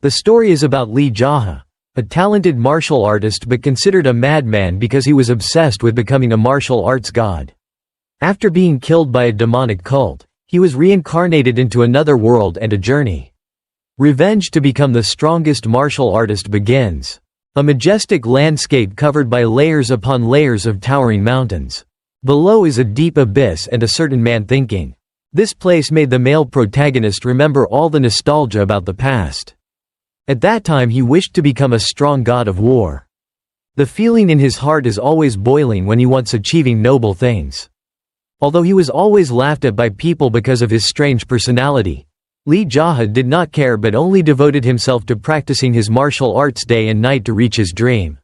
The story is about Lee JaHa, a talented martial artist but considered a madman because he was obsessed with becoming a martial arts god. After being killed by a demonic cult, he was reincarnated into another world and a journey. Revenge to become the strongest martial artist begins. A majestic landscape covered by layers upon layers of towering mountains. Below is a deep abyss and a certain man thinking. This place made the male protagonist remember all the nostalgia about the past. At that time he wished to become a strong god of war. The feeling in his heart is always boiling when he wants achieving noble things. Although he was always laughed at by people because of his strange personality, Lee JaHa did not care but only devoted himself to practicing his martial arts day and night to reach his dream.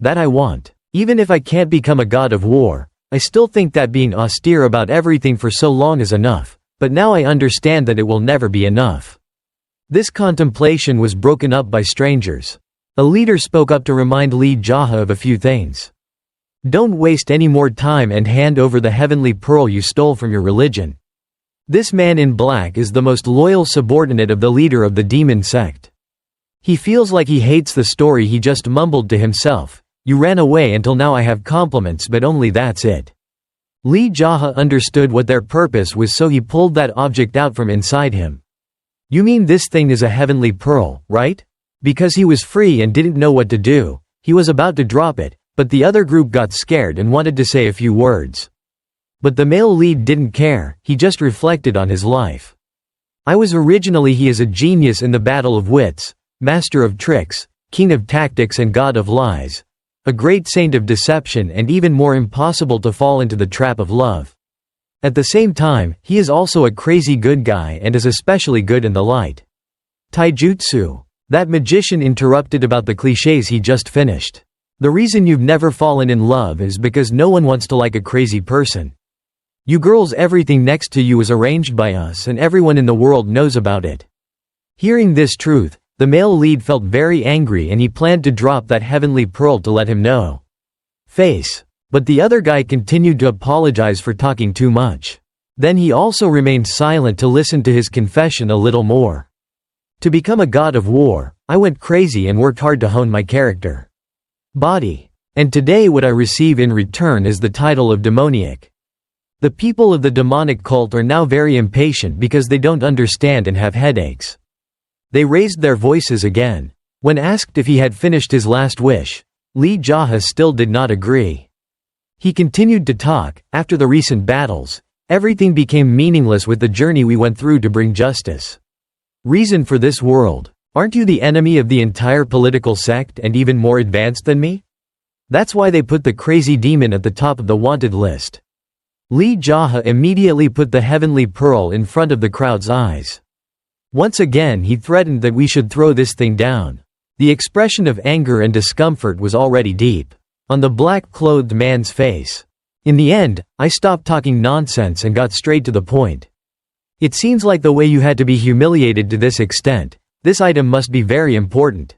That I want. Even if I can't become a god of war, I still think that being austere about everything for so long is enough, but now I understand that it will never be enough. This contemplation was broken up by strangers. A leader spoke up to remind Lee JaHa of a few things. Don't waste any more time and hand over the heavenly pearl you stole from your religion. This man in black is the most loyal subordinate of the leader of the Demon Sect. He feels like he hates the story he just mumbled to himself. You ran away until now I have compliments but only that's it. Lee JaHa understood what their purpose was so he pulled that object out from inside him. You mean this thing is a heavenly pearl, right? Because he was free and didn't know what to do, he was about to drop it, but the other group got scared and wanted to say a few words. But the male lead didn't care, he just reflected on his life. He is a genius in the battle of wits, master of tricks, king of tactics and god of lies. A great saint of deception and even more impossible to fall into the trap of love. At the same time, he is also a crazy good guy and is especially good in the light. Taijutsu. That magician interrupted about the clichés he just finished. The reason you've never fallen in love is because no one wants to like a crazy person. You girls, everything next to you is arranged by us and everyone in the world knows about it. Hearing this truth, the male lead felt very angry and he planned to drop that heavenly pearl to let him know. But the other guy continued to apologize for talking too much. Then he also remained silent to listen to his confession a little more. To become a god of war, I went crazy and worked hard to hone my character. Body. And today what I receive in return is the title of demoniac. The people of the demonic cult are now very impatient because they don't understand and have headaches. They raised their voices again. When asked if he had finished his last wish, Lee JaHa still did not agree. He continued to talk. After the recent battles, everything became meaningless with the journey we went through to bring justice. Reason for this world. Aren't you the enemy of the entire political sect and even more advanced than me? That's why they put the crazy demon at the top of the wanted list. Lee JaHa immediately put the heavenly pearl in front of the crowd's eyes. Once again he threatened that we should throw this thing down. The expression of anger and discomfort was already deep on the black-clothed man's face. In the end, I stopped talking nonsense and got straight to the point. It seems like the way you had to be humiliated to this extent. This item must be very important.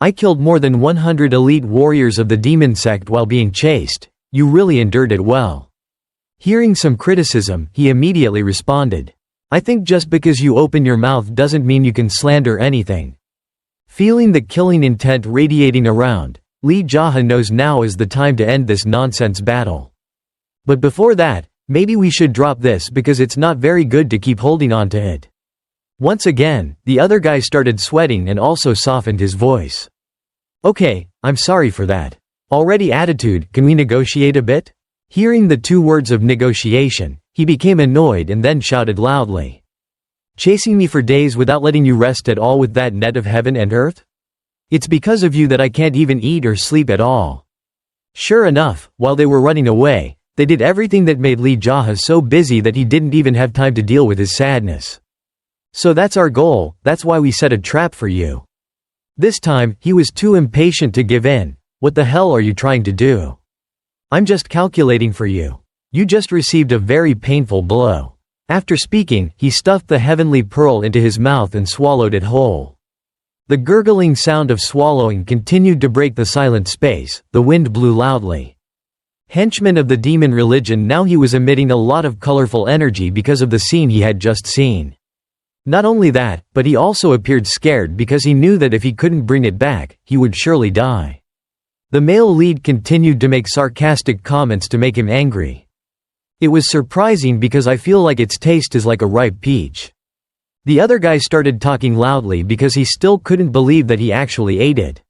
I killed more than 100 elite warriors of the Demon Sect while being chased. You really endured it well. Hearing some criticism, he immediately responded. I think just because you open your mouth doesn't mean you can slander anything. Feeling the killing intent radiating around, Lee JaHa knows now is the time to end this nonsense battle. But before that, maybe we should drop this because it's not very good to keep holding on to it. Once again, the other guy started sweating and also softened his voice. Okay, I'm sorry for that. Already attitude, can we negotiate a bit? Hearing the 2 words of negotiation, he became annoyed and then shouted loudly. Chasing me for days without letting you rest at all with that net of heaven and earth? It's because of you that I can't even eat or sleep at all. Sure enough, while they were running away, they did everything that made Lee JaHa so busy that he didn't even have time to deal with his sadness. So that's our goal, that's why we set a trap for you. This time, he was too impatient to give in. What the hell are you trying to do? I'm just calculating for you. You just received a very painful blow. After speaking, he stuffed the heavenly pearl into his mouth and swallowed it whole. The gurgling sound of swallowing continued to break the silent space. The wind blew loudly. Henchman of the demon religion, now he was emitting a lot of colorful energy because of the scene he had just seen. Not only that, but he also appeared scared because he knew that if he couldn't bring it back, he would surely die. The male lead continued to make sarcastic comments to make him angry. It was surprising because I feel like its taste is like a ripe peach. The other guy started talking loudly because he still couldn't believe that he actually ate it.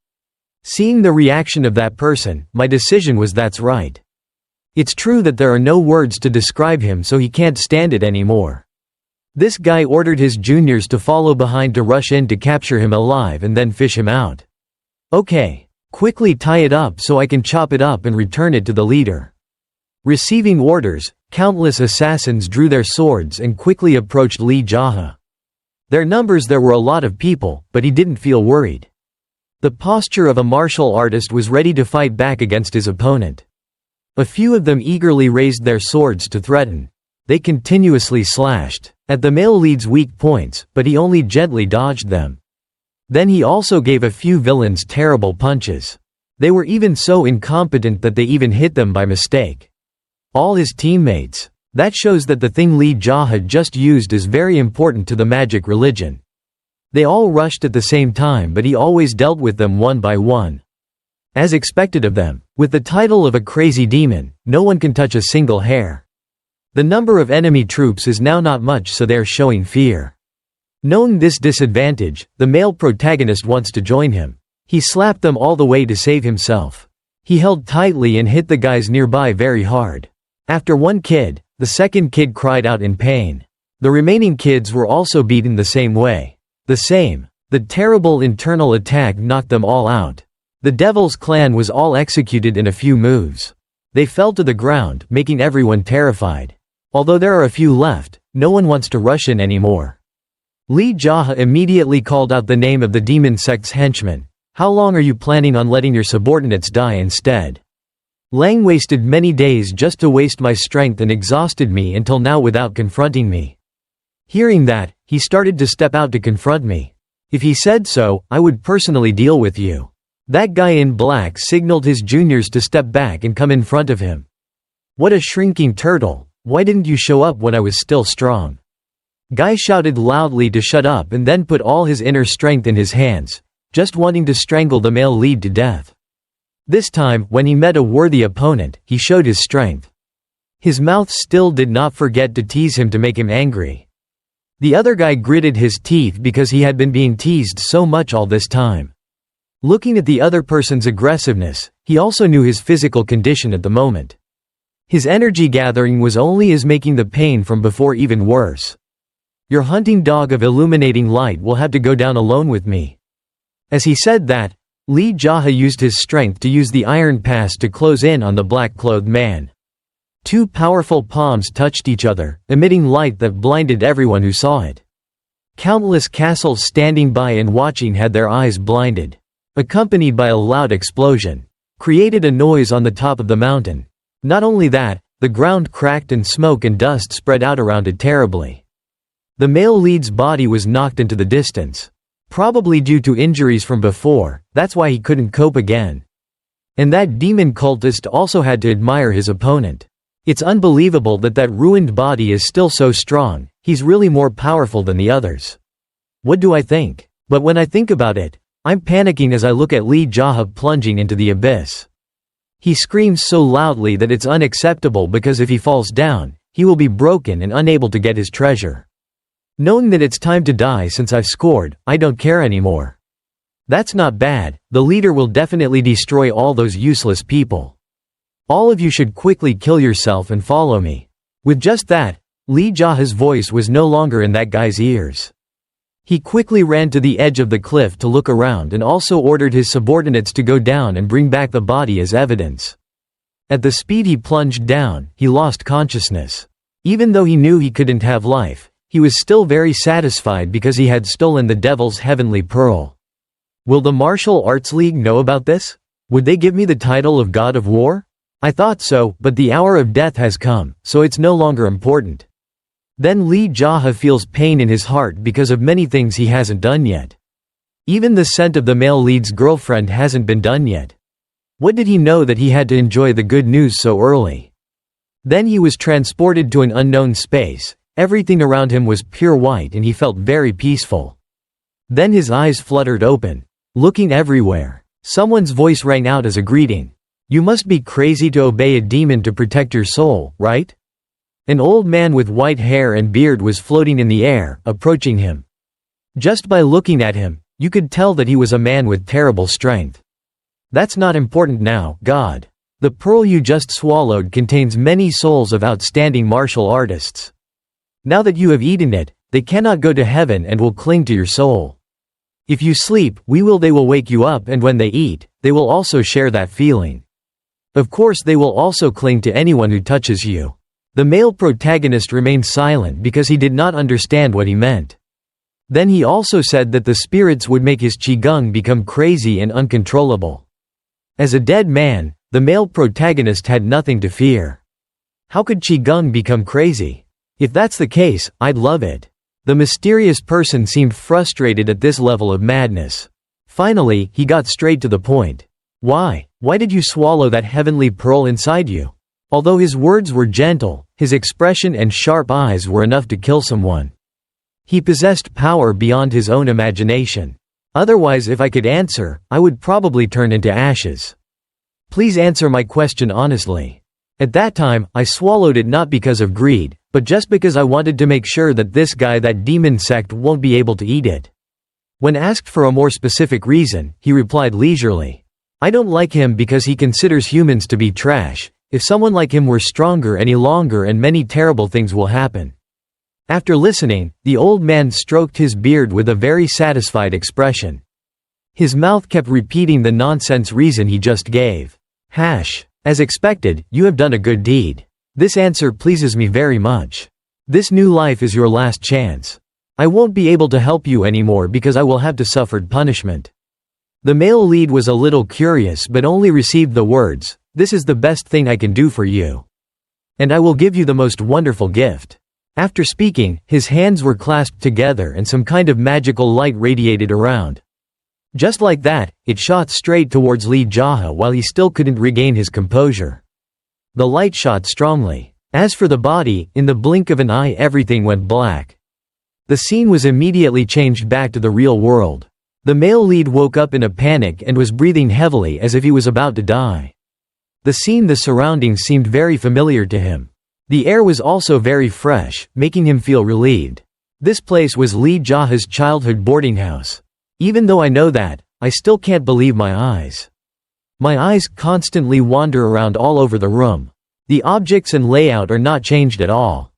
Seeing the reaction of that person, my decision was that's right. It's true that there are no words to describe him, so he can't stand it anymore. This guy ordered his juniors to follow behind to rush in to capture him alive and then fish him out. Okay. Quickly tie it up so I can chop it up and return it to the leader. Receiving orders, countless assassins drew their swords and quickly approached Lee JaHa. Their numbers there were a lot of people, but he didn't feel worried. The posture of a martial artist was ready to fight back against his opponent. A few of them eagerly raised their swords to threaten. They continuously slashed at the male lead's weak points, but he only gently dodged them. Then he also gave a few villains terrible punches. They were even so incompetent that they even hit them by mistake. All his teammates. That shows that the thing Lee JaHa just used is very important to the magic religion. They all rushed at the same time, but he always dealt with them one by one. As expected of them, with the title of a crazy demon, no one can touch a single hair. The number of enemy troops is now not much, so they're showing fear. Knowing this disadvantage, the male protagonist wants to join him. He slapped them all the way to save himself. He held tightly and hit the guys nearby very hard. After one kid, the second kid cried out in pain. The remaining kids were also beaten the same way. The terrible internal attack knocked them all out. The Devil's clan was all executed in a few moves. They fell to the ground, making everyone terrified. Although there are a few left, no one wants to rush in anymore. Lee JaHa immediately called out the name of the Demon Sect's henchman. How long are you planning on letting your subordinates die instead? Lang wasted many days just to waste my strength and exhausted me until now without confronting me. Hearing that, he started to step out to confront me. If he said so, I would personally deal with you. That guy in black signaled his juniors to step back and come in front of him. What a shrinking turtle, why didn't you show up when I was still strong? Guy shouted loudly to shut up and then put all his inner strength in his hands, just wanting to strangle the male lead to death. This time, when he met a worthy opponent, he showed his strength. His mouth still did not forget to tease him to make him angry. The other guy gritted his teeth because he had been being teased so much all this time. Looking at the other person's aggressiveness, he also knew his physical condition at the moment. His energy gathering was only as making the pain from before even worse. Your hunting dog of illuminating light will have to go down alone with me. As he said that, Lee JaHa used his strength to use the iron pass to close in on the black-clothed man. Two powerful palms touched each other, emitting light that blinded everyone who saw it. Countless castles standing by and watching had their eyes blinded. Accompanied by a loud explosion, created a noise on the top of the mountain. Not only that, the ground cracked and smoke and dust spread out around it terribly. The male lead's body was knocked into the distance. Probably due to injuries from before, that's why he couldn't cope again. And that demon cultist also had to admire his opponent. It's unbelievable that that ruined body is still so strong, he's really more powerful than the others. What do I think? But when I think about it, I'm panicking as I look at Lee JaHa plunging into the abyss. He screams so loudly that it's unacceptable because if he falls down, he will be broken and unable to get his treasure. Knowing that it's time to die since I've scored, I don't care anymore. That's not bad, the leader will definitely destroy all those useless people. All of you should quickly kill yourself and follow me. With just that, Lee JaHa's voice was no longer in that guy's ears. He quickly ran to the edge of the cliff to look around and also ordered his subordinates to go down and bring back the body as evidence. At the speed he plunged down, he lost consciousness. Even though he knew he couldn't have life, he was still very satisfied because he had stolen the devil's heavenly pearl. Will the Martial Arts League know about this? Would they give me the title of God of War? I thought so, but the hour of death has come, so it's no longer important. Then Lee JaHa feels pain in his heart because of many things he hasn't done yet. Even the scent of the male lead's girlfriend hasn't been done yet. What did he know that he had to enjoy the good news so early? Then he was transported to an unknown space, Everything around him was pure white and he felt very peaceful. Then his eyes fluttered open, looking everywhere. Someone's voice rang out as a greeting. "You must be crazy to obey a demon to protect your soul, right?" An old man with white hair and beard was floating in the air, approaching him. Just by looking at him, you could tell that he was a man with terrible strength. "That's not important now, God. The pearl you just swallowed contains many souls of outstanding martial artists. Now that you have eaten it, they cannot go to heaven and will cling to your soul. If you sleep, they will wake you up, and when they eat, they will also share that feeling. Of course they will also cling to anyone who touches you." The male protagonist remained silent because he did not understand what he meant. Then he also said that the spirits would make his qigong become crazy and uncontrollable. As a dead man, the male protagonist had nothing to fear. How could qigong become crazy? If that's the case, I'd love it. The mysterious person seemed frustrated at this level of madness. Finally, he got straight to the point. Why did you swallow that heavenly pearl inside you?" Although his words were gentle, his expression and sharp eyes were enough to kill someone. He possessed power beyond his own imagination. Otherwise, if I could answer, I would probably turn into ashes. Please answer my question honestly. At that time, I swallowed it not because of greed, but just because I wanted to make sure that this guy, that Demon Sect, won't be able to eat it. When asked for a more specific reason, he replied leisurely, "I don't like him because he considers humans to be trash. If someone like him were stronger any longer, and many terrible things will happen." After listening, the old man stroked his beard with a very satisfied expression. His mouth kept repeating the nonsense reason he just gave. As expected, you have done a good deed. This answer pleases me very much. This new life is your last chance. I won't be able to help you anymore because I will have to suffer punishment." The male lead was a little curious but only received the words, "This is the best thing I can do for you. And I will give you the most wonderful gift." After speaking, his hands were clasped together and some kind of magical light radiated around. Just like that, it shot straight towards Lee JaHa while he still couldn't regain his composure. The light shot strongly. As for the body, in the blink of an eye everything went black. The scene was immediately changed back to the real world. The male lead woke up in a panic and was breathing heavily as if he was about to die. The surroundings seemed very familiar to him. The air was also very fresh, making him feel relieved. This place was Lee JaHa's childhood boarding house. Even though I know that, I still can't believe my eyes. My eyes constantly wander around all over the room. The objects and layout are not changed at all.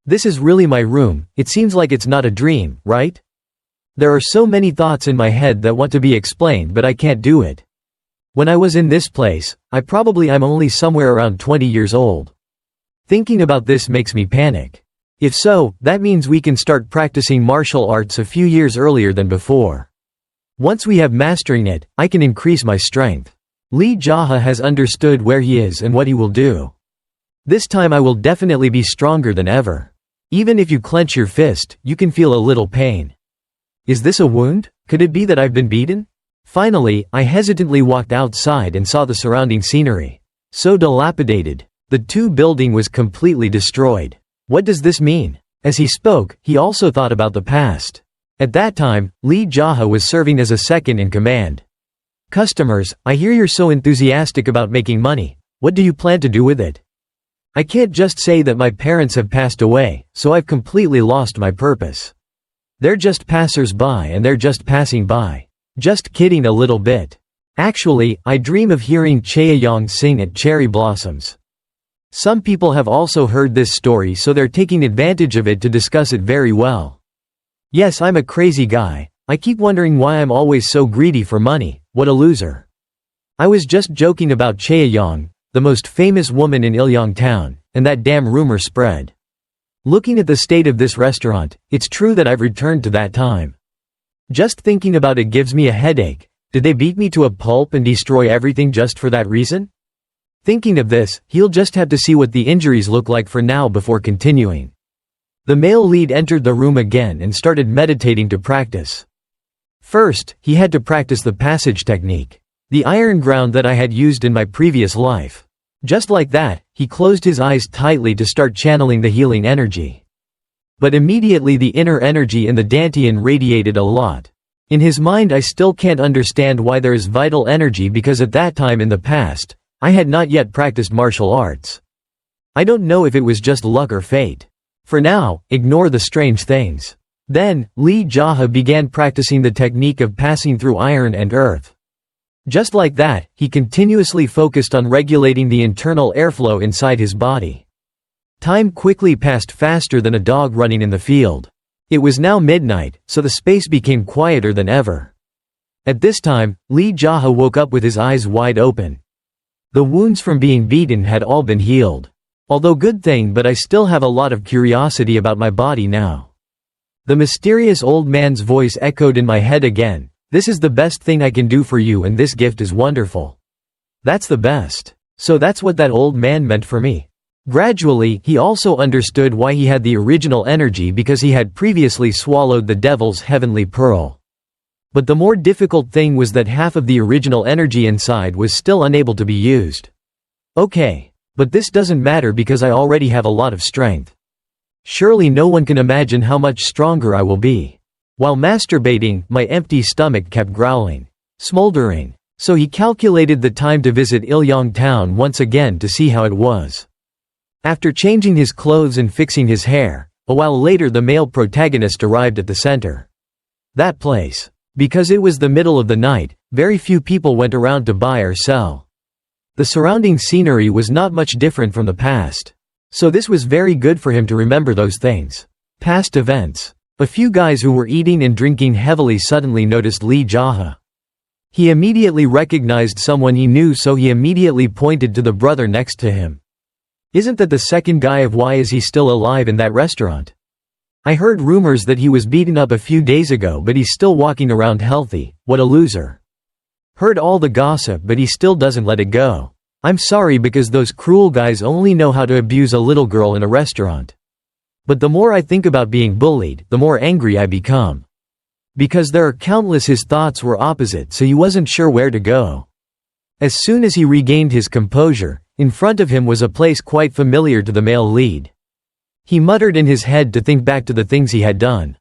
This is really my room. It seems like it's not a dream, right? There are so many thoughts in my head that want to be explained, but I can't do it. When I was in this place, I'm only somewhere around 20 years old. Thinking about this makes me panic. If so, that means we can start practicing martial arts a few years earlier than before. Once we have mastering it, I can increase my strength. Lee JaHa has understood where he is and what he will do. This time I will definitely be stronger than ever. Even if you clench your fist, you can feel a little pain. Is this a wound? Could it be that I've been beaten? Finally, I hesitantly walked outside and saw the surrounding scenery. So dilapidated. The building was completely destroyed. What does this mean? As he spoke, he also thought about the past. At that time, Lee JaHa was serving as a second in command. "Customers, I hear you're so enthusiastic about making money. What do you plan to do with it?" "I can't just say that my parents have passed away, so I've completely lost my purpose. They're just passers-by and they're just passing by. Just kidding a little bit. Actually, I dream of hearing Chaeyong sing at cherry blossoms." Some people have also heard this story, so they're taking advantage of it to discuss it very well. Yes, I'm a crazy guy. I keep wondering why I'm always so greedy for money. What a loser. I was just joking about Chaeyong, the most famous woman in Ilyong town, and that damn rumor spread. Looking at the state of this restaurant, it's true that I've returned to that time. Just thinking about it gives me a headache. Did they beat me to a pulp and destroy everything just for that reason? Thinking of this, he'll just have to see what the injuries look like for now before continuing. The male lead entered the room again and started meditating to practice. First, he had to practice the passage technique, the iron ground that I had used in my previous life. Just like that, he closed his eyes tightly to start channeling the healing energy. But immediately the inner energy in the Dantian radiated a lot. In his mind I still can't understand why there is vital energy because at that time in the past, I had not yet practiced martial arts. I don't know if it was just luck or fate. For now, ignore the strange things. Then, Lee JaHa began practicing the technique of passing through iron and earth. Just like that, he continuously focused on regulating the internal airflow inside his body. Time quickly passed faster than a dog running in the field. It was now midnight, so the space became quieter than ever. At this time, Lee JaHa woke up with his eyes wide open. The wounds from being beaten had all been healed. Although good thing, but I still have a lot of curiosity about my body now. The mysterious old man's voice echoed in my head again. This is the best thing I can do for you and this gift is wonderful. That's the best. So that's what that old man meant for me. Gradually, he also understood why he had the original energy because he had previously swallowed the devil's heavenly pearl. But the more difficult thing was that half of the original energy inside was still unable to be used. Okay. But this doesn't matter because I already have a lot of strength. Surely no one can imagine how much stronger I will be. While masturbating, my empty stomach kept growling, smoldering. So he calculated the time to visit Ilyong town once again to see how it was. After changing his clothes and fixing his hair, a while later the male protagonist arrived at the center. That place. Because it was the middle of the night, very few people went around to buy or sell. The surrounding scenery was not much different from the past. So this was very good for him to remember those things. Past events. A few guys who were eating and drinking heavily suddenly noticed Lee JaHa. He immediately recognized someone he knew, so he immediately pointed to the brother next to him. Isn't that the second guy? Of why is he still alive in that restaurant? I heard rumors that he was beaten up a few days ago, but he's still walking around healthy. What a loser. Heard all the gossip, but he still doesn't let it go. I'm sorry because those cruel guys only know how to abuse a little girl in a restaurant. But the more I think about being bullied, the more angry I become. Because there are countless. His thoughts were opposite, so he wasn't sure where to go. As soon as he regained his composure, in front of him was a place quite familiar to the male lead. He muttered in his head to think back to the things he had done.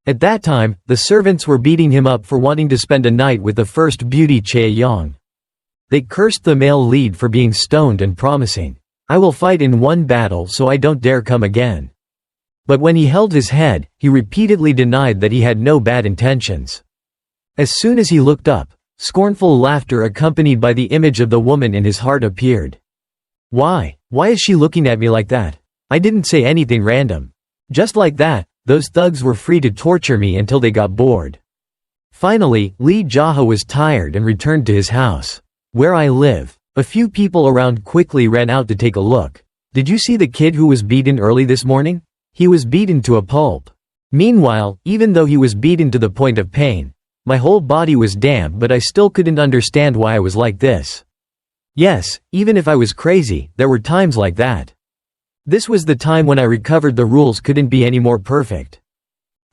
At that time, the servants were beating him up for wanting to spend a night with the first beauty Chae-young. They cursed the male lead for being stoned and promising, "I will fight in one battle so I don't dare come again." But when he held his head, he repeatedly denied that he had no bad intentions. As soon as he looked up, scornful laughter accompanied by the image of the woman in his heart appeared. Why is she looking at me like that? I didn't say anything random. Just like that, those thugs were free to torture me until they got bored. Finally, Lee JaHa was tired and returned to his house. Where I live. A few people around quickly ran out to take a look. Did you see the kid who was beaten early this morning? He was beaten to a pulp. Meanwhile, even though he was beaten to the point of pain, my whole body was damp, but I still couldn't understand why I was like this. Yes, even if I was crazy, there were times like that. This was the time when I recovered. The rules couldn't be any more perfect.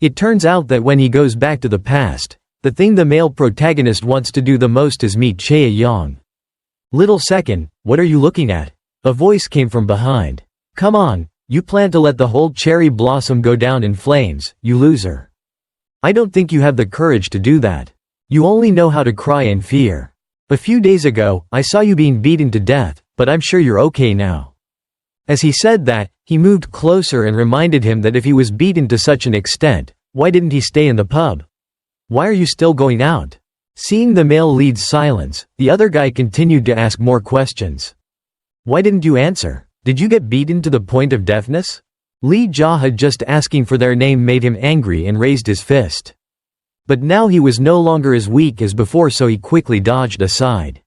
It turns out that when he goes back to the past, the thing the male protagonist wants to do the most is meet Chae-young. Little second, what are you looking at? A voice came from behind. Come on, you plan to let the whole cherry blossom go down in flames, you loser. I don't think you have the courage to do that. You only know how to cry in fear. A few days ago, I saw you being beaten to death, but I'm sure you're okay now. As he said that, he moved closer and reminded him that if he was beaten to such an extent, why didn't he stay in the pub? Why are you still going out? Seeing the male lead's silence, the other guy continued to ask more questions. Why didn't you answer? Did you get beaten to the point of deafness? Lee JaHa just asking for their name made him angry and raised his fist. But now he was no longer as weak as before, so he quickly dodged aside.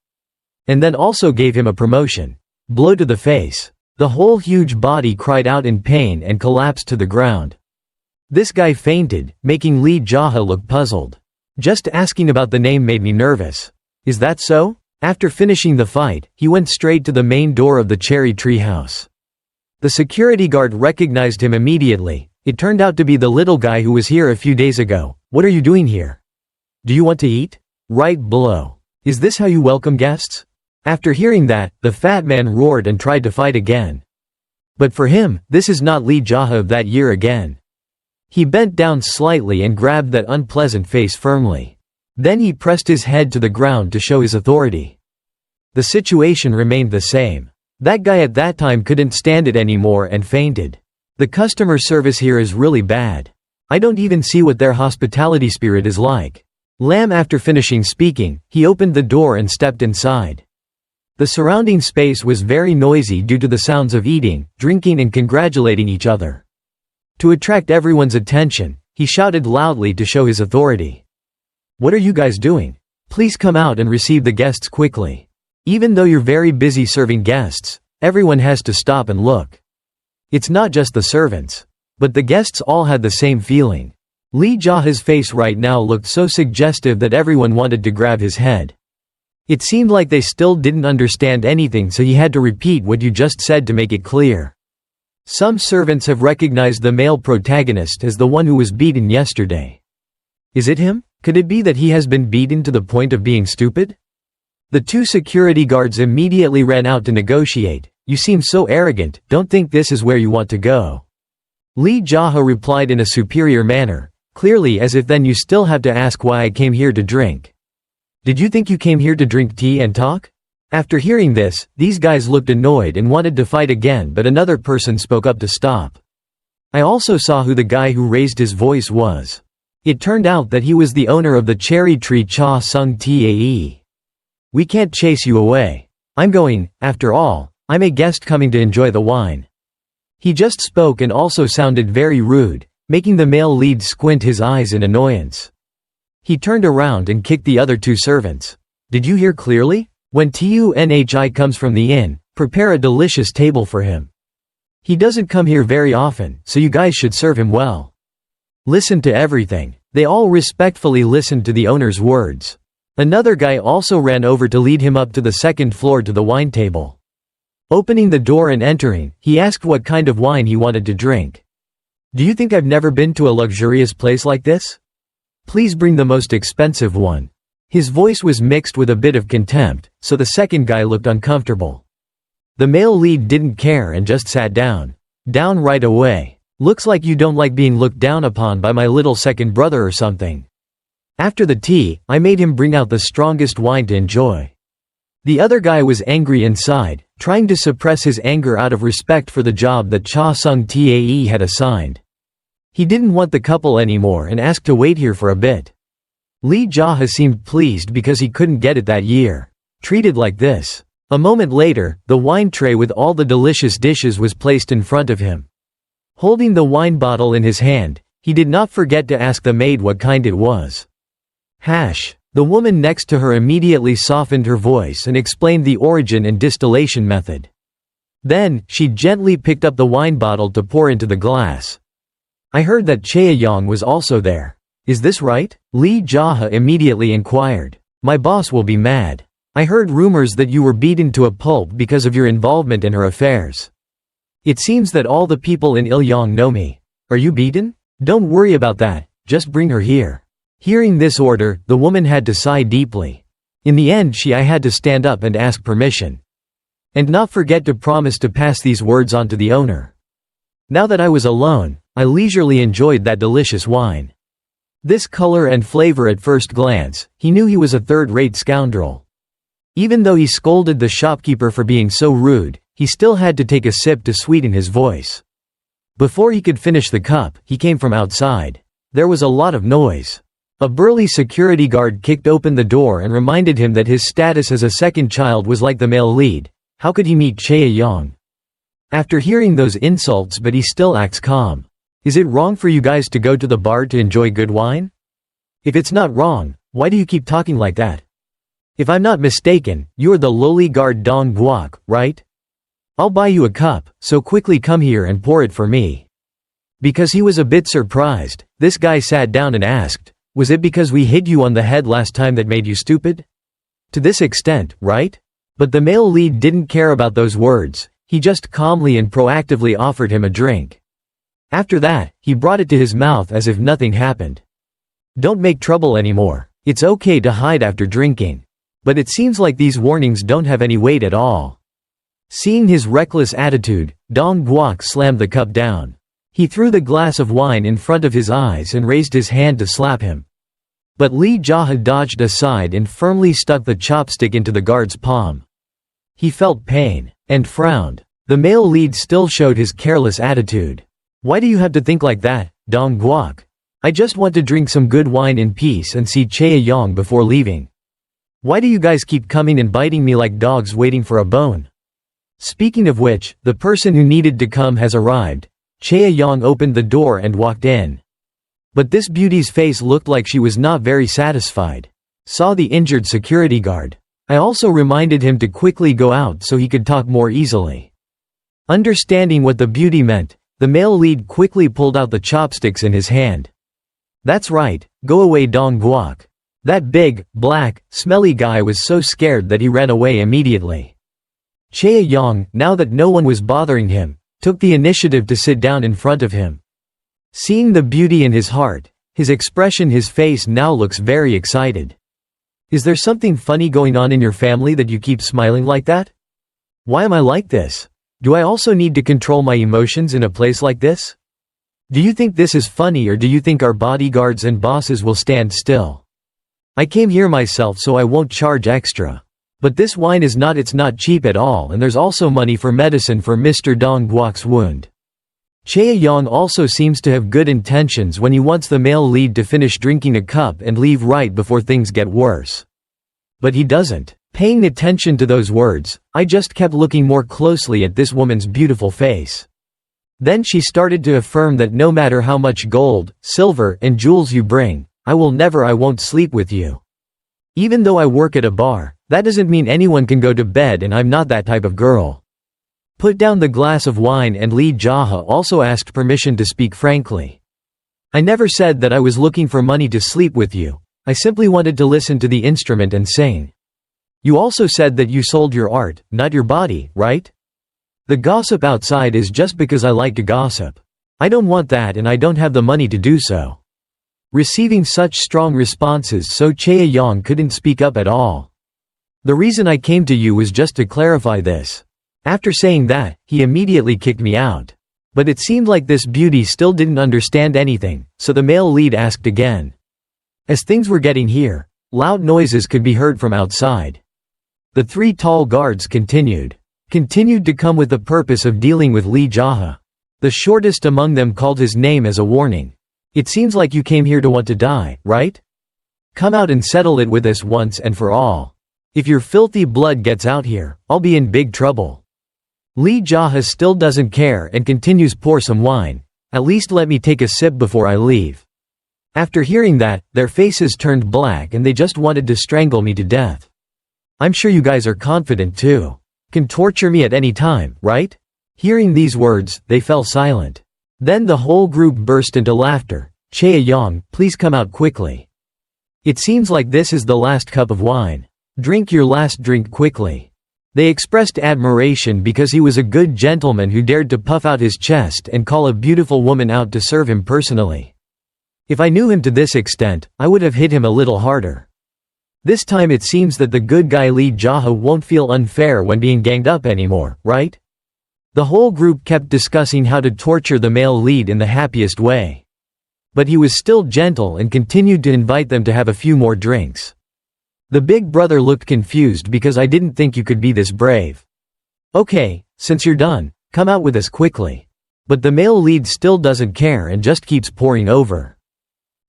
And then also gave him a promotion. Blow to the face. The whole huge body cried out in pain and collapsed to the ground. This guy fainted, making Lee JaHa look puzzled. Just asking about the name made me nervous. Is that so? After finishing the fight, he went straight to the main door of the cherry tree house. The security guard recognized him immediately. It turned out to be the little guy who was here a few days ago. What are you doing here? Do you want to eat? Right below. Is this how you welcome guests? After hearing that, the fat man roared and tried to fight again. But for him, this is not Lee JaHa of that year again. He bent down slightly and grabbed that unpleasant face firmly. Then he pressed his head to the ground to show his authority. The situation remained the same. That guy at that time couldn't stand it anymore and fainted. The customer service here is really bad. I don't even see what their hospitality spirit is like. Lam after finishing speaking, he opened the door and stepped inside. The surrounding space was very noisy due to the sounds of eating, drinking and congratulating each other. To attract everyone's attention, he shouted loudly to show his authority. "What are you guys doing? Please come out and receive the guests quickly. Even though you're very busy serving guests, everyone has to stop and look." It's not just the servants. But the guests all had the same feeling. Lee JaHa's face right now looked so suggestive that everyone wanted to grab his head. It seemed like they still didn't understand anything, so he had to repeat what you just said to make it clear. Some servants have recognized the male protagonist as the one who was beaten yesterday. Is it him? Could it be that he has been beaten to the point of being stupid? The two security guards immediately ran out to negotiate. "You seem so arrogant, don't think this is where you want to go." Lee JaHa replied in a superior manner, clearly as if then you still have to ask why I came here to drink. Did you think you came here to drink tea and talk? After hearing this, these guys looked annoyed and wanted to fight again, but another person spoke up to stop. I also saw who the guy who raised his voice was. It turned out that he was the owner of the cherry tree Cha Sung Tae. "We can't chase you away. I'm going, after all, I'm a guest coming to enjoy the wine." He just spoke and also sounded very rude, making the male lead squint his eyes in annoyance. He turned around and kicked the other two servants. "Did you hear clearly? When Tunhi comes from the inn, prepare a delicious table for him. He doesn't come here very often, so you guys should serve him well. Listen to everything." They all respectfully listened to the owner's words. Another guy also ran over to lead him up to the second floor to the wine table. Opening the door and entering, he asked what kind of wine he wanted to drink. "Do you think I've never been to a luxurious place like this? Please bring the most expensive one." His voice was mixed with a bit of contempt, so the second guy looked uncomfortable. The male lead didn't care and just sat down. "Down right away. Looks like you don't like being looked down upon by my little second brother or something." After the tea, I made him bring out the strongest wine to enjoy. The other guy was angry inside, trying to suppress his anger out of respect for the job that Cha Sung Tae had assigned. He didn't want the couple anymore and asked to wait here for a bit. Lee JaHa seemed pleased because he couldn't get it that year. Treated like this. A moment later, the wine tray with all the delicious dishes was placed in front of him. Holding the wine bottle in his hand, he did not forget to ask the maid what kind it was. "Hash." The woman next to her immediately softened her voice and explained the origin and distillation method. Then, she gently picked up the wine bottle to pour into the glass. "I heard that Chaeyong was also there. Is this right?" Lee JaHa immediately inquired. "My boss will be mad. I heard rumors that you were beaten to a pulp because of your involvement in her affairs. It seems that all the people in Ilyong know me. Are you beaten? Don't worry about that, just bring her here." Hearing this order, the woman had to sigh deeply. In the end I had to stand up and ask permission. And not forget to promise to pass these words on to the owner. Now that I was alone, I leisurely enjoyed that delicious wine. This color and flavor at first glance, he knew he was a third-rate scoundrel. Even though he scolded the shopkeeper for being so rude, he still had to take a sip to sweeten his voice. Before he could finish the cup, he came from outside. There was a lot of noise. A burly security guard kicked open the door and reminded him that his status as a second child was like the male lead. How could he meet Chaeyong? After hearing those insults, but he still acts calm. "Is it wrong for you guys to go to the bar to enjoy good wine? If it's not wrong, why do you keep talking like that? If I'm not mistaken, you're the lowly guard Dong Guok, right? I'll buy you a cup, so quickly come here and pour it for me." Because he was a bit surprised, this guy sat down and asked, "Was it because we hit you on the head last time that made you stupid? To this extent, right?" But the male lead didn't care about those words, he just calmly and proactively offered him a drink. After that, he brought it to his mouth as if nothing happened. "Don't make trouble anymore. It's okay to hide after drinking." But it seems like these warnings don't have any weight at all. Seeing his reckless attitude, Dong Guok slammed the cup down. He threw the glass of wine in front of his eyes and raised his hand to slap him. But Lee JaHa dodged aside and firmly stuck the chopstick into the guard's palm. He felt pain and frowned. The male lead still showed his careless attitude. "Why do you have to think like that, Dong Guok? I just want to drink some good wine in peace and see Chae-yong before leaving. Why do you guys keep coming and biting me like dogs waiting for a bone? Speaking of which, the person who needed to come has arrived." Chae-yong opened the door and walked in. But this beauty's face looked like she was not very satisfied. Saw the injured security guard. I also reminded him to quickly go out so he could talk more easily. Understanding what the beauty meant, the male lead quickly pulled out the chopsticks in his hand. "That's right, go away Dong Guok." That big, black, smelly guy was so scared that he ran away immediately. Chae-yong, now that no one was bothering him, took the initiative to sit down in front of him. Seeing the beauty in his heart, his face now looks very excited. "Is there something funny going on in your family that you keep smiling like that? Why am I like this? Do I also need to control my emotions in a place like this? Do you think this is funny or do you think our bodyguards and bosses will stand still? I came here myself so I won't charge extra. But this wine is it's not cheap at all and there's also money for medicine for Mr. Dong Guok's wound." Chae-yong also seems to have good intentions when he wants the male lead to finish drinking a cup and leave right before things get worse. But he doesn't. Paying attention to those words, I just kept looking more closely at this woman's beautiful face. Then she started to affirm that no matter how much gold, silver, and jewels you bring, I won't sleep with you. Even though I work at a bar, that doesn't mean anyone can go to bed and I'm not that type of girl. Put down the glass of wine and Lee JaHa also asked permission to speak frankly. "I never said that I was looking for money to sleep with you, I simply wanted to listen to the instrument and sing. You also said that you sold your art, not your body, right? The gossip outside is just because I like to gossip. I don't want that and I don't have the money to do so." Receiving such strong responses, so Chae-yong couldn't speak up at all. "The reason I came to you was just to clarify this." After saying that, he immediately kicked me out. But it seemed like this beauty still didn't understand anything, so the male lead asked again. As things were getting here, loud noises could be heard from outside. The three tall guards continued to come with the purpose of dealing with Lee JaHa. The shortest among them called his name as a warning. "It seems like you came here to want to die, right? Come out and settle it with us once and for all. If your filthy blood gets out here, I'll be in big trouble." Lee JaHa still doesn't care and continues pour some wine. "At least let me take a sip before I leave." After hearing that, their faces turned black and they just wanted to strangle me to death. "I'm sure you guys are confident too. Can torture me at any time, right?" Hearing these words, they fell silent. Then the whole group burst into laughter. "Chae-yong, please come out quickly. It seems like this is the last cup of wine. Drink your last drink quickly." They expressed admiration because he was a good gentleman who dared to puff out his chest and call a beautiful woman out to serve him personally. If I knew him to this extent, I would have hit him a little harder. This time it seems that the good guy Lee JaHa won't feel unfair when being ganged up anymore, right? The whole group kept discussing how to torture the male lead in the happiest way. But he was still gentle and continued to invite them to have a few more drinks. The big brother looked confused because I didn't think you could be this brave. "Okay, since you're done, come out with us quickly." But the male lead still doesn't care and just keeps pouring over.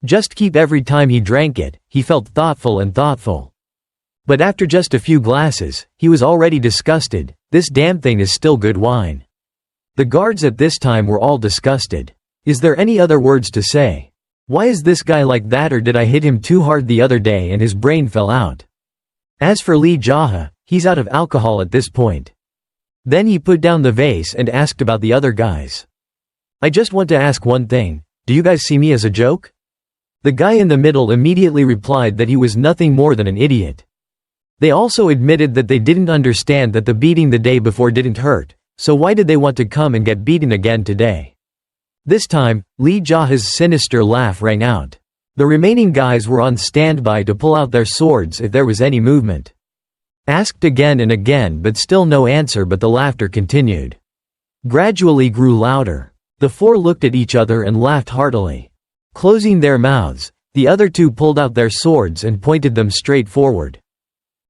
Just keep every time he drank it, he felt thoughtful. But after just a few glasses, he was already disgusted. This damn thing is still good wine. The guards at this time were all disgusted. Is there any other words to say? Why is this guy like that, or did I hit him too hard the other day and his brain fell out? As for Lee JaHa, he's out of alcohol at this point. Then he put down the vase and asked about the other guys. "I just want to ask one thing, do you guys see me as a joke?" The guy in the middle immediately replied that he was nothing more than an idiot. They also admitted that they didn't understand that the beating the day before didn't hurt, so why did they want to come and get beaten again today? This time, Lee JaHa's sinister laugh rang out. The remaining guys were on standby to pull out their swords if there was any movement. Asked again and again but still no answer, but the laughter continued. Gradually grew louder. The four looked at each other and laughed heartily. Closing their mouths, the other two pulled out their swords and pointed them straight forward.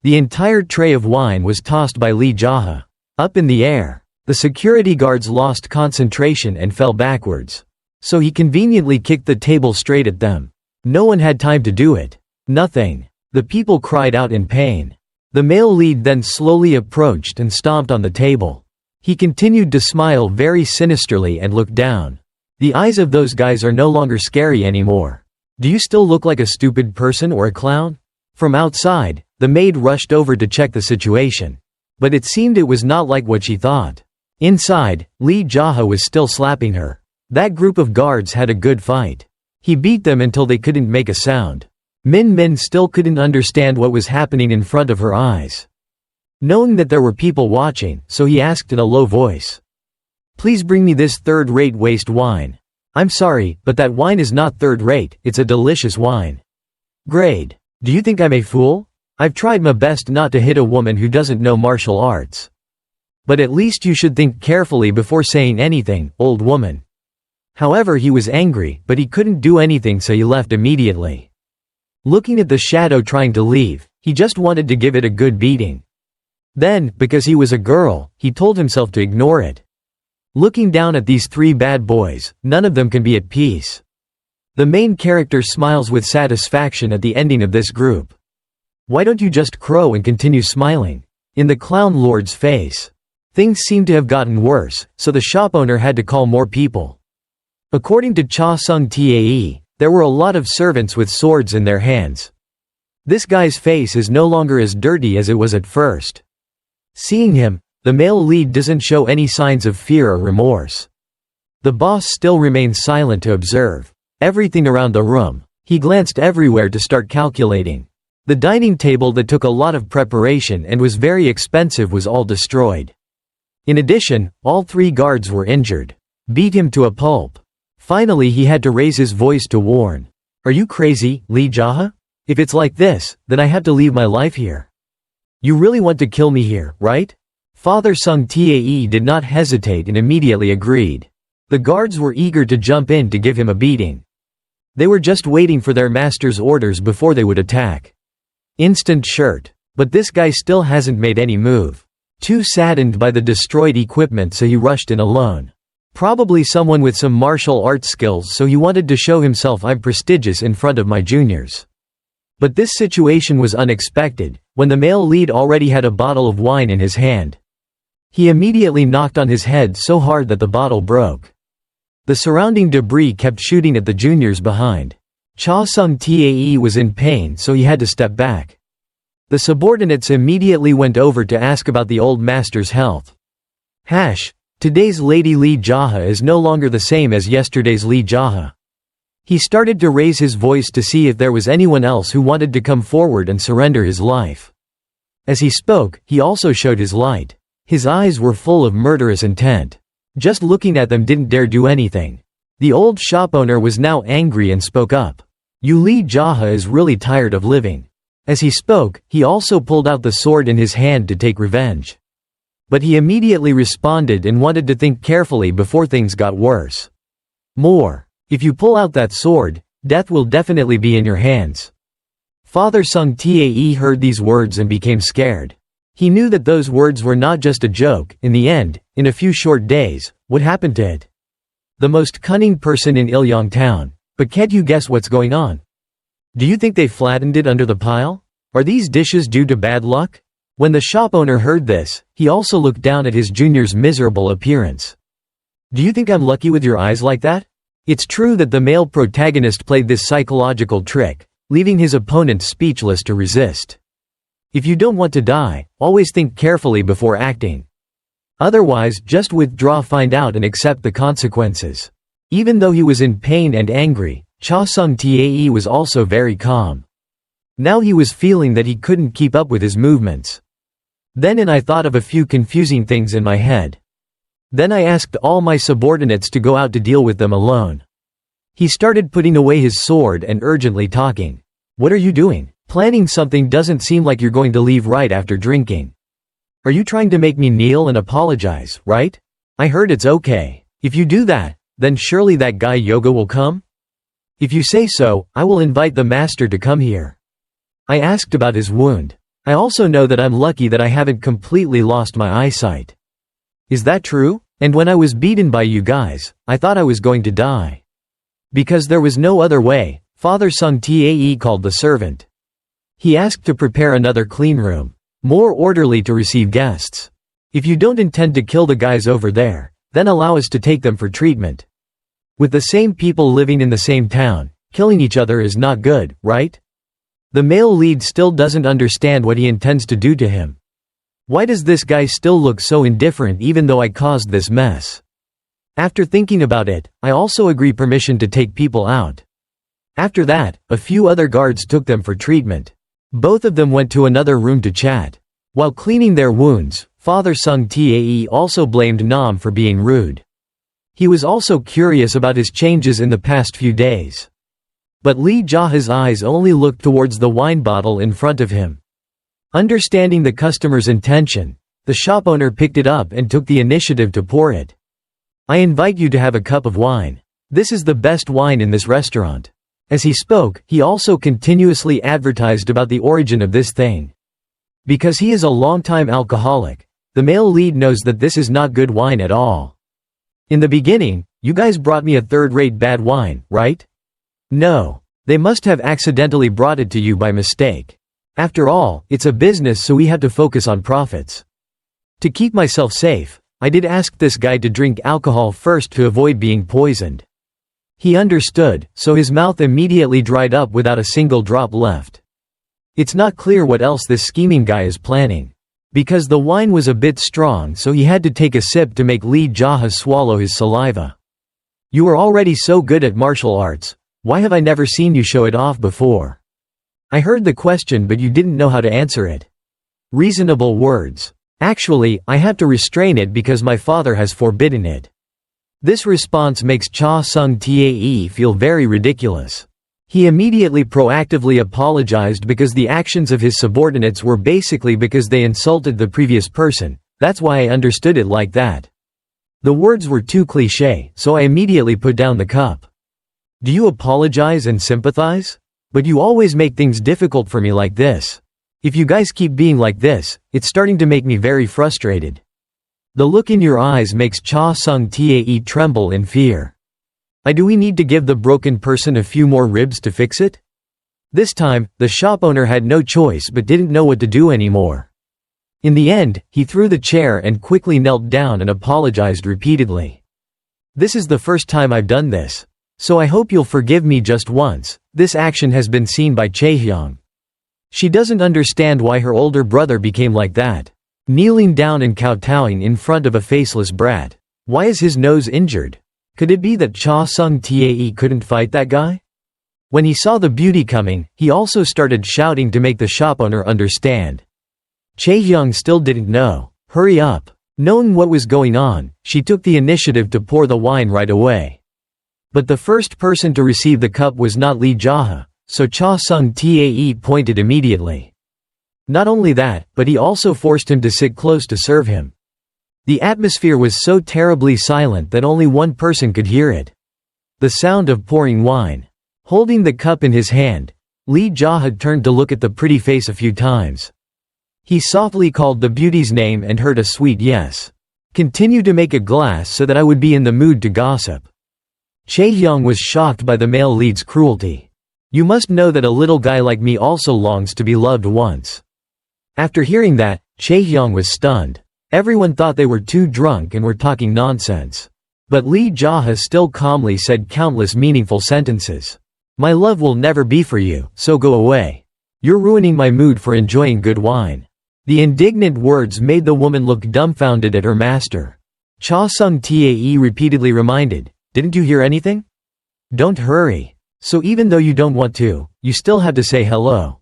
The entire tray of wine was tossed by Lee JaHa. Up in the air. The security guards lost concentration and fell backwards. So he conveniently kicked the table straight at them. No one had time to do it. Nothing. The people cried out in pain. The male lead then slowly approached and stomped on the table. He continued to smile very sinisterly and looked down. The eyes of those guys are no longer scary anymore. Do you still look like a stupid person or a clown? From outside, the maid rushed over to check the situation. But it seemed it was not like what she thought. Inside, Lee JaHa was still slapping her. That group of guards had a good fight. He beat them until they couldn't make a sound. Min still couldn't understand what was happening in front of her eyes. Knowing that there were people watching, so he asked in a low voice. Please bring me this third-rate waste wine. I'm sorry, but that wine is not third-rate, it's a delicious wine. Grade. Do you think I'm a fool? I've tried my best not to hit a woman who doesn't know martial arts. But at least you should think carefully before saying anything, old woman. However, he was angry, but he couldn't do anything, so he left immediately. Looking at the shadow trying to leave, he just wanted to give it a good beating. Then, because he was a girl, he told himself to ignore it. Looking down at these three bad boys, none of them can be at peace. The main character smiles with satisfaction at the ending of this group. Why don't you just crow and continue smiling? In the clown lord's face. Things seemed to have gotten worse, so the shop owner had to call more people. According to Cha Sung Tae, there were a lot of servants with swords in their hands. This guy's face is no longer as dirty as it was at first. Seeing him, the male lead doesn't show any signs of fear or remorse. The boss still remains silent to observe everything around the room. He glanced everywhere to start calculating. The dining table that took a lot of preparation and was very expensive was all destroyed. In addition, all three guards were injured. Beat him to a pulp. Finally he had to raise his voice to warn. Are you crazy, Lee JaHa? If it's like this, then I have to leave my life here. You really want to kill me here, right? Father Sung Tae did not hesitate and immediately agreed. The guards were eager to jump in to give him a beating. They were just waiting for their master's orders before they would attack. Instant shirt. But this guy still hasn't made any move. Too saddened by the destroyed equipment, so he rushed in alone. Probably someone with some martial arts skills, so he wanted to show himself I'm prestigious in front of my juniors. But this situation was unexpected, when the male lead already had a bottle of wine in his hand. He immediately knocked on his head so hard that the bottle broke. The surrounding debris kept shooting at the juniors behind. Cha Sung Tae was in pain, so he had to step back. The subordinates immediately went over to ask about the old master's health. Today's Lady Lee JaHa is no longer the same as yesterday's Lee JaHa. He started to raise his voice to see if there was anyone else who wanted to come forward and surrender his life. As he spoke, he also showed his light. His eyes were full of murderous intent. Just looking at them didn't dare do anything. The old shop owner was now angry and spoke up. You Lee JaHa is really tired of living. As he spoke, he also pulled out the sword in his hand to take revenge. But he immediately responded and wanted to think carefully before things got worse. If you pull out that sword, death will definitely be in your hands. Father Sung Tae heard these words and became scared. He knew that those words were not just a joke. In the end, in a few short days, what happened to it? The most cunning person in Ilyong town. But can't you guess what's going on? Do you think they flattened it under the pile? Are these dishes due to bad luck? When the shop owner heard this, he also looked down at his junior's miserable appearance. Do you think I'm lucky with your eyes like that? It's true that the male protagonist played this psychological trick, leaving his opponent speechless to resist. If you don't want to die, always think carefully before acting. Otherwise, just withdraw, find out and accept the consequences. Even though he was in pain and angry, Cha Sung Tae was also very calm. Now he was feeling that he couldn't keep up with his movements. Then I thought of a few confusing things in my head. Then I asked all my subordinates to go out to deal with them alone. He started putting away his sword and urgently talking. What are you doing? Planning something doesn't seem like you're going to leave right after drinking. Are you trying to make me kneel and apologize, right? I heard it's okay. If you do that, Then surely that guy Yoga will come? If you say so, I will invite the master to come here. I asked about his wound. I also know that I'm lucky that I haven't completely lost my eyesight. Is that true? And when I was beaten by you guys, I thought I was going to die. Because there was no other way, Father Sung Tae called the servant. He asked to prepare another clean room, more orderly to receive guests. If you don't intend to kill the guys over there, then allow us to take them for treatment. With the same people living in the same town, killing each other is not good, right? The male lead still doesn't understand what he intends to do to him. Why does this guy still look so indifferent even though I caused this mess? After thinking about it, I also agree permission to take people out. After that, a few other guards took them for treatment. Both of them went to another room to chat. While cleaning their wounds, Father Sung Tae also blamed Nam for being rude. He was also curious about his changes in the past few days. But Lee JaHa's eyes only looked towards the wine bottle in front of him. Understanding the customer's intention, the shop owner picked it up and took the initiative to pour it. I invite you to have a cup of wine. This is the best wine in this restaurant. As he spoke, he also continuously advertised about the origin of this thing. Because he is a longtime alcoholic, the male lead knows that this is not good wine at all. In the beginning, you guys brought me a third-rate bad wine, right? No. They must have accidentally brought it to you by mistake. After all, it's a business, so we have to focus on profits. To keep myself safe, I did ask this guy to drink alcohol first to avoid being poisoned. He understood, so his mouth immediately dried up without a single drop left. It's not clear what else this scheming guy is planning. Because the wine was a bit strong, so he had to take a sip to make Lee JaHa swallow his saliva. You are already so good at martial arts, why have I never seen you show it off before? I heard the question but you didn't know how to answer it. Reasonable words. Actually, I have to restrain it because my father has forbidden it. This response makes Cha Sung Tae feel very ridiculous. He immediately proactively apologized because the actions of his subordinates were basically because they insulted the previous person. That's why I understood it like that. The words were too cliché, so I immediately put down the cup. Do you apologize and sympathize? But you always make things difficult for me like this. If you guys keep being like this, it's starting to make me very frustrated. The look in your eyes makes Cha Sung Tae tremble in fear. Do we need to give the broken person a few more ribs to fix it? This time, the shop owner had no choice but didn't know what to do anymore. In the end, he threw the chair and quickly knelt down and apologized repeatedly. This is the first time I've done this. So I hope you'll forgive me just once. This action has been seen by Chaehyung. She doesn't understand why her older brother became like that. Kneeling down and kowtowing in front of a faceless brat. Why is his nose injured? Could it be that Cha Sung Tae couldn't fight that guy? When he saw the beauty coming, he also started shouting to make the shop owner understand. Chaehyung still didn't know. Hurry up. Knowing what was going on, she took the initiative to pour the wine right away. But the first person to receive the cup was not Lee JaHa, so Cha Sung Tae pointed immediately. Not only that, but he also forced him to sit close to serve him. The atmosphere was so terribly silent that only one person could hear it. The sound of pouring wine. Holding the cup in his hand, Lee JaHa turned to look at the pretty face a few times. He softly called the beauty's name and heard a sweet yes. Continue to make a glass so that I would be in the mood to gossip. Chaehyung was shocked by the male lead's cruelty. You must know that a little guy like me also longs to be loved once. After hearing that, Chaehyung was stunned. Everyone thought they were too drunk and were talking nonsense. But Lee JaHa still calmly said countless meaningful sentences. My love will never be for you, so go away. You're ruining my mood for enjoying good wine. The indignant words made the woman look dumbfounded at her master. Cha Sung Tae repeatedly reminded, didn't you hear anything? Don't hurry. So even though you don't want to, you still have to say hello.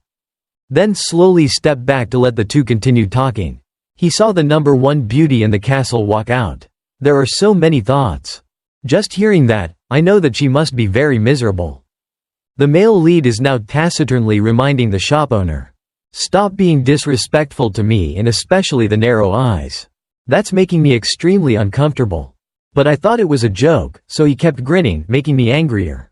Then slowly step back to let the two continue talking. He saw the number one beauty in the castle walk out. There are so many thoughts. Just hearing that, I know that she must be very miserable. The male lead is now taciturnly reminding the shop owner. Stop being disrespectful to me and especially the narrow eyes. That's making me extremely uncomfortable. But I thought it was a joke, so he kept grinning, making me angrier.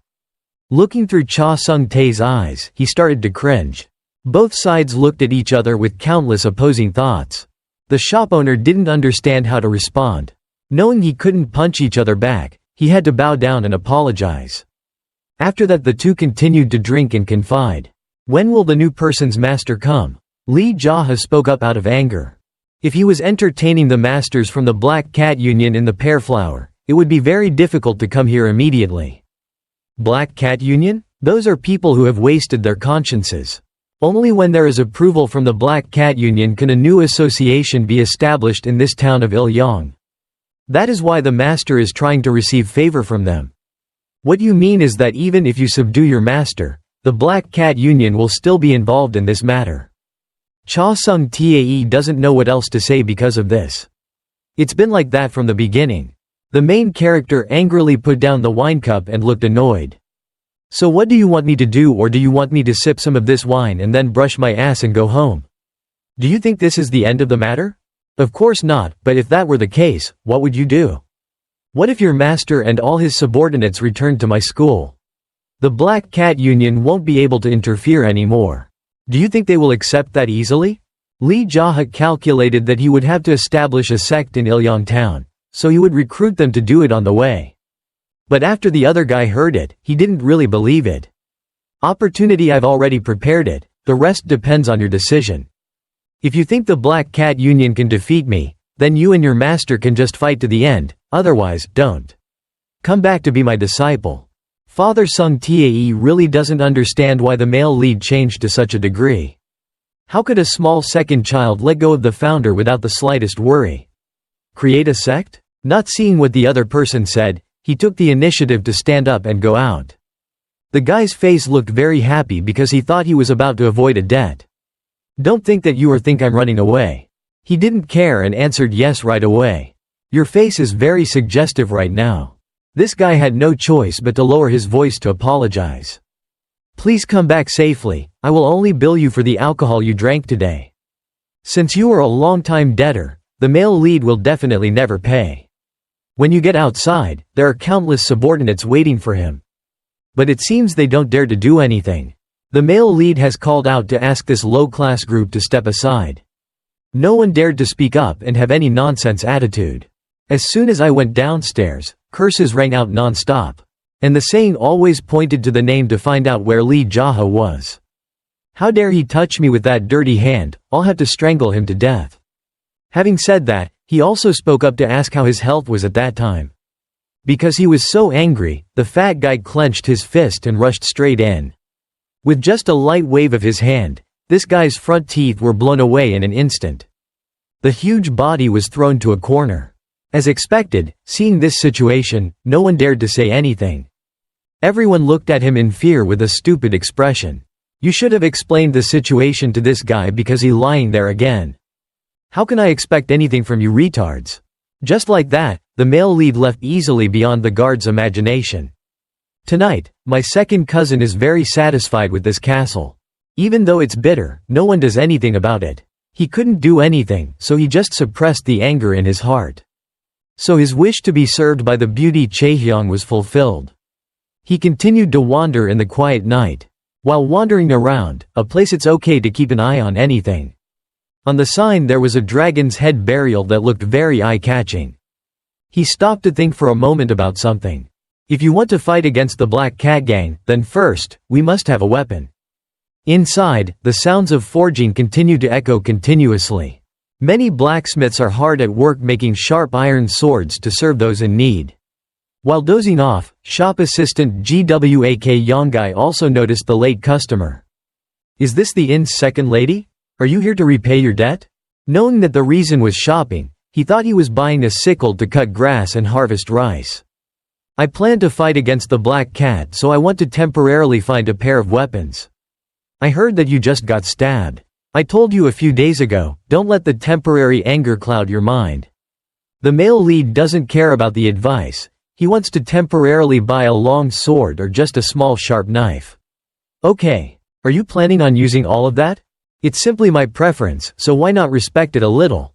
Looking through Cha Sung-tae's eyes, he started to cringe. Both sides looked at each other with countless opposing thoughts. The shop owner didn't understand how to respond. Knowing he couldn't punch each other back, he had to bow down and apologize. After that, the two continued to drink and confide. When will the new person's master come? Lee JaHa spoke up out of anger. If he was entertaining the masters from the Black Cat Union in the Pear Flower, it would be very difficult to come here immediately. Black Cat Union? Those are people who have wasted their consciences. Only when there is approval from the Black Cat Union can a new association be established in this town of Ilyong. That is why the master is trying to receive favor from them. What you mean is that even if you subdue your master, the Black Cat Union will still be involved in this matter. Cha Sung-tae doesn't know what else to say because of this. It's been like that from the beginning. The main character angrily put down the wine cup and looked annoyed. So what do you want me to do, or do you want me to sip some of this wine and then brush my ass and go home? Do you think this is the end of the matter? Of course not, but if that were the case, what would you do? What if your master and all his subordinates returned to my school? The Black Cat Union won't be able to interfere anymore. Do you think they will accept that easily? Lee JaHa calculated that he would have to establish a sect in Ilyong town, so he would recruit them to do it on the way. But after the other guy heard it, he didn't really believe it. Opportunity, I've already prepared it, the rest depends on your decision. If you think the Black Cat Union can defeat me, then you and your master can just fight to the end, otherwise, don't. Come back to be my disciple. Father Sung-tae really doesn't understand why the male lead changed to such a degree. How could a small second child let go of the founder without the slightest worry? Create a sect? Not seeing what the other person said, he took the initiative to stand up and go out. The guy's face looked very happy because he thought he was about to avoid a debt. Don't think that you or think I'm running away. He didn't care and answered yes right away. Your face is very suggestive right now. This guy had no choice but to lower his voice to apologize. Please come back safely, I will only bill you for the alcohol you drank today. Since you are a long-time debtor, the male lead will definitely never pay. When you get outside, there are countless subordinates waiting for him. But it seems they don't dare to do anything. The male lead has called out to ask this low-class group to step aside. No one dared to speak up and have any nonsense attitude. As soon as I went downstairs, curses rang out non-stop. And the saying always pointed to the name to find out where Lee JaHa was. How dare he touch me with that dirty hand, I'll have to strangle him to death. Having said that, he also spoke up to ask how his health was at that time. Because he was so angry, the fat guy clenched his fist and rushed straight in. With just a light wave of his hand, this guy's front teeth were blown away in an instant. The huge body was thrown to a corner. As expected, seeing this situation, no one dared to say anything. Everyone looked at him in fear with a stupid expression. You should have explained the situation to this guy because he's lying there again. How can I expect anything from you retards? Just like that, the male lead left easily beyond the guard's imagination. Tonight, my second cousin is very satisfied with this castle. Even though it's bitter, no one does anything about it. He couldn't do anything, so he just suppressed the anger in his heart. So his wish to be served by the beauty Chaehyung was fulfilled. He continued to wander in the quiet night. While wandering around, a place it's okay to keep an eye on anything. On the sign there was a dragon's head burial that looked very eye-catching. He stopped to think for a moment about something. If you want to fight against the Black Cat Gang, then first, we must have a weapon. Inside, the sounds of forging continued to echo continuously. Many blacksmiths are hard at work making sharp iron swords to serve those in need. While dozing off, shop assistant Gwak Yonggai also noticed the late customer. Is this the inn's second lady? Are you here to repay your debt? Knowing that the reason was shopping, he thought he was buying a sickle to cut grass and harvest rice. I plan to fight against the Black Cat, so I want to temporarily find a pair of weapons. I heard that you just got stabbed. I told you a few days ago, don't let the temporary anger cloud your mind. The male lead doesn't care about the advice, he wants to temporarily buy a long sword or just a small sharp knife. Okay. Are you planning on using all of that? It's simply my preference, so why not respect it a little?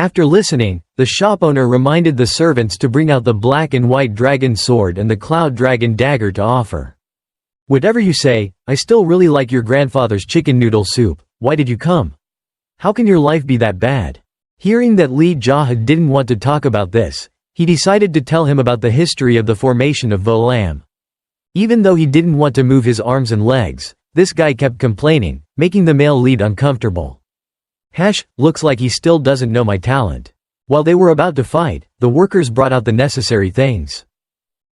After listening, the shop owner reminded the servants to bring out the black and white dragon sword and the cloud dragon dagger to offer. Whatever you say, I still really like your grandfather's chicken noodle soup. Why did you come? How can your life be that bad? Hearing that Lee JaHa didn't want to talk about this, he decided to tell him about the history of the formation of Volam. Even though he didn't want to move his arms and legs, this guy kept complaining, making the male lead uncomfortable. Looks like he still doesn't know my talent. While they were about to fight, the workers brought out the necessary things.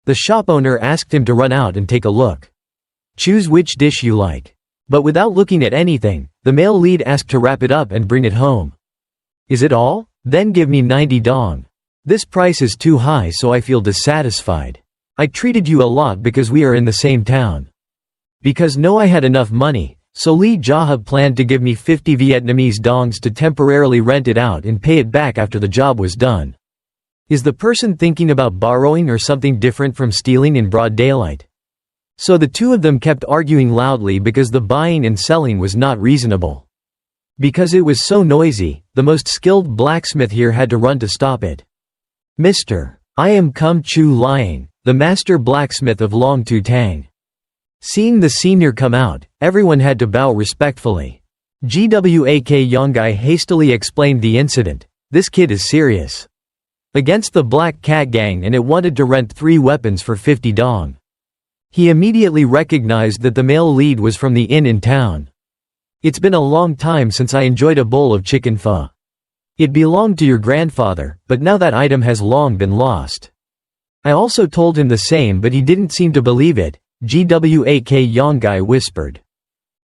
The shop owner asked him to run out and take a look. Choose which dish you like. But without looking at anything, the male lead asked to wrap it up and bring it home. Is it all? Then give me 90 dong. This price is too high, so I feel dissatisfied. I treated you a lot because we are in the same town. Because I had enough money, so Lee JaHa planned to give me 50 Vietnamese dongs to temporarily rent it out and pay it back after the job was done. Is the person thinking about borrowing or something different from stealing in broad daylight? So the two of them kept arguing loudly because the buying and selling was not reasonable. Because it was so noisy, the most skilled blacksmith here had to run to stop it. Mr. I am Kum Chu Liang, the master blacksmith of Long Tu Tang. Seeing the senior come out, everyone had to bow respectfully. Gwak Yonggai hastily explained the incident. This kid is serious. Against the Black Cat Gang, and it wanted to rent 3 weapons for 50 dong. He immediately recognized that the male lead was from the inn in town. It's been a long time since I enjoyed a bowl of chicken pho. It belonged to your grandfather, but now that item has long been lost. I also told him the same, but he didn't seem to believe it. Gwak Yonggai whispered.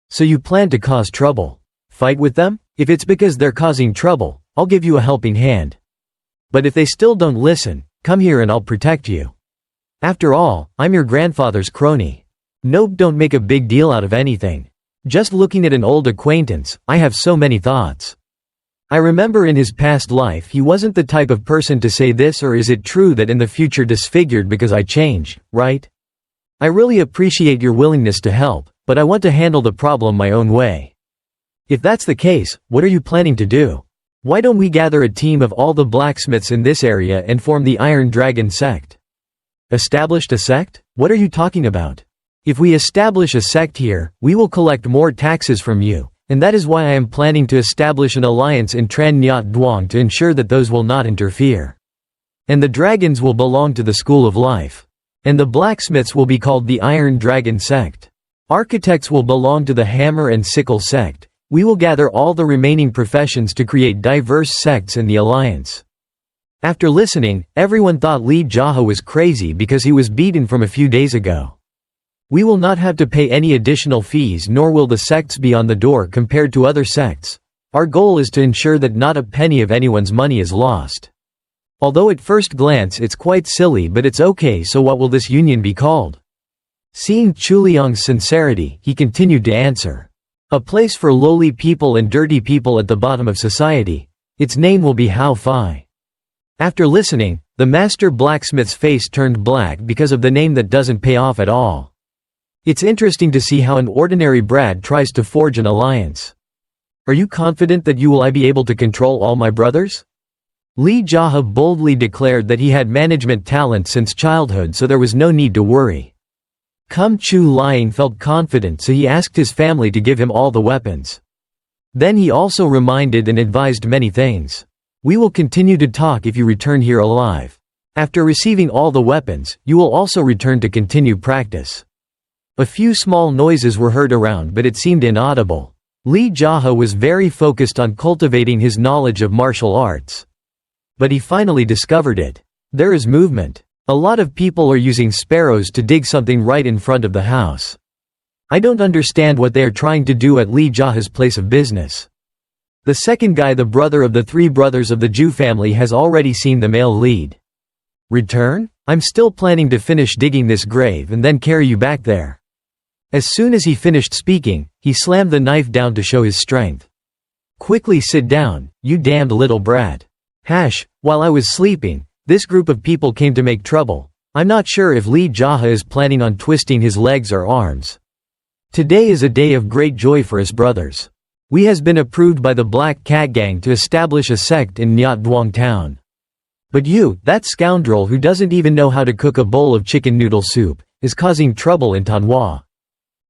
So you plan to cause trouble? Fight with them? If it's because they're causing trouble, I'll give you a helping hand. But if they still don't listen, come here and I'll protect you. After all, I'm your grandfather's crony. Nope, don't make a big deal out of anything. Just looking at an old acquaintance, I have so many thoughts. I remember in his past life he wasn't the type of person to say this, or is it true that in the future disfigured because I change, right? I really appreciate your willingness to help, but I want to handle the problem my own way. If that's the case, what are you planning to do? Why don't we gather a team of all the blacksmiths in this area and form the Iron Dragon Sect? Established a sect? What are you talking about? If we establish a sect here, we will collect more taxes from you, and that is why I am planning to establish an alliance in Tran Nyat Duong to ensure that those will not interfere. And the dragons will belong to the School of Life. And the blacksmiths will be called the Iron Dragon Sect. Architects will belong to the Hammer and Sickle Sect. We will gather all the remaining professions to create diverse sects in the alliance. After listening, everyone thought Lee JaHa was crazy because he was beaten from a few days ago. We will not have to pay any additional fees, nor will the sects be on the door compared to other sects. Our goal is to ensure that not a penny of anyone's money is lost. Although at first glance it's quite silly, but it's okay, so what will this union be called? Seeing Chuliang's sincerity, he continued to answer. A place for lowly people and dirty people at the bottom of society. Its name will be Hao Fai. After listening, the master blacksmith's face turned black because of the name that doesn't pay off at all. It's interesting to see how an ordinary brat tries to forge an alliance. Are you confident that you will be able to control all my brothers? Lee JaHa boldly declared that he had management talent since childhood, so there was no need to worry. Kum Chu Liang felt confident, so he asked his family to give him all the weapons. Then he also reminded and advised many things. We will continue to talk if you return here alive. After receiving all the weapons, you will also return to continue practice. A few small noises were heard around, but it seemed inaudible. Lee JaHa was very focused on cultivating his knowledge of martial arts. But he finally discovered it. There is movement. A lot of people are using sparrows to dig something right in front of the house. I don't understand what they are trying to do at Lee JaHa's place of business. The second guy, the brother of the 3 brothers of the Jew family, has already seen the male lead. Return? I'm still planning to finish digging this grave and then carry you back there. As soon as he finished speaking, he slammed the knife down to show his strength. Quickly sit down, you damned little brat. While I was sleeping, this group of people came to make trouble. I'm not sure if Lee JaHa is planning on twisting his legs or arms. Today is a day of great joy for us brothers. We has been approved by the Black Cat Gang to establish a sect in Nyat Duong town. But you, that scoundrel who doesn't even know how to cook a bowl of chicken noodle soup, is causing trouble in Tanhua.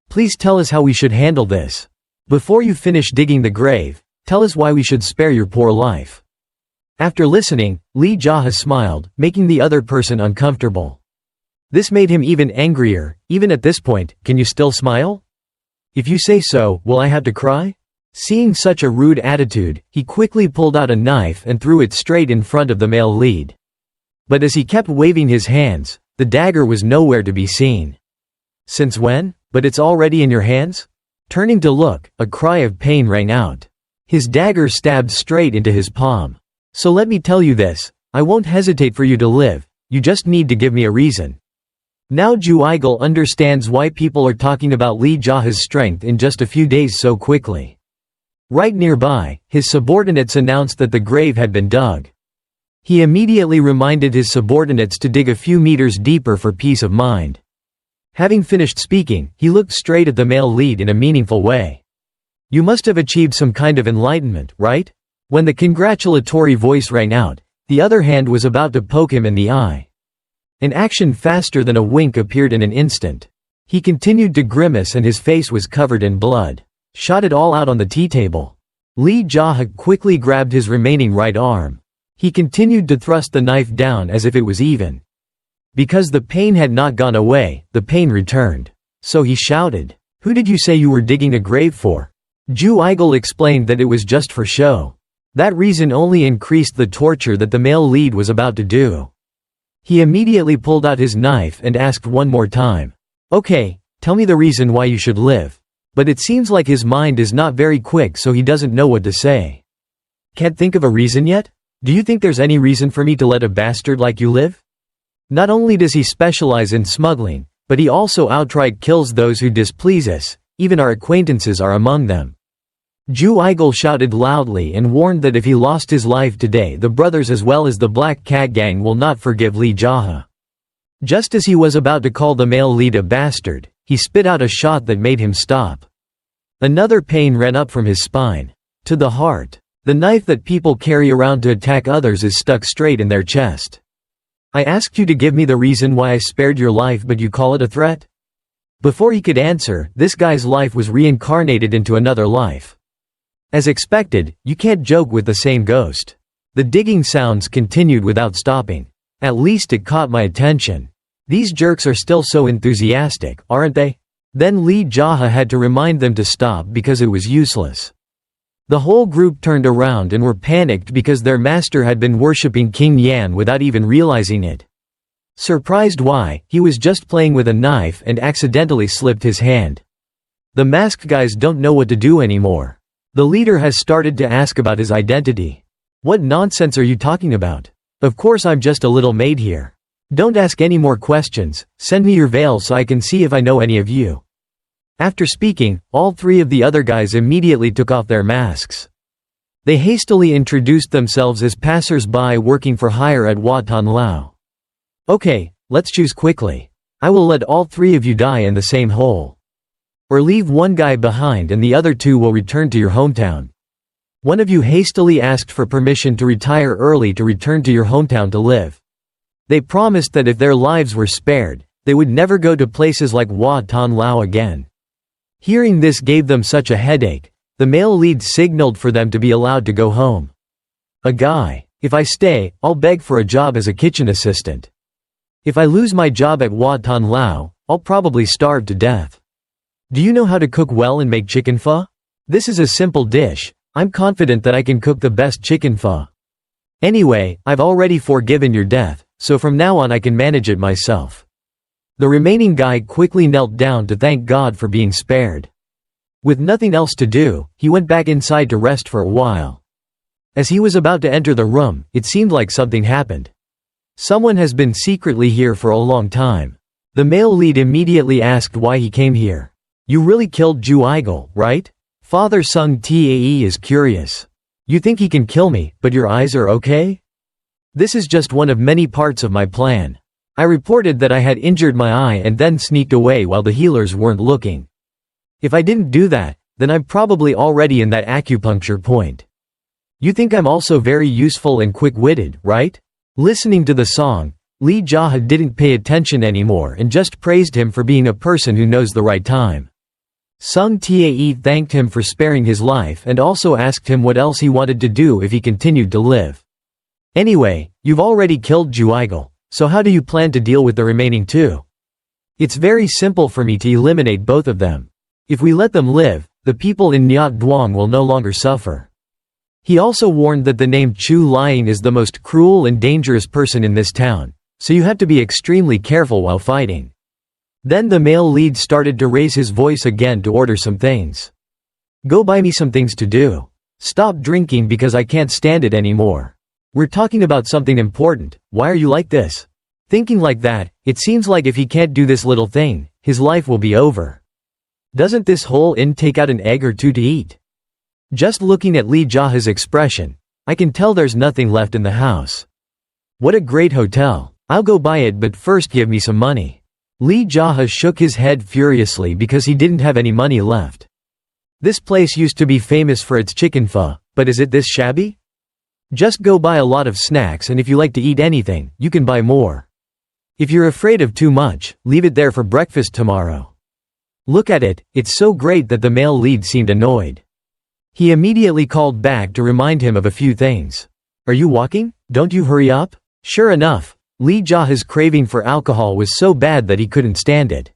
Please tell us how we should handle this. Before you finish digging the grave, tell us why we should spare your poor life." After listening, Lee JaHa smiled, making the other person uncomfortable. This made him even angrier. "Even at this point, can you still smile? If you say so, will I have to cry?" Seeing such a rude attitude, he quickly pulled out a knife and threw it straight in front of the male lead. But as he kept waving his hands, the dagger was nowhere to be seen. "Since when? But it's already in your hands?" Turning to look, a cry of pain rang out. His dagger stabbed straight into his palm. "So let me tell you this, I won't hesitate for you to live, you just need to give me a reason." Now Ju-Igel understands why people are talking about Lee JaHa's strength in just a few days so quickly. Right nearby, his subordinates announced that the grave had been dug. He immediately reminded his subordinates to dig a few meters deeper for peace of mind. Having finished speaking, he looked straight at the male lead in a meaningful way. "You must have achieved some kind of enlightenment, right?" When the congratulatory voice rang out, the other hand was about to poke him in the eye. An action faster than a wink appeared in an instant. He continued to grimace and his face was covered in blood. Shot it all out on the tea table. Lee JaHa quickly grabbed his remaining right arm. He continued to thrust the knife down as if it was even. Because the pain had not gone away, the pain returned. So he shouted, "Who did you say you were digging a grave for?" Ju-Igel explained that it was just for show. That reason only increased the torture that the male lead was about to do. He immediately pulled out his knife and asked one more time, "Okay, tell me the reason why you should live." But it seems like his mind is not very quick, so he doesn't know what to say. "Can't think of a reason yet? Do you think there's any reason for me to let a bastard like you live?" Not only does he specialize in smuggling, but he also outright kills those who displease us, even our acquaintances are among them. Ju-Igel shouted loudly and warned that if he lost his life today, the brothers as well as the Black Cat Gang will not forgive Lee JaHa. Just as he was about to call the male lead a bastard, he spit out a shot that made him stop. Another pain ran up from his spine. To the heart. The knife that people carry around to attack others is stuck straight in their chest. "I asked you to give me the reason why I spared your life, but you call it a threat?" Before he could answer, this guy's life was reincarnated into another life. As expected, you can't joke with the same ghost. The digging sounds continued without stopping. At least it caught my attention. These jerks are still so enthusiastic, aren't they? Then Lee JaHa had to remind them to stop because it was useless. The whole group turned around and were panicked because their master had been worshipping King Yan without even realizing it. Surprised why, he was just playing with a knife and accidentally slipped his hand. The masked guys don't know what to do anymore. The leader has started to ask about his identity. "What nonsense are you talking about? Of course I'm just a little maid here. Don't ask any more questions, send me your veil so I can see if I know any of you." After speaking, all three of the other guys immediately took off their masks. They hastily introduced themselves as passers-by working for hire at Wat Tan Lao. "Okay, let's choose quickly. I will let all three of you die in the same hole. Or leave one guy behind and the other two will return to your hometown." One of you hastily asked for permission to retire early to return to your hometown to live. They promised that if their lives were spared, they would never go to places like Wat Tan Lao again. Hearing this gave them such a headache. The male lead signaled for them to be allowed to go home. "A guy. If I stay, I'll beg for a job as a kitchen assistant. If I lose my job at Wat Tan Lao, I'll probably starve to death. Do you know how to cook well and make chicken pho? This is a simple dish. I'm confident that I can cook the best chicken pho. Anyway, I've already forgiven your death, so from now on I can manage it myself." The remaining guy quickly knelt down to thank God for being spared. With nothing else to do, he went back inside to rest for a while. As he was about to enter the room, it seemed like something happened. Someone has been secretly here for a long time. The male lead immediately asked why he came here. "You really killed Ju-Igel, right?" Father Sung Tae is curious. "You think he can kill me, but your eyes are okay?" "This is just one of many parts of my plan. I reported that I had injured my eye and then sneaked away while the healers weren't looking. If I didn't do that, then I'm probably already in that acupuncture point. You think I'm also very useful and quick-witted, right? Listening to the song, Lee JaHa didn't pay attention anymore and just praised him for being a person who knows the right time. Sung Tae thanked him for sparing his life and also asked him what else he wanted to do if he continued to live. Anyway, you've already killed Juigel, so how do you plan to deal with the remaining two? It's very simple for me to eliminate both of them. If we let them live, the people in Nyat Duong will no longer suffer. He also warned that the name Chu Liang is the most cruel and dangerous person in this town, so you have to be extremely careful while fighting. Then the male lead started to raise his voice again to order some things. Go buy me some things to do. Stop drinking because I can't stand it anymore. We're talking about something important, why are you like this? Thinking like that, it seems like if he can't do this little thing, his life will be over. Doesn't this whole inn take out an egg or two to eat? Just looking at Lee JaHa's expression, I can tell there's nothing left in the house. What a great hotel. I'll go buy it, but first give me some money. Lee JaHa shook his head furiously because he didn't have any money left. This place used to be famous for its chicken pho, but is it this shabby? Just go buy a lot of snacks, and if you like to eat anything, you can buy more. If you're afraid of too much, leave it there for breakfast tomorrow. Look at it, it's so great that the male lead seemed annoyed. He immediately called back to remind him of a few things. Are you walking? Don't you hurry up? Sure enough, Lee JaHa's craving for alcohol was so bad that he couldn't stand it.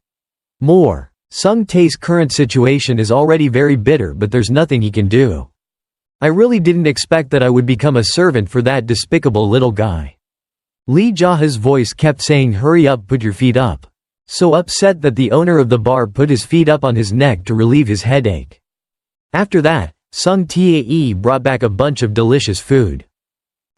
More. Sung Tae's current situation is already very bitter, but there's nothing he can do. I really didn't expect that I would become a servant for that despicable little guy. Lee JaHa's voice kept saying, hurry up, put your feet up. So upset that the owner of the bar put his feet up on his neck to relieve his headache. After that, Sung Tae brought back a bunch of delicious food.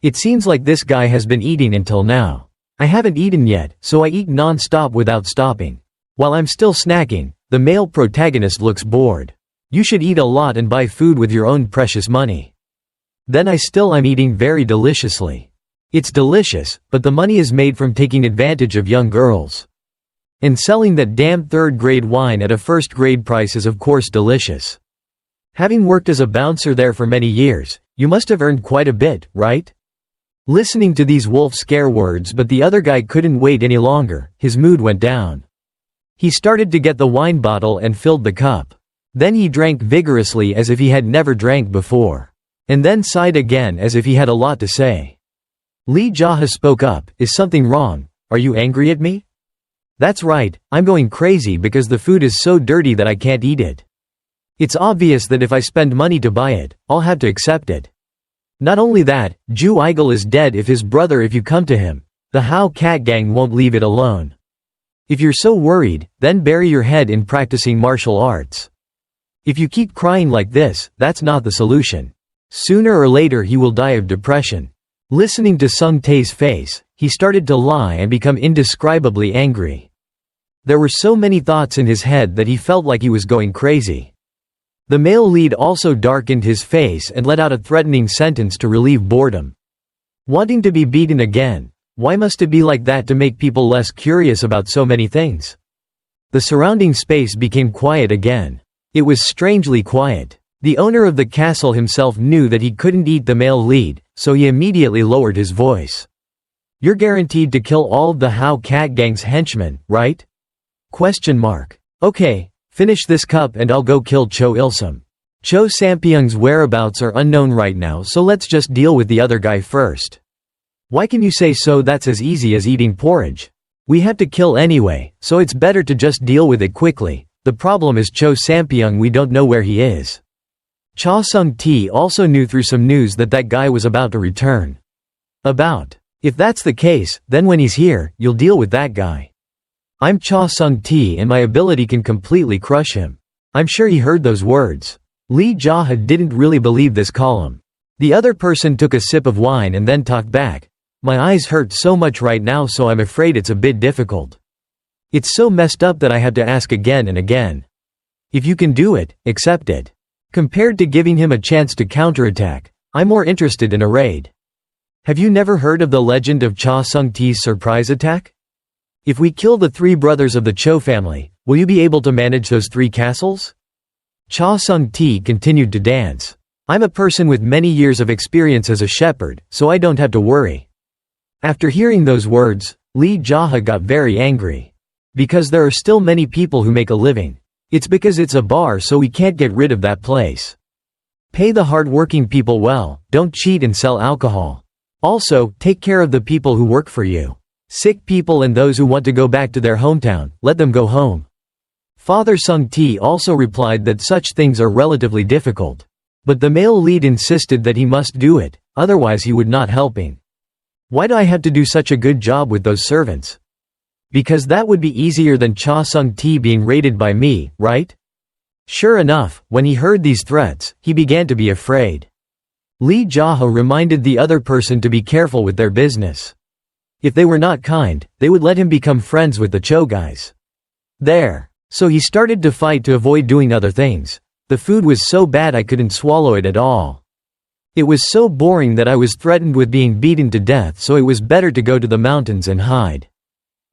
It seems like this guy has been eating until now. I haven't eaten yet, so I eat non-stop without stopping. While I'm still snacking, the male protagonist looks bored. You should eat a lot and buy food with your own precious money. Then I'm eating very deliciously. It's delicious, but the money is made from taking advantage of young girls. And selling that damn third-grade wine at a first-grade price is of course delicious. Having worked as a bouncer there for many years, you must have earned quite a bit, right? Listening to these wolf scare words, but the other guy couldn't wait any longer, his mood went down. He started to get the wine bottle and filled the cup. Then he drank vigorously as if he had never drank before. And then sighed again as if he had a lot to say. Lee JaHa spoke up, is something wrong? Are you angry at me? That's right, I'm going crazy because the food is so dirty that I can't eat it. It's obvious that if I spend money to buy it, I'll have to accept it. Not only that, Juigel is dead if you come to him. The Hao Cat Gang won't leave it alone. If you're so worried, then bury your head in practicing martial arts. If you keep crying like this, that's not the solution. Sooner or later he will die of depression. Listening to Sung Tae's face, he started to lie and become indescribably angry. There were so many thoughts in his head that he felt like he was going crazy. The male lead also darkened his face and let out a threatening sentence to relieve boredom. Wanting to be beaten again. Why must it be like that to make people less curious about so many things? The surrounding space became quiet again. It was strangely quiet. The owner of the castle himself knew that he couldn't eat the male lead, so he immediately lowered his voice. You're guaranteed to kill all of the Hao Cat Gang's henchmen, right? Okay. Finish this cup and I'll go kill Cho Ilsum. Cho Sampyeong's whereabouts are unknown right now, so let's just deal with the other guy first. Why can you say so? That's as easy as eating porridge. We have to kill anyway, so it's better to just deal with it quickly. The problem is Cho Sampyeong, we don't know where he is. Cha Sung-T also knew through some news that that guy was about to return. If that's the case, then when he's here, you'll deal with that guy. I'm Cha Sung-T and my ability can completely crush him. I'm sure he heard those words. Lee JaHa didn't really believe this column. The other person took a sip of wine and then talked back. My eyes hurt so much right now, so I'm afraid it's a bit difficult. It's so messed up that I have to ask again and again. If you can do it, accept it. Compared to giving him a chance to counterattack, I'm more interested in a raid. Have you never heard of the legend of Cha Sung-T's surprise attack? If we kill the 3 brothers of the Cho family, will you be able to manage those 3 castles? Cha Sung-ti continued to dance. I'm a person with many years of experience as a shepherd, so I don't have to worry. After hearing those words, Lee JaHa got very angry. Because there are still many people who make a living. It's because it's a bar, so we can't get rid of that place. Pay the hard-working people well, don't cheat and sell alcohol. Also, take care of the people who work for you. Sick people and those who want to go back to their hometown, let them go home. Father Sung-ti also replied that such things are relatively difficult. But the male lead insisted that he must do it, otherwise he would not helping. Why do I have to do such a good job with those servants? Because that would be easier than Cha Sung-ti being raided by me, right? Sure enough, when he heard these threats, he began to be afraid. Lee JaHa reminded the other person to be careful with their business. If they were not kind, they would let him become friends with the Cho guys. There. So he started to fight to avoid doing other things. The food was so bad I couldn't swallow it at all. It was so boring that I was threatened with being beaten to death, so it was better to go to the mountains and hide.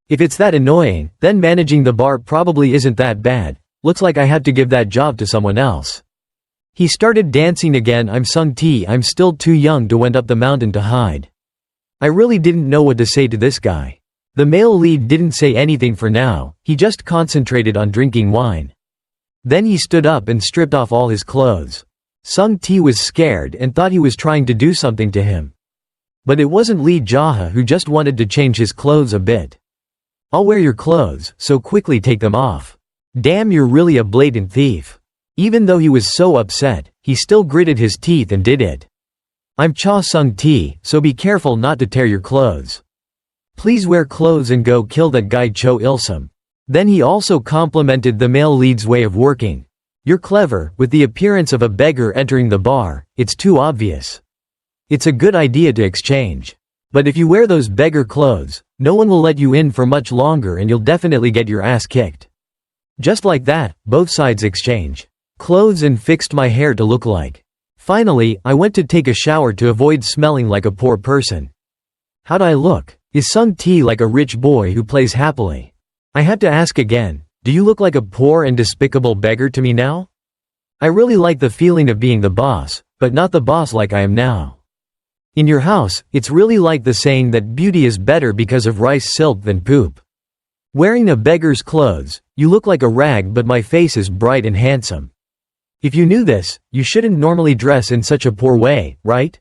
If it's that annoying, then managing the bar probably isn't that bad. Looks like I had to give that job to someone else. He started dancing again. I'm Sung-ti, I'm still too young to went up the mountain to hide. I really didn't know what to say to this guy. The male lead didn't say anything for now, he just concentrated on drinking wine. Then he stood up and stripped off all his clothes. Sung-ti was scared and thought he was trying to do something to him. But it wasn't Lee JaHa who just wanted to change his clothes a bit. I'll wear your clothes, so quickly take them off. Damn, you're really a blatant thief. Even though he was so upset, he still gritted his teeth and did it. I'm Cha Sung-ti, so be careful not to tear your clothes. Please wear clothes and go kill that guy Cho Il-sum. Then he also complimented the male lead's way of working. You're clever, with the appearance of a beggar entering the bar, it's too obvious. It's a good idea to exchange. But if you wear those beggar clothes, no one will let you in for much longer and you'll definitely get your ass kicked. Just like that, both sides exchange clothes and fixed my hair to look like. Finally, I went to take a shower to avoid smelling like a poor person. How'd I look? Is Sung-ti like a rich boy who plays happily? I had to ask again, do you look like a poor and despicable beggar to me now? I really like the feeling of being the boss, but not the boss like I am now. In your house, it's really like the saying that beauty is better because of rice silk than poop. Wearing a beggar's clothes, you look like a rag, but my face is bright and handsome. If you knew this, you shouldn't normally dress in such a poor way, right?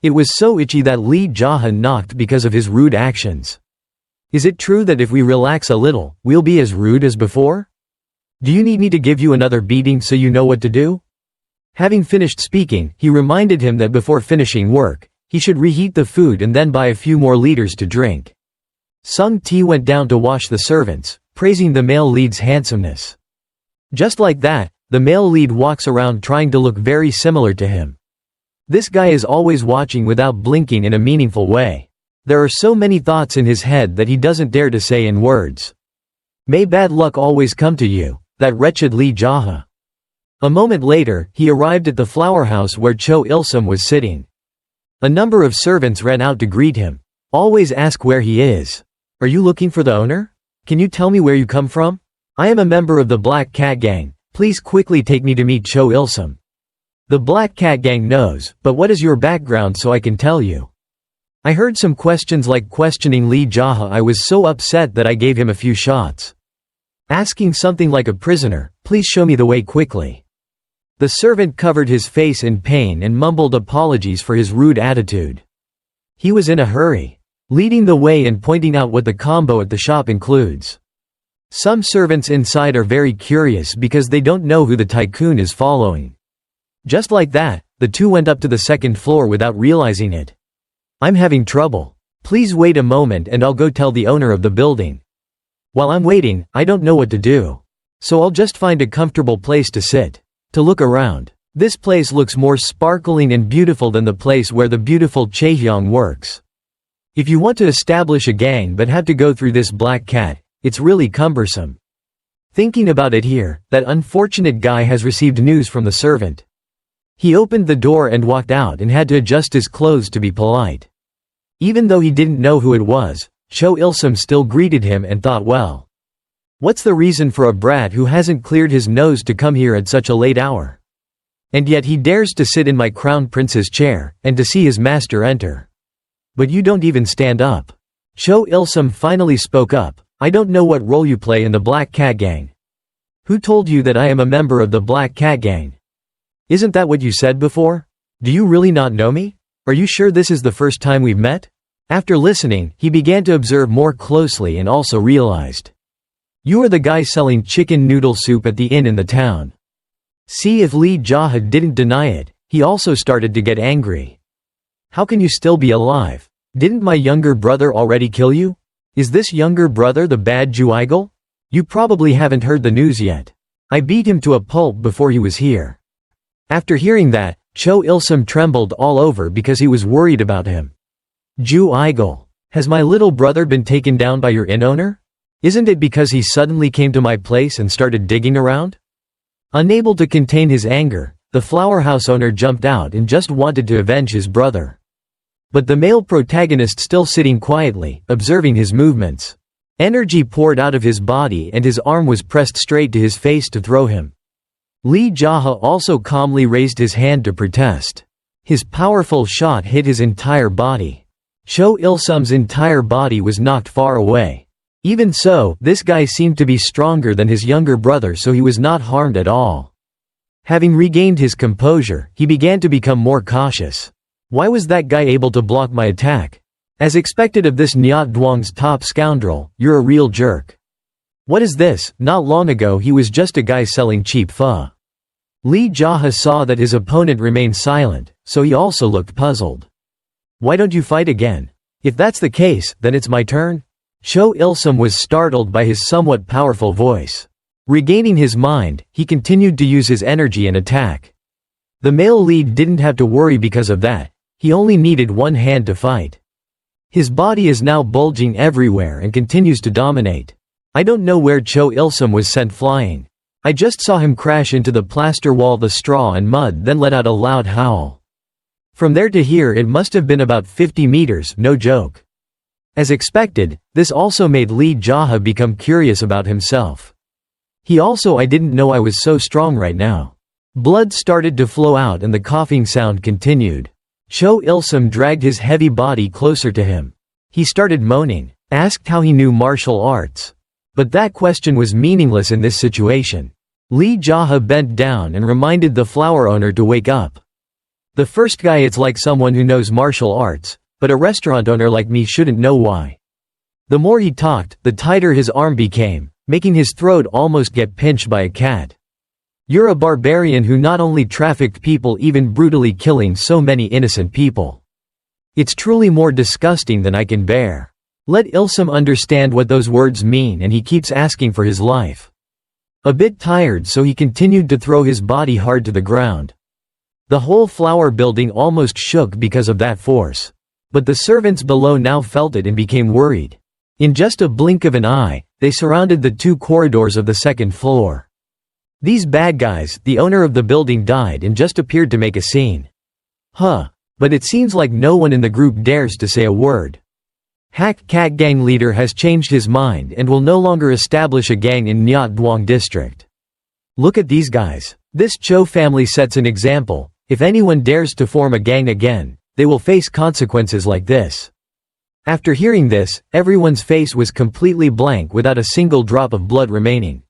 It was so itchy that Lee JaHa knocked because of his rude actions. Is it true that if we relax a little, we'll be as rude as before? Do you need me to give you another beating so you know what to do? Having finished speaking, he reminded him that before finishing work, he should reheat the food and then buy a few more liters to drink. Sung-ti went down to wash the servants, praising the male lead's handsomeness. Just like that, the male lead walks around trying to look very similar to him. This guy is always watching without blinking in a meaningful way. There are so many thoughts in his head that he doesn't dare to say in words. May bad luck always come to you, that wretched Lee JaHa. A moment later, he arrived at the flower house where Cho Il-sum was sitting. A number of servants ran out to greet him. Always ask where he is. Are you looking for the owner? Can you tell me where you come from? I am a member of the Black Cat Gang. Please quickly take me to meet Cho Il-sum. The Black Cat Gang knows, but what is your background so I can tell you? I heard some questions like questioning Lee JaHa. I was so upset that I gave him a few shots. Asking something like a prisoner, please show me the way quickly. The servant covered his face in pain and mumbled apologies for his rude attitude. He was in a hurry, leading the way and pointing out what the combo at the shop includes. Some servants inside are very curious because they don't know who the tycoon is following. Just like that, the two went up to the second floor without realizing it. I'm having trouble. Please wait a moment and I'll go tell the owner of the building. While I'm waiting, I don't know what to do. So I'll just find a comfortable place to sit. To look around. This place looks more sparkling and beautiful than the place where the beautiful Chaehyung works. If you want to establish a gang but have to go through this black cat, it's really cumbersome. Thinking about it here, that unfortunate guy has received news from the servant. He opened the door and walked out and had to adjust his clothes to be polite. Even though he didn't know who it was, Cho Il-sum still greeted him and thought, well, What's the reason for a brat who hasn't cleared his nose to come here at such a late hour? And yet he dares to sit in my crown prince's chair, and to see his master enter. But you don't even stand up. Cho Il-sum finally spoke up. I don't know what role you play in the Black Cat Gang. Who told you that I am a member of the Black Cat Gang? Isn't that what you said before? Do you really not know me? Are you sure this is the first time we've met? After listening, he began to observe more closely and also realized. You are the guy selling chicken noodle soup at the inn in the town. See, if Lee JaHa didn't deny it, he also started to get angry. How can you still be alive? Didn't my younger brother already kill you? Is this younger brother the bad Juigal? You probably haven't heard the news yet. I beat him to a pulp before he was here. After hearing that, Cho Il-sum trembled all over because he was worried about him. Juigal, has my little brother been taken down by your inn owner? Isn't it because he suddenly came to my place and started digging around? Unable to contain his anger, the flower house owner jumped out and just wanted to avenge his brother. But the male protagonist still sitting quietly, observing his movements. Energy poured out of his body and his arm was pressed straight to his face to throw him. Lee JaHa also calmly raised his hand to protest. His powerful shot hit his entire body. Cho Il-sum's entire body was knocked far away. Even so, this guy seemed to be stronger than his younger brother, so he was not harmed at all. Having regained his composure, he began to become more cautious. Why was that guy able to block my attack? As expected of this Nyat Duong's top scoundrel, you're a real jerk. What is this? Not long ago he was just a guy selling cheap pho. Lee JaHa saw that his opponent remained silent, so he also looked puzzled. Why don't you fight again? If that's the case, then it's my turn? Cho Il-sum was startled by his somewhat powerful voice. Regaining his mind, he continued to use his energy and attack. The male lead didn't have to worry because of that. He only needed one hand to fight. His body is now bulging everywhere and continues to dominate. I don't know where Cho Il-sum was sent flying. I just saw him crash into the plaster wall, the straw and mud, then let out a loud howl. From there to here it must have been about 50 meters, no joke. As expected, this also made Lee JaHa become curious about himself. I didn't know I was so strong right now. Blood started to flow out and the coughing sound continued. Cho Il-sum dragged his heavy body closer to him. He started moaning, asked how he knew martial arts. But that question was meaningless in this situation. Lee JaHa bent down and reminded the flower owner to wake up. The first guy, it's like someone who knows martial arts, but a restaurant owner like me shouldn't know why. The more he talked, the tighter his arm became, making his throat almost get pinched by a cat. You're a barbarian who not only trafficked people, even brutally killing so many innocent people. It's truly more disgusting than I can bear. Let Il-sum understand what those words mean, and he keeps asking for his life. A bit tired, so he continued to throw his body hard to the ground. The whole flower building almost shook because of that force. But the servants below now felt it and became worried. In just a blink of an eye, they surrounded the two corridors of the second floor. These bad guys, the owner of the building died and just appeared to make a scene. But it seems like no one in the group dares to say a word. Hack Cat Gang leader has changed his mind and will no longer establish a gang in Nyat Duong district. Look at these guys. This Cho family sets an example. If anyone dares to form a gang again, they will face consequences like this. After hearing this, everyone's face was completely blank without a single drop of blood remaining.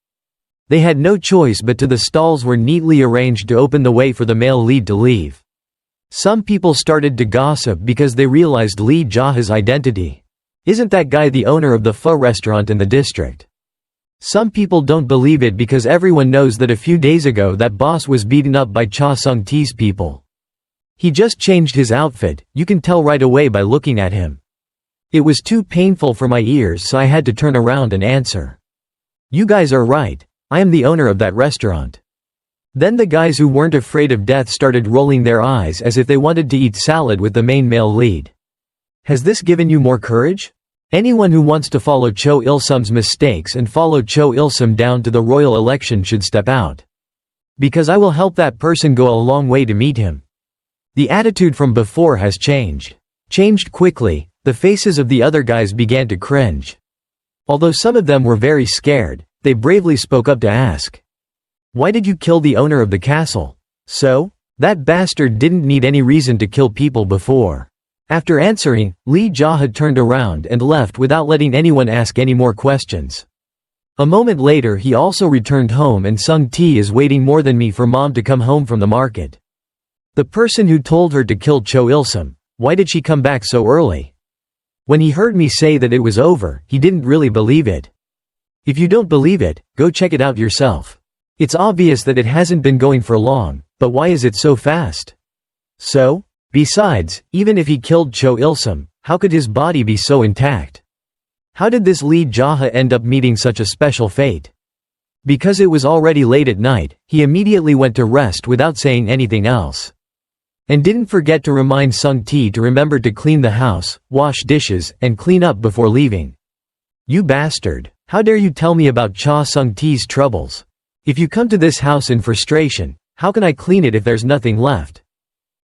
They had no choice but to. The stalls were neatly arranged to open the way for the male lead to leave. Some people started to gossip because they realized Lee JaHa's identity. Isn't that guy the owner of the pho restaurant in the district? Some people don't believe it because everyone knows that a few days ago that boss was beaten up by Cha Sung-T's people. He just changed his outfit, you can tell right away by looking at him. It was too painful for my ears, so I had to turn around and answer. You guys are right. I am the owner of that restaurant. Then the guys who weren't afraid of death started rolling their eyes as if they wanted to eat salad with the main male lead. Has this given you more courage? Anyone who wants to follow Cho Il-sum's mistakes and follow Cho Il-sum down to the royal election should step out. Because I will help that person go a long way to meet him. The attitude from before has changed. Changed quickly, the faces of the other guys began to cringe. Although some of them were very scared, they bravely spoke up to ask, "Why did you kill the owner of the castle?" "So? That bastard didn't need any reason to kill people before." After answering, Lee JaHa turned around and left without letting anyone ask any more questions. A moment later he also returned home, and Sung T is waiting more than me for mom to come home from the market. The person who told her to kill Cho Il-sum, why did she come back so early? When he heard me say that it was over, he didn't really believe it. If you don't believe it, go check it out yourself. It's obvious that it hasn't been going for long, but why is it so fast? So? Besides, even if he killed Cho Il-sum, how could his body be so intact? How did this Lee JaHa end up meeting such a special fate? Because it was already late at night, he immediately went to rest without saying anything else. And didn't forget to remind Sung T to remember to clean the house, wash dishes, and clean up before leaving. You bastard! How dare you tell me about Cha Sung T's troubles? If you come to this house in frustration, how can I clean it if there's nothing left?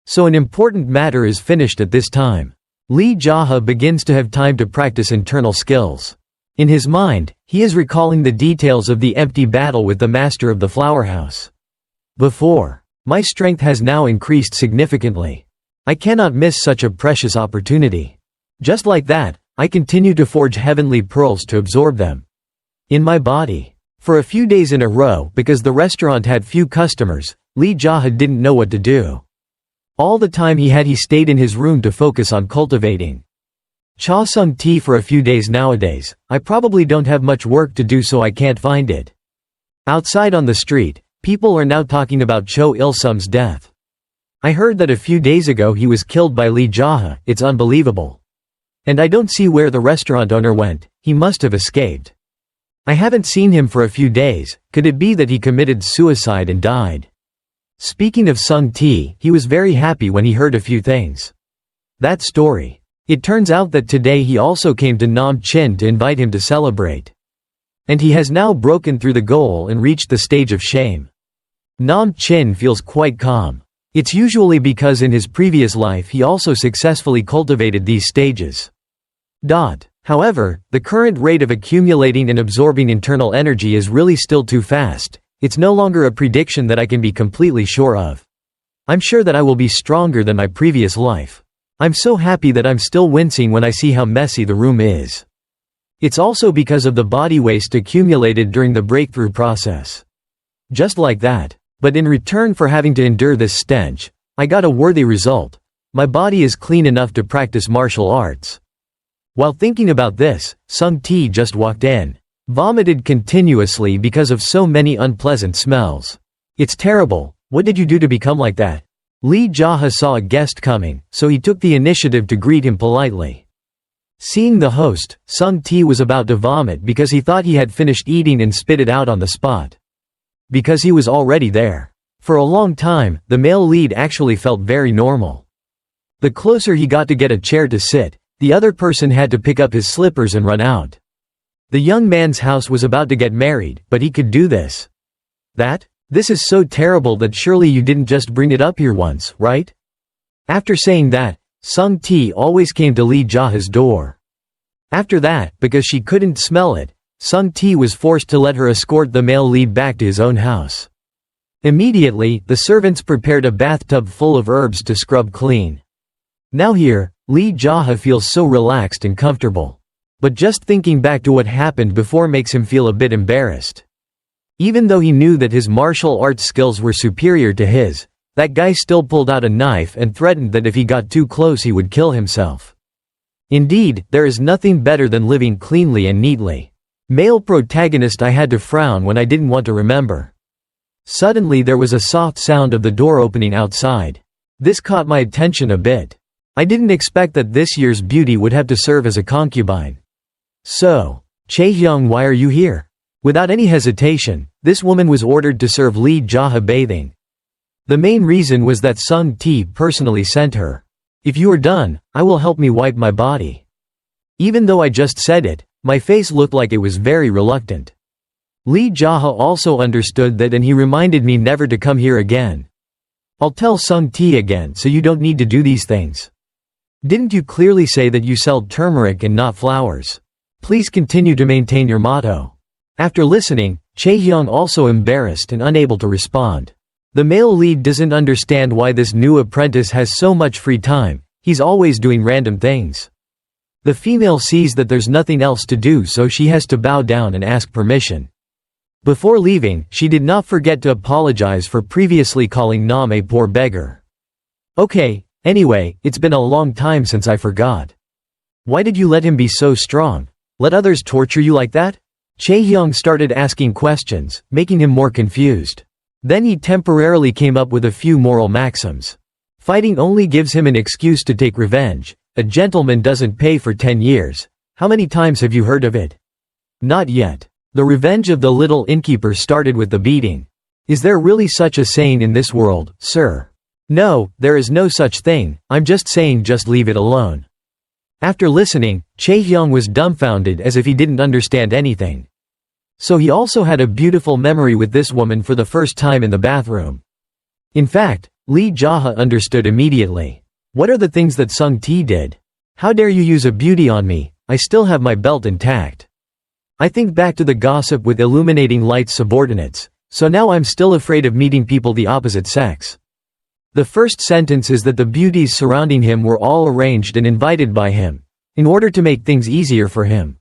So an important matter is finished at this time. Lee JaHa begins to have time to practice internal skills. In his mind, he is recalling the details of the empty battle with the master of the flower house. Before. My strength has now increased significantly. I cannot miss such a precious opportunity. Just like that, I continue to forge heavenly pearls to absorb them in my body. For a few days in a row, because the restaurant had few customers, Lee JaHa didn't know what to do. All the time he stayed in his room to focus on cultivating Cha Sung T for a few days. Nowadays, I probably don't have much work to do, so I can't find it. Outside on the street, people are now talking about Cho Il-sum's death. I heard that a few days ago he was killed by Lee JaHa. It's unbelievable. And I don't see where the restaurant owner went. He must have escaped. I haven't seen him for a few days. Could it be that he committed suicide and died? Speaking of Sung T, he was very happy when he heard a few things. That story. It turns out that today he also came to Nam Chin to invite him to celebrate. And he has now broken through the goal and reached the stage of shame. Nam Chin feels quite calm. It's usually because in his previous life he also successfully cultivated these stages. However, the current rate of accumulating and absorbing internal energy is really still too fast. It's no longer a prediction that I can be completely sure of. I'm sure that I will be stronger than my previous life. I'm so happy that I'm still wincing when I see how messy the room is. It's also because of the body waste accumulated during the breakthrough process. Just like that. But in return for having to endure this stench, I got a worthy result. My body is clean enough to practice martial arts. While thinking about this, Sung T just walked in. Vomited continuously because of so many unpleasant smells. It's terrible. What did you do to become like that? Lee JaHa saw a guest coming, so he took the initiative to greet him politely. Seeing the host, Sung T was about to vomit because he thought he had finished eating and spit it out on the spot. Because he was already there. For a long time, the male lead actually felt very normal. The closer he got to get a chair to sit, the other person had to pick up his slippers and run out. The young man's house was about to get married, but he could do this. This is so terrible that surely you didn't just bring it up here once, right? After saying that, Sung T always came to Lee JaHa's door. After that, because she couldn't smell it, Sung T was forced to let her escort the male lead back to his own house. Immediately, the servants prepared a bathtub full of herbs to scrub clean. Now here, Lee JaHa feels so relaxed and comfortable. But just thinking back to what happened before makes him feel a bit embarrassed. Even though he knew that his martial arts skills were superior to his, that guy still pulled out a knife and threatened that if he got too close he would kill himself. Indeed, there is nothing better than living cleanly and neatly. Male protagonist. I had to frown when I didn't want to remember. Suddenly there was a soft sound of the door opening outside. This caught my attention a bit. I didn't expect that this year's beauty would have to serve as a concubine. So, Chaehyung, why are you here? Without any hesitation, this woman was ordered to serve Lee JaHa bathing. The main reason was that Sung T personally sent her. If you are done, I will help me wipe my body. Even though I just said it, my face looked like it was very reluctant. Lee JaHa also understood that and he reminded me never to come here again. I'll tell Sung T again so you don't need to do these things. Didn't you clearly say that you sell turmeric and not flowers? Please continue to maintain your motto. After listening, Chaehyung also embarrassed and unable to respond. The male lead doesn't understand why this new apprentice has so much free time, he's always doing random things. The female sees that there's nothing else to do, so she has to bow down and ask permission. Before leaving, she did not forget to apologize for previously calling Nam a poor beggar. Okay, anyway, it's been a long time since I forgot. Why did you let him be so strong? Let others torture you like that? Chaehyung started asking questions, making him more confused. Then he temporarily came up with a few moral maxims. Fighting only gives him an excuse to take revenge. A gentleman doesn't pay for 10 years. How many times have you heard of it? Not yet. The revenge of the little innkeeper started with the beating. Is there really such a saying in this world, sir? No, there is no such thing, I'm just saying just leave it alone. After listening, Chaehyung was dumbfounded as if he didn't understand anything. So he also had a beautiful memory with this woman for the first time in the bathroom. In fact, Lee JaHa understood immediately. What are the things that Sung T did? How dare you use a beauty on me, I still have my belt intact. I think back to the gossip with illuminating light subordinates, so now I'm still afraid of meeting people the opposite sex. The first sentence is that the beauties surrounding him were all arranged and invited by him, in order to make things easier for him.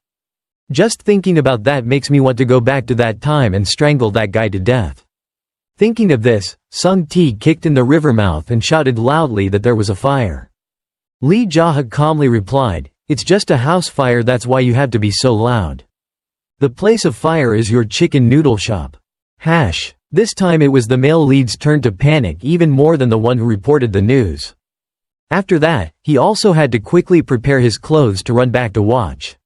Just thinking about that makes me want to go back to that time and strangle that guy to death. Thinking of this, Sung T kicked in the river mouth and shouted loudly that there was a fire. Lee JaHa calmly replied, "It's just a house fire, that's why you have to be so loud. The place of fire is your chicken noodle shop." This time it was the male lead's turn to panic even more than the one who reported the news. After that, he also had to quickly prepare his clothes to run back to watch.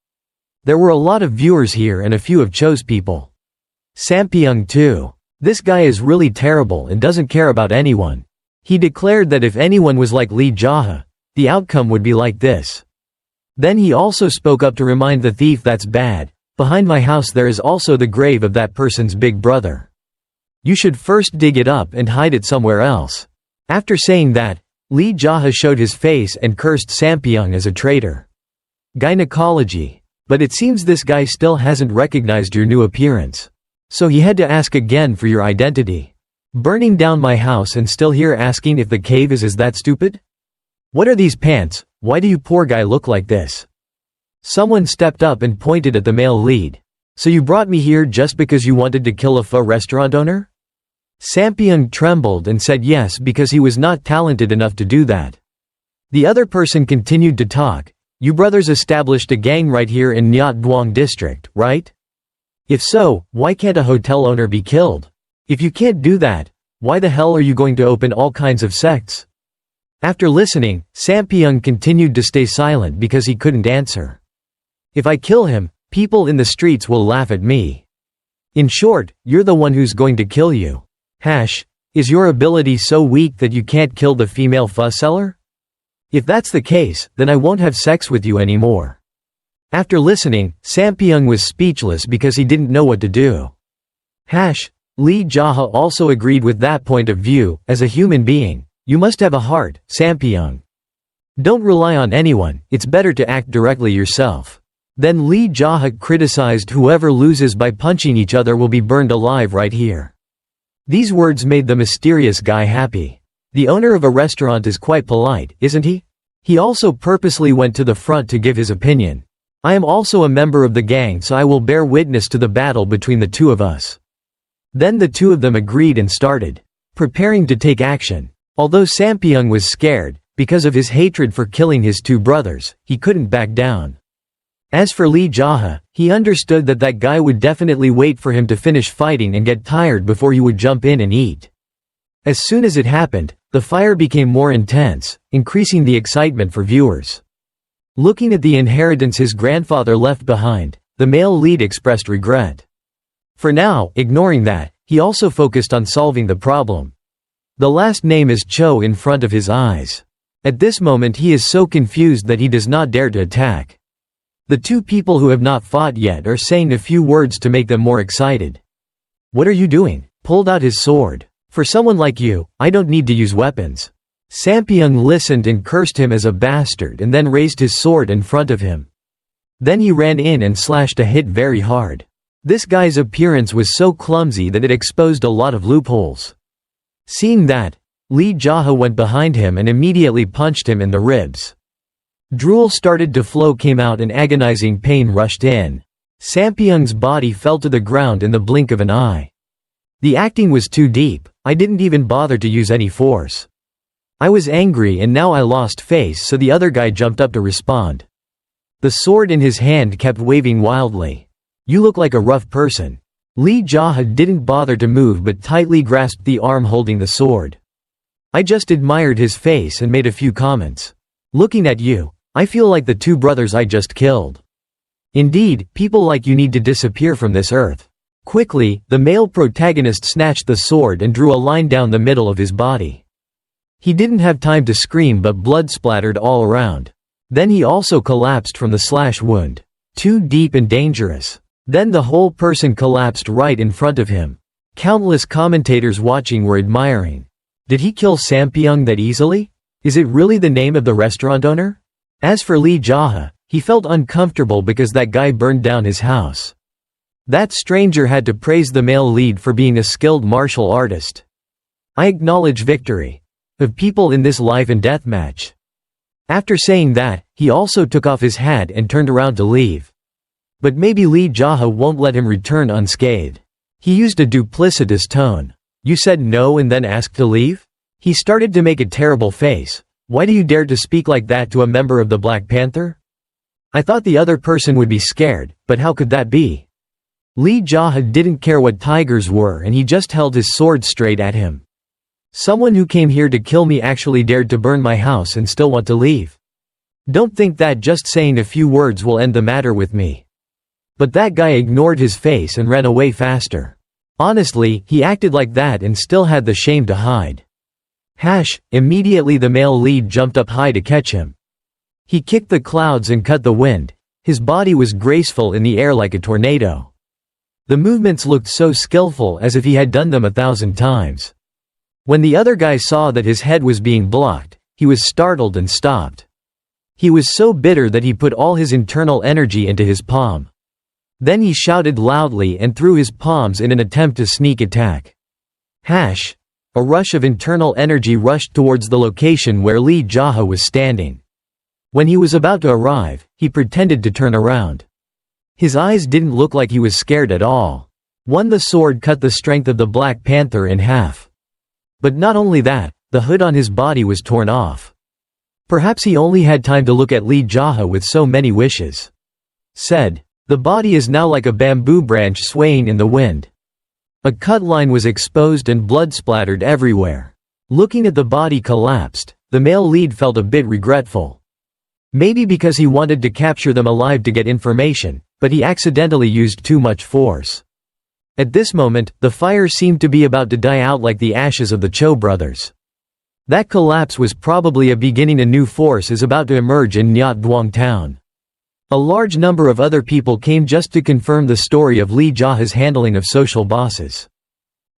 There were a lot of viewers here and a few of Cho's people. Sampyeong too. This guy is really terrible and doesn't care about anyone. He declared that if anyone was like Lee JaHa, the outcome would be like this. Then he also spoke up to remind the thief that's bad. Behind my house there is also the grave of that person's big brother. You should first dig it up and hide it somewhere else. After saying that, Lee JaHa showed his face and cursed Sampyeong as a traitor. Gynecology. But it seems this guy still hasn't recognized your new appearance. So he had to ask again for your identity. Burning down my house and still here asking if the cave is that stupid? What are these pants? Why do you poor guy look like this? Someone stepped up and pointed at the male lead. So you brought me here just because you wanted to kill a pho restaurant owner? Sampyeong trembled and said yes because he was not talented enough to do that. The other person continued to talk. You brothers established a gang right here in Nyat Duong district, right? If so, why can't a hotel owner be killed? If you can't do that, why the hell are you going to open all kinds of sects? After listening, Sampyeong continued to stay silent because he couldn't answer. If I kill him, people in the streets will laugh at me. In short, you're the one who's going to kill you. Is your ability so weak that you can't kill the female pho seller? If that's the case, then I won't have sex with you anymore. After listening, Sampyeong was speechless because he didn't know what to do. Lee JaHa also agreed with that point of view. As a human being, you must have a heart, Sampyeong. Don't rely on anyone, it's better to act directly yourself. Then Lee JaHa criticized whoever loses by punching each other will be burned alive right here. These words made the mysterious guy happy. The owner of a restaurant is quite polite, isn't he? He also purposely went to the front to give his opinion. I am also a member of the gang, so I will bear witness to the battle between the two of us. Then the two of them agreed and started preparing to take action. Although Sampyeong was scared, because of his hatred for killing his two brothers, he couldn't back down. As for Lee JaHa, he understood that that guy would definitely wait for him to finish fighting and get tired before he would jump in and eat. As soon as it happened, the fire became more intense, increasing the excitement for viewers. Looking at the inheritance his grandfather left behind, the male lead expressed regret. For now, ignoring that, he also focused on solving the problem. The last name is Cho in front of his eyes. At this moment he is so confused that he does not dare to attack. The two people who have not fought yet are saying a few words to make them more excited. What are you doing? Pulled out his sword. For someone like you, I don't need to use weapons. Sampyeong listened and cursed him as a bastard and then raised his sword in front of him. Then he ran in and slashed a hit very hard. This guy's appearance was so clumsy that it exposed a lot of loopholes. Seeing that, Lee JaHa went behind him and immediately punched him in the ribs. Drool started to flow came out and agonizing pain rushed in. Sampyeong's body fell to the ground in the blink of an eye. The acting was too deep, I didn't even bother to use any force. I was angry and now I lost face, so the other guy jumped up to respond. The sword in his hand kept waving wildly. You look like a rough person. Lee JaHa didn't bother to move but tightly grasped the arm holding the sword. I just admired his face and made a few comments. Looking at you, I feel like the two brothers I just killed. Indeed, people like you need to disappear from this earth. Quickly, the male protagonist snatched the sword and drew a line down the middle of his body. He didn't have time to scream but blood splattered all around. Then he also collapsed from the slash wound. Too deep and dangerous. Then the whole person collapsed right in front of him. Countless commentators watching were admiring. Did he kill Sampyeong that easily? Is it really the name of the restaurant owner? As for Lee JaHa, he felt uncomfortable because that guy burned down his house. That stranger had to praise the male lead for being a skilled martial artist. I acknowledge victory of people in this life and death match. After saying that, he also took off his hat and turned around to leave. But maybe Lee JaHa won't let him return unscathed. He used a duplicitous tone. You said no and then asked to leave? He started to make a terrible face. Why do you dare to speak like that to a member of the Black Panther? I thought the other person would be scared, but how could that be? Lee JaHa didn't care what tigers were and he just held his sword straight at him. Someone who came here to kill me actually dared to burn my house and still want to leave. Don't think that just saying a few words will end the matter with me. But that guy ignored his face and ran away faster. Honestly, he acted like that and still had the shame to hide. Immediately the male lead jumped up high to catch him. He kicked the clouds and cut the wind. His body was graceful in the air like a tornado. The movements looked so skillful as if he had done them 1,000 times. When the other guy saw that his head was being blocked, he was startled and stopped. He was so bitter that he put all his internal energy into his palm. Then he shouted loudly and threw his palms in an attempt to sneak attack. A rush of internal energy rushed towards the location where Lee JaHa was standing. When he was about to arrive, he pretended to turn around. His eyes didn't look like he was scared at all. The sword cut the strength of the Black Panther in half. But not only that, the hood on his body was torn off. Perhaps he only had time to look at Lee JaHa with so many wishes. The body is now like a bamboo branch swaying in the wind. A cut line was exposed and blood splattered everywhere. Looking at the body collapsed, the male lead felt a bit regretful. Maybe because he wanted to capture them alive to get information, but he accidentally used too much force. At this moment, the fire seemed to be about to die out like the ashes of the Cho brothers. That collapse was probably a beginning. A new force is about to emerge in Nyat Duong town. A large number of other people came just to confirm the story of Lee JaHa's handling of social bosses.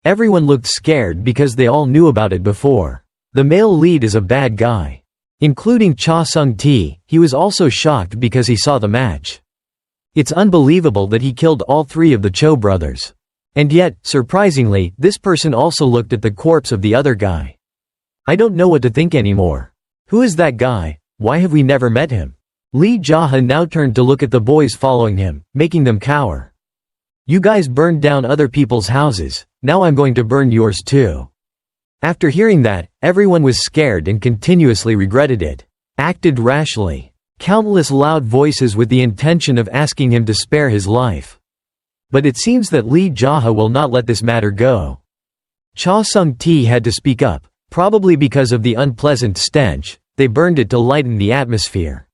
Everyone looked scared because they all knew about it before. The male lead is a bad guy. Including Cha Sung-ti, he was also shocked because he saw the match. It's unbelievable that he killed all three of the Cho brothers. And yet, surprisingly, this person also looked at the corpse of the other guy. I don't know what to think anymore. Who is that guy? Why have we never met him? Lee JaHa now turned to look at the boys following him, making them cower. You guys burned down other people's houses, now I'm going to burn yours too. After hearing that, everyone was scared and continuously regretted it. Acted rashly. Countless loud voices with the intention of asking him to spare his life. But it seems that Lee JaHa will not let this matter go. Cha Sung-ti had to speak up, probably because of the unpleasant stench. They burned it to lighten the atmosphere.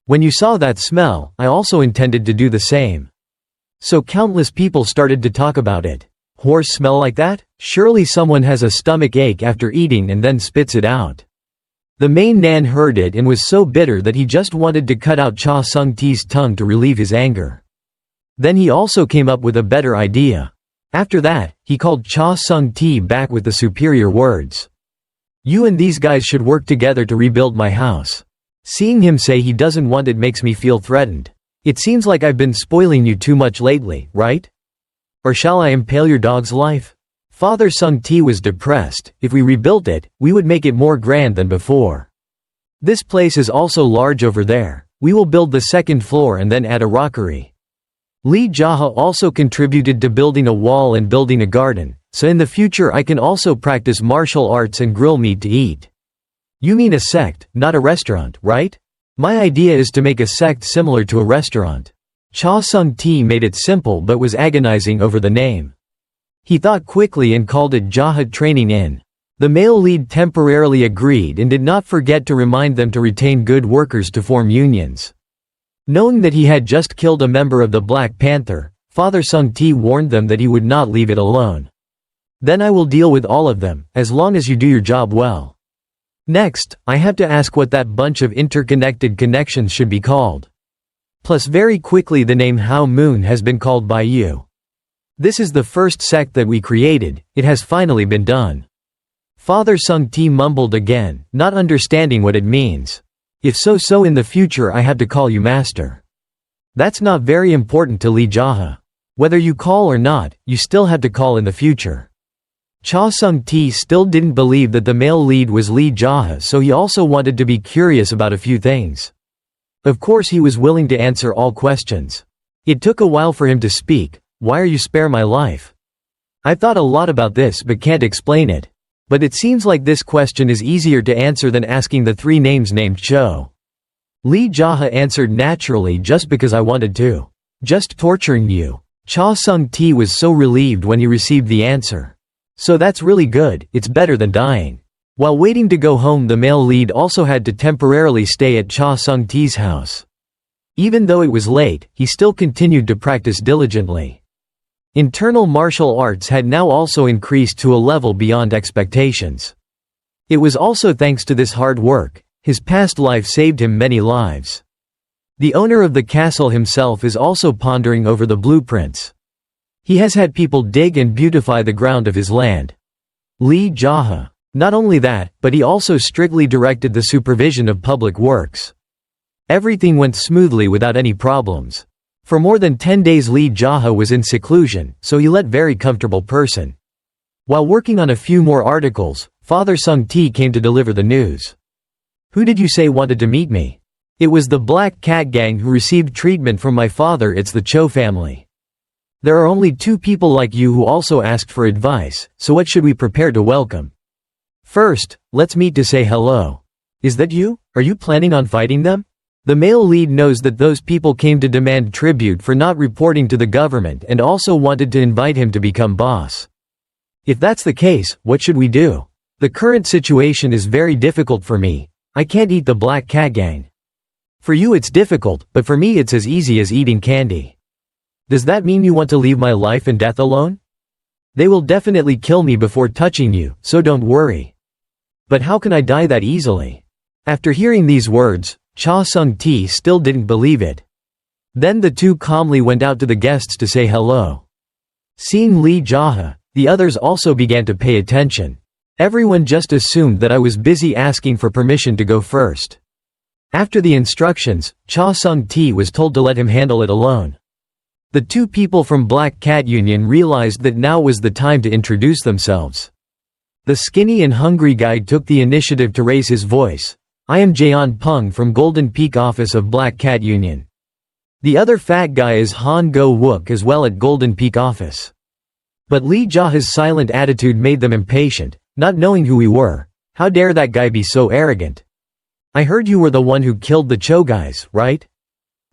When you saw that smell, I also intended to do the same. So countless people started to talk about it. Horse smell like that? Surely someone has a stomach ache after eating and then spits it out. The main Nan heard it and was so bitter that he just wanted to cut out Cha Sung-ti's tongue to relieve his anger. Then he also came up with a better idea. After that, he called Cha Sung-ti back with the superior words. You and these guys should work together to rebuild my house. Seeing him say he doesn't want it makes me feel threatened. It seems like I've been spoiling you too much lately, right? Or shall I impale your dog's life? Father Sung Ti was depressed. If we rebuilt it, we would make it more grand than before. This place is also large over there. We will build the second floor and then add a rockery. Lee JaHa also contributed to building a wall and building a garden, so in the future I can also practice martial arts and grill meat to eat. You mean a sect, not a restaurant, right? My idea is to make a sect similar to a restaurant. Cha Sung Ti made it simple but was agonizing over the name. He thought quickly and called it JaHa Training Inn. The male lead temporarily agreed and did not forget to remind them to retain good workers to form unions. Knowing that he had just killed a member of the Black Panther, Father Sung Ti warned them that he would not leave it alone. Then I will deal with all of them, as long as you do your job well. Next, I have to ask what that bunch of interconnected connections should be called. Plus very quickly the name Hao Moon has been called by you. This is the first sect that we created, it has finally been done. Father Sung Ti mumbled again, not understanding what it means. If so in the future I have to call you master. That's not very important to Lee JaHa. Whether you call or not, you still have to call in the future. Cha Sung Ti still didn't believe that the male lead was Lee JaHa, so he also wanted to be curious about a few things. Of course he was willing to answer all questions. It took a while for him to speak. Why are you spare my life? I've thought a lot about this but can't explain it. But it seems like this question is easier to answer than asking the three names named Cho. Lee JaHa answered naturally, just because I wanted to. Just torturing you. Cha Sung Ti was so relieved when he received the answer. So that's really good, it's better than dying. While waiting to go home, the male lead also had to temporarily stay at Cha Sung Ti's house. Even though it was late, he still continued to practice diligently. Internal martial arts had now also increased to a level beyond expectations. It was also thanks to this hard work. His past life saved him many lives. The owner of the castle himself is also pondering over the blueprints. He has had people dig and beautify the ground of his land. Lee JaHa. Not only that, but he also strictly directed the supervision of public works. Everything went smoothly without any problems. For more than 10 days Lee JaHa was in seclusion, so he let very comfortable person. While working on a few more articles, Father Sung Ti came to deliver the news. Who did you say wanted to meet me? It was the Black Cat Gang who received treatment from my father. It's the Cho family. There are only 2 people like you who also asked for advice, so what should we prepare to welcome? First, let's meet to say hello. Is that you? Are you planning on fighting them? The male lead knows that those people came to demand tribute for not reporting to the government and also wanted to invite him to become boss. If that's the case, what should we do? The current situation is very difficult for me. I can't eat the Black Cat Gang. For you it's difficult, but for me it's as easy as eating candy. Does that mean you want to leave my life and death alone? They will definitely kill me before touching you, so don't worry. But how can I die that easily? After hearing these words, Cha Sung Ti still didn't believe it. Then the 2 calmly went out to the guests to say hello. Seeing Lee JaHa, the others also began to pay attention. Everyone just assumed that I was busy asking for permission to go first. After the instructions, Cha Sung Ti was told to let him handle it alone. The 2 people from Black Cat Union realized that now was the time to introduce themselves. The skinny and hungry guy took the initiative to raise his voice. I am Jaeon Peng from Golden Peak office of Black Cat Union. The other fat guy is Han Go Wook as well at Golden Peak office. But Lee JaHa's silent attitude made them impatient, not knowing who we were. How dare that guy be so arrogant? I heard you were the one who killed the Cho guys, right?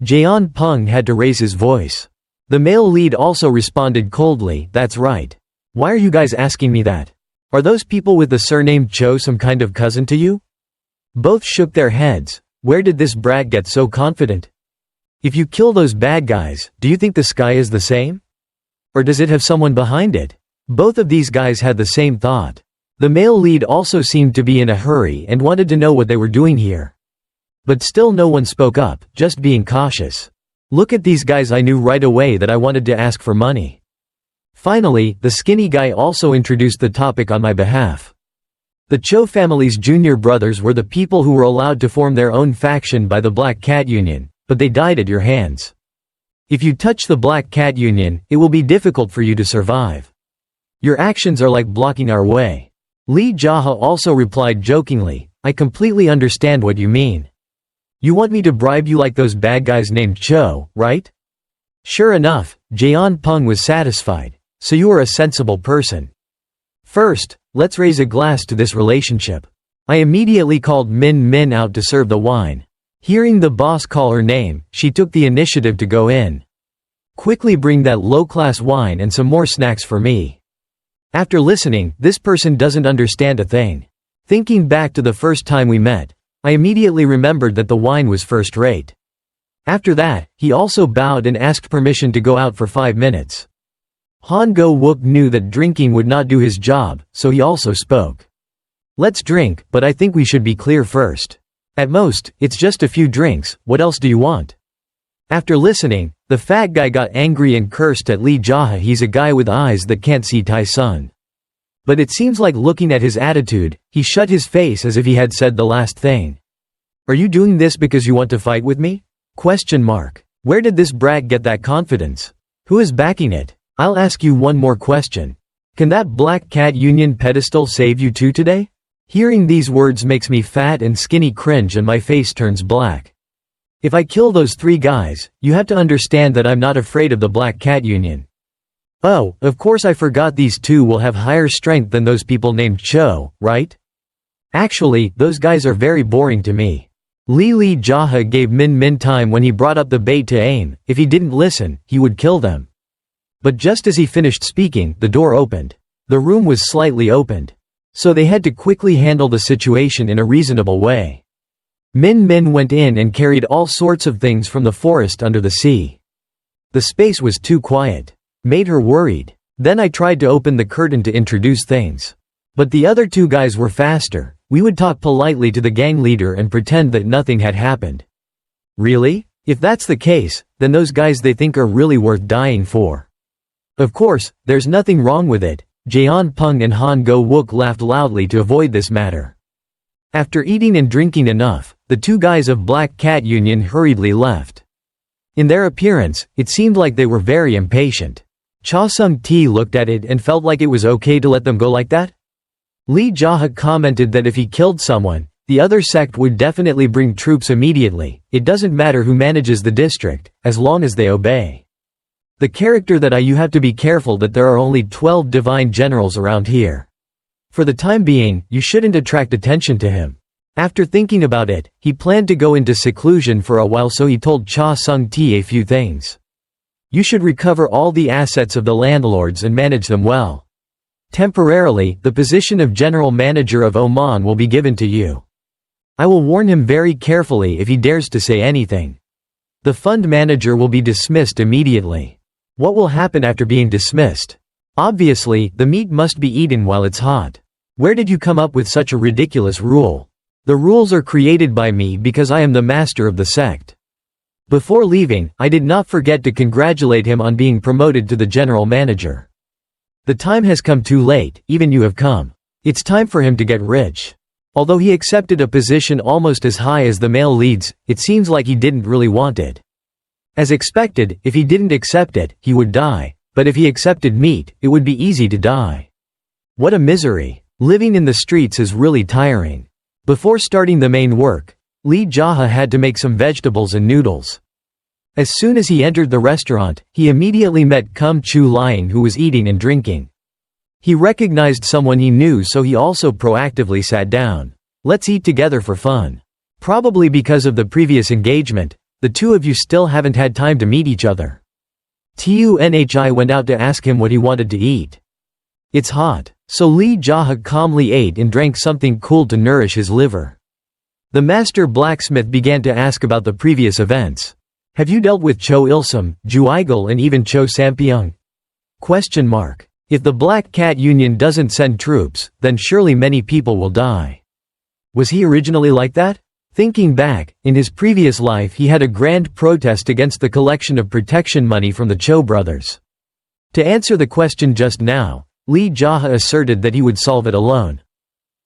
Jaeon Peng had to raise his voice. The male lead also responded coldly, that's right. Why are you guys asking me that? Are those people with the surname Cho some kind of cousin to you? Both shook their heads. Where did this brat get so confident? If you kill those bad guys, do you think the sky is the same? Or does it have someone behind it? Both of these guys had the same thought. The male lead also seemed to be in a hurry and wanted to know what they were doing here. But still no one spoke up, just being cautious. Look at these guys, I knew right away that I wanted to ask for money. Finally, the skinny guy also introduced the topic on my behalf. The Cho family's junior brothers were the people who were allowed to form their own faction by the Black Cat Union, but they died at your hands. If you touch the Black Cat Union, it will be difficult for you to survive. Your actions are like blocking our way." Lee JaHa also replied jokingly, "I completely understand what you mean. You want me to bribe you like those bad guys named Cho, right?" Sure enough, Jaeon Pung was satisfied. "So you are a sensible person. First, let's raise a glass to this relationship." I immediately called Min Min out to serve the wine. Hearing the boss call her name, she took the initiative to go in. "Quickly bring that low-class wine and some more snacks for me." After listening, this person doesn't understand a thing. Thinking back to the first time we met, I immediately remembered that the wine was first-rate. After that, he also bowed and asked permission to go out for 5 minutes. Han Go-wook knew that drinking would not do his job, so he also spoke. "Let's drink, but I think we should be clear first. At most, it's just a few drinks, what else do you want?" After listening, the fat guy got angry and cursed at Lee JaHa. He's a guy with eyes that can't see Tai-sun. But it seems like looking at his attitude, he shut his face as if he had said the last thing. "Are you doing this because you want to fight with me? Where did this brat get that confidence? Who is backing it? I'll ask you one more question. Can that Black Cat Union pedestal save you too today?" Hearing these words makes me fat and skinny cringe and my face turns black. If I kill those 3 guys, you have to understand that I'm not afraid of the Black Cat Union. Oh, of course I forgot these 2 will have higher strength than those people named Cho, right? Actually, those guys are very boring to me. Lee JaHa gave Min Min time when he brought up the bait to aim. If he didn't listen, he would kill them. But just as he finished speaking, the door opened. The room was slightly opened. So they had to quickly handle the situation in a reasonable way. Min Min went in and carried all sorts of things from the forest under the sea. The space was too quiet. Made her worried. Then I tried to open the curtain to introduce things. But the other 2 guys were faster. We would talk politely to the gang leader and pretend that nothing had happened. Really? If that's the case, then those guys they think are really worth dying for. Of course, there's nothing wrong with it. Jaeon Pung and Han Go-wook laughed loudly to avoid this matter. After eating and drinking enough, the 2 guys of Black Cat Union hurriedly left. In their appearance, it seemed like they were very impatient. Cha Sung-ti looked at it and felt like it was okay to let them go like that. Lee JaHa commented that if he killed someone, the other sect would definitely bring troops immediately. It doesn't matter who manages the district, as long as they obey. The character that you have to be careful that there are only 12 divine generals around here. For the time being, you shouldn't attract attention to him. After thinking about it, he planned to go into seclusion for a while, so he told Cha Sung-ti a few things. You should recover all the assets of the landlords and manage them well. Temporarily, the position of general manager of Oman will be given to you. I will warn him very carefully if he dares to say anything. The fund manager will be dismissed immediately. What will happen after being dismissed? Obviously, the meat must be eaten while it's hot. Where did you come up with such a ridiculous rule? The rules are created by me because I am the master of the sect. Before leaving, I did not forget to congratulate him on being promoted to the general manager. The time has come too late, even you have come. It's time for him to get rich. Although he accepted a position almost as high as the male leads, it seems like he didn't really want it. As expected, if he didn't accept it, he would die, but if he accepted meat, it would be easy to die. What a misery. Living in the streets is really tiring. Before starting the main work, Lee JaHa had to make some vegetables and noodles. As soon as he entered the restaurant, he immediately met Kum Chu Liang, who was eating and drinking. He recognized someone he knew, so he also proactively sat down. Let's eat together for fun. Probably because of the previous engagement, the two of you still haven't had time to meet each other. Tunhi went out to ask him what he wanted to eat. It's hot. So Lee JaHa calmly ate and drank something cool to nourish his liver. The master blacksmith began to ask about the previous events. Have you dealt with Cho Ilsum, Juigel and even Cho Sampyeong? If the Black Cat Union doesn't send troops, then surely many people will die. Was he originally like that? Thinking back, in his previous life he had a grand protest against the collection of protection money from the Cho brothers. To answer the question just now, Lee JaHa asserted that he would solve it alone.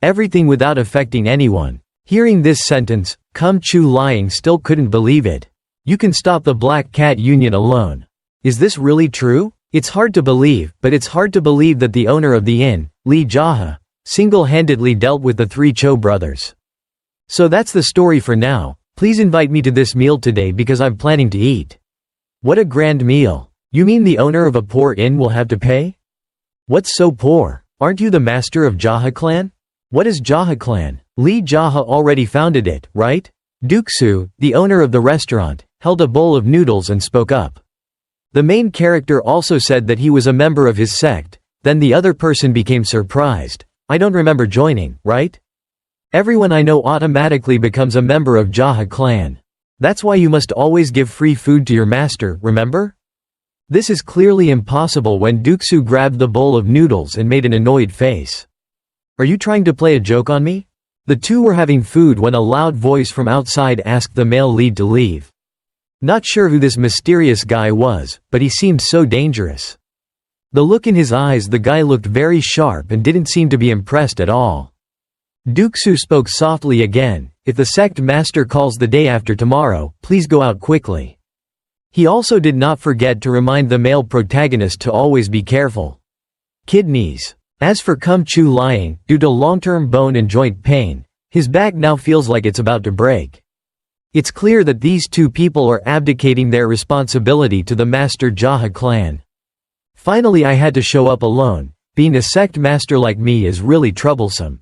Everything without affecting anyone. Hearing this sentence, Kum Chu Liang still couldn't believe it. You can stop the Black Cat Union alone. Is this really true? It's hard to believe, but it's hard to believe that the owner of the inn, Lee JaHa, single-handedly dealt with the three Cho brothers. So that's the story for now. Please invite me to this meal today because I'm planning to eat. What a grand meal. You mean the owner of a poor inn will have to pay? What's so poor? Aren't you the master of JaHa clan? What is JaHa clan? Lee JaHa already founded it, right? Duxu, the owner of the restaurant, held a bowl of noodles and spoke up. The main character also said that he was a member of his sect, then the other person became surprised. I don't remember joining, right? Everyone I know automatically becomes a member of JaHa clan. That's why you must always give free food to your master, remember? This is clearly impossible when Duxu grabbed the bowl of noodles and made an annoyed face. Are you trying to play a joke on me? The two were having food when a loud voice from outside asked the male lead to leave. Not sure who this mysterious guy was, but he seemed so dangerous. The look in his eyes, the guy looked very sharp and didn't seem to be impressed at all. Duxu spoke softly again, if the sect master calls the day after tomorrow, please go out quickly. He also did not forget to remind the male protagonist to always be careful. Kidneys. As for Kum Chu lying, due to long-term bone and joint pain, his back now feels like it's about to break. It's clear that these two people are abdicating their responsibility to the master JaHa clan. Finally I had to show up alone. Being a sect master like me is really troublesome.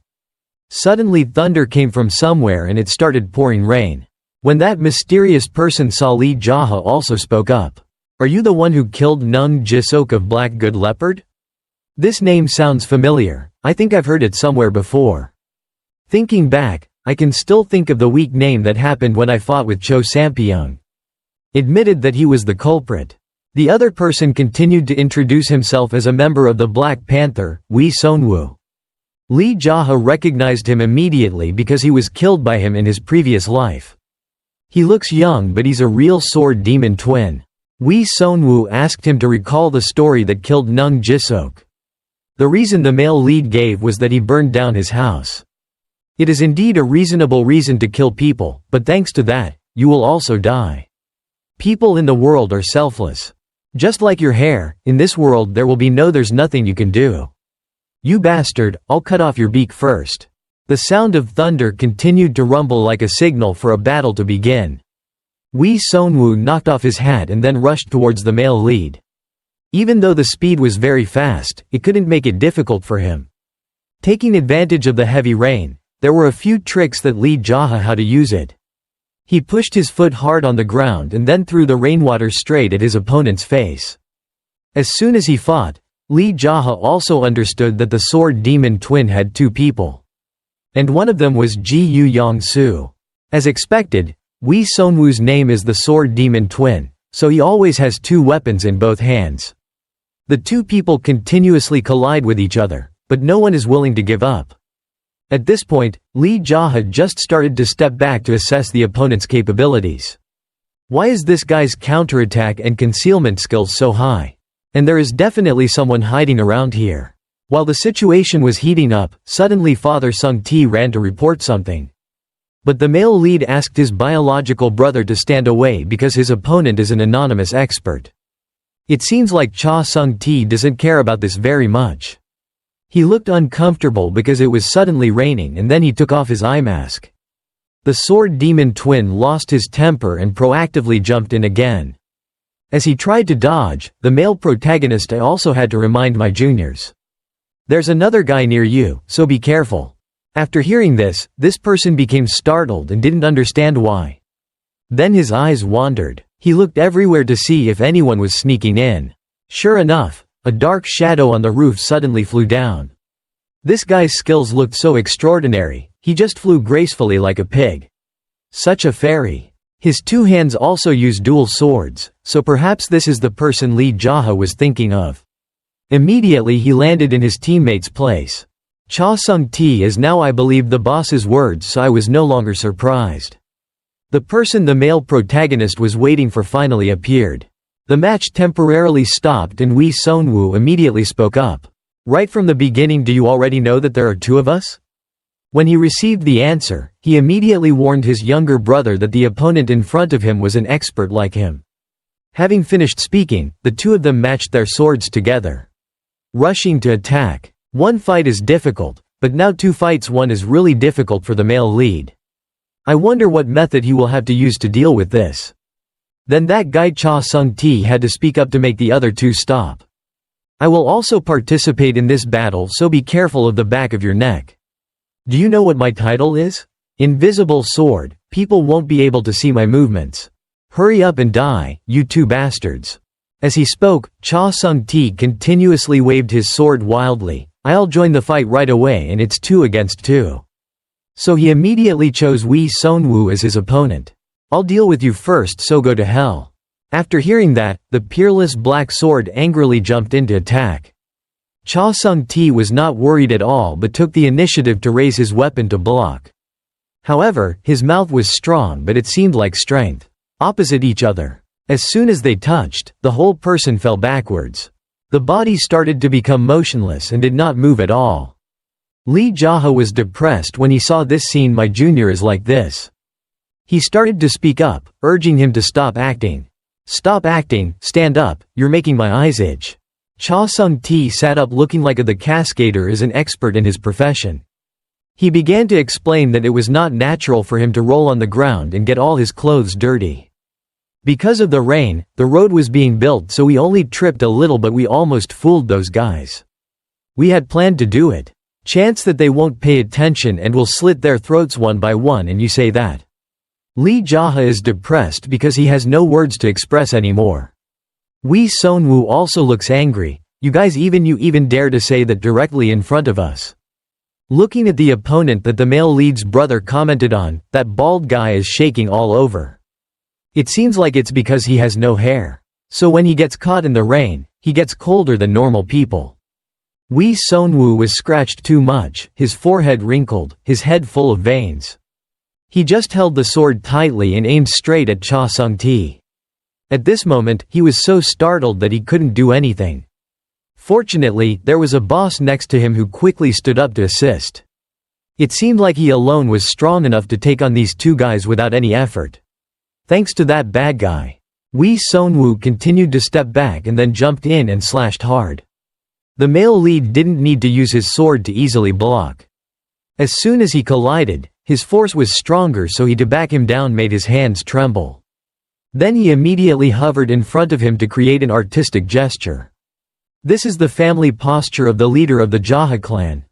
Suddenly thunder came from somewhere and it started pouring rain. When that mysterious person saw Lee JaHa also spoke up. Are you the one who killed Nung Jisok of Black Good Leopard? This name sounds familiar. I think I've heard it somewhere before. Thinking back, I can still think of the weak name that happened when I fought with Cho Sampyeong. Admitted that he was the culprit. The other person continued to introduce himself as a member of the Black Panther, Wee Sonwoo. Lee JaHa recognized him immediately because he was killed by him in his previous life. He looks young but he's a real sword demon twin. Wee Sonwoo asked him to recall the story that killed Nung Jisok. The reason the male lead gave was that he burned down his house. It is indeed a reasonable reason to kill people, but thanks to that, you will also die. People in the world are selfless. Just like your hair, in this world there will be there's nothing you can do. You bastard, I'll cut off your beak first. The sound of thunder continued to rumble like a signal for a battle to begin. Wee Sonwoo knocked off his hat and then rushed towards the male lead. Even though the speed was very fast, it couldn't make it difficult for him. Taking advantage of the heavy rain, there were a few tricks that Lee JaHa how to use it. He pushed his foot hard on the ground and then threw the rainwater straight at his opponent's face. As soon as he fought, Lee JaHa also understood that the sword demon twin had two people. And one of them was Ji Yu Yong-soo. As expected, Wee Sonwoo's name is the sword demon twin, so he always has two weapons in both hands. The two people continuously collide with each other, but no one is willing to give up. At this point, Lee JaHa just started to step back to assess the opponent's capabilities. Why is this guy's counterattack and concealment skills so high? And there is definitely someone hiding around here. While the situation was heating up, suddenly Father Sung-Ti ran to report something. But the male lead asked his biological brother to stand away because his opponent is an anonymous expert. It seems like Cha Sung-Ti doesn't care about this very much. He looked uncomfortable because it was suddenly raining and then he took off his eye mask. The sword demon twin lost his temper and proactively jumped in again. As he tried to dodge, the male protagonist I also had to remind my juniors. There's another guy near you, so be careful. After hearing this person became startled and didn't understand why. Then his eyes wandered. He looked everywhere to see if anyone was sneaking in. Sure enough, a dark shadow on the roof suddenly flew down. This guy's skills looked so extraordinary, he just flew gracefully like a pig. Such a fairy. His two hands also use dual swords, so perhaps this is the person Lee JaHa was thinking of. Immediately he landed in his teammate's place. Cha Sung-Ti is now I believed the boss's words, so I was no longer surprised. The person the male protagonist was waiting for finally appeared. The match temporarily stopped and Wee Sonwoo immediately spoke up. Right from the beginning, do you already know that there are two of us? When he received the answer, he immediately warned his younger brother that the opponent in front of him was an expert like him. Having finished speaking, the two of them matched their swords together, rushing to attack. One fight is difficult, but now 2 fights 1 is really difficult for the male lead. I wonder what method he will have to use to deal with this. Then that guy Cha Sung-ti had to speak up to make the other 2 stop. I will also participate in this battle, so be careful of the back of your neck. Do you know what my title is? Invisible Sword. People won't be able to see my movements. Hurry up and die, you 2 bastards. As he spoke, Cha Sung-ti continuously waved his sword wildly. I'll join the fight right away, and it's 2 against 2. So he immediately chose Wee Seon-woo as his opponent. I'll deal with you first, so go to hell. After hearing that, the peerless black sword angrily jumped into attack. Cha Sung-ti was not worried at all but took the initiative to raise his weapon to block. However, his mouth was strong, but it seemed like strength. Opposite each other. As soon as they touched, the whole person fell backwards. The body started to become motionless and did not move at all. Lee JaHa was depressed when he saw this scene. My junior is like this. He started to speak up, urging him to stop acting. Stop acting, stand up, you're making my eyes itch. Cha Sung-ti sat up looking like the cascader is an expert in his profession. He began to explain that it was not natural for him to roll on the ground and get all his clothes dirty. Because of the rain, the road was being built, so we only tripped a little, but we almost fooled those guys. We had planned to do it. Chance that they won't pay attention and will slit their throats one by one, and you say that. Lee JaHa is depressed because he has no words to express anymore. Wee Seon-woo also looks angry. You even dare to say that directly in front of us. Looking at the opponent that the male lead's brother commented on, that bald guy is shaking all over. It seems like it's because he has no hair. So when he gets caught in the rain, he gets colder than normal people. Wee Seon-woo was scratched too much, his forehead wrinkled, his head full of veins. He just held the sword tightly and aimed straight at Cha Sung-ti. At this moment, he was so startled that he couldn't do anything. Fortunately, there was a boss next to him who quickly stood up to assist. It seemed like he alone was strong enough to take on these 2 guys without any effort. Thanks to that bad guy. Wee Seon-woo continued to step back and then jumped in and slashed hard. The male lead didn't need to use his sword to easily block. As soon as he collided, his force was stronger, so to back him down made his hands tremble. Then he immediately hovered in front of him to create an artistic gesture. This is the family posture of the leader of the JaHa clan.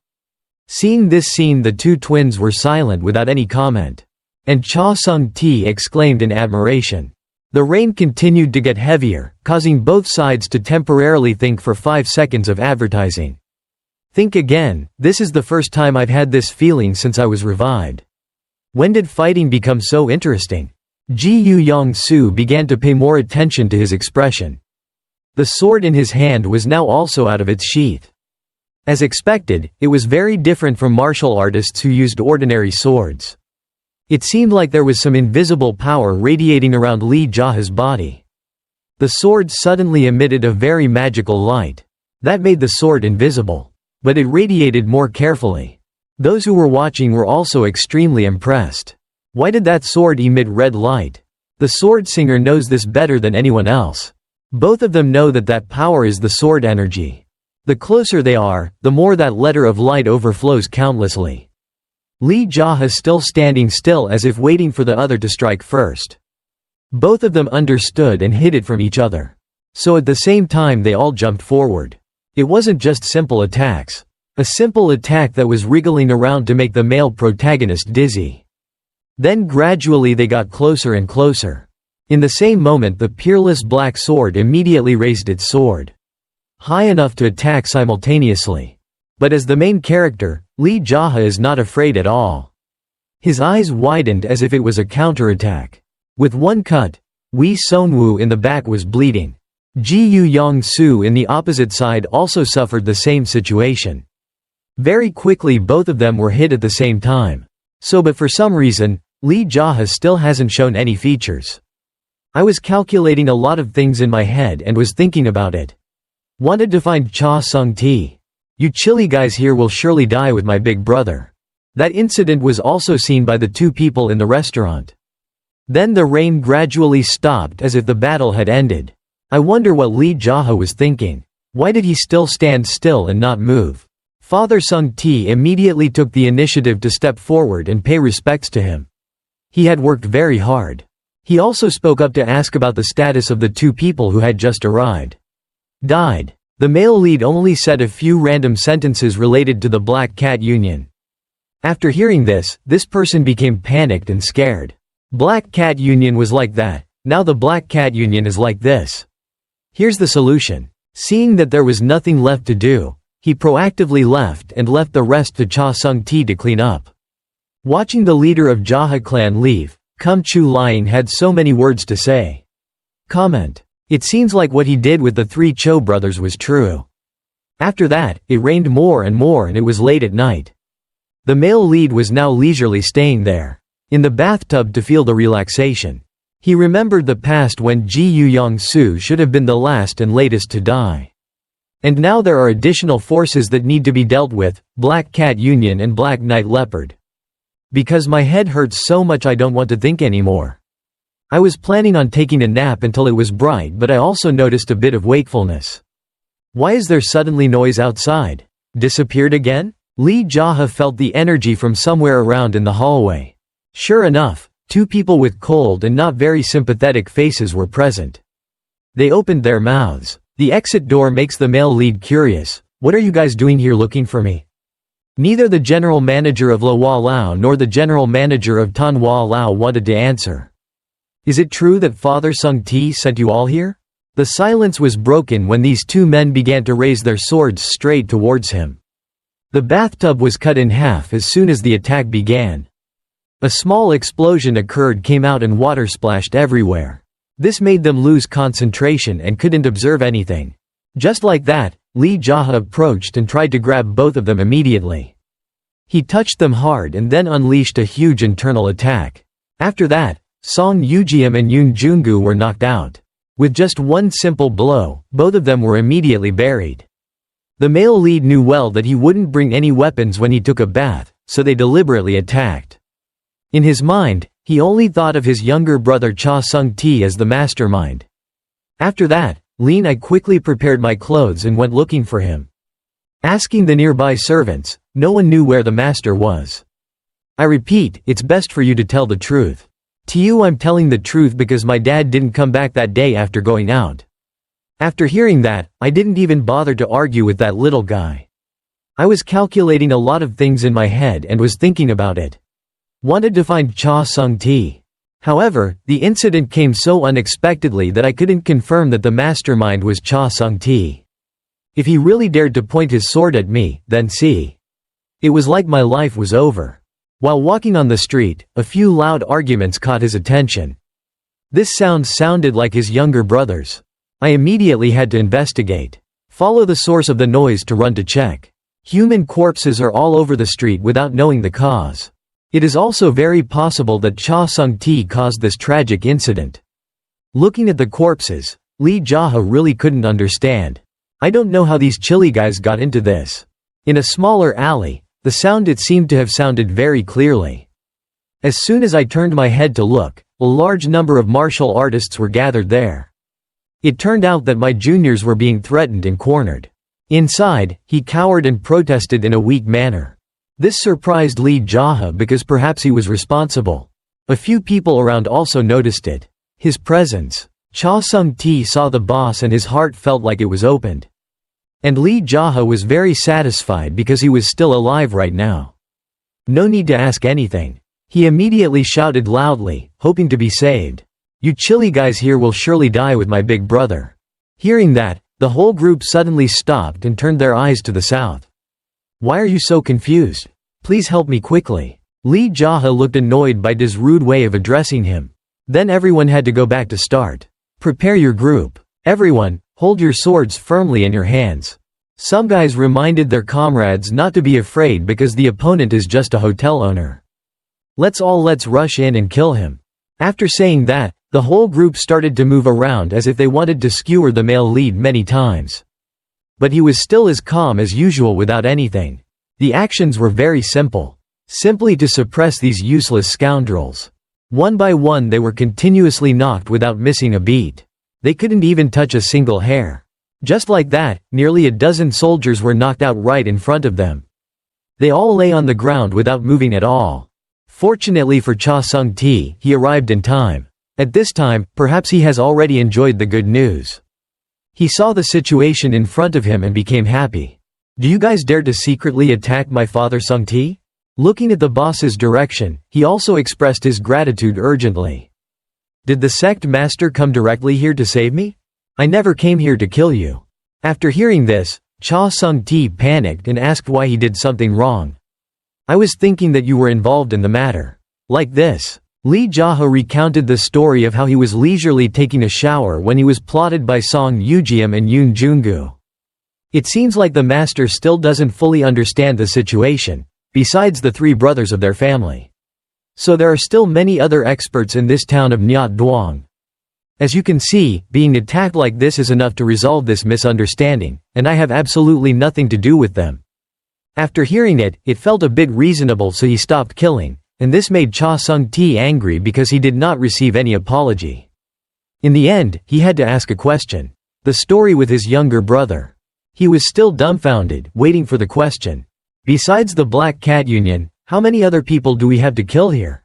Seeing this scene, the 2 twins were silent without any comment. And Cha Sung-ti exclaimed in admiration. The rain continued to get heavier, causing both sides to temporarily think for 5 seconds of advertising. Think again, this is the first time I've had this feeling since I was revived. When did fighting become so interesting? Ji Yong-soo began to pay more attention to his expression. The sword in his hand was now also out of its sheath. As expected, it was very different from martial artists who used ordinary swords. It seemed like there was some invisible power radiating around Lee JaHa's body. The sword suddenly emitted a very magical light. That made the sword invisible. But it radiated more carefully. Those who were watching were also extremely impressed. Why did that sword emit red light? The sword singer knows this better than anyone else. Both of them know that power is the sword energy. The closer they are, the more that letter of light overflows countlessly. Lee JaHa still standing still as if waiting for the other to strike first. Both of them understood and hid it from each other. So at the same time they all jumped forward. It wasn't just simple attacks. A simple attack that was wriggling around to make the male protagonist dizzy. Then gradually they got closer and closer. In the same moment the peerless black sword immediately raised its sword high enough to attack simultaneously. But as the main character, Lee JaHa is not afraid at all. His eyes widened as if it was a counterattack. With one cut, Wee Seon-woo in the back was bleeding. Ji Yong-soo in the opposite side also suffered the same situation. Very quickly both of them were hit at the same time. But for some reason, Lee JaHa still hasn't shown any features. I was calculating a lot of things in my head and was thinking about it. Wanted to find Cha Sung-ti. You chilly guys here will surely die with my big brother. That incident was also seen by the two people in the restaurant. Then the rain gradually stopped as if the battle had ended. I wonder what Lee JaHa was thinking. Why did he still stand still and not move? Father Sung-Ti immediately took the initiative to step forward and pay respects to him. He had worked very hard. He also spoke up to ask about the status of the two people who had just arrived. Died. The male lead only said a few random sentences related to the Black Cat Union. After hearing this person became panicked and scared. Black Cat Union was like that, now the Black Cat Union is like this. Here's the solution. Seeing that there was nothing left to do, he proactively left and left the rest to Cha Sung-Ti to clean up. Watching the leader of JaHa clan leave, Kum Chu Liang had so many words to say. Comment. It seems like what he did with the three Cho brothers was true. After that, it rained more and it was late at night. The male lead was now leisurely staying there, in the bathtub to feel the relaxation. He remembered the past when Ji Yu-yong-su should have been the last and latest to die. And now there are additional forces that need to be dealt with, Black Cat Union and Black Night Leopard. Because my head hurts so much I don't want to think anymore. I was planning on taking a nap until it was bright, but I also noticed a bit of wakefulness. Why is there suddenly noise outside? Disappeared again? Lee JaHa felt the energy from somewhere around in the hallway. Sure enough, two people with cold and not very sympathetic faces were present. They opened their mouths. The exit door makes the male lead curious. What are you guys doing here looking for me? Neither the general manager of La Hua Lao nor the general manager of Tan Hua Lao wanted to answer. Is it true that Father Sung-Ti sent you all here? The silence was broken when these two men began to raise their swords straight towards him. The bathtub was cut in half as soon as the attack began. A small explosion occurred, came out and water splashed everywhere. This made them lose concentration and couldn't observe anything. Just like that, Lee JaHa approached and tried to grab both of them immediately. He touched them hard and then unleashed a huge internal attack. After that, Song Yujiam and Yoon Jungu were knocked out. With just one simple blow, both of them were immediately buried. The male lead knew well that he wouldn't bring any weapons when he took a bath, so they deliberately attacked. In his mind, he only thought of his younger brother Cha Sung-Ti as the mastermind. After that, I quickly prepared my clothes and went looking for him. Asking the nearby servants, no one knew where the master was. I repeat, it's best for you to tell the truth. To you I'm telling the truth because my dad didn't come back that day after going out. After hearing that, I didn't even bother to argue with that little guy. I was calculating a lot of things in my head and was thinking about it. Wanted to find Cha Sung-Ti. However, the incident came so unexpectedly that I couldn't confirm that the mastermind was Cha Sung-Ti. If he really dared to point his sword at me, then see. It was like my life was over. While walking on the street, a few loud arguments caught his attention. This sounded like his younger brothers. I immediately had to investigate. Follow the source of the noise to run to check. Human corpses are all over the street without knowing the cause. It is also very possible that Cha Sung-Ti caused this tragic incident. Looking at the corpses, Lee JaHa really couldn't understand. I don't know how these chilly guys got into this. In a smaller alley, the sound it seemed to have sounded very clearly. As soon as I turned my head to look, a large number of martial artists were gathered there. It turned out that my juniors were being threatened and cornered. Inside, he cowered and protested in a weak manner. This surprised Lee JaHa because perhaps he was responsible. A few people around also noticed it. His presence. Cha Sung-Ti saw the boss and his heart felt like it was opened. And Lee JaHa was very satisfied because he was still alive right now. No need to ask anything. He immediately shouted loudly, hoping to be saved. You chilly guys here will surely die with my big brother. Hearing that, the whole group suddenly stopped and turned their eyes to the south. Why are you so confused? Please help me quickly. Lee JaHa looked annoyed by this rude way of addressing him. Then everyone had to go back to start. Prepare your group. Everyone, hold your swords firmly in your hands. Some guys reminded their comrades not to be afraid because the opponent is just a hotel owner. Let's rush in and kill him. After saying that, the whole group started to move around as if they wanted to skewer the male lead many times. But he was still as calm as usual without anything. The actions were very simple. simply to suppress these useless scoundrels. One by one they were continuously knocked without missing a beat. They couldn't even touch a single hair. Just like that, nearly a dozen soldiers were knocked out right in front of them. They all lay on the ground without moving at all. Fortunately for Cha Sung-ti, he arrived in time. At this time, perhaps he has already enjoyed the good news. He saw the situation in front of him and became happy. "Do you guys dare to secretly attack my father Sung-ti?" Looking at the boss's direction, he also expressed his gratitude urgently. "Did the sect master come directly here to save me? I never came here to kill you." After hearing this, Cha Sung-ti panicked and asked why he did something wrong. "I was thinking that you were involved in the matter." Like this, Lee JaHa recounted the story of how he was leisurely taking a shower when he was plotted by Song Yoojium and Yoon Jungu. It seems like the master still doesn't fully understand the situation, besides the three brothers of their family. So there are still many other experts in this town of Nyat Duong. As you can see, being attacked like this is enough to resolve this misunderstanding, and I have absolutely nothing to do with them. After hearing it, it felt a bit reasonable, so he stopped killing, and this made Cha Sung-ti angry because he did not receive any apology. In the end, he had to ask a question. The story with his younger brother. He was still dumbfounded, waiting for the question. "Besides the Black Cat Union, how many other people do we have to kill here?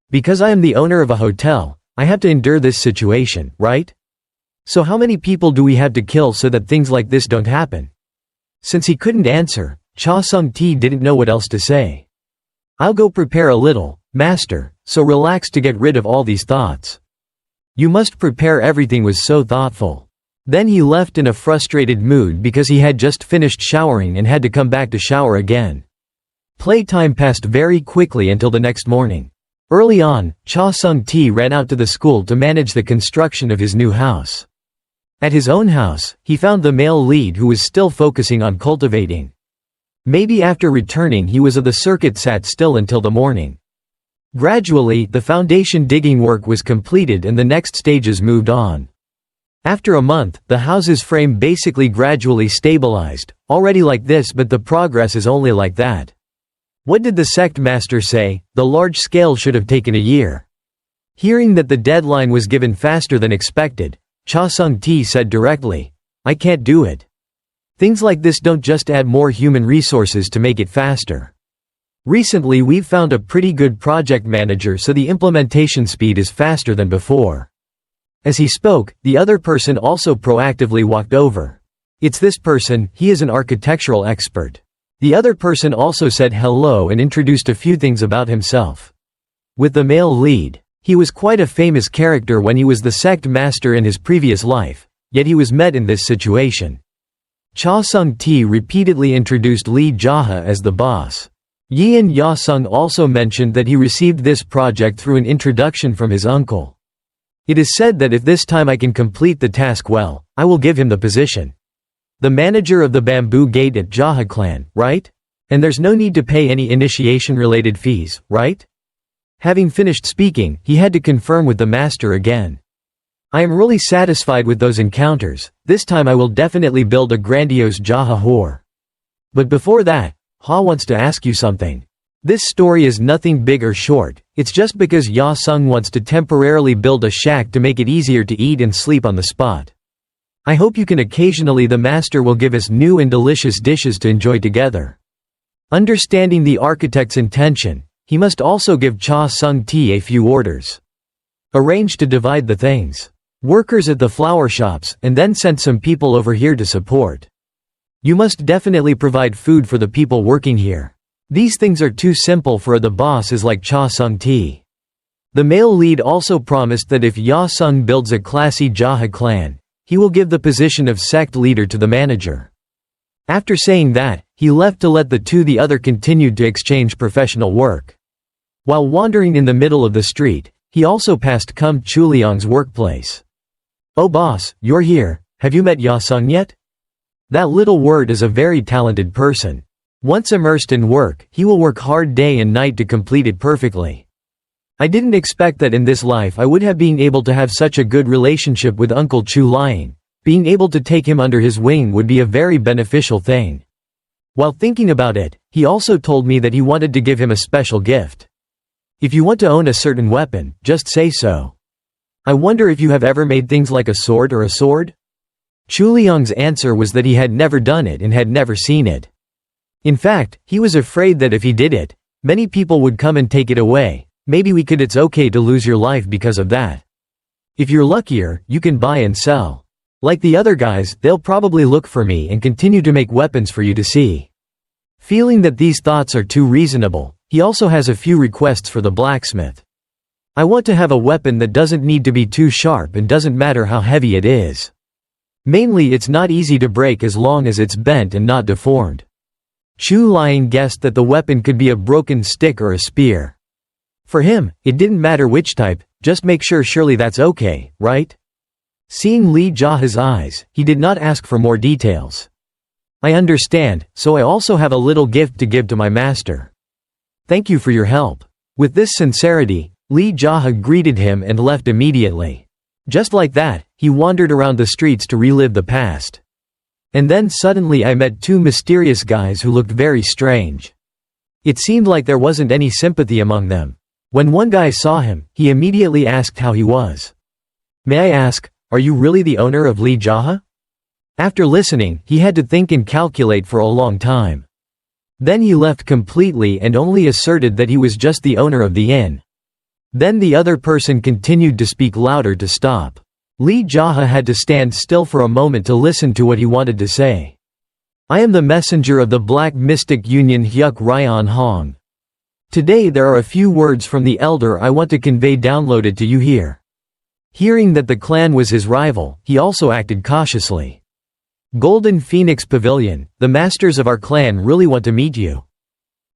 Because I am the owner of a hotel, I have to endure this situation, right? So how many people do we have to kill so that things like this don't happen?" Since he couldn't answer, Cha Sung-ti didn't know what else to say. "I'll go prepare a little, master, so relax to get rid of all these thoughts." "You must prepare everything," was so thoughtful. Then he left in a frustrated mood because he had just finished showering and had to come back to shower again. Playtime passed very quickly until the next morning. Early on, Cha Sung-ti ran out to the school to manage the construction of his new house. At his own house, he found the male lead who was still focusing on cultivating. Maybe after returning he was of the circuit sat still until the morning. Gradually, the foundation digging work was completed and the next stages moved on. After a month, the house's frame basically gradually stabilized, already like this, but the progress is only like that. What did the sect master say? The large scale should have taken a year. Hearing that the deadline was given faster than expected, Cha Sung-ti said directly, "I can't do it. Things like this don't just add more human resources to make it faster. Recently we've found a pretty good project manager, so the implementation speed is faster than before." As he spoke, the other person also proactively walked over. "It's this person, he is an architectural expert." The other person also said hello and introduced a few things about himself. With the male lead, he was quite a famous character when he was the sect master in his previous life, yet he was met in this situation. Cha Sung-ti repeatedly introduced Lee JaHa as the boss. Yeon Ya-sung also mentioned that he received this project through an introduction from his uncle. "It is said that if this time I can complete the task well, I will give him the position. The manager of the bamboo gate at JaHa clan, right? And there's no need to pay any initiation-related fees, right?" Having finished speaking, he had to confirm with the master again. "I am really satisfied with those encounters. This time I will definitely build a grandiose JaHa horde. But before that, Ha wants to ask you something. This story is nothing big or short, it's just because Ya-sung wants to temporarily build a shack to make it easier to eat and sleep on the spot. I hope you can occasionally. The master will give us new and delicious dishes to enjoy together." Understanding the architect's intention, he must also give Cha Sung-ti a few orders. Arrange to divide the things. Workers at the flower shops, and then send some people over here to support. You must definitely provide food for the people working here. These things are too simple for the boss is like Cha Sung-ti. The male lead also promised that if Ya-sung builds a classy JaHa clan, he will give the position of sect leader to the manager. After saying that, he left to let the other continued to exchange professional work. While wandering in the middle of the street, he also passed Kum Chuliang's workplace. "Oh boss, you're here, have you met Ya-sung yet? That little word is a very talented person. Once immersed in work, he will work hard day and night to complete it perfectly. I didn't expect that in this life I would have been able to have such a good relationship with Uncle Chu Liang. Being able to take him under his wing would be a very beneficial thing." While thinking about it, he also told me that he wanted to give him a special gift. If you want to own a certain weapon, just say so. I wonder if you have ever made things like a sword or a sword? Chuliang's answer was that he had never done it and had never seen it. In fact, he was afraid that if he did it, many people would come and take it away. Maybe it's okay to lose your life because of that. If you're luckier, you can buy and sell. Like the other guys, they'll probably look for me and continue to make weapons for you to see. Feeling that these thoughts are too reasonable, he also has a few requests for the blacksmith. I want to have a weapon that doesn't need to be too sharp and doesn't matter how heavy it is. Mainly it's not easy to break as long as it's bent and not deformed. Chu Liang guessed that the weapon could be a broken stick or a spear. For him, it didn't matter which type, just make sure surely that's okay, right? Seeing Lee JaHa's eyes, he did not ask for more details. I understand, so I also have a little gift to give to my master. Thank you for your help. With this sincerity, Lee JaHa greeted him and left immediately. Just like that, he wandered around the streets to relive the past. And then suddenly I met two mysterious guys who looked very strange. It seemed like there wasn't any sympathy among them. When one guy saw him, he immediately asked how he was. May I ask, are you really the owner of Lee JaHa? After listening, he had to think and calculate for a long time. Then he left completely and only asserted that he was just the owner of the inn. Then the other person continued to speak louder to stop. Lee JaHa had to stand still for a moment to listen to what he wanted to say. I am the messenger of the Black Mystic Union Hyuk Ryan Hong. Today there are a few words from the elder I want to convey downloaded to you here. Hearing that the clan was his rival, he also acted cautiously. Golden Phoenix Pavilion, the masters of our clan really want to meet you.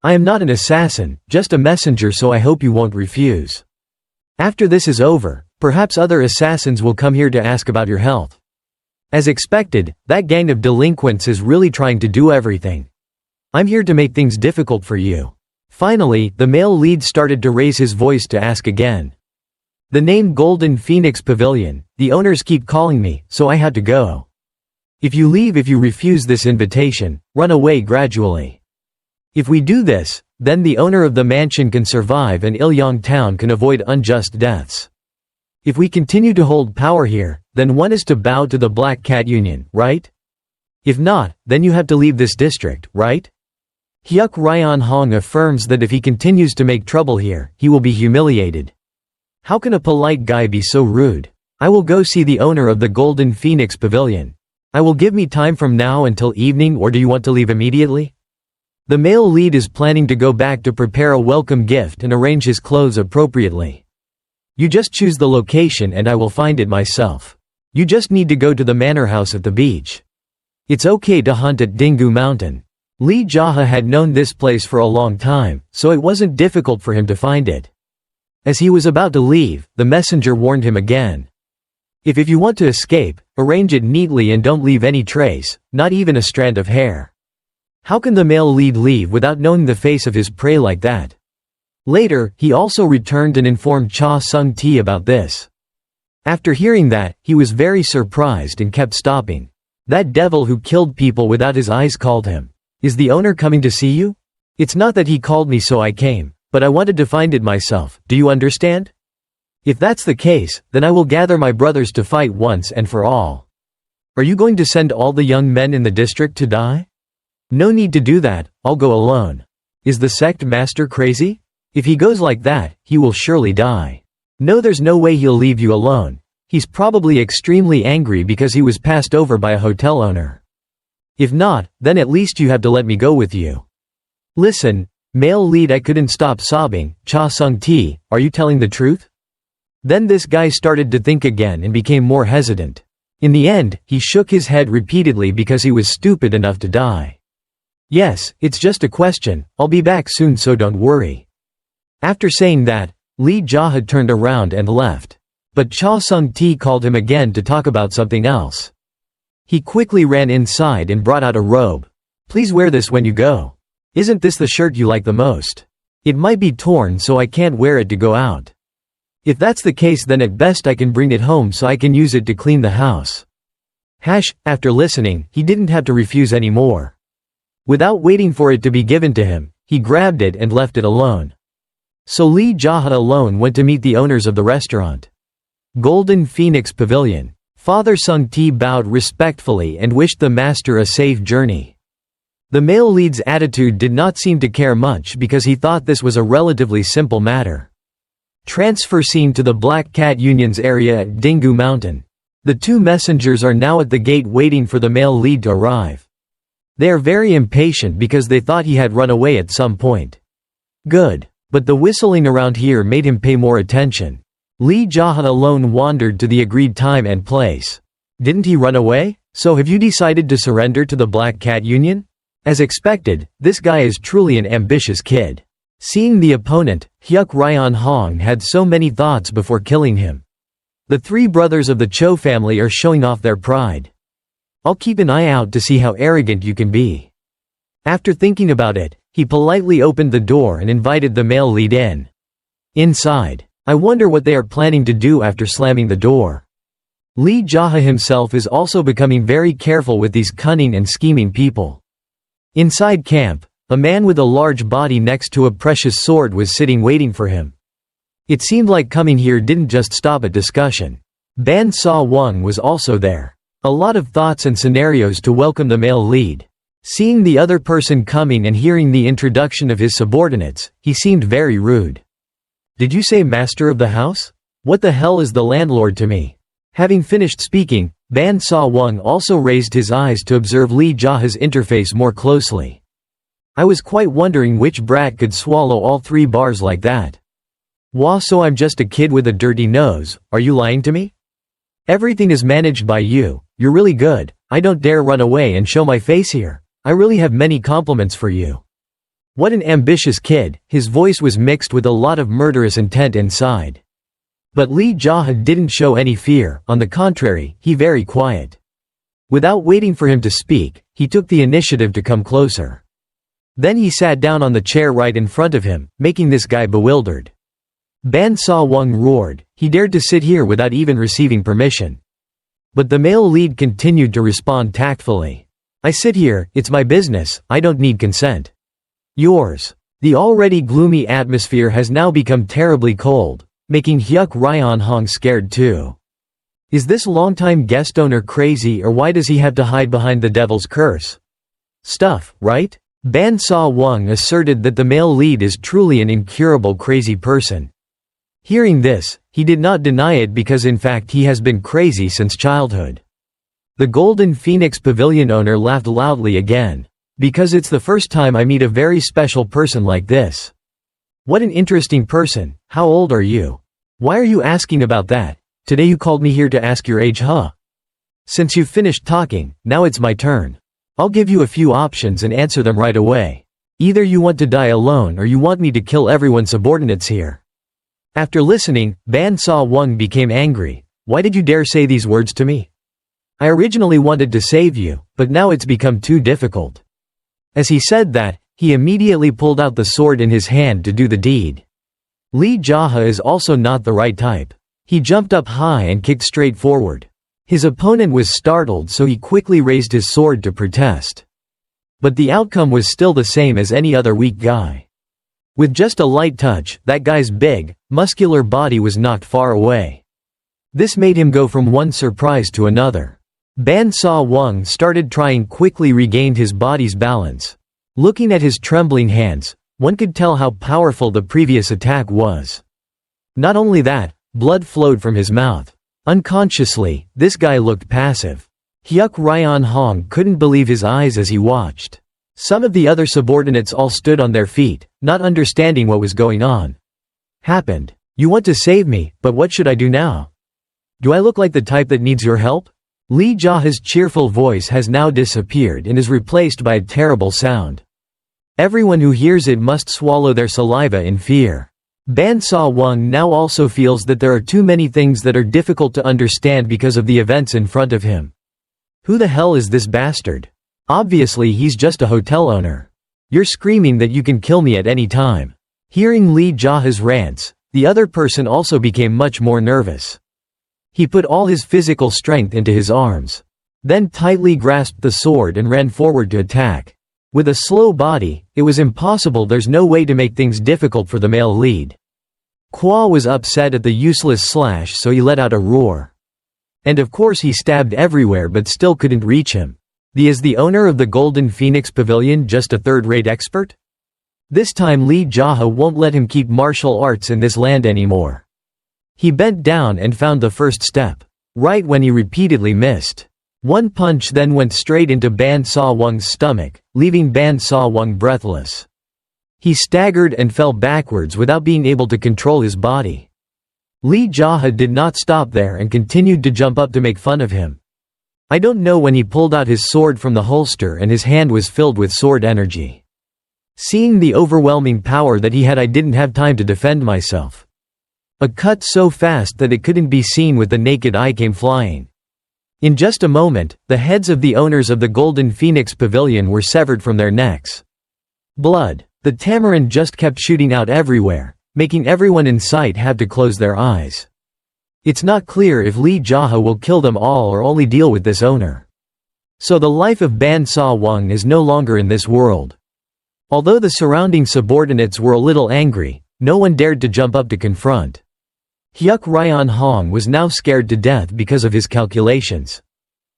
I am not an assassin, just a messenger, so I hope you won't refuse. After this is over, perhaps other assassins will come here to ask about your health. As expected, that gang of delinquents is really trying to do everything. I'm here to make things difficult for you. Finally, the male lead started to raise his voice to ask again. The name Golden Phoenix Pavilion, the owners keep calling me, so I had to go. If you refuse this invitation, run away gradually. If we do this, then the owner of the mansion can survive and Ilyong town can avoid unjust deaths. If we continue to hold power here, then one is to bow to the Black Cat Union, right? If not, then you have to leave this district, right? Hyuk Ryan Hong affirms that if he continues to make trouble here, he will be humiliated. How can a polite guy be so rude? I will go see the owner of the Golden Phoenix Pavilion. I will give me time from now until evening, or do you want to leave immediately? The male lead is planning to go back to prepare a welcome gift and arrange his clothes appropriately. You just choose the location and I will find it myself. You just need to go to the manor house at the beach. It's okay to hunt at Dingu Mountain. Lee JaHa had known this place for a long time, so it wasn't difficult for him to find it. As he was about to leave, the messenger warned him again. If you want to escape, arrange it neatly and don't leave any trace, not even a strand of hair. How can the male lead leave without knowing the face of his prey like that? Later, he also returned and informed Cha Sung-ti about this. After hearing that, he was very surprised and kept stopping. That devil who killed people without his eyes called him. Is the owner coming to see you? It's not that he called me so I came, but I wanted to find it myself, do you understand? If that's the case, then I will gather my brothers to fight once and for all. Are you going to send all the young men in the district to die? No need to do that, I'll go alone. Is the sect master crazy? If he goes like that, he will surely die. No, there's no way he'll leave you alone. He's probably extremely angry because he was passed over by a hotel owner. If not, then at least you have to let me go with you. Listen, male lead, I couldn't stop sobbing. Cha Sung-ti, are you telling the truth? Then this guy started to think again and became more hesitant. In the end, he shook his head repeatedly because he was stupid enough to die. Yes, it's just a question, I'll be back soon, so don't worry. After saying that, Lee JaHa turned around and left. But Cha Sung-ti called him again to talk about something else. He quickly ran inside and brought out a robe. Please wear this when you go. Isn't this the shirt you like the most? It might be torn, so I can't wear it to go out. If that's the case, then at best I can bring it home so I can use it to clean the house. After listening, he didn't have to refuse anymore. Without waiting for it to be given to him, he grabbed it and left it alone. So Lee JaHa alone went to meet the owners of the restaurant. Golden Phoenix Pavilion. Father Sung Ti bowed respectfully and wished the master a safe journey. The male lead's attitude did not seem to care much because he thought this was a relatively simple matter. Transfer scene to the Black Cat Union's area at Dingu Mountain. The two messengers are now at the gate waiting for the male lead to arrive. They are very impatient because they thought he had run away at some point. Good. But the whistling around here made him pay more attention. Lee JaHa alone wandered to the agreed time and place. Didn't he run away? So have you decided to surrender to the Black Cat Union? As expected, this guy is truly an ambitious kid. Seeing the opponent, Hyuk Ryan Hong had so many thoughts before killing him. The three brothers of the Cho family are showing off their pride. I'll keep an eye out to see how arrogant you can be. After thinking about it, he politely opened the door and invited the male lead in. Inside, I wonder what they are planning to do after slamming the door. Lee JaHa himself is also becoming very careful with these cunning and scheming people. Inside camp, a man with a large body next to a precious sword was sitting waiting for him. It seemed like coming here didn't just stop at discussion. Ban Sa Wang was also there. A lot of thoughts and scenarios to welcome the male lead. Seeing the other person coming and hearing the introduction of his subordinates, he seemed very rude. Did you say master of the house? What the hell is the landlord to me? Having finished speaking, Ban Sa Wang also raised his eyes to observe Lee JaHa's interface more closely. I was quite wondering which brat could swallow all 3 bars like that. Wah, so I'm just a kid with a dirty nose, are you lying to me? Everything is managed by you, you're really good, I don't dare run away and show my face here. I really have many compliments for you. What an ambitious kid, his voice was mixed with a lot of murderous intent inside. But Lee JaHa didn't show any fear, on the contrary, he very quiet. Without waiting for him to speak, he took the initiative to come closer. Then he sat down on the chair right in front of him, making this guy bewildered. Ban Sa Wang roared, he dared to sit here without even receiving permission. But the male lead continued to respond tactfully. I sit here, it's my business, I don't need consent. Yours. The already gloomy atmosphere has now become terribly cold, making Hyuk Ryan Hong scared too. Is this longtime guest owner crazy, or why does he have to hide behind the devil's curse? Stuff, right? Ban Sa Wang asserted that the male lead is truly an incurable crazy person. Hearing this, he did not deny it because in fact he has been crazy since childhood. The Golden Phoenix Pavilion owner laughed loudly again. Because it's the first time I meet a very special person like this. What an interesting person, how old are you? Why are you asking about that? Today you called me here to ask your age, huh? Since you've finished talking, now it's my turn. I'll give you a few options and answer them right away. Either you want to die alone or you want me to kill everyone's subordinates here. After listening, Ban Sa Wang became angry. Why did you dare say these words to me? I originally wanted to save you, but now it's become too difficult. As he said that, he immediately pulled out the sword in his hand to do the deed. Lee JaHa is also not the right type. He jumped up high and kicked straight forward. His opponent was startled, so he quickly raised his sword to protest. But the outcome was still the same as any other weak guy. With just a light touch, that guy's big, muscular body was knocked far away. This made him go from one surprise to another. Ban Sa Wang started trying, quickly regained his body's balance. Looking at his trembling hands, one could tell how powerful the previous attack was. Not only that, blood flowed from his mouth. Unconsciously, this guy looked passive. Hyuk Ryan Hong couldn't believe his eyes as he watched. Some of the other subordinates all stood on their feet, not understanding what was going on. Happened. You want to save me, but what should I do now? Do I look like the type that needs your help? Lee JaHa's cheerful voice has now disappeared and is replaced by a terrible sound. Everyone who hears it must swallow their saliva in fear. Ban Sa Wang now also feels that there are too many things that are difficult to understand because of the events in front of him. Who the hell is this bastard? Obviously he's just a hotel owner. You're screaming that you can kill me at any time. Hearing Lee JaHa's rants, the other person also became much more nervous. He put all his physical strength into his arms. Then tightly grasped the sword and ran forward to attack. With a slow body, it was impossible. There's no way to make things difficult for the male lead. Kwa was upset at the useless slash, so he let out a roar. And of course he stabbed everywhere but still couldn't reach him. Is the owner of the Golden Phoenix Pavilion just a third-rate expert? This time Lee JaHa won't let him keep martial arts in this land anymore. He bent down and found the first step. Right when he repeatedly missed. One punch then went straight into Ban Sa Wung's stomach, leaving Ban Sa Wung breathless. He staggered and fell backwards without being able to control his body. Lee JaHa did not stop there and continued to jump up to make fun of him. I don't know when he pulled out his sword from the holster and his hand was filled with sword energy. Seeing the overwhelming power that he had, I didn't have time to defend myself. A cut so fast that it couldn't be seen with the naked eye came flying. In just a moment, the heads of the owners of the Golden Phoenix Pavilion were severed from their necks. Blood. The tamarind just kept shooting out everywhere, making everyone in sight have to close their eyes. It's not clear if Lee JaHa will kill them all or only deal with this owner. So the life of Ban Sa Wung is no longer in this world. Although the surrounding subordinates were a little angry, no one dared to jump up to confront. Hyuk Ryan Hong was now scared to death because of his calculations.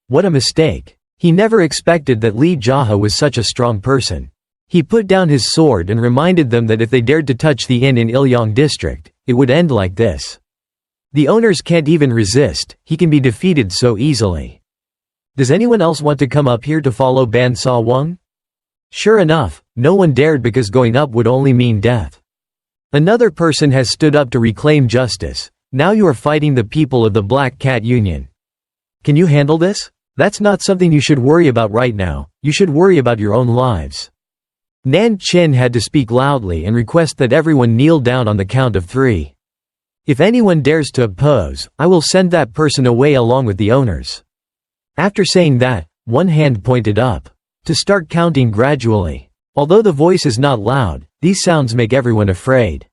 What a mistake. He never expected that Lee JaHa was such a strong person. He put down his sword and reminded them that if they dared to touch the inn in Ilyong district, it would end like this. The owners can't even resist, he can be defeated so easily. Does anyone else want to come up here to follow Ban Sa Wung? Sure enough, no one dared because going up would only mean death. Another person has stood up to reclaim justice. Now you are fighting the people of the Black Cat Union. Can you handle this? That's not something you should worry about right now, you should worry about your own lives. Nan Chin had to speak loudly and request that everyone kneel down on the count of 3. If anyone dares to oppose, I will send that person away along with the owners. After saying that, one hand pointed up. To start counting gradually. Although the voice is not loud, these sounds make everyone afraid.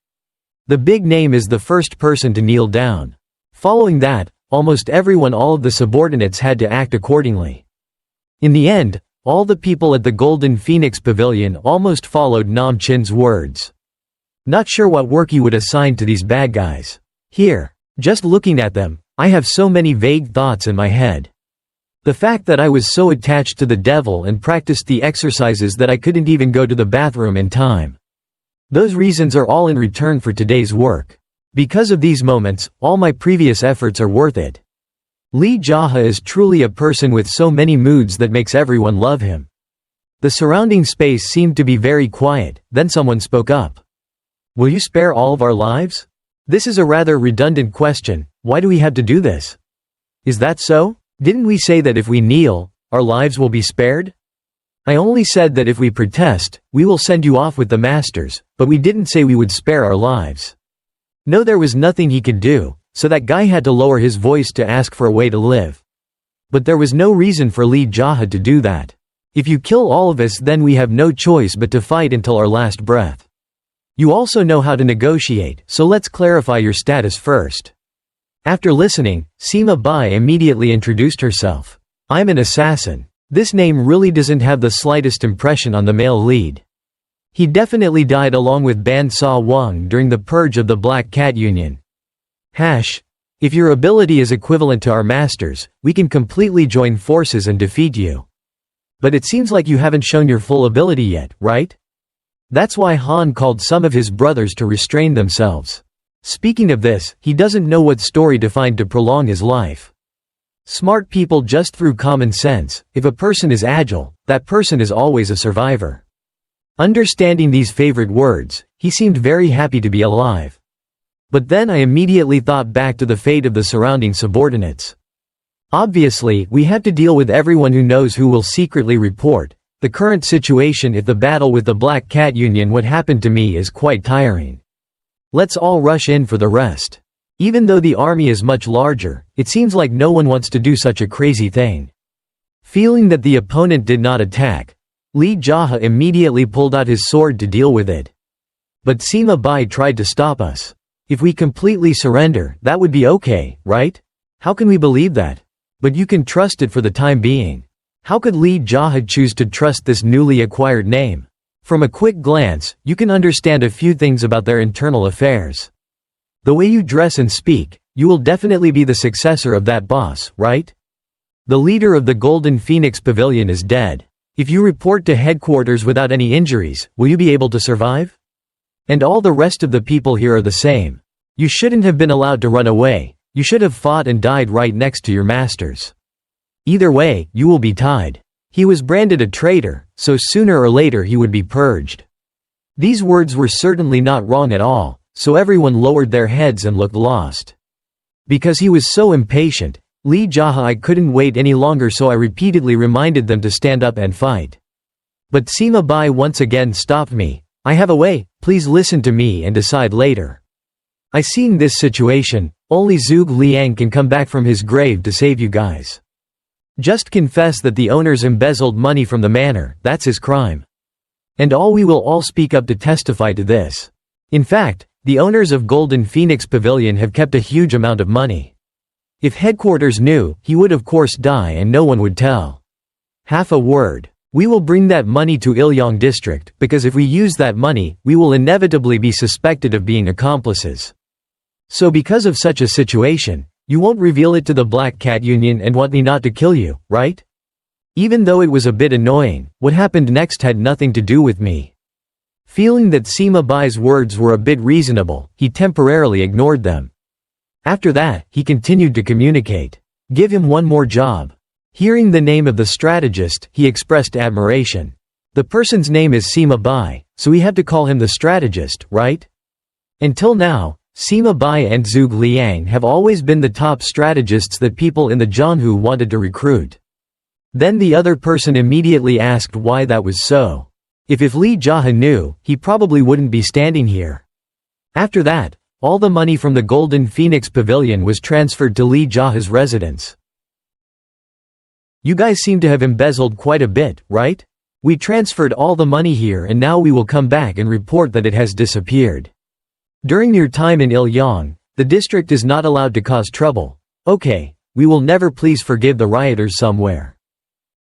The big name is the first person to kneel down. Following that, almost everyone, all of the subordinates had to act accordingly. In the end, all the people at the Golden Phoenix Pavilion almost followed Nam Chin's words. Not sure what work you would assign to these bad guys. Here, just looking at them, I have so many vague thoughts in my head. The fact that I was so attached to the devil and practiced the exercises that I couldn't even go to the bathroom in time. Those reasons are all in return for today's work. Because of these moments, all my previous efforts are worth it. Lee JaHa is truly a person with so many moods that makes everyone love him. The surrounding space seemed to be very quiet, then someone spoke up. Will you spare all of our lives? This is a rather redundant question, why do we have to do this? Is that so? Didn't we say that if we kneel, our lives will be spared? I only said that if we protest, we will send you off with the masters, but we didn't say we would spare our lives. No, there was nothing he could do, so that guy had to lower his voice to ask for a way to live. But there was no reason for Lee JaHa to do that. If you kill all of us, then we have no choice but to fight until our last breath. You also know how to negotiate, so let's clarify your status first. After listening, Sima Bai immediately introduced herself. I'm an assassin. This name really doesn't have the slightest impression on the male lead. He definitely died along with Ban Sa Wung during the purge of the Black Cat Union. If your ability is equivalent to our masters, we can completely join forces and defeat you. But it seems like you haven't shown your full ability yet, right? That's why Han called some of his brothers to restrain themselves. Speaking of this, he doesn't know what story to find to prolong his life. Smart people just through common sense, if a person is agile, that person is always a survivor. Understanding these favorite words, he seemed very happy to be alive. But then I immediately thought back to the fate of the surrounding subordinates. Obviously, we have to deal with everyone who knows who will secretly report. The current situation, if the battle with the Black Cat Union would happen to me, is quite tiring. Let's all rush in for the rest. Even though the army is much larger, it seems like no one wants to do such a crazy thing. Feeling that the opponent did not attack, Lee JaHa immediately pulled out his sword to deal with it. But Sima Bai tried to stop us. If we completely surrender, that would be okay, right? How can we believe that? But you can trust it for the time being. How could Lee JaHa choose to trust this newly acquired name? From a quick glance, you can understand a few things about their internal affairs. The way you dress and speak, you will definitely be the successor of that boss, right? The leader of the Golden Phoenix Pavilion is dead. If you report to headquarters without any injuries, will you be able to survive? And all the rest of the people here are the same. You shouldn't have been allowed to run away. You should have fought and died right next to your masters. Either way, you will be tied. He was branded a traitor, so sooner or later he would be purged. These words were certainly not wrong at all, so everyone lowered their heads and looked lost. Because he was so impatient, Lee JaHa, I couldn't wait any longer, so I repeatedly reminded them to stand up and fight. But Sima Bai once again stopped me. I have a way, please listen to me and decide later. Seeing this situation, only Zhuge Liang can come back from his grave to save you guys. Just confess that the owners embezzled money from the manor, that's his crime. And we will all speak up to testify to this. In fact, the owners of Golden Phoenix Pavilion have kept a huge amount of money. If headquarters knew, he would of course die and no one would tell. Half a word. We will bring that money to Ilyong district, because if we use that money, we will inevitably be suspected of being accomplices. So because of such a situation, you won't reveal it to the Black Cat Union and want me not to kill you, right? Even though it was a bit annoying, what happened next had nothing to do with me. Feeling that Sima Bai's words were a bit reasonable, he temporarily ignored them. After that, he continued to communicate. Give him one more job. Hearing the name of the strategist, he expressed admiration. The person's name is Sima Bai, so we have to call him the strategist, right? Until now, Sima Bai and Zhuge Liang have always been the top strategists that people in the Jianhu wanted to recruit. Then the other person immediately asked why that was so. If Lee JaHa knew, he probably wouldn't be standing here. After that, all the money from the Golden Phoenix Pavilion was transferred to Lee JaHa's residence. You guys seem to have embezzled quite a bit, right? We transferred all the money here and now we will come back and report that it has disappeared. During your time in Ilyong, the district is not allowed to cause trouble. Okay, we will never, please forgive the rioters somewhere.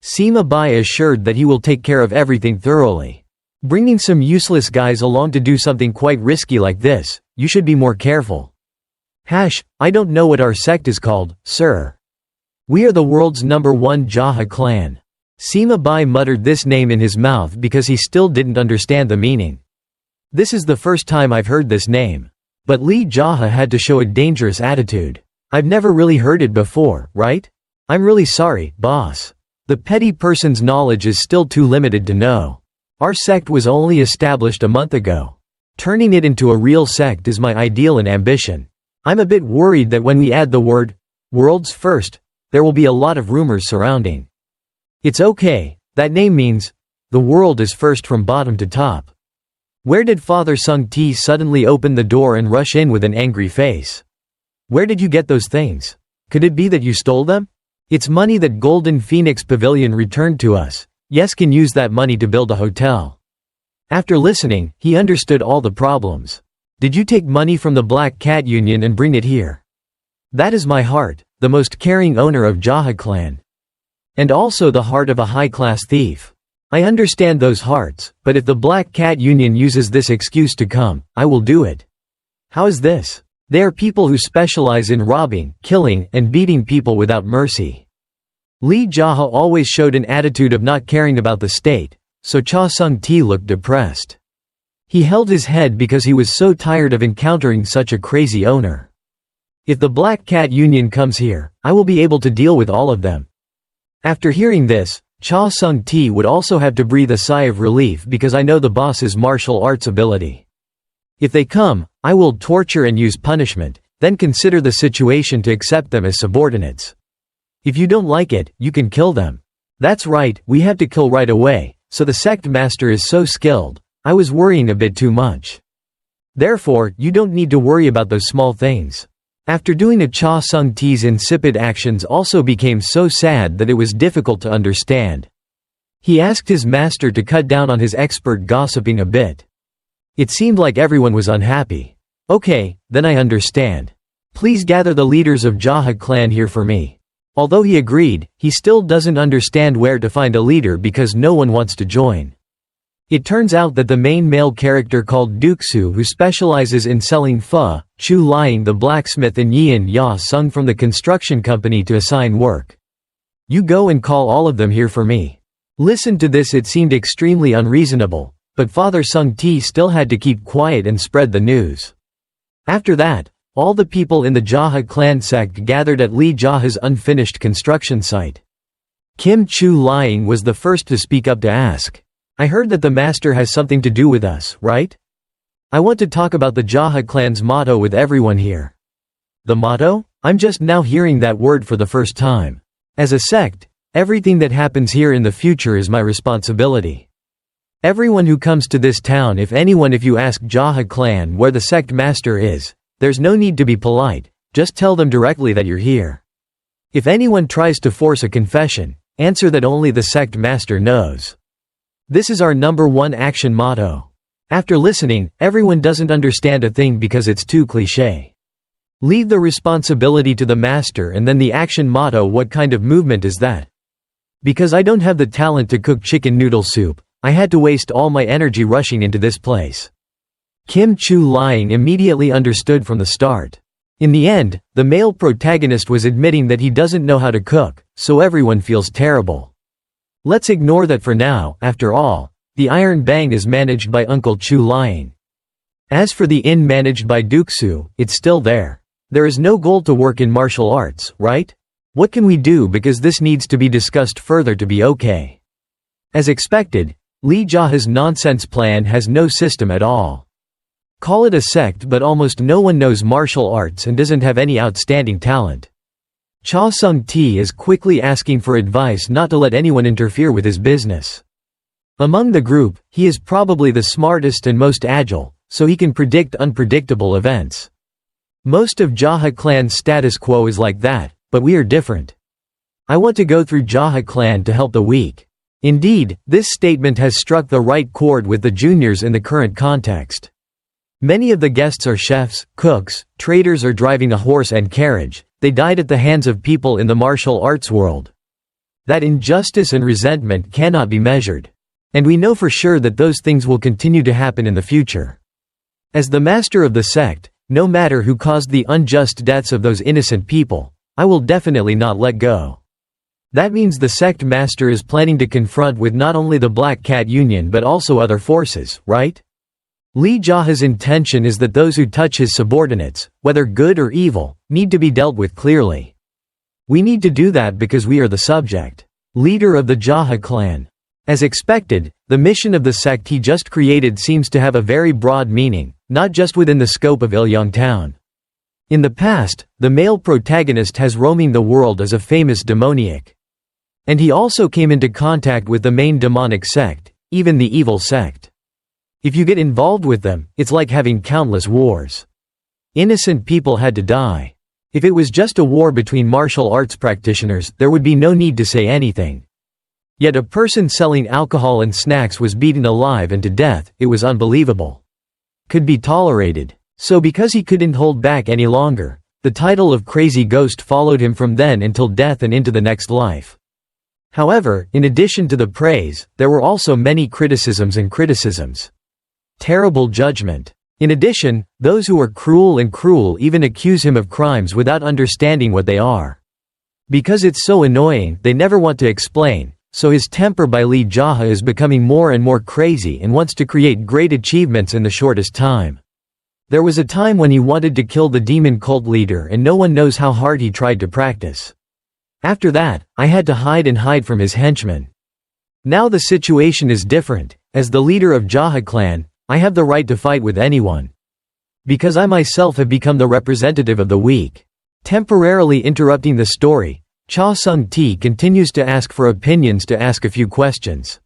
Sima Bai assured that he will take care of everything thoroughly. Bringing some useless guys along to do something quite risky like this, you should be more careful. I don't know what our sect is called, sir. We are the world's #1 JaHa clan. Sima Bai muttered this name in his mouth because he still didn't understand the meaning. This is the first time I've heard this name. But Lee JaHa had to show a dangerous attitude. I've never really heard it before, right? I'm really sorry, boss. The petty person's knowledge is still too limited to know. Our sect was only established a month ago. Turning it into a real sect is my ideal and ambition. I'm a bit worried that when we add the word, world's first, there will be a lot of rumors surrounding. It's okay, that name means, the world is first from bottom to top. Where did Father Sung Ti suddenly open the door and rush in with an angry face? Where did you get those things? Could it be that you stole them? It's money that Golden Phoenix Pavilion returned to us. Yes, can use that money to build a hotel. After listening, he understood all the problems. Did you take money from the Black Cat Union and bring it here? That is my heart, the most caring owner of JaHa clan. And also the heart of a high-class thief. I understand those hearts, but if the Black Cat Union uses this excuse to come, I will do it. How is this? They are people who specialize in robbing, killing, and beating people without mercy. Lee JaHa always showed an attitude of not caring about the state, so Cha Sung Ti looked depressed. He held his head because he was so tired of encountering such a crazy owner. If the Black Cat Union comes here, I will be able to deal with all of them. After hearing this, Cha Sung Ti would also have to breathe a sigh of relief because I know the boss's martial arts ability. If they come, I will torture and use punishment, then consider the situation to accept them as subordinates. If you don't like it, you can kill them. That's right, we have to kill right away, so the sect master is so skilled. I was worrying a bit too much. Therefore, you don't need to worry about those small things. After doing a Cha Sung Ti's insipid actions also became so sad that it was difficult to understand. He asked his master to cut down on his expert gossiping a bit. It seemed like everyone was unhappy. Okay, then I understand. Please gather the leaders of JaHa clan here for me. Although he agreed, he still doesn't understand where to find a leader because no one wants to join. It turns out that the main male character called Duksu, who specializes in selling pho, Chu Liang the blacksmith, and Yin Ya Sung from the construction company to assign work. You go and call all of them here for me. Listen to this. It seemed extremely unreasonable, but Father Sung Ti still had to keep quiet and spread the news. After that, all the people in the JaHa clan sect gathered at Lee JaHa's unfinished construction site. Kim Chu Liang was the first to speak up to ask, "I heard that the master has something to do with us, right? I want to talk about the JaHa clan's motto with everyone here." The motto? I'm just now hearing that word for the first time. As a sect, everything that happens here in the future is my responsibility. Everyone who comes to this town, if you ask JaHa clan where the sect master is, there's no need to be polite, just tell them directly that you're here. If anyone tries to force a confession, answer that only the sect master knows. This is our #1 action motto. After listening, everyone doesn't understand a thing because it's too cliché. Leave the responsibility to the master and then the action motto. What kind of movement is that? Because I don't have the talent to cook chicken noodle soup, I had to waste all my energy rushing into this place. Kim Chu Liang immediately understood from the start. In the end, the male protagonist was admitting that he doesn't know how to cook, so everyone feels terrible. Let's ignore that for now. After all, the Iron Bang is managed by Uncle Chu Liang. As for the inn managed by Duksu, it's still there. There is no goal to work in martial arts, right? What can we do, because this needs to be discussed further to be okay? As expected, Lee JaHa's nonsense plan has no system at all. Call it a sect, but almost no one knows martial arts and doesn't have any outstanding talent. Cha Sung Ti is quickly asking for advice not to let anyone interfere with his business. Among the group, he is probably the smartest and most agile, so he can predict unpredictable events. Most of JaHa clan's status quo is like that, but we are different. I want to go through JaHa clan to help the weak. Indeed, this statement has struck the right chord with the juniors in the current context. Many of the guests are chefs, cooks, traders, or driving a horse and carriage. They died at the hands of people in the martial arts world. That injustice and resentment cannot be measured. And we know for sure that those things will continue to happen in the future. As the master of the sect, no matter who caused the unjust deaths of those innocent people, I will definitely not let go. That means the sect master is planning to confront with not only the Black Cat Union but also other forces, right? Lee JaHa's intention is that those who touch his subordinates, whether good or evil, need to be dealt with clearly. We need to do that because we are the subject. Leader of the JaHa clan. As expected, the mission of the sect he just created seems to have a very broad meaning, not just within the scope of Ilyang town. In the past, the male protagonist has roaming the world as a famous demoniac. And he also came into contact with the main demonic sect, even the evil sect. If you get involved with them, it's like having countless wars. Innocent people had to die. If it was just a war between martial arts practitioners, there would be no need to say anything. Yet a person selling alcohol and snacks was beaten alive and to death. It was unbelievable. Could be tolerated. So because he couldn't hold back any longer, the title of Crazy Ghost followed him from then until death and into the next life. However, in addition to the praise, there were also many criticisms. Terrible judgment. In addition, those who are cruel even accuse him of crimes without understanding what they are. Because it's so annoying, they never want to explain, so his temper by Lee JaHa is becoming more and more crazy and wants to create great achievements in the shortest time. There was a time when he wanted to kill the demon cult leader and no one knows how hard he tried to practice. After that, I had to hide from his henchmen. Now the situation is different. As the leader of JaHa clan, I have the right to fight with anyone. Because I myself have become the representative of the weak. Temporarily interrupting the story, Cha Sung Ti continues to ask for opinions to ask a few questions.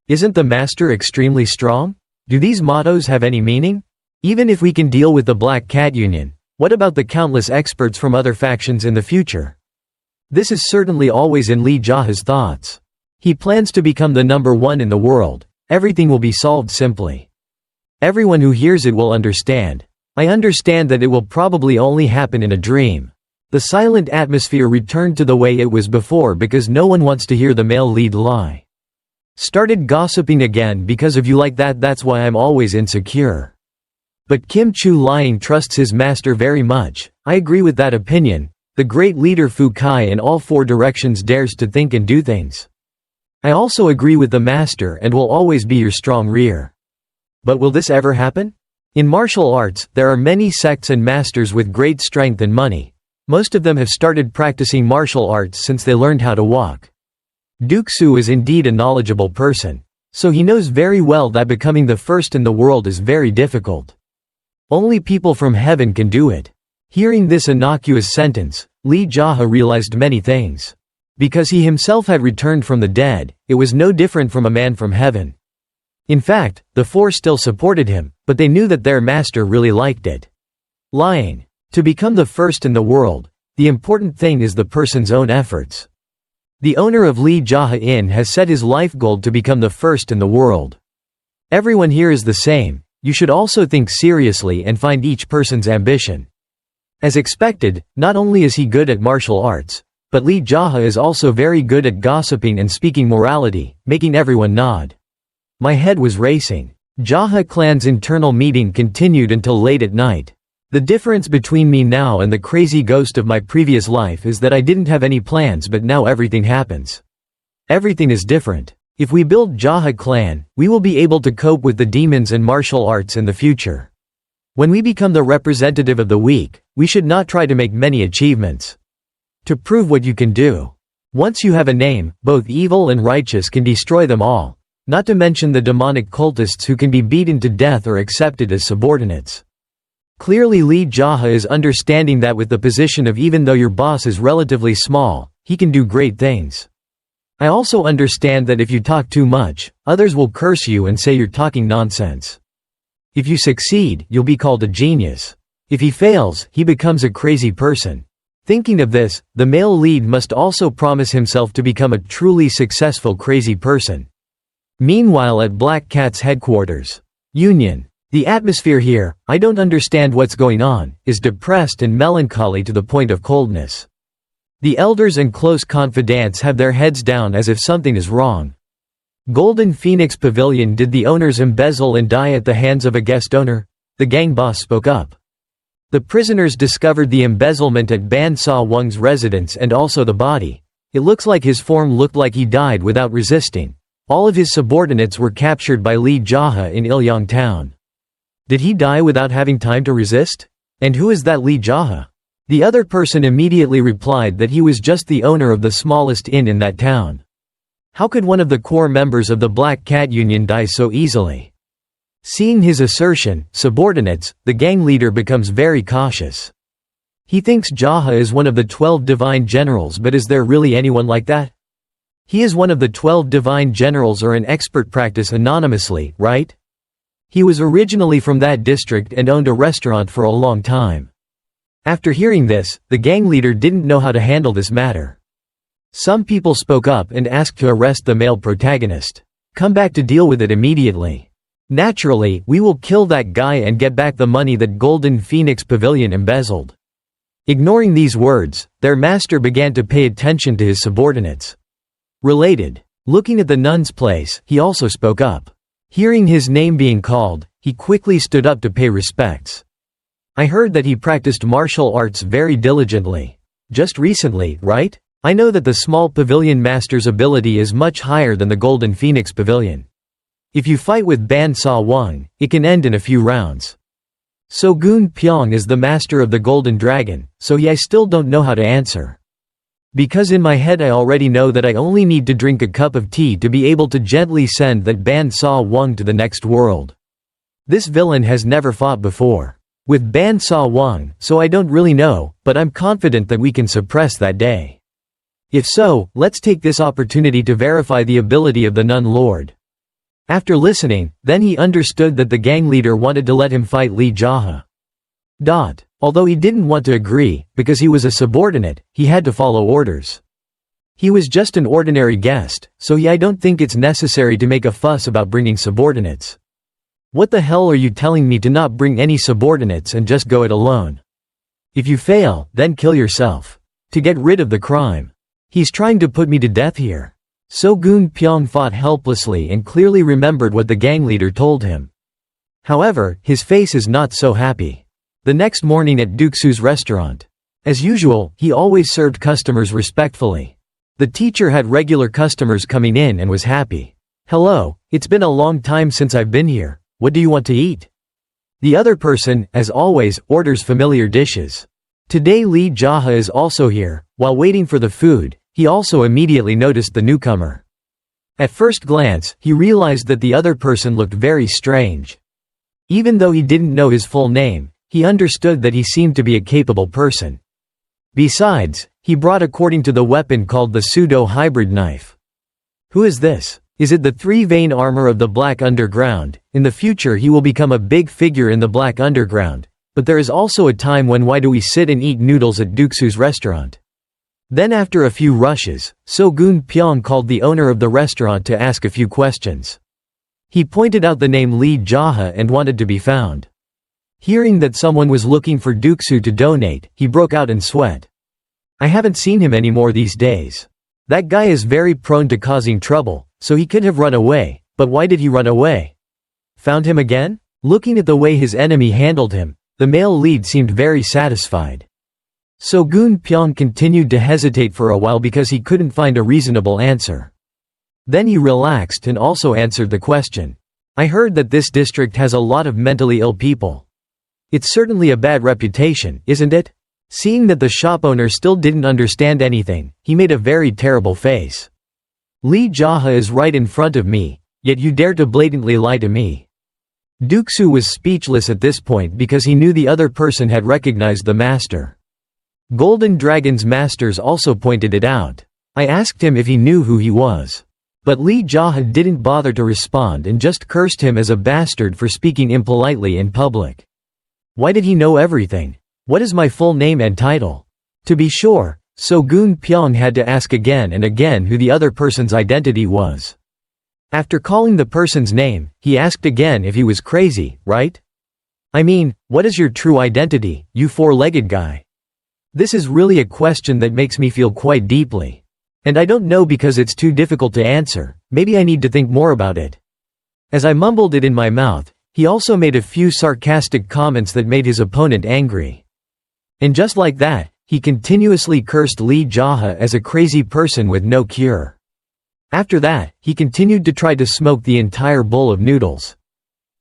Isn't the master extremely strong? Do these mottos have any meaning? Even if we can deal with the Black Cat Union, what about the countless experts from other factions in the future? This is certainly always in Lee JaHa's thoughts. He plans to become the #1 in the world. Everything will be solved simply. Everyone who hears it will understand. I understand that it will probably only happen in a dream. The silent atmosphere returned to the way it was before because no one wants to hear the male lead lie. Started gossiping again because of you like that, that's why I'm always insecure. But Kim Chu lying trusts his master very much. I agree with that opinion. The great leader Fu Kai in all four directions dares to think and do things. I also agree with the master and will always be your strong rear. But will this ever happen? In martial arts, there are many sects and masters with great strength and money. Most of them have started practicing martial arts since they learned how to walk. Duke Su is indeed a knowledgeable person. So he knows very well that becoming the first in the world is very difficult. Only people from heaven can do it. Hearing this innocuous sentence, Lee JaHa realized many things. Because he himself had returned from the dead, it was no different from a man from heaven. In fact, the four still supported him, but they knew that their master really liked it. Lying. To become the first in the world, the important thing is the person's own efforts. The owner of Lee JaHa Inn has set his life goal to become the first in the world. Everyone here is the same. You should also think seriously and find each person's ambition. As expected, not only is he good at martial arts, but Lee JaHa is also very good at gossiping and speaking morality, making everyone nod. My head was racing. JaHa clan's internal meeting continued until late at night. The difference between me now and the crazy ghost of my previous life is that I didn't have any plans, but now everything happens. Everything is different. If we build JaHa clan, we will be able to cope with the demons and martial arts in the future. When we become the representative of the weak, we should not try to make many achievements. To prove what you can do. Once you have a name, both evil and righteous can destroy them all. Not to mention the demonic cultists who can be beaten to death or accepted as subordinates. Clearly Lee JaHa is understanding that with the position of even though your boss is relatively small, he can do great things. I also understand that if you talk too much, others will curse you and say you're talking nonsense. If you succeed, you'll be called a genius. If he fails, he becomes a crazy person. Thinking of this, the male lead must also promise himself to become a truly successful crazy person. Meanwhile at Black Cat's headquarters. Union. The atmosphere here, I don't understand what's going on, is depressed and melancholy to the point of coldness. The elders and close confidants have their heads down as if something is wrong. Golden Phoenix Pavilion. Did the owners embezzle and die at the hands of a guest owner? The gang boss spoke up. The prisoners discovered the embezzlement at Ban Sa Wang's residence and also the body. It looks like his form looked like he died without resisting. All of his subordinates were captured by Lee JaHa in Ilyang town. Did he die without having time to resist? And who is that Lee JaHa? The other person immediately replied that he was just the owner of the smallest inn in that town. How could one of the core members of the Black Cat Union die so easily? Seeing his assertion, subordinates, the gang leader becomes very cautious. He thinks JaHa is one of the 12 divine generals, but is there really anyone like that? He is one of the 12 divine generals or an expert practice anonymously, right? He was originally from that district and owned a restaurant for a long time. After hearing this, the gang leader didn't know how to handle this matter. Some people spoke up and asked to arrest the male protagonist. Come back to deal with it immediately. Naturally, we will kill that guy and get back the money that Golden Phoenix Pavilion embezzled. Ignoring these words, their master began to pay attention to his subordinates. Related. Looking at the nun's place, he also spoke up. Hearing his name being called, he quickly stood up to pay respects. I heard that he practiced martial arts very diligently. Just recently, right? I know that the small pavilion master's ability is much higher than the Golden Phoenix Pavilion. If you fight with Ban Sa Wang, it can end in a few rounds. Sogun Pyong is the master of the Golden Dragon, so I still don't know how to answer. Because in my head I already know that I only need to drink a cup of tea to be able to gently send that Ban Sa Wang to the next world. This villain has never fought before. With Ban Sa Wang, so I don't really know, but I'm confident that we can suppress that day. If so, let's take this opportunity to verify the ability of the Nun Lord. After listening, then he understood that the gang leader wanted to let him fight Lee JaHa. Although he didn't want to agree, because he was a subordinate, he had to follow orders. He was just an ordinary guest, so I don't think it's necessary to make a fuss about bringing subordinates. What the hell are you telling me to not bring any subordinates and just go it alone? If you fail, then kill yourself. To get rid of the crime. He's trying to put me to death here. So-gun Pyong fought helplessly and clearly remembered what the gang leader told him. However, his face is not so happy. The next morning at Duksu's restaurant. As usual, he always served customers respectfully. The teacher had regular customers coming in and was happy. "Hello, it's been a long time since I've been here. What do you want to eat?" The other person, as always, orders familiar dishes. Today Lee JaHa is also here. While waiting for the food, he also immediately noticed the newcomer. At first glance, he realized that the other person looked very strange. Even though he didn't know his full name, he understood that he seemed to be a capable person. Besides, he brought according to the weapon called the pseudo-hybrid knife. Who is this? Is it the three-vein armor of the Black Underground? In the future he will become a big figure in the Black Underground. But there is also a time when why do we sit and eat noodles at Duksu's restaurant? Then after a few rushes, So-gun Pyong called the owner of the restaurant to ask a few questions. He pointed out the name Lee JaHa and wanted to be found. Hearing that someone was looking for Duksu to donate, he broke out in sweat. "I haven't seen him anymore these days. That guy is very prone to causing trouble, so he could have run away, but why did he run away? Found him again?" Looking at the way his enemy handled him, the male lead seemed very satisfied. So-gun Pyong continued to hesitate for a while because he couldn't find a reasonable answer. Then he relaxed and also answered the question. "I heard that this district has a lot of mentally ill people. It's certainly a bad reputation, isn't it?" Seeing that the shop owner still didn't understand anything, he made a very terrible face. "Lee JaHa is right in front of me, yet you dare to blatantly lie to me." Duksu was speechless at this point because he knew the other person had recognized the master. Golden Dragon's masters also pointed it out. I asked him if he knew who he was. But Lee JaHa didn't bother to respond and just cursed him as a bastard for speaking impolitely in public. Why did he know everything? What is my full name and title? To be sure, So-gun Pyong had to ask again and again who the other person's identity was. After calling the person's name, he asked again if he was crazy, right? "I mean, what is your true identity, you four-legged guy?" This is really a question that makes me feel quite deeply. And I don't know because it's too difficult to answer, maybe I need to think more about it. As I mumbled it in my mouth, he also made a few sarcastic comments that made his opponent angry. And just like that, he continuously cursed Lee JaHa as a crazy person with no cure. After that, he continued to try to smoke the entire bowl of noodles.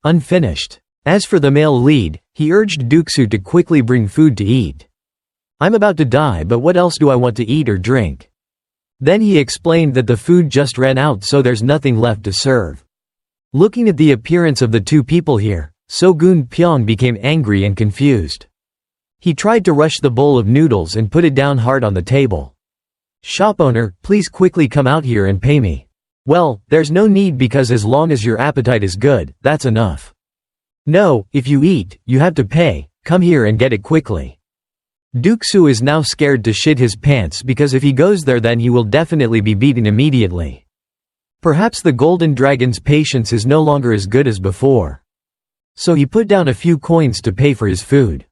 Unfinished. As for the male lead, he urged Duksu to quickly bring food to eat. "I'm about to die, but what else do I want to eat or drink?" Then he explained that the food just ran out, so there's nothing left to serve. Looking at the appearance of the two people here, So-gun Pyong became angry and confused. He tried to rush the bowl of noodles and put it down hard on the table. "Shop owner, please quickly come out here and pay me." "Well, there's no need because as long as your appetite is good, that's enough." "No, if you eat, you have to pay, come here and get it quickly." Duksu is now scared to shit his pants because if he goes there then he will definitely be beaten immediately. Perhaps the Golden Dragon's patience is no longer as good as before. So he put down a few coins to pay for his food.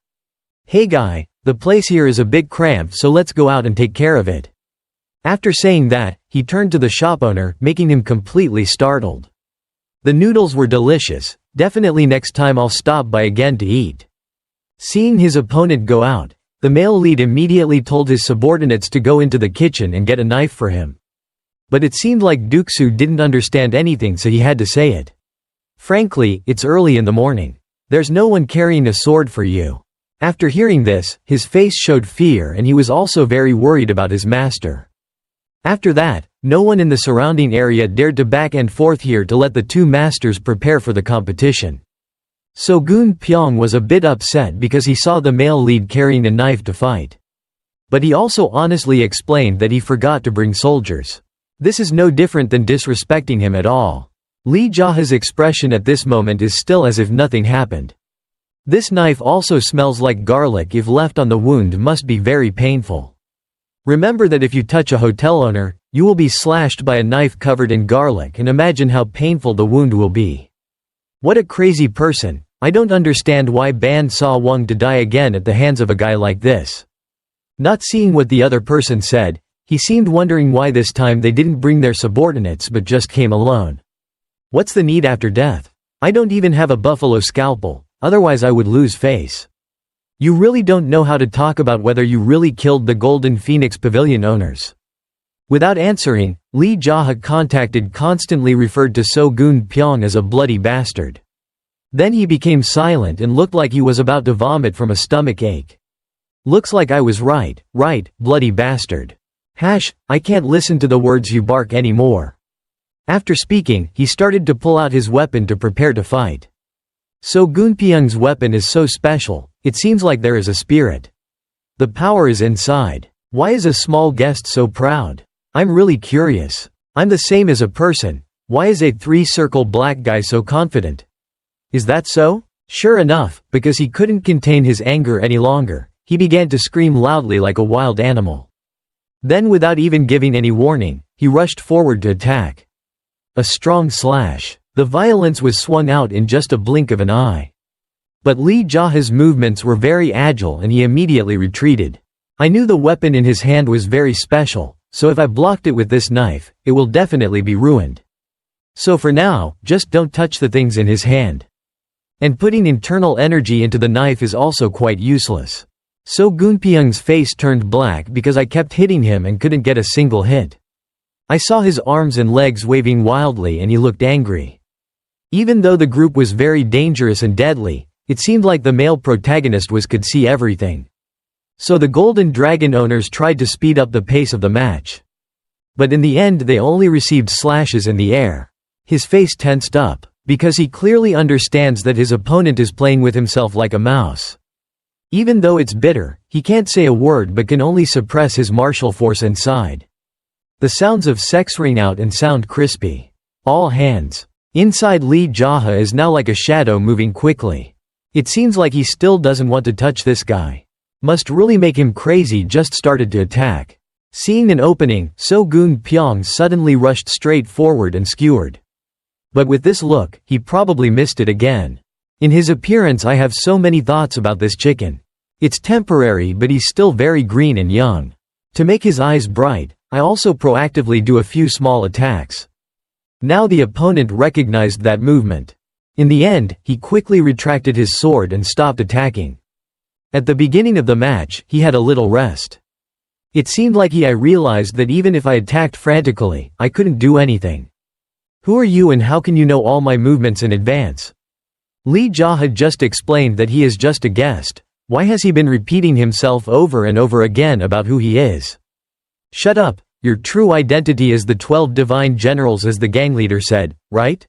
"Hey guy, the place here is a bit cramped, so let's go out and take care of it." After saying that, he turned to the shop owner, making him completely startled. The noodles were delicious, definitely next time I'll stop by again to eat. Seeing his opponent go out, the male lead immediately told his subordinates to go into the kitchen and get a knife for him. But it seemed like Duksu didn't understand anything, so he had to say it. "Frankly, it's early in the morning. There's no one carrying a sword for you." After hearing this, his face showed fear and he was also very worried about his master. After that, no one in the surrounding area dared to back and forth here to let the two masters prepare for the competition. So-gun Pyong was a bit upset because he saw the male lead carrying a knife to fight. But he also honestly explained that he forgot to bring soldiers. This is no different than disrespecting him at all. Lee JaHa's expression at this moment is still as if nothing happened. This knife also smells like garlic. If left on the wound must be very painful. Remember that if you touch a hotel owner, you will be slashed by a knife covered in garlic, and imagine how painful the wound will be. What a crazy person, I don't understand why Ban Sa Wang to die again at the hands of a guy like this. Not seeing what the other person said, he seemed wondering why this time they didn't bring their subordinates but just came alone. What's the need after death? I don't even have a buffalo scalpel, otherwise I would lose face. You really don't know how to talk about whether you really killed the Golden Phoenix Pavilion owners. Without answering, Lee JaHa constantly referred to So-gun Pyong as a bloody bastard. Then he became silent and looked like he was about to vomit from a stomach ache. Looks like I was right, bloody bastard. I can't listen to the words you bark anymore. After speaking, he started to pull out his weapon to prepare to fight. So-gun Pyong's weapon is so special, it seems like there is a spirit. The power is inside. Why is a small guest so proud? I'm really curious. I'm the same as a person. Why is a three-circle black guy so confident? Is that so? Sure enough, because he couldn't contain his anger any longer, he began to scream loudly like a wild animal. Then without even giving any warning, he rushed forward to attack. A strong slash. The violence was swung out in just a blink of an eye. But Lee JaHa's movements were very agile and he immediately retreated. I knew the weapon in his hand was very special, so if I blocked it with this knife, it will definitely be ruined. So for now, just don't touch the things in his hand. And putting internal energy into the knife is also quite useless. So-gun Pyong's face turned black because I kept hitting him and couldn't get a single hit. I saw his arms and legs waving wildly and he looked angry. Even though the group was very dangerous and deadly, it seemed like the male protagonist could see everything. So the Golden Dragon owners tried to speed up the pace of the match. But in the end they only received slashes in the air. His face tensed up, because he clearly understands that his opponent is playing with himself like a mouse. Even though it's bitter, he can't say a word but can only suppress his martial force inside. The sounds of sex ring out and sound crispy. All hands. Inside Lee JaHa is now like a shadow moving quickly. It seems like he still doesn't want to touch this guy. Must really make him crazy. Just started to attack. Seeing an opening, So-gun Pyong suddenly rushed straight forward and skewered. But with this look, he probably missed it again. In his appearance I have so many thoughts about this chicken. It's temporary but he's still very green and young. To make his eyes bright, I also proactively do a few small attacks. Now the opponent recognized that movement. In the end, he quickly retracted his sword and stopped attacking. At the beginning of the match, he had a little rest. It seemed like I realized that even if I attacked frantically, I couldn't do anything. Who are you and how can you know all my movements in advance? Lee JaHa just explained that he is just a guest. Why has he been repeating himself over and over again about who he is? Shut up, your true identity is the 12 divine generals as the gang leader said, right?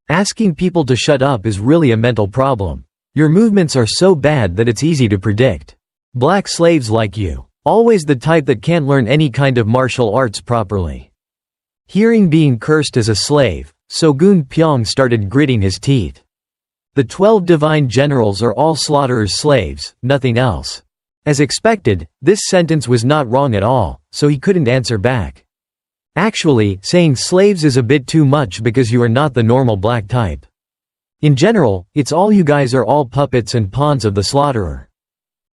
Asking people to shut up is really a mental problem. Your movements are so bad that it's easy to predict. Black slaves like you. Always the type that can't learn any kind of martial arts properly. Hearing being cursed as a slave, So-gun Pyong started gritting his teeth. The 12 divine generals are all slaughterers' slaves, nothing else. As expected, this sentence was not wrong at all, so he couldn't answer back. Actually, saying slaves is a bit too much because you are not the normal black type. In general, it's all you guys are all puppets and pawns of the slaughterer.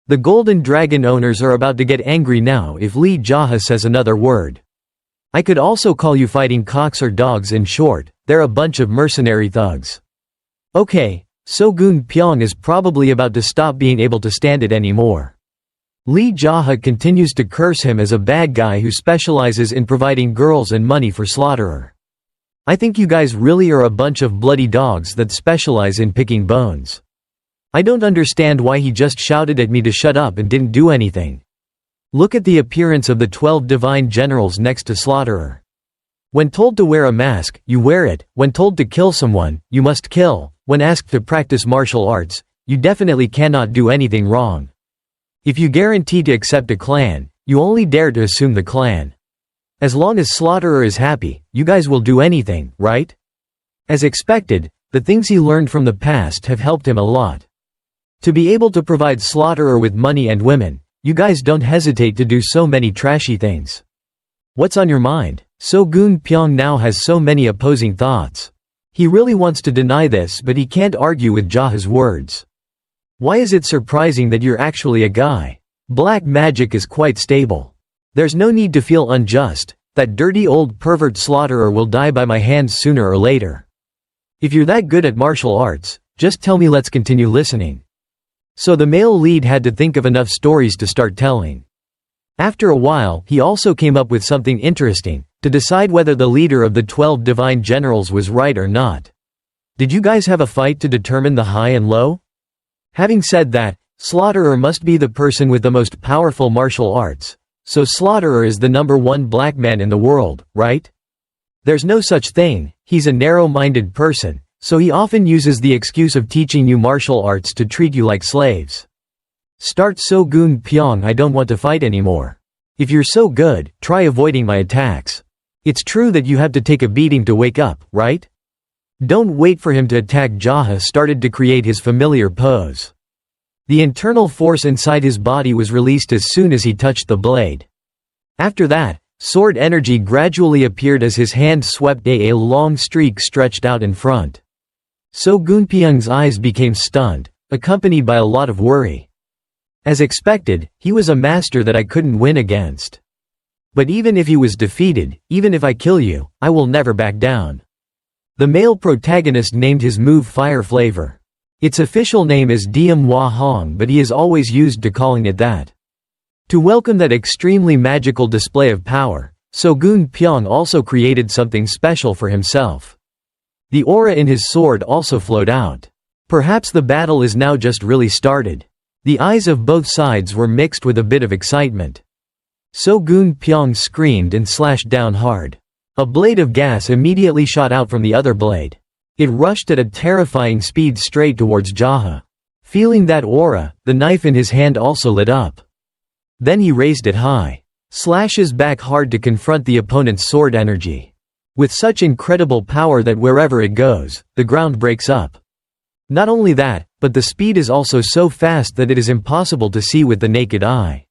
The Golden Dragon owners are about to get angry now if Lee JaHa says another word. I could also call you fighting cocks or dogs. In short, they're a bunch of mercenary thugs. Okay, So-gun Pyong is probably about to stop being able to stand it anymore. Lee JaHa continues to curse him as a bad guy who specializes in providing girls and money for slaughterer. I think you guys really are a bunch of bloody dogs that specialize in picking bones. I don't understand why he just shouted at me to shut up and didn't do anything. Look at the appearance of the 12 divine generals next to slaughterer. When told to wear a mask, you wear it. When told to kill someone, you must kill. When asked to practice martial arts, you definitely cannot do anything wrong. If you guarantee to accept a clan, you only dare to assume the clan. As long as slaughterer is happy, you guys will do anything, right? As expected, the things he learned from the past have helped him a lot. To be able to provide slaughterer with money and women, you guys don't hesitate to do so many trashy things. What's on your mind? So-gun Pyong now has so many opposing thoughts. He really wants to deny this, but he can't argue with JaHa's words. Why is it surprising that you're actually a guy? Black magic is quite stable. There's no need to feel unjust. That dirty old pervert slaughterer will die by my hands sooner or later. If you're that good at martial arts, just tell me. Let's continue listening. So the male lead had to think of enough stories to start telling. After a while, he also came up with something interesting, to decide whether the leader of the 12 divine generals was right or not. Did you guys have a fight to determine the high and low? Having said that, slaughterer must be the person with the most powerful martial arts. So slaughterer is the #1 black man in the world, right? There's no such thing. He's a narrow-minded person, so he often uses the excuse of teaching you martial arts to treat you like slaves. Start So-gun Pyong. I don't want to fight anymore. If you're so good, try avoiding my attacks. It's true that you have to take a beating to wake up, right? Don't wait for him to attack. JaHa started to create his familiar pose. The internal force inside his body was released as soon as he touched the blade. After that, sword energy gradually appeared as his hand swept a long streak stretched out in front. So-gun Pyong's eyes became stunned, accompanied by a lot of worry. As expected, he was a master that I couldn't win against. But even if he was defeated, even if I kill you, I will never back down. The male protagonist named his move Fire Flavor. Its official name is Demon Sect, but he is always used to calling it that. To welcome that extremely magical display of power, So-gun Pyong also created something special for himself. The aura in his sword also flowed out. Perhaps the battle is now just really started. The eyes of both sides were mixed with a bit of excitement. So-gun Pyong screamed and slashed down hard. A blade of gas immediately shot out from the other blade. It rushed at a terrifying speed straight towards JaHa. Feeling that aura, the knife in his hand also lit up. Then he raised it high. Slashes back hard to confront the opponent's sword energy. With such incredible power that wherever it goes, the ground breaks up. Not only that, but the speed is also so fast that it is impossible to see with the naked eye.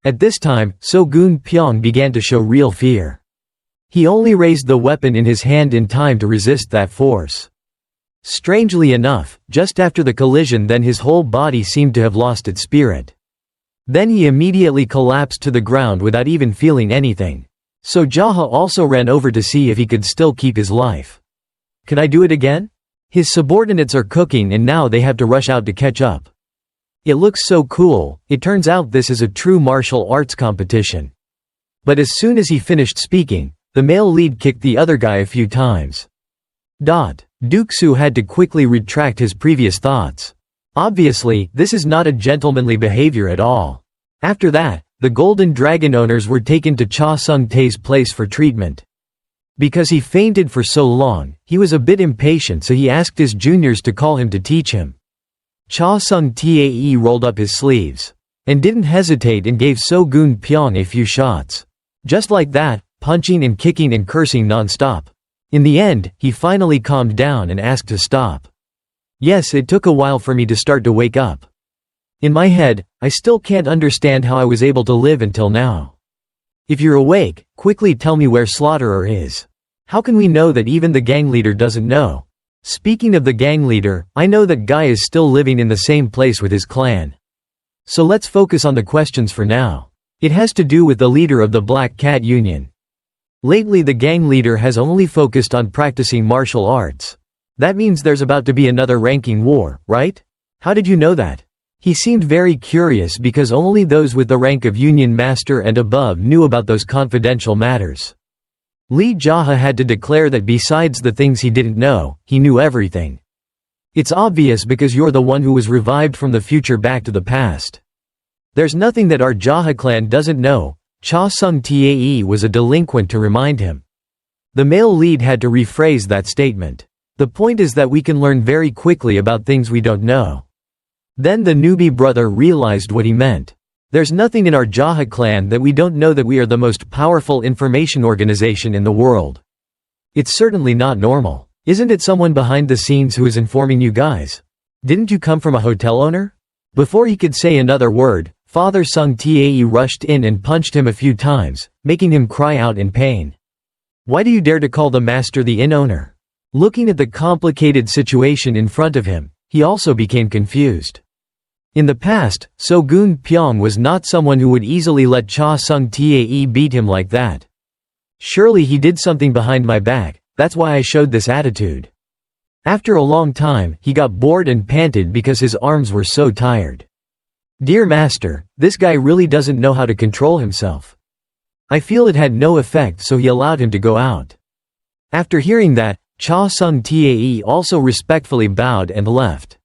At this time, So-gun Pyong began to show real fear. He only raised the weapon in his hand in time to resist that force. Strangely enough, just after the collision, then his whole body seemed to have lost its spirit. Then he immediately collapsed to the ground without even feeling anything. So JaHa also ran over to see if he could still keep his life. Can I do it again? His subordinates are cooking and now they have to rush out to catch up. It looks so cool. It turns out this is a true martial arts competition. But as soon as he finished speaking, the male lead kicked the other guy a few times. Duxu had to quickly retract his previous thoughts. Obviously, this is not a gentlemanly behavior at all. After that, the Golden Dragon owners were taken to Cha Sung-tae's place for treatment. Because he fainted for so long, he was a bit impatient, so he asked his juniors to call him to teach him. Cha Sung-tae rolled up his sleeves. And didn't hesitate and gave So-gun Pyong a few shots. Just like that, punching and kicking and cursing non-stop. In the end, he finally calmed down and asked to stop. Yes, it took a while for me to start to wake up. In my head, I still can't understand how I was able to live until now. If you're awake, quickly tell me where Slaughterer is. How can we know that even the gang leader doesn't know? Speaking of the gang leader, I know that guy is still living in the same place with his clan. So let's focus on the questions for now. It has to do with the leader of the Black Cat Union. Lately the gang leader has only focused on practicing martial arts. That means there's about to be another ranking war, right? How did you know that? He seemed very curious because only those with the rank of Union Master and above knew about those confidential matters. Lee JaHa had to declare that besides the things he didn't know, he knew everything. It's obvious because you're the one who was revived from the future back to the past. There's nothing that our JaHa clan doesn't know. Cha Sung-tae was a delinquent to remind him. The male lead had to rephrase that statement. The point is that we can learn very quickly about things we don't know. Then the newbie brother realized what he meant. There's nothing in our JaHa clan that we don't know, that we are the most powerful information organization in the world. It's certainly not normal. Isn't it someone behind the scenes who is informing you guys? Didn't you come from a hotel owner? Before he could say another word, Father Sung-tae rushed in and punched him a few times, making him cry out in pain. Why do you dare to call the master the inn owner? Looking at the complicated situation in front of him, he also became confused. In the past, So-gun Pyong was not someone who would easily let Cha Sung-tae beat him like that. Surely he did something behind my back, that's why I showed this attitude. After a long time, he got bored and panted because his arms were so tired. Dear master, this guy really doesn't know how to control himself. I feel it had no effect, so he allowed him to go out. After hearing that, Cha Sung-tae also respectfully bowed and left.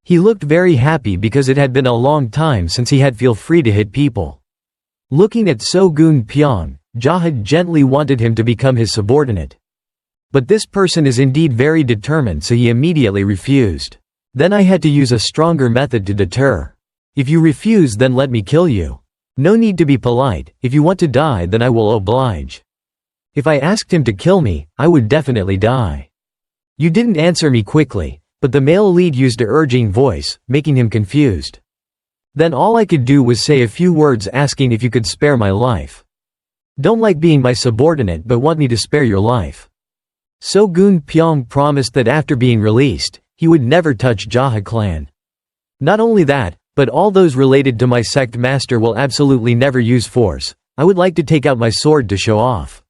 He looked very happy because it had been a long time since he had felt free to hit people. Looking at So-gun Pyong, JaHa gently wanted him to become his subordinate. But this person is indeed very determined, so he immediately refused. Then I had to use a stronger method to deter. If you refuse, then let me kill you. No need to be polite, if you want to die then I will oblige. If I asked him to kill me, I would definitely die. You didn't answer me quickly, but the male lead used an urging voice, making him confused. Then all I could do was say a few words asking if you could spare my life. Don't like being my subordinate but want me to spare your life. So-gun Pyong promised that after being released, he would never touch JaHa clan. Not only that, but all those related to my sect master will absolutely never use force. I would like to take out my sword to show off.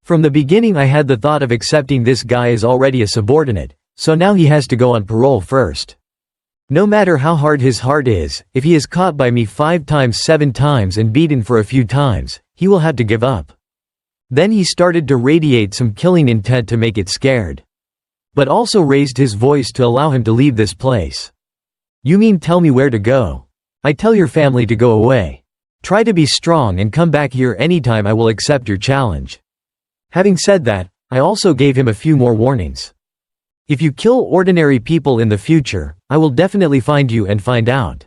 From the beginning I had the thought of accepting this guy as already a subordinate, so now he has to go on parole first. No matter how hard his heart is, if he is caught by me 5 times 7 times and beaten for a few times, he will have to give up. Then he started to radiate some killing intent to make it scared. But also raised his voice to allow him to leave this place. You mean tell me where to go? I tell your family to go away. Try to be strong and come back here anytime, I will accept your challenge. Having said that, I also gave him a few more warnings. If you kill ordinary people in the future, I will definitely find you and find out.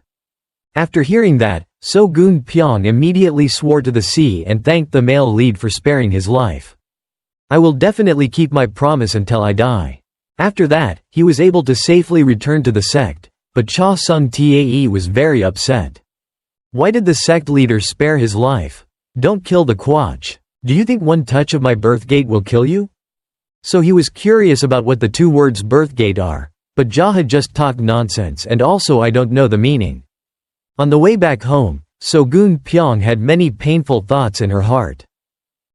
After hearing that, So-gun Pyong immediately swore to the sea and thanked the male lead for sparing his life. I will definitely keep my promise until I die. After that, he was able to safely return to the sect, but Cha Sung-tae was very upset. Why did the sect leader spare his life? Don't kill the Quach. Do you think one touch of my birthgate will kill you? So he was curious about what the 2 words birthgate are, but JaHa just talked nonsense, and also I don't know the meaning. On the way back home, So-gun Pyong had many painful thoughts in her heart.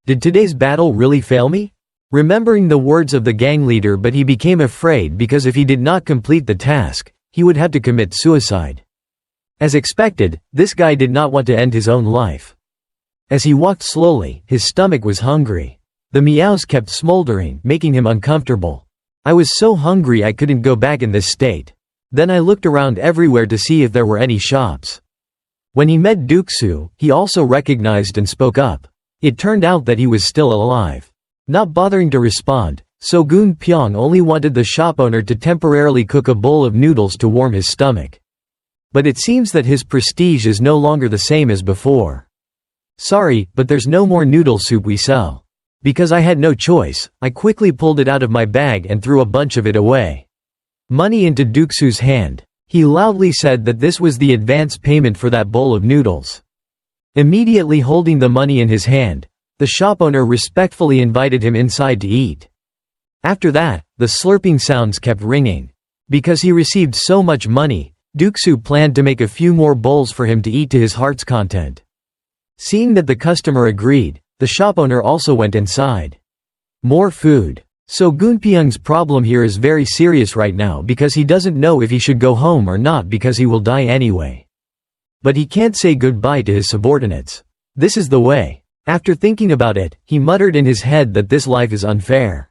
Did today's battle really fail me? Remembering the words of the gang leader, but he became afraid because if he did not complete the task, he would have to commit suicide. As expected, this guy did not want to end his own life. As he walked slowly, his stomach was hungry. The meows kept smoldering, making him uncomfortable. I was so hungry I couldn't go back in this state. Then I looked around everywhere to see if there were any shops. When he met Duksu, he also recognized and spoke up. It turned out that he was still alive. Not bothering to respond, So-gun Pyong only wanted the shop owner to temporarily cook a bowl of noodles to warm his stomach. But it seems that his prestige is no longer the same as before. Sorry, but there's no more noodle soup we sell. Because I had no choice, I quickly pulled it out of my bag and threw a bunch of it away. Money into Duksu's hand. He loudly said that this was the advance payment for that bowl of noodles. Immediately holding the money in his hand, the shop owner respectfully invited him inside to eat. After that, the slurping sounds kept ringing. Because he received so much money, Duksu planned to make a few more bowls for him to eat to his heart's content. Seeing that the customer agreed, the shop owner also went inside. More food. So-gun Pyong's problem here is very serious right now because he doesn't know if he should go home or not because he will die anyway. But he can't say goodbye to his subordinates. This is the way. After thinking about it, he muttered in his head that this life is unfair.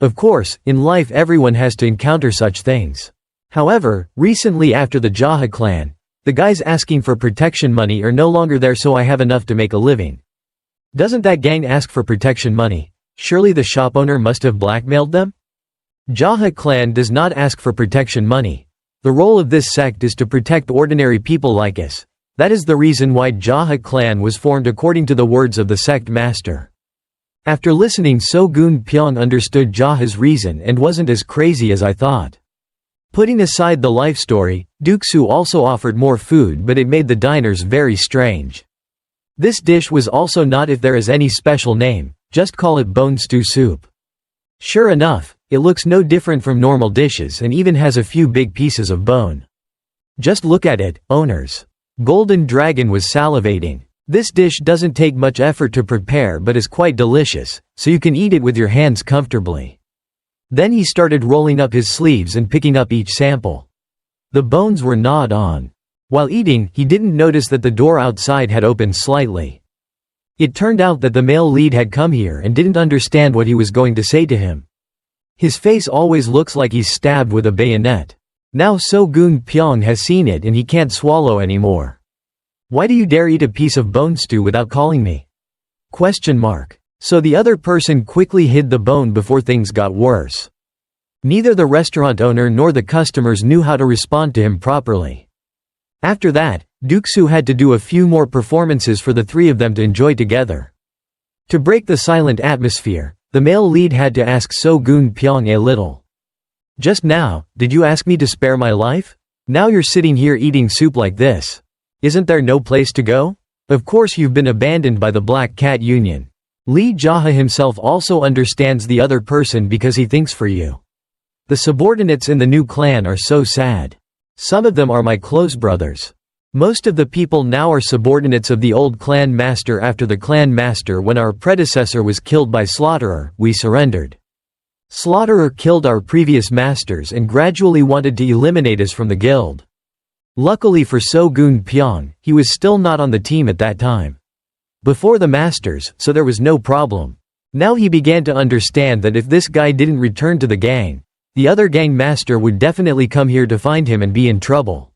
Of course, in life everyone has to encounter such things. However, recently after the JaHa clan, the guys asking for protection money are no longer there, so I have enough to make a living. Doesn't that gang ask for protection money? Surely the shop owner must have blackmailed them? JaHa clan does not ask for protection money. The role of this sect is to protect ordinary people like us. That is the reason why JaHa clan was formed according to the words of the sect master. After listening, So-gun Pyong understood JaHa's reason and wasn't as crazy as I thought. Putting aside the life story, Duksu also offered more food, but it made the diners very strange. This dish was also not if there is any special name, just call it bone stew soup. Sure enough, It looks no different from normal dishes and even has a few big pieces of bone. Just look at it, owners. Golden Dragon was salivating. This dish doesn't take much effort to prepare but is quite delicious, so you can eat it with your hands comfortably. Then he started rolling up his sleeves and picking up each sample. The bones were gnawed on. While eating, he didn't notice that the door outside had opened slightly. It turned out that the male lead had come here and didn't understand what he was going to say to him. His face always looks like he's stabbed with a bayonet. Now So-gun Pyong has seen it and he can't swallow anymore. Why do you dare eat a piece of bone stew without calling me? So the other person quickly hid the bone before things got worse. Neither the restaurant owner nor the customers knew how to respond to him properly. After that, Duksu had to do a few more performances for the three of them to enjoy together. To break the silent atmosphere, the male lead had to ask So-gun Pyong a little. Just now, did you ask me to spare my life? Now you're sitting here eating soup like this. Isn't there no place to go? Of course you've been abandoned by the Black Cat Union. Lee JaHa himself also understands the other person because he thinks for you. The subordinates in the new clan are so sad. Some of them are my close brothers. Most of the people now are subordinates of the old clan master. After the clan master, when our predecessor was killed by Slaughterer, we surrendered. Slaughterer killed our previous masters and gradually wanted to eliminate us from the guild. Luckily for So-gun Pyong, he was still not on the team at that time. Before the masters, so there was no problem. Now he began to understand that if this guy didn't return to the gang, the other gang master would definitely come here to find him and be in trouble.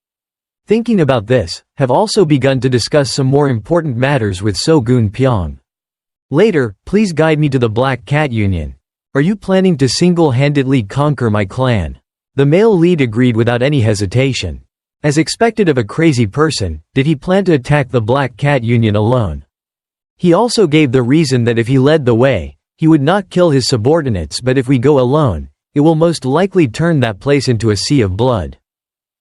Thinking about this, have also begun to discuss some more important matters with So-gun Pyong. Later, please guide me to the Black Cat Union. Are you planning to single-handedly conquer my clan? The male lead agreed without any hesitation. As expected of a crazy person, did he plan to attack the Black Cat Union alone? He also gave the reason that if he led the way, he would not kill his subordinates, but if we go alone, it will most likely turn that place into a sea of blood.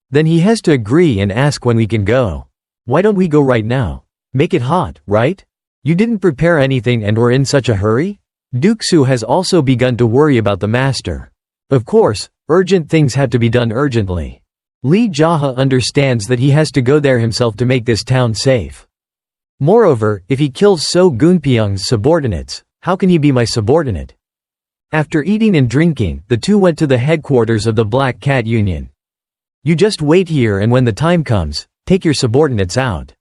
Then he has to agree and ask when we can go. Why don't we go right now? Make it hot, right? You didn't prepare anything and were in such a hurry? Duksu has also begun to worry about the master. Of course, urgent things have to be done urgently. Lee JaHa understands that he has to go there himself to make this town safe. Moreover, if he kills So-gun Pyong's subordinates, how can he be my subordinate? After eating and drinking, the two went to the headquarters of the Black Cat Union. You just wait here and when the time comes, take your subordinates out.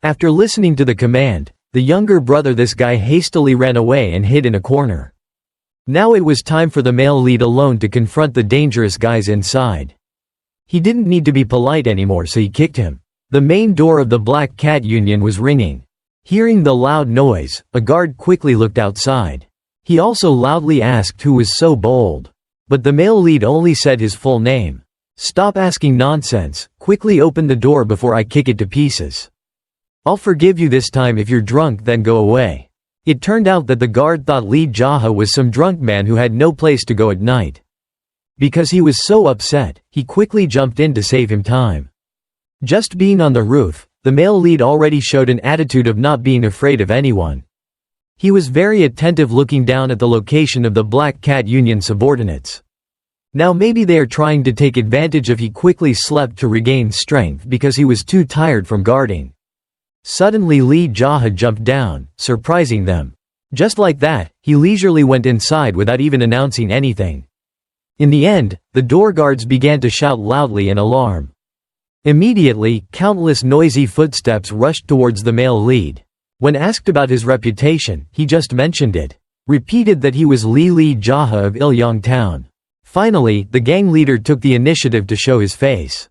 After listening to the command, the younger brother this guy hastily ran away and hid in a corner. Now it was time for the male lead alone to confront the dangerous guys inside. He didn't need to be polite anymore, so he kicked him. The main door of the Black Cat Union was ringing. Hearing the loud noise, a guard quickly looked outside. He also loudly asked who was so bold. But the male lead only said his full name. Stop asking nonsense, quickly open the door before I kick it to pieces. I'll forgive you this time. If you're drunk, then go away. It turned out that the guard thought Lee JaHa was some drunk man who had no place to go at night. Because he was so upset, he quickly jumped in to save him time. Just being on the roof, the male lead already showed an attitude of not being afraid of anyone. He was very attentive, looking down at the location of the Black Cat Union subordinates. Now maybe they are trying to take advantage of. He quickly slept to regain strength because he was too tired from guarding. Suddenly Lee JaHa jumped down, surprising them. Just like that, he leisurely went inside without even announcing anything. In the end, the door guards began to shout loudly in alarm. Immediately, countless noisy footsteps rushed towards the male lead. When asked about his reputation, he just mentioned it. Repeated that he was Lee JaHa of Ilyong Town. Finally, the gang leader took the initiative to show his face.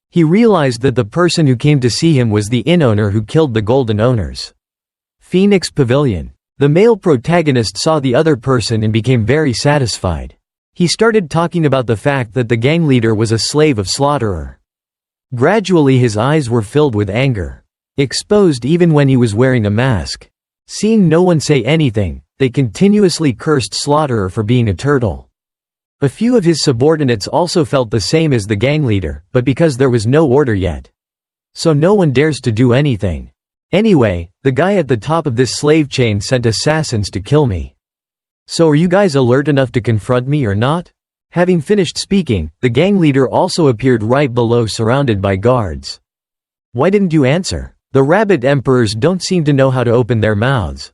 He realized that the person who came to see him was the inn owner who killed the golden owners. Phoenix Pavilion. The male protagonist saw the other person and became very satisfied. He started talking about the fact that the gang leader was a slave of Slaughterer. Gradually his eyes were filled with anger. Exposed even when he was wearing a mask. Seeing no one say anything, they continuously cursed Slaughterer for being a turtle. A few of his subordinates also felt the same as the gang leader, but because there was no order yet. So no one dares to do anything. Anyway, the guy at the top of this slave chain sent assassins to kill me. So are you guys alert enough to confront me or not? Having finished speaking, the gang leader also appeared right below surrounded by guards. Why didn't you answer? The rabbit emperors don't seem to know how to open their mouths.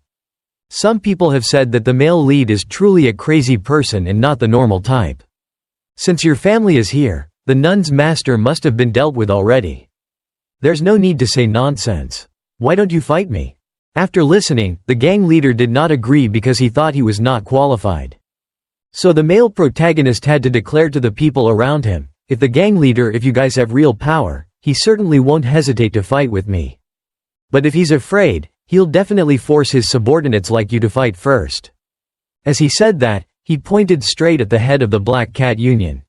Some people have said that the male lead is truly a crazy person and not the normal type. Since your family is here, the nun's master must have been dealt with already. There's no need to say nonsense. Why don't you fight me? After listening, the gang leader did not agree because he thought he was not qualified. So the male protagonist had to declare to the people around him, if you guys have real power, he certainly won't hesitate to fight with me. But if he's afraid, he'll definitely force his subordinates like you to fight first. As he said that, he pointed straight at the head of the Black Cat Union.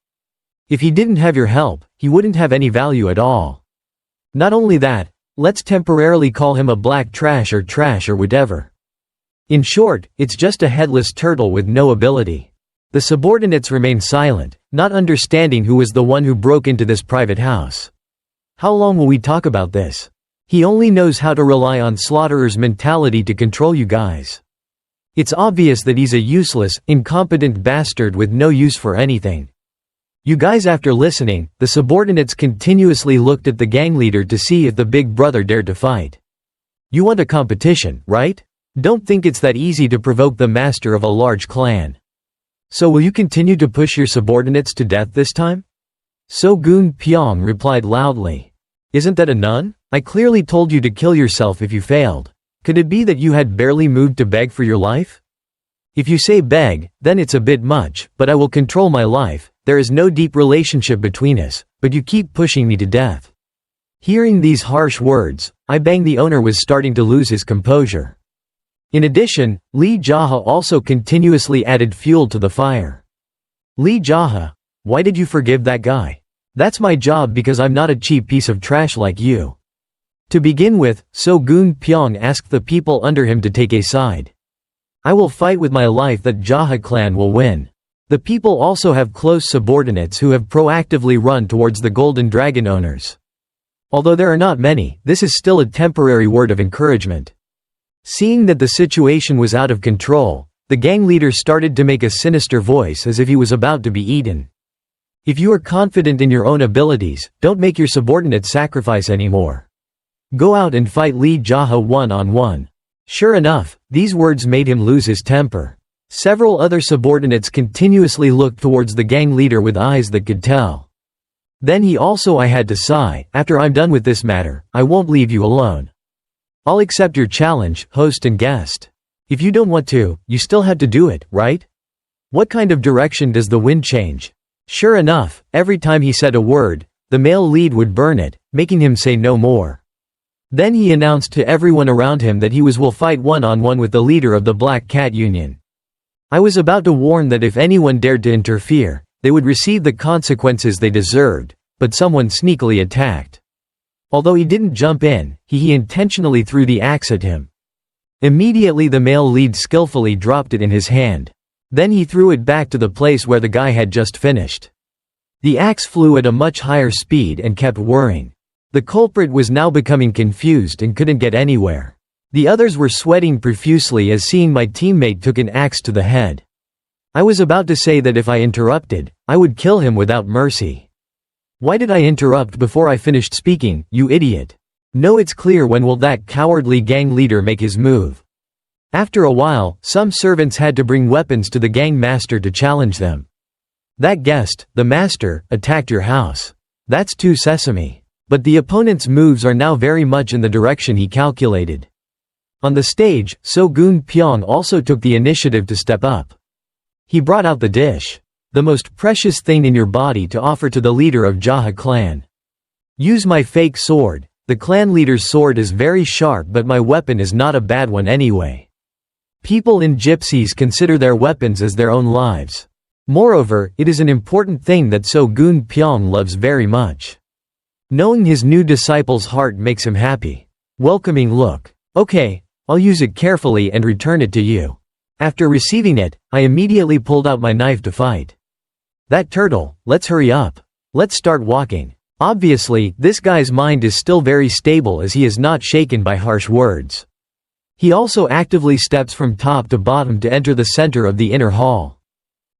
If he didn't have your help, he wouldn't have any value at all. Not only that, let's temporarily call him a black trash or whatever. In short, it's just a headless turtle with no ability. The subordinates remained silent, not understanding who was the one who broke into this private house. How long will we talk about this? He only knows how to rely on Slaughterer's mentality to control you guys. It's obvious that he's a useless, incompetent bastard with no use for anything. You guys, after listening, the subordinates continuously looked at the gang leader to see if the big brother dared to fight. You want a competition, right? Don't think it's that easy to provoke the master of a large clan. So will you continue to push your subordinates to death this time? So-gun Pyong replied loudly. Isn't that a nun? I clearly told you to kill yourself if you failed. Could it be that you had barely moved to beg for your life? If you say beg, then it's a bit much, but I will control my life. There is no deep relationship between us, but you keep pushing me to death. Hearing these harsh words, the owner was starting to lose his composure. In addition, Lee JaHa also continuously added fuel to the fire. Lee JaHa, why did you forgive that guy? That's my job because I'm not a cheap piece of trash like you. To begin with, So-gun Pyong asked the people under him to take a side. I will fight with my life that JaHa clan will win. The people also have close subordinates who have proactively run towards the Golden Dragon owners. Although there are not many, this is still a temporary word of encouragement. Seeing that the situation was out of control, the gang leader started to make a sinister voice as if he was about to be eaten. If you are confident in your own abilities, don't make your subordinates sacrifice anymore. Go out and fight Lee JaHa one-on-one. Sure enough, these words made him lose his temper. Several other subordinates continuously looked towards the gang leader with eyes that could tell. Then I had to sigh, after I'm done with this matter, I won't leave you alone. I'll accept your challenge, host and guest. If you don't want to, you still have to do it, right? What kind of direction does the wind change? Sure enough, every time he said a word, the male lead would burn it, making him say no more. Then he announced to everyone around him that will fight one-on-one with the leader of the Black Cat Union. I was about to warn that if anyone dared to interfere, they would receive the consequences they deserved, but someone sneakily attacked. Although he didn't jump in, he intentionally threw the axe at him. Immediately the male lead skillfully dropped it in his hand. Then he threw it back to the place where the guy had just finished. The axe flew at a much higher speed and kept whirring. The culprit was now becoming confused and couldn't get anywhere. The others were sweating profusely as seeing my teammate took an axe to the head. I was about to say that if I interrupted, I would kill him without mercy. Why did I interrupt before I finished speaking, you idiot? No, it's clear when will that cowardly gang leader make his move. After a while, some servants had to bring weapons to the gang master to challenge them. That guest, the master, attacked your house. That's too sesame. But the opponent's moves are now very much in the direction he calculated. On the stage, So-gun Pyong also took the initiative to step up. He brought out the dish. The most precious thing in your body to offer to the leader of JaHa clan. Use my fake sword. The clan leader's sword is very sharp, but my weapon is not a bad one anyway. People in gypsies consider their weapons as their own lives. Moreover, it is an important thing that So-gun Pyong loves very much. Knowing his new disciple's heart makes him happy. Welcoming look. Okay, I'll use it carefully and return it to you. After receiving it, I immediately pulled out my knife to fight. That turtle, let's hurry up. Let's start walking. Obviously, this guy's mind is still very stable as he is not shaken by harsh words. He also actively steps from top to bottom to enter the center of the inner hall.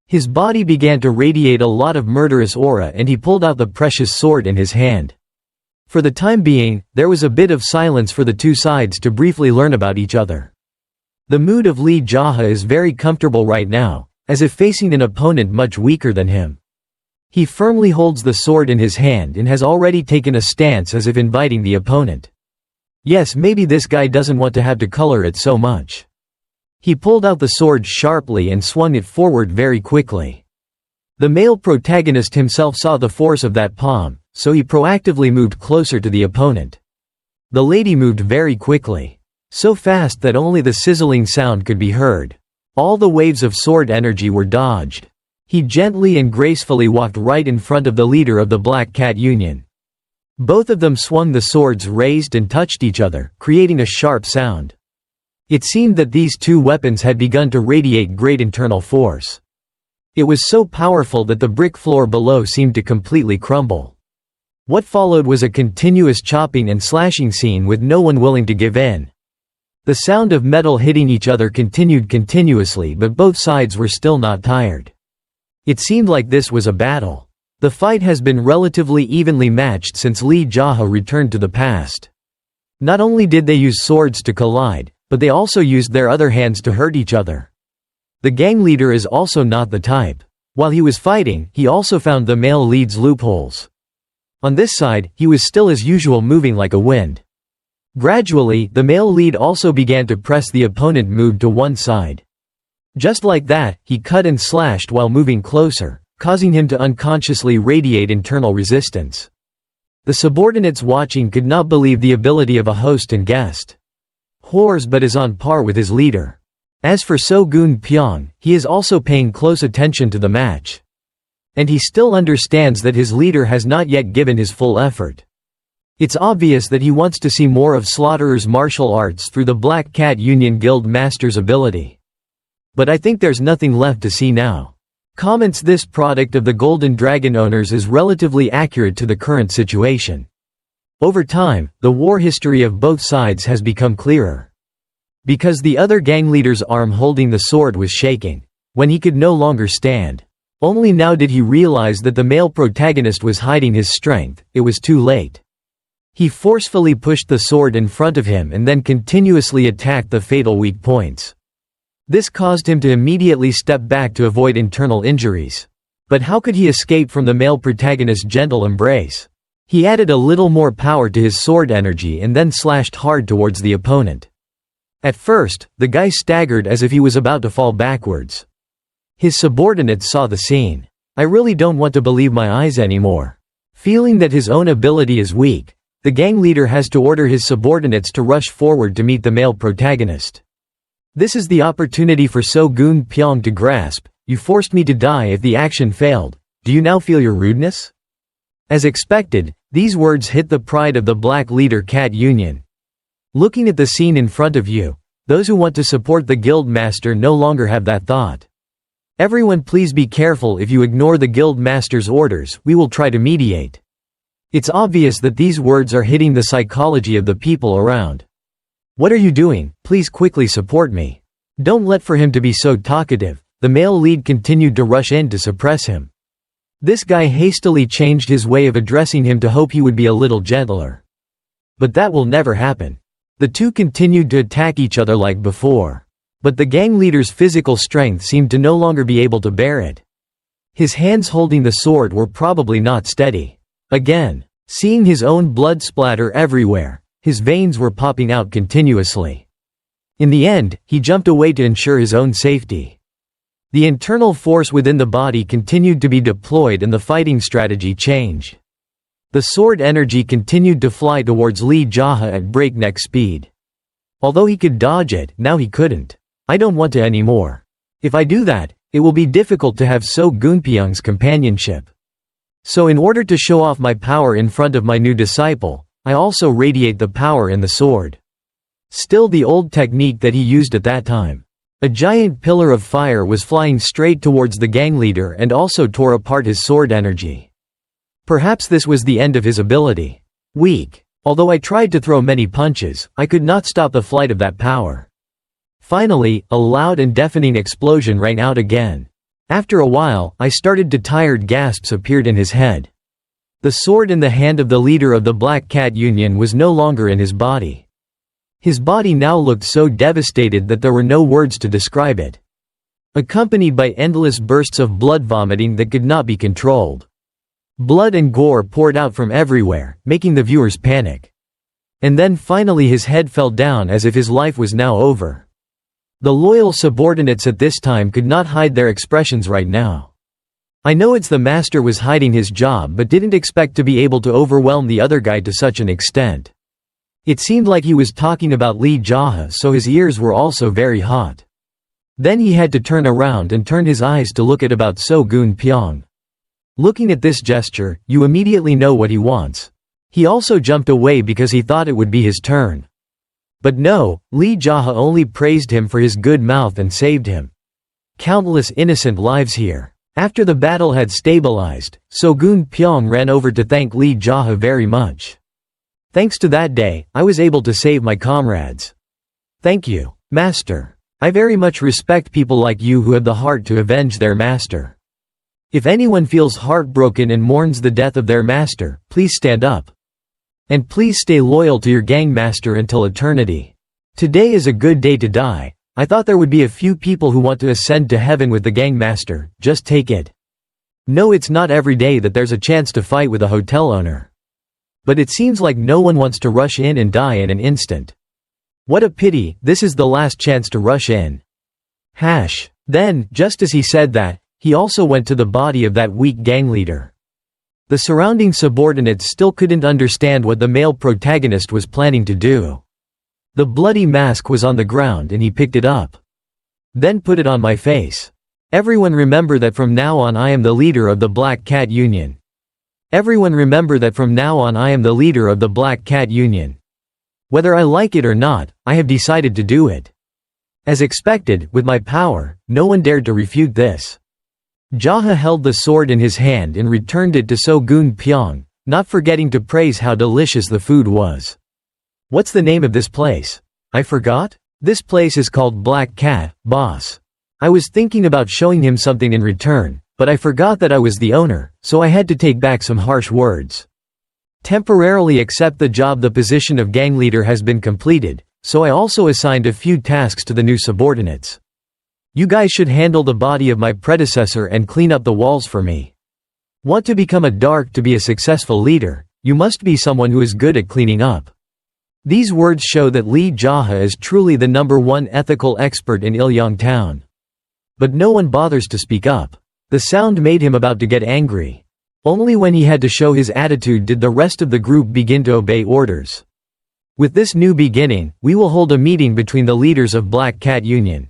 His body began to radiate a lot of murderous aura and he pulled out the precious sword in his hand. For the time being, there was a bit of silence for the two sides to briefly learn about each other. The mood of Lee JaHa is very comfortable right now, as if facing an opponent much weaker than him. He firmly holds the sword in his hand and has already taken a stance as if inviting the opponent. Yes, maybe this guy doesn't want to have to color it so much. He pulled out the sword sharply and swung it forward very quickly. The male protagonist himself saw the force of that palm, so he proactively moved closer to the opponent. The lady moved very quickly. So fast that only the sizzling sound could be heard. All the waves of sword energy were dodged. He gently and gracefully walked right in front of the leader of the Black Cat Union. Both of them swung the swords raised and touched each other, creating a sharp sound. It seemed that these two weapons had begun to radiate great internal force. It was so powerful that the brick floor below seemed to completely crumble. What followed was a continuous chopping and slashing scene with no one willing to give in. The sound of metal hitting each other continued continuously, but both sides were still not tired. It seemed like this was a battle. The fight has been relatively evenly matched since Lee JaHa returned to the past. Not only did they use swords to collide, but they also used their other hands to hurt each other. The gang leader is also not the type. While he was fighting, he also found the male lead's loopholes. On this side, he was still as usual moving like a wind. Gradually, the male lead also began to press the opponent moved to one side. Just like that, he cut and slashed while moving closer, causing him to unconsciously radiate internal resistance. The subordinates watching could not believe the ability of a host and guest. Whores but is on par with his leader. As for So-gun Pyong, he is also paying close attention to the match. And he still understands that his leader has not yet given his full effort. It's obvious that he wants to see more of Slaughterer's martial arts through the Black Cat Union Guild Master's ability. But I think there's nothing left to see now. Comments this product of the Golden Dragon owners is relatively accurate to the current situation. Over time, the war history of both sides has become clearer. Because the other gang leader's arm holding the sword was shaking. When he could no longer stand. Only now did he realize that the male protagonist was hiding his strength, it was too late. He forcefully pushed the sword in front of him and then continuously attacked the fatal weak points. This caused him to immediately step back to avoid internal injuries. But how could he escape from the male protagonist's gentle embrace? He added a little more power to his sword energy and then slashed hard towards the opponent. At first, the guy staggered as if he was about to fall backwards. His subordinates saw the scene. I really don't want to believe my eyes anymore. Feeling that his own ability is weak, the gang leader has to order his subordinates to rush forward to meet the male protagonist. This is the opportunity for So-gun Pyong to grasp. You forced me to die if the action failed. Do you now feel your rudeness? As expected, these words hit the pride of the Black Leader Cat Union. Looking at the scene in front of you, those who want to support the guild master no longer have that thought. Everyone please be careful. If you ignore the guild master's orders, we will try to mediate. It's obvious that these words are hitting the psychology of the people around. What are you doing? Please quickly support me. Don't let for him to be so talkative. The male lead continued to rush in to suppress him. This guy hastily changed his way of addressing him to hope he would be a little gentler. But that will never happen. The two continued to attack each other like before. But the gang leader's physical strength seemed to no longer be able to bear it. His hands holding the sword were probably not steady. Again, seeing his own blood splatter everywhere, his veins were popping out continuously. In the end, he jumped away to ensure his own safety. The internal force within the body continued to be deployed and the fighting strategy changed. The sword energy continued to fly towards Lee JaHa at breakneck speed. Although he could dodge it, now he couldn't. I don't want to anymore. If I do that, it will be difficult to have So-gun Pyong's companionship. So in order to show off my power in front of my new disciple, I also radiate the power in the sword. Still the old technique that he used at that time. A giant pillar of fire was flying straight towards the gang leader and also tore apart his sword energy. Perhaps this was the end of his ability. Weak. Although I tried to throw many punches, I could not stop the flight of that power. Finally, a loud and deafening explosion rang out again. After a while, I started to tired gasps appeared in his head. The sword in the hand of the leader of the Black Cat Union was no longer in his body. His body now looked so devastated that there were no words to describe it. Accompanied by endless bursts of blood vomiting that could not be controlled. Blood and gore poured out from everywhere, making the viewers panic. And then finally his head fell down as if his life was now over. The loyal subordinates at this time could not hide their expressions right now. I know it's the master was hiding his job but didn't expect to be able to overwhelm the other guy to such an extent. It seemed like he was talking about Lee JaHa, so his ears were also very hot. Then he had to turn around and turn his eyes to look at about So Gun Pyong. Looking at this gesture, you immediately know what he wants. He also jumped away because he thought it would be his turn. But no, Lee JaHa only praised him for his good mouth and saved him. Countless innocent lives here. After the battle had stabilized, So Gun Pyong ran over to thank Lee JaHa very much. Thanks to that day, I was able to save my comrades. Thank you, Master. I very much respect people like you who have the heart to avenge their master. If anyone feels heartbroken and mourns the death of their master, please stand up. And please stay loyal to your gang master until eternity. Today is a good day to die. I thought there would be a few people who want to ascend to heaven with the gang master, just take it. No, it's not every day that there's a chance to fight with a hotel owner. But it seems like no one wants to rush in and die in an instant. What a pity, this is the last chance to rush in. Then, just as he said that, he also went to the body of that weak gang leader. The surrounding subordinates still couldn't understand what the male protagonist was planning to do. The bloody mask was on the ground and he picked it up. Then put it on my face. Everyone remember that from now on I am the leader of the Black Cat Union. Everyone remember that from now on I am the leader of the Black Cat Union. Whether I like it or not, I have decided to do it. As expected, with my power, no one dared to refute this. JaHa held the sword in his hand and returned it to So Gun Pyong, not forgetting to praise how delicious the food was. What's the name of this place? I forgot? This place is called Black Cat, boss. I was thinking about showing him something in return, but I forgot that I was the owner, so I had to take back some harsh words. Temporarily accept the job. The position of gang leader has been completed, so I also assigned a few tasks to the new subordinates. You guys should handle the body of my predecessor and clean up the walls for me. Want to become a dark to be a successful leader, you must be someone who is good at cleaning up. These words show that Lee JaHa is truly the #1 ethical expert in Ilyong town. But no one bothers to speak up. The sound made him about to get angry. Only when he had to show his attitude did the rest of the group begin to obey orders. With this new beginning, we will hold a meeting between the leaders of Black Cat Union.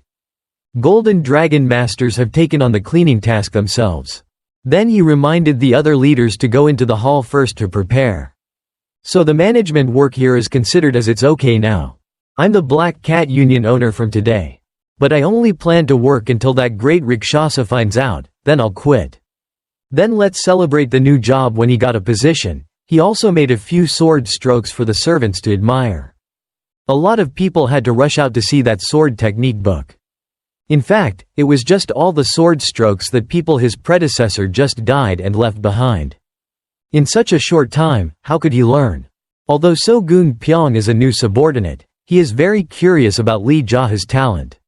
Golden Dragon Masters have taken on the cleaning task themselves. Then he reminded the other leaders to go into the hall first to prepare. So the management work here is considered as it's okay now. I'm the Black Cat Union owner from today. But I only plan to work until that great Rakshasa finds out, then I'll quit. Then let's celebrate the new job when he got a position. He also made a few sword strokes for the servants to admire. A lot of people had to rush out to see that sword technique book. In fact, it was just all the sword strokes that people his predecessor just died and left behind. In such a short time, how could he learn? Although So Gun Pyong is a new subordinate, he is very curious about Lee JaHa's talent.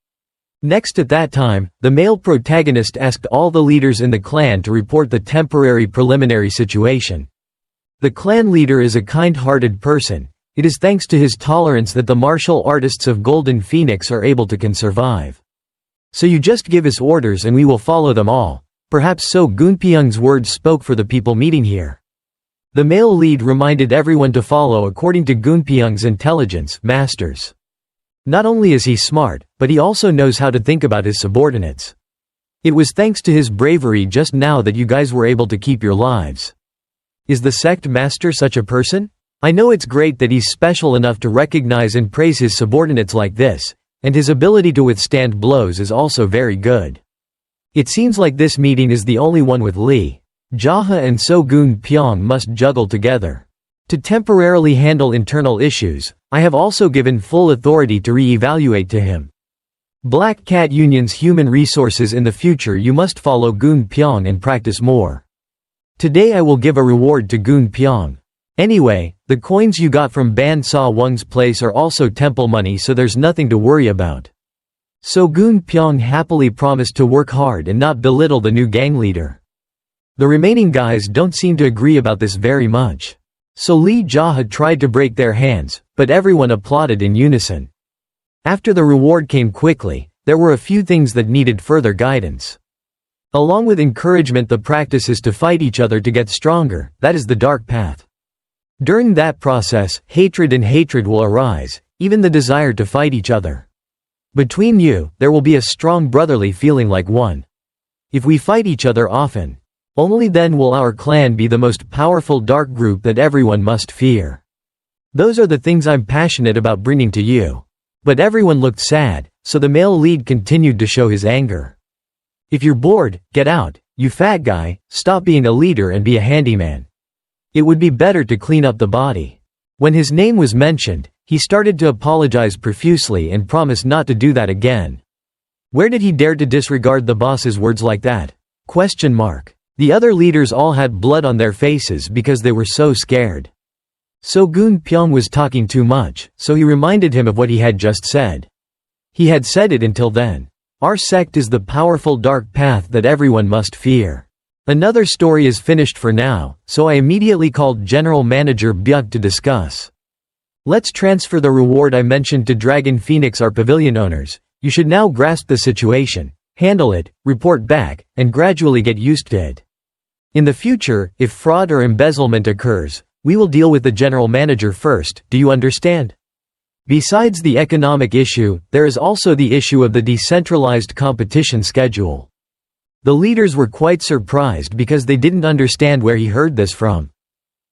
Next at that time, the male protagonist asked all the leaders in the clan to report the temporary preliminary situation. The clan leader is a kind-hearted person. It is thanks to his tolerance that the martial artists of Golden Phoenix are able to survive. So you just give us orders and we will follow them all. Perhaps So Gun Pyong's words spoke for the people meeting here. The male lead reminded everyone to follow according to Gun Pyong's intelligence, masters. Not only is he smart, but he also knows how to think about his subordinates. It was thanks to his bravery just now that you guys were able to keep your lives. Is the sect master such a person? I know it's great that he's special enough to recognize and praise his subordinates like this, and his ability to withstand blows is also very good. It seems like this meeting is the only one with Lee JaHa and So Gun Pyong must juggle together. To temporarily handle internal issues, I have also given full authority to re-evaluate to him. Black Cat Union's human resources in the future. You must follow Goon Pyong and practice more. Today I will give a reward to Goon Pyong. Anyway, the coins you got from Ban Sa Wung's place are also temple money, so there's nothing to worry about. So Goon Pyong happily promised to work hard and not belittle the new gang leader. The remaining guys don't seem to agree about this very much. So Lee JaHa tried to break their hands, but everyone applauded in unison. After the reward came quickly, there were a few things that needed further guidance. Along with encouragement, the practice is to fight each other to get stronger. That is the dark path. During that process, hatred will arise, even the desire to fight each other. Between you, there will be a strong brotherly feeling like one. If we fight each other often, only then will our clan be the most powerful dark group that everyone must fear. Those are the things I'm passionate about bringing to you. But everyone looked sad, so the male lead continued to show his anger. If you're bored, get out, you fat guy, stop being a leader and be a handyman. It would be better to clean up the body. When his name was mentioned, he started to apologize profusely and promised not to do that again. Where did he dare to disregard the boss's words like that? The other leaders all had blood on their faces because they were so scared. So Goon Pyong was talking too much, so he reminded him of what he had just said. He had said it until then. Our sect is the powerful dark path that everyone must fear. Another story is finished for now, so I immediately called General Manager Byuk to discuss. Let's transfer the reward I mentioned to Dragon Phoenix, our pavilion owners. You should now grasp the situation, handle it, report back, and gradually get used to it. In the future, if fraud or embezzlement occurs, we will deal with the general manager first, do you understand? Besides the economic issue, there is also the issue of the decentralized competition schedule. The leaders were quite surprised because they didn't understand where he heard this from.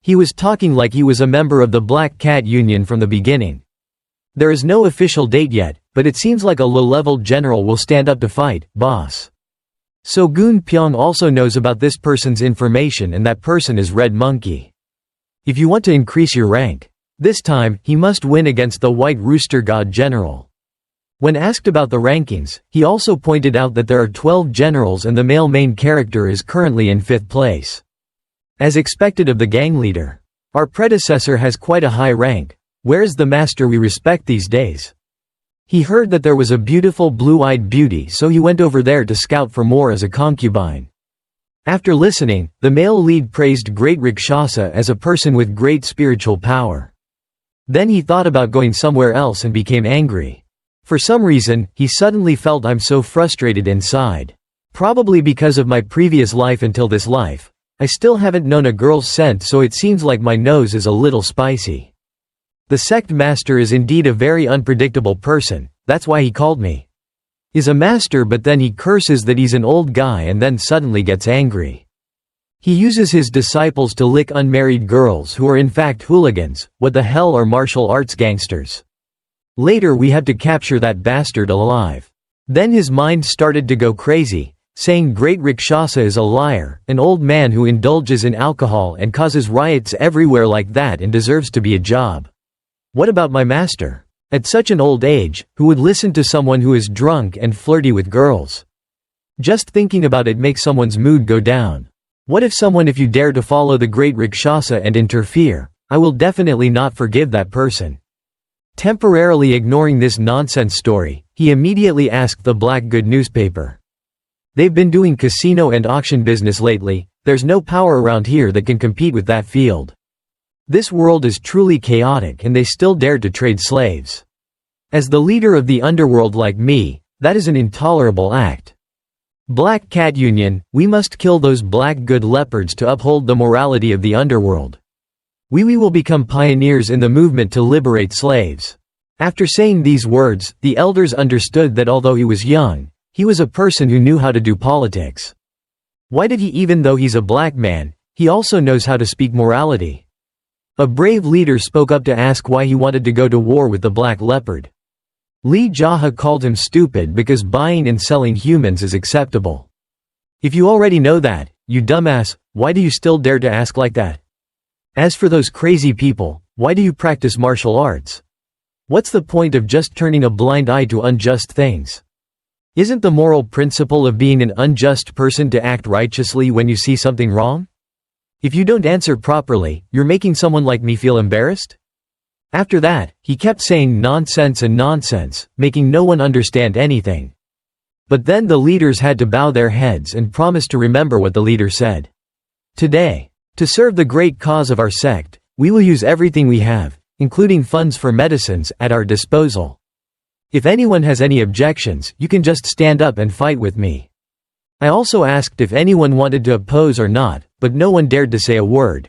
He was talking like he was a member of the Black Cat Union from the beginning. There is no official date yet, but it seems like a low-level general will stand up to fight, boss. So Goon Pyong also knows about this person's information, and that person is Red Monkey. If you want to increase your rank, this time, he must win against the White Rooster God General. When asked about the rankings, he also pointed out that there are 12 generals and the male main character is currently in 5th place. As expected of the gang leader. Our predecessor has quite a high rank. Where's the master we respect these days? He heard that there was a beautiful blue-eyed beauty, so he went over there to scout for more as a concubine. After listening, the male lead praised Great Rakshasa as a person with great spiritual power. Then he thought about going somewhere else and became angry. For some reason, he suddenly felt I'm so frustrated inside. Probably because of my previous life until this life. I still haven't known a girl's scent, so it seems like my nose is a little spicy. The sect master is indeed a very unpredictable person, that's why he called me. Is a master, but then he curses that he's an old guy and then suddenly gets angry. He uses his disciples to lick unmarried girls who are in fact hooligans. What the hell are martial arts gangsters? Later we have to capture that bastard alive. Then his mind started to go crazy, saying Great Rakshasa is a liar, an old man who indulges in alcohol and causes riots everywhere like that and deserves to be a job. What about my master? At such an old age, who would listen to someone who is drunk and flirty with girls? Just thinking about it makes someone's mood go down. What if you dare to follow the Great Rakshasa and interfere, I will definitely not forgive that person. Temporarily ignoring this nonsense story, he immediately asked the Black Good newspaper. They've been doing casino and auction business lately, there's no power around here that can compete with that field. This world is truly chaotic and they still dared to trade slaves. As the leader of the underworld like me, that is an intolerable act. Black Cat Union, we must kill those black good leopards to uphold the morality of the underworld. We will become pioneers in the movement to liberate slaves. After saying these words, the elders understood that although he was young, he was a person who knew how to do politics. Why did he? Even though he's a black man, he also knows how to speak morality. A brave leader spoke up to ask why he wanted to go to war with the Black Leopard. Lee JaHa called him stupid because buying and selling humans is acceptable. If you already know that, you dumbass, why do you still dare to ask like that? As for those crazy people, why do you practice martial arts? What's the point of just turning a blind eye to unjust things? Isn't the moral principle of being an unjust person to act righteously when you see something wrong? If you don't answer properly, you're making someone like me feel embarrassed? After that, he kept saying nonsense and nonsense, making no one understand anything. But then the leaders had to bow their heads and promise to remember what the leader said. Today, to serve the great cause of our sect, we will use everything we have, including funds for medicines, at our disposal. If anyone has any objections, you can just stand up and fight with me. I also asked if anyone wanted to oppose or not, but no one dared to say a word.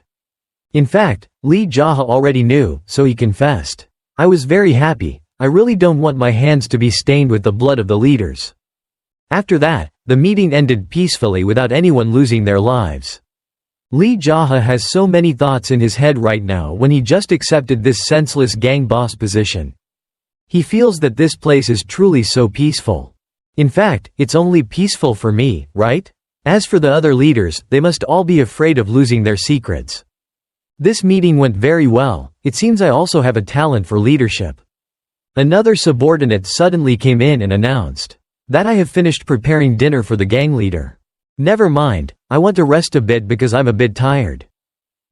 In fact, Lee JaHa already knew, so he confessed. I was very happy. I really don't want my hands to be stained with the blood of the leaders. After that, the meeting ended peacefully without anyone losing their lives. Lee JaHa has so many thoughts in his head right now when he just accepted this senseless gang boss position. He feels that this place is truly so peaceful. In fact, it's only peaceful for me, right? As for the other leaders, they must all be afraid of losing their secrets. This meeting went very well. It seems I also have a talent for leadership. Another subordinate suddenly came in and announced that I have finished preparing dinner for the gang leader. Never mind, I want to rest a bit because I'm a bit tired.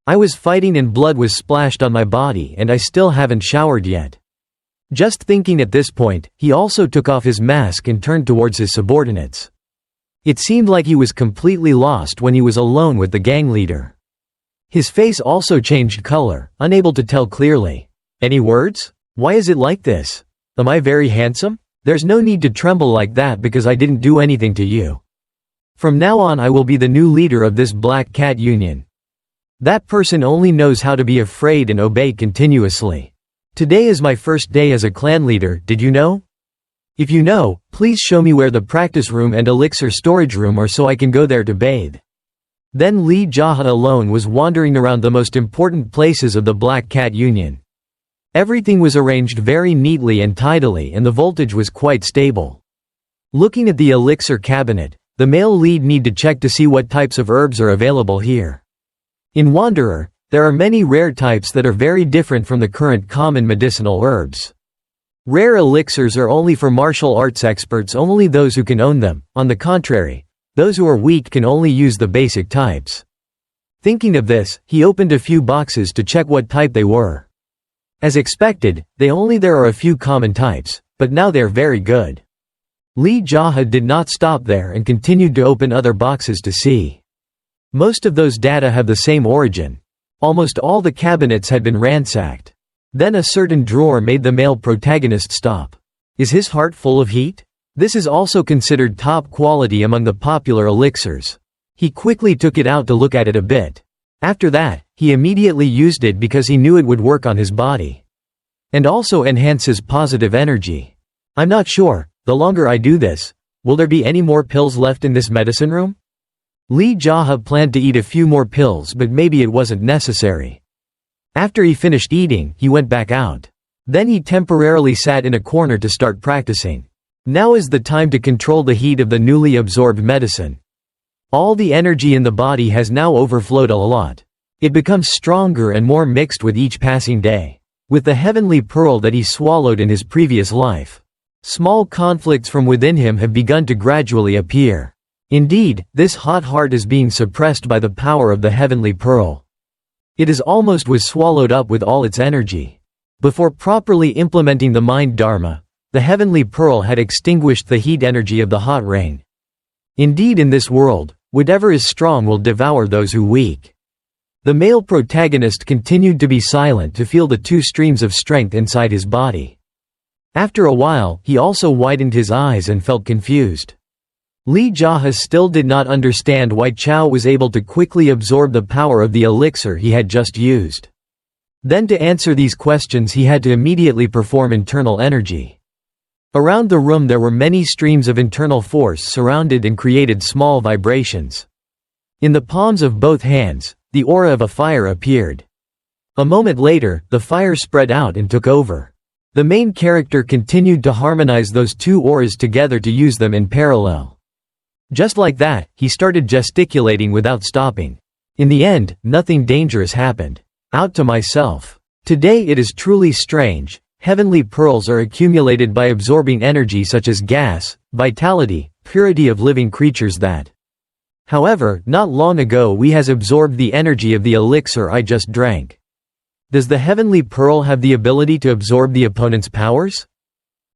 I was fighting and blood was splashed on my body and I still haven't showered yet. Just thinking at this point, he also took off his mask and turned towards his subordinates. It seemed like he was completely lost when he was alone with the gang leader. His face also changed color, unable to tell clearly. Any words? Why is it like this? Am I very handsome? There's no need to tremble like that because I didn't do anything to you. From now on I will be the new leader of this Black Cat Union. That person only knows how to be afraid and obey continuously. Today is my first day as a clan leader, did you know? If you know, please show me where the practice room and elixir storage room are so I can go there to bathe. Then Lee JaHa alone was wandering around the most important places of the Black Cat Union. Everything was arranged very neatly and tidily and the voltage was quite stable. Looking at the elixir cabinet, the male lead need to check to see what types of herbs are available here. In Wanderer, there are many rare types that are very different from the current common medicinal herbs. Rare elixirs are only for martial arts experts, only those who can own them. On the contrary, those who are weak can only use the basic types. Thinking of this, he opened a few boxes to check what type they were. As expected, there are a few common types, but now they're very good. Lee JaHa did not stop there and continued to open other boxes to see. Most of those data have the same origin. Almost all the cabinets had been ransacked. Then a certain drawer made the male protagonist stop. Is his heart full of heat? This is also considered top quality among the popular elixirs. He quickly took it out to look at it a bit. After that, he immediately used it because he knew it would work on his body. And also enhance his positive energy. I'm not sure, the longer I do this, will there be any more pills left in this medicine room? Lee JaHa planned to eat a few more pills but maybe it wasn't necessary. After he finished eating, he went back out. Then he temporarily sat in a corner to start practicing. Now is the time to control the heat of the newly absorbed medicine. All the energy in the body has now overflowed a lot. It becomes stronger and more mixed with each passing day. With the heavenly pearl that he swallowed in his previous life, small conflicts from within him have begun to gradually appear. Indeed, this hot heart is being suppressed by the power of the heavenly pearl. It is almost was swallowed up with all its energy. Before properly implementing the mind dharma, the heavenly pearl had extinguished the heat energy of the hot rain. Indeed, in this world, whatever is strong will devour those who weak. The male protagonist continued to be silent to feel the two streams of strength inside his body. After a while, he also widened his eyes and felt confused. Lee JaHa still did not understand why Chao was able to quickly absorb the power of the elixir he had just used. Then to answer these questions he had to immediately perform internal energy. Around the room there were many streams of internal force surrounded and created small vibrations. In the palms of both hands, the aura of a fire appeared. A moment later, the fire spread out and took over. The main character continued to harmonize those two auras together to use them in parallel. Just like that, he started gesticulating without stopping. In the end, nothing dangerous happened. Out to myself. Today it is truly strange. Heavenly pearls are accumulated by absorbing energy such as gas, vitality, purity of living creatures that. However, not long ago we has absorbed the energy of the elixir I just drank. Does the heavenly pearl have the ability to absorb the opponent's powers?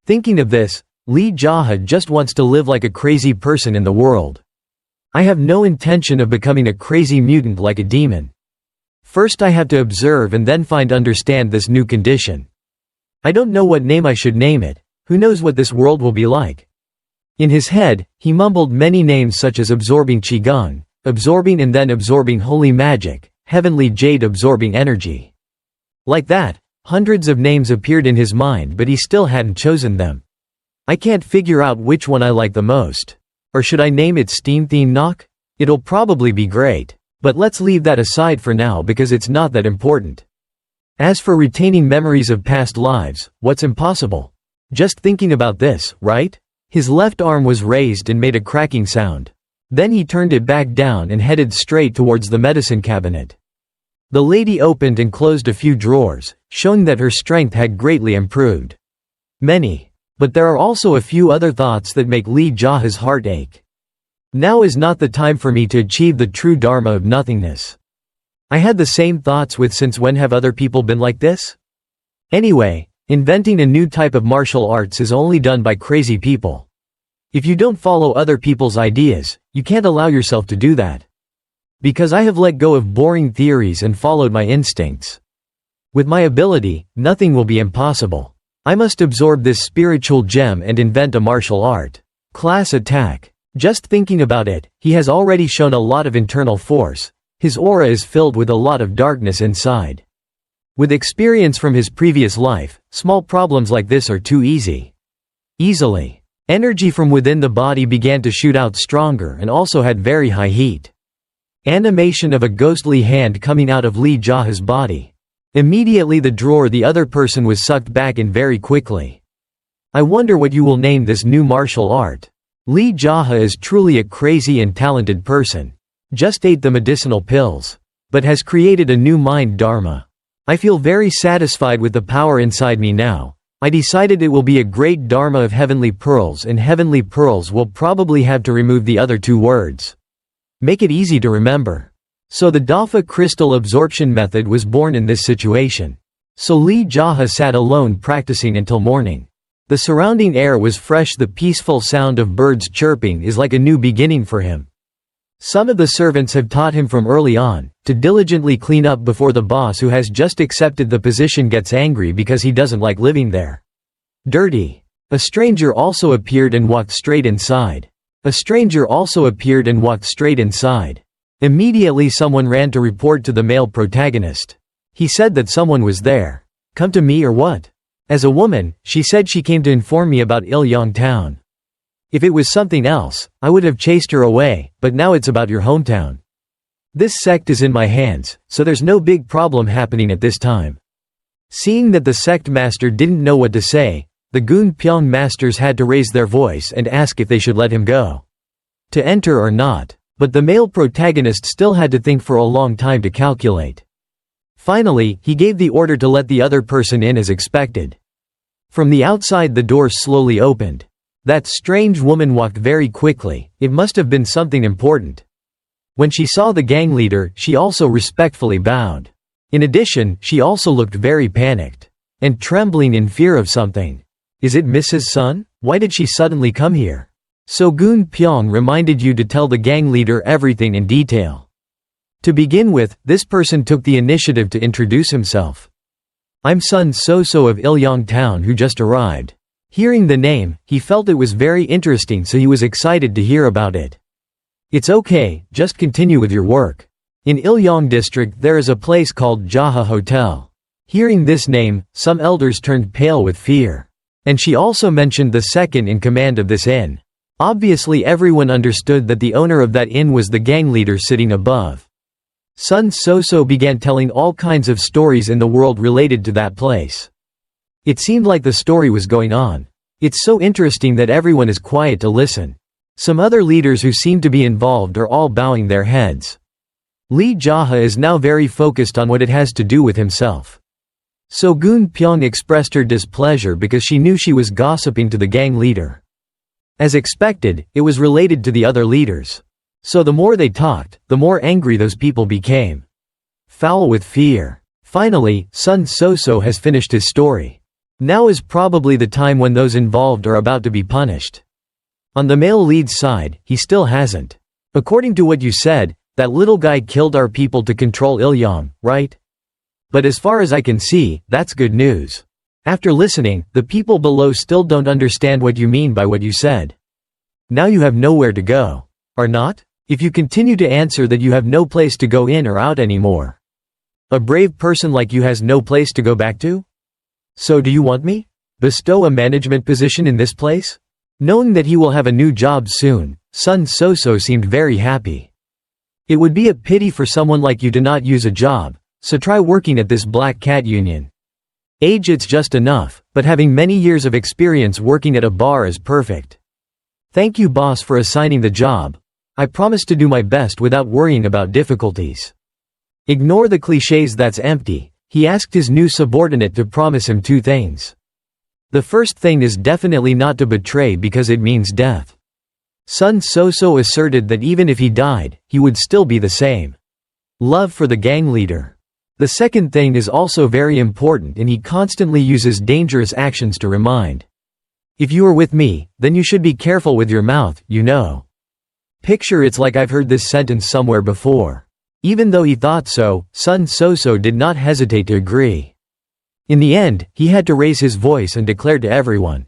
Thinking of this, Lee JaHa just wants to live like a crazy person in the world. I have no intention of becoming a crazy mutant like a demon. First I have to observe and then understand this new condition. I don't know what name I should name it, who knows what this world will be like. In his head, he mumbled many names such as absorbing qigong, absorbing and then absorbing holy magic, heavenly jade absorbing energy. Like that, hundreds of names appeared in his mind but he still hadn't chosen them. I can't figure out which one I like the most. Or should I name it Steam Theme Knock? It'll probably be great. But let's leave that aside for now because it's not that important. As for retaining memories of past lives, what's impossible? Just thinking about this, right? His left arm was raised and made a cracking sound. Then he turned it back down and headed straight towards the medicine cabinet. The lady opened and closed a few drawers, showing that her strength had greatly improved. Many. But there are also a few other thoughts that make Lee JaHa's heart ache. Now is not the time for me to achieve the true dharma of nothingness. I had the same thoughts since when have other people been like this? Anyway, inventing a new type of martial arts is only done by crazy people. If you don't follow other people's ideas, you can't allow yourself to do that. Because I have let go of boring theories and followed my instincts. With my ability, nothing will be impossible. I must absorb this spiritual gem and invent a martial art. Class attack. Just thinking about it, he has already shown a lot of internal force. His aura is filled with a lot of darkness inside. With experience from his previous life, small problems like this are too easily. Energy from within the body began to shoot out stronger and also had very high heat. Animation of a ghostly hand coming out of Lee JaHa's body. Immediately the drawer the other person was sucked back in very quickly. I wonder what you will name this new martial art. Lee JaHa is truly a crazy and talented person. Just ate the medicinal pills. But has created a new mind dharma. I feel very satisfied with the power inside me now. I decided it will be a great dharma of heavenly pearls and heavenly pearls will probably have to remove the other two words. Make it easy to remember. So the Dafa crystal absorption method was born in this situation. So Lee JaHa sat alone practicing until morning. The surrounding air was fresh. The peaceful sound of birds chirping is like a new beginning for him. Some of the servants have taught him from early on to diligently clean up before the boss who has just accepted the position gets angry because he doesn't like living there. Dirty. A stranger also appeared and walked straight inside. Immediately someone ran to report to the male protagonist. He said that someone was there. Come to me or what? As a woman, she said she came to inform me about Ilyong town. If it was something else, I would have chased her away, but now it's about your hometown. This sect is in my hands, so there's no big problem happening at this time. Seeing that the sect master didn't know what to say, the Gun Pyong masters had to raise their voice and ask if they should let him go. To enter or not, but the male protagonist still had to think for a long time to calculate. Finally, he gave the order to let the other person in as expected. From the outside the door slowly opened. That strange woman walked very quickly, it must have been something important. When she saw the gang leader, she also respectfully bowed. In addition, she also looked very panicked. And trembling in fear of something. Is it Mrs. Sun? Why did she suddenly come here? So Gun Pyong reminded you to tell the gang leader everything in detail. To begin with, this person took the initiative to introduce himself. I'm Sun So-So of Ilyong town who just arrived. Hearing the name, he felt it was very interesting so he was excited to hear about it. It's okay, just continue with your work. In Ilyong district there is a place called JaHa Hotel. Hearing this name, some elders turned pale with fear. And she also mentioned the second in command of this inn. Obviously everyone understood that the owner of that inn was the gang leader sitting above. Sun So-So began telling all kinds of stories in the world related to that place. It seemed like the story was going on. It's so interesting that everyone is quiet to listen. Some other leaders who seem to be involved are all bowing their heads. Lee JaHa is now very focused on what it has to do with himself. So-gun Pyong expressed her displeasure because she knew she was gossiping to the gang leader. As expected, it was related to the other leaders. So the more they talked, the more angry those people became. Foul with fear. Finally, Sun So-so has finished his story. Now is probably the time when those involved are about to be punished. On the male lead's side, he still hasn't. According to what you said, that little guy killed our people to control Ilyang, right? But as far as I can see, that's good news. After listening, the people below still don't understand what you mean by what you said. Now you have nowhere to go. Or not? If you continue to answer that you have no place to go in or out anymore. A brave person like you has no place to go back to? So do you want me? Bestow a management position in this place? Knowing that he will have a new job soon, Sun So-so seemed very happy. It would be a pity for someone like you to not use a job, so try working at this Black Cat Union. Age it's just enough, but having many years of experience working at a bar is perfect. Thank you boss for assigning the job. I promise to do my best without worrying about difficulties. Ignore the clichés, that's empty. He asked his new subordinate to promise him 2 things. The first thing is definitely not to betray because it means death. Sun So-so asserted that even if he died, he would still be the same. Love for the gang leader. The second thing is also very important and he constantly uses dangerous actions to remind. If you are with me, then you should be careful with your mouth, you know. Picture it's like I've heard this sentence somewhere before. Even though he thought so, Sun So-so did not hesitate to agree. In the end, he had to raise his voice and declare to everyone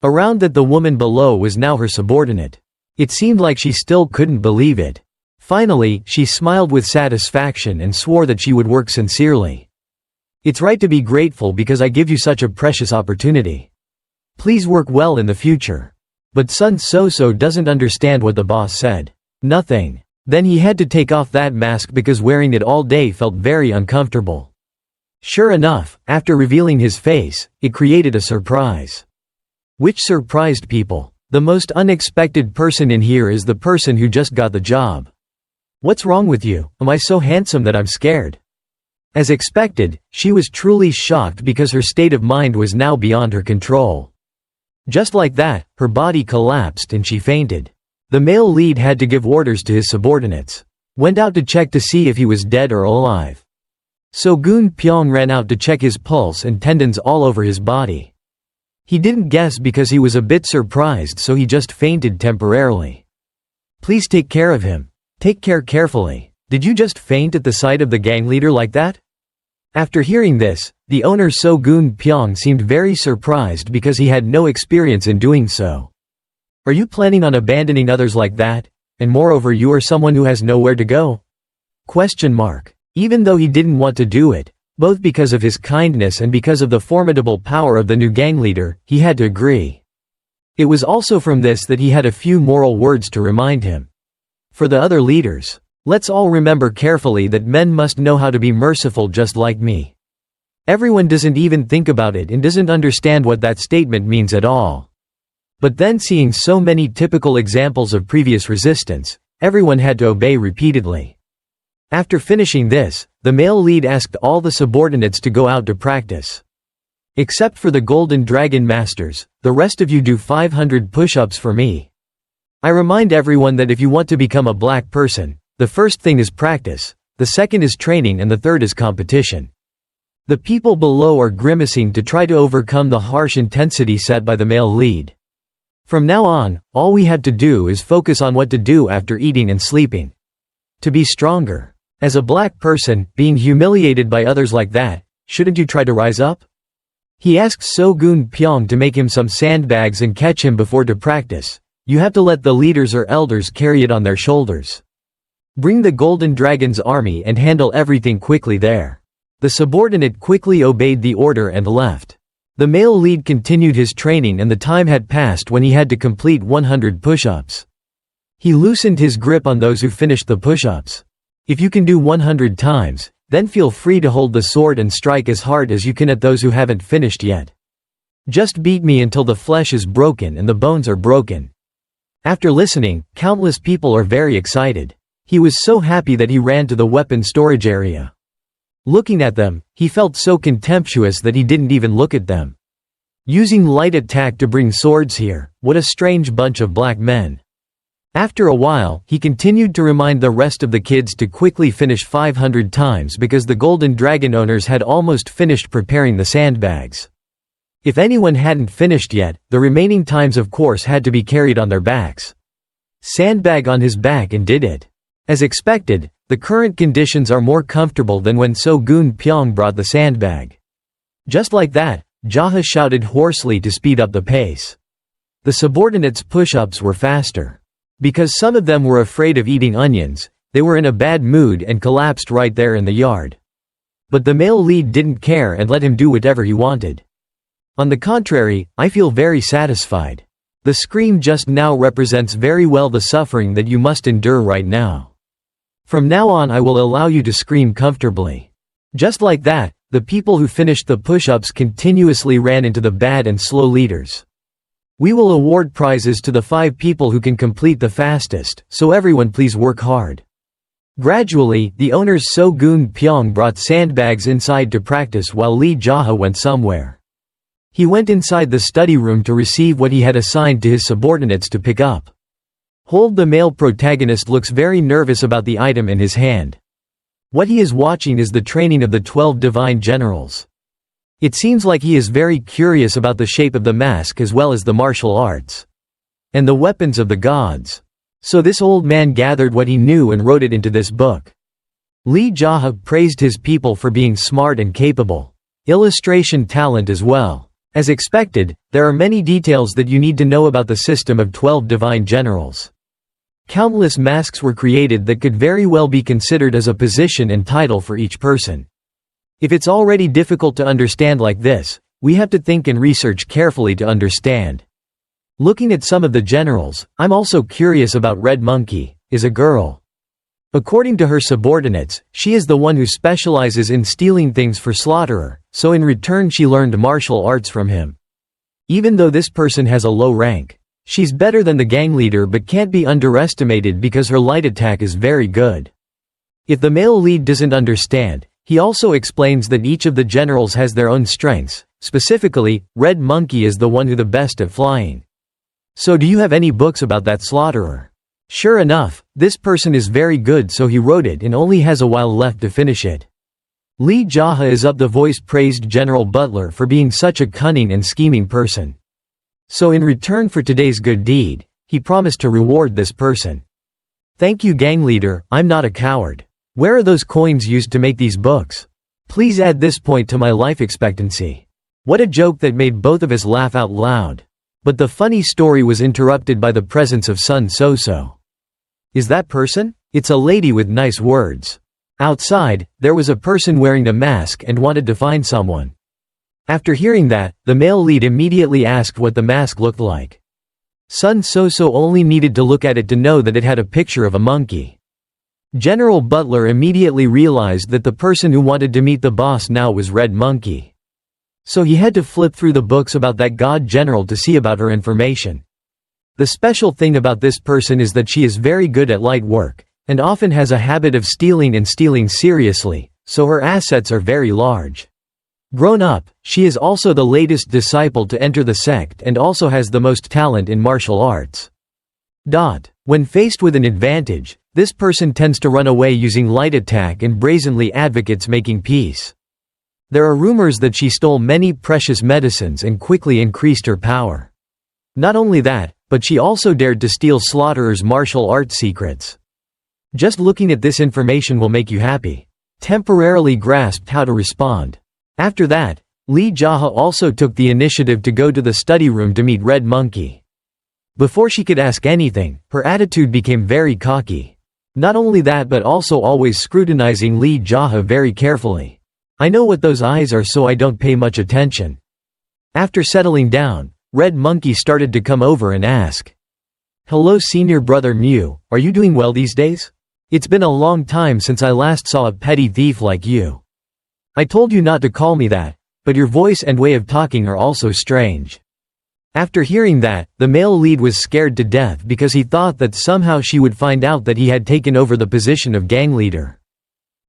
around that the woman below was now her subordinate. It seemed like she still couldn't believe it. Finally, she smiled with satisfaction and swore that she would work sincerely. It's right to be grateful because I give you such a precious opportunity. Please work well in the future. But Sun So-so doesn't understand what the boss said. Nothing. Then he had to take off that mask because wearing it all day felt very uncomfortable. Sure enough, after revealing his face, it created a surprise. Which surprised people. The most unexpected person in here is the person who just got the job. What's wrong with you? Am I so handsome that I'm scared? As expected, she was truly shocked because her state of mind was now beyond her control. Just like that, her body collapsed and she fainted. The male lead had to give orders to his subordinates. Went out to check to see if he was dead or alive. So-gun Pyong ran out to check his pulse and tendons all over his body. He didn't guess because he was a bit surprised, so he just fainted temporarily. Please take care of him. Take care carefully. Did you just faint at the sight of the gang leader like that? After hearing this, the owner So-gun Pyong seemed very surprised because he had no experience in doing so. Are you planning on abandoning others like that? And moreover you are someone who has nowhere to go? Even though he didn't want to do it, both because of his kindness and because of the formidable power of the new gang leader, he had to agree. It was also from this that he had a few moral words to remind him. For the other leaders, let's all remember carefully that men must know how to be merciful just like me. Everyone doesn't even think about it and doesn't understand what that statement means at all. But then seeing so many typical examples of previous resistance, everyone had to obey repeatedly. After finishing this, the male lead asked all the subordinates to go out to practice. Except for the Golden Dragon Masters, the rest of you do 500 push-ups for me. I remind everyone that if you want to become a black person, the first thing is practice, the second is training and the third is competition. The people below are grimacing to try to overcome the harsh intensity set by the male lead. From now on, all we have to do is focus on what to do after eating and sleeping. To be stronger. As a black person, being humiliated by others like that, shouldn't you try to rise up? He asked So-gun Pyong to make him some sandbags and catch him before to practice. You have to let the leaders or elders carry it on their shoulders. Bring the Golden Dragon's army and handle everything quickly there. The subordinate quickly obeyed the order and left. The male lead continued his training and the time had passed when he had to complete 100 push-ups. He loosened his grip on those who finished the push-ups. If you can do 100 times, then feel free to hold the sword and strike as hard as you can at those who haven't finished yet. Just beat me until the flesh is broken and the bones are broken. After listening, countless people are very excited. He was so happy that he ran to the weapon storage area. Looking at them, he felt so contemptuous that he didn't even look at them. Using light attack to bring swords here, what a strange bunch of black men. After a while, he continued to remind the rest of the kids to quickly finish 500 times because the Golden Dragon owners had almost finished preparing the sandbags. If anyone hadn't finished yet, the remaining times of course had to be carried on their backs. Sandbag on his back and did it. As expected, the current conditions are more comfortable than when So-gun Pyong brought the sandbag. Just like that, JaHa shouted hoarsely to speed up the pace. The subordinates' push-ups were faster. Because some of them were afraid of eating onions, they were in a bad mood and collapsed right there in the yard. But the male lead didn't care and let him do whatever he wanted. On the contrary, I feel very satisfied. The scream just now represents very well the suffering that you must endure right now. From now on I will allow you to scream comfortably. Just like that, the people who finished the push-ups continuously ran into the bad and slow leaders. We will award prizes to the 5 people who can complete the fastest, so everyone please work hard. Gradually, the owners So-gun Pyong brought sandbags inside to practice while Lee JaHa went somewhere. He went inside the study room to receive what he had assigned to his subordinates to pick up. Hold the male protagonist looks very nervous about the item in his hand. What he is watching is the training of the 12 divine generals. It seems like he is very curious about the shape of the mask as well as the martial arts. And the weapons of the gods. So this old man gathered what he knew and wrote it into this book. Lee JaHa praised his people for being smart and capable. Illustration talent as well. As expected, there are many details that you need to know about the system of 12 divine generals. Countless masks were created that could very well be considered as a position and title for each person. If it's already difficult to understand like this, we have to think and research carefully to understand. Looking at some of the generals, I'm also curious about Red Monkey, is a girl. According to her subordinates, she is the one who specializes in stealing things for Slaughterer, so in return she learned martial arts from him. Even though this person has a low rank, she's better than the gang leader but can't be underestimated because her light attack is very good. If the male lead doesn't understand, he also explains that each of the generals has their own strengths. Specifically, Red Monkey is the one who the best at flying. So do you have any books about that Slaughterer? Sure enough, this person is very good so he wrote it and only has a while left to finish it. Lee JaHa is up the voice praised General Butler for being such a cunning and scheming person. So in return for today's good deed, he promised to reward this person. Thank you gang leader, I'm not a coward. Where are those coins used to make these books? Please add this point to my life expectancy. What a joke that made both of us laugh out loud. But the funny story was interrupted by the presence of Sun So-so. Is that person? It's a lady with nice words. Outside, there was a person wearing a mask and wanted to find someone. After hearing that, the male lead immediately asked what the mask looked like. Sun So-so only needed to look at it to know that it had a picture of a monkey. General Butler immediately realized that the person who wanted to meet the boss now was Red Monkey. So he had to flip through the books about that god general to see about her information. The special thing about this person is that she is very good at light work, and often has a habit of stealing and stealing seriously, so her assets are very large. Grown up, she is also the latest disciple to enter the sect and also has the most talent in martial arts. When faced with an advantage, this person tends to run away using light attack and brazenly advocates making peace. There are rumors that she stole many precious medicines and quickly increased her power. Not only that, but she also dared to steal Slaughteurer's martial arts secrets. Just looking at this information will make you happy. Temporarily grasped how to respond. After that, Lee JaHa also took the initiative to go to the study room to meet Red Monkey. Before she could ask anything, her attitude became very cocky. Not only that but also always scrutinizing Lee JaHa very carefully. I know what those eyes are so I don't pay much attention. After settling down, Red Monkey started to come over and ask. Hello senior brother Mew, are you doing well these days? It's been a long time since I last saw a petty thief like you. I told you not to call me that, but your voice and way of talking are also strange. After hearing that, the male lead was scared to death because he thought that somehow she would find out that he had taken over the position of gang leader.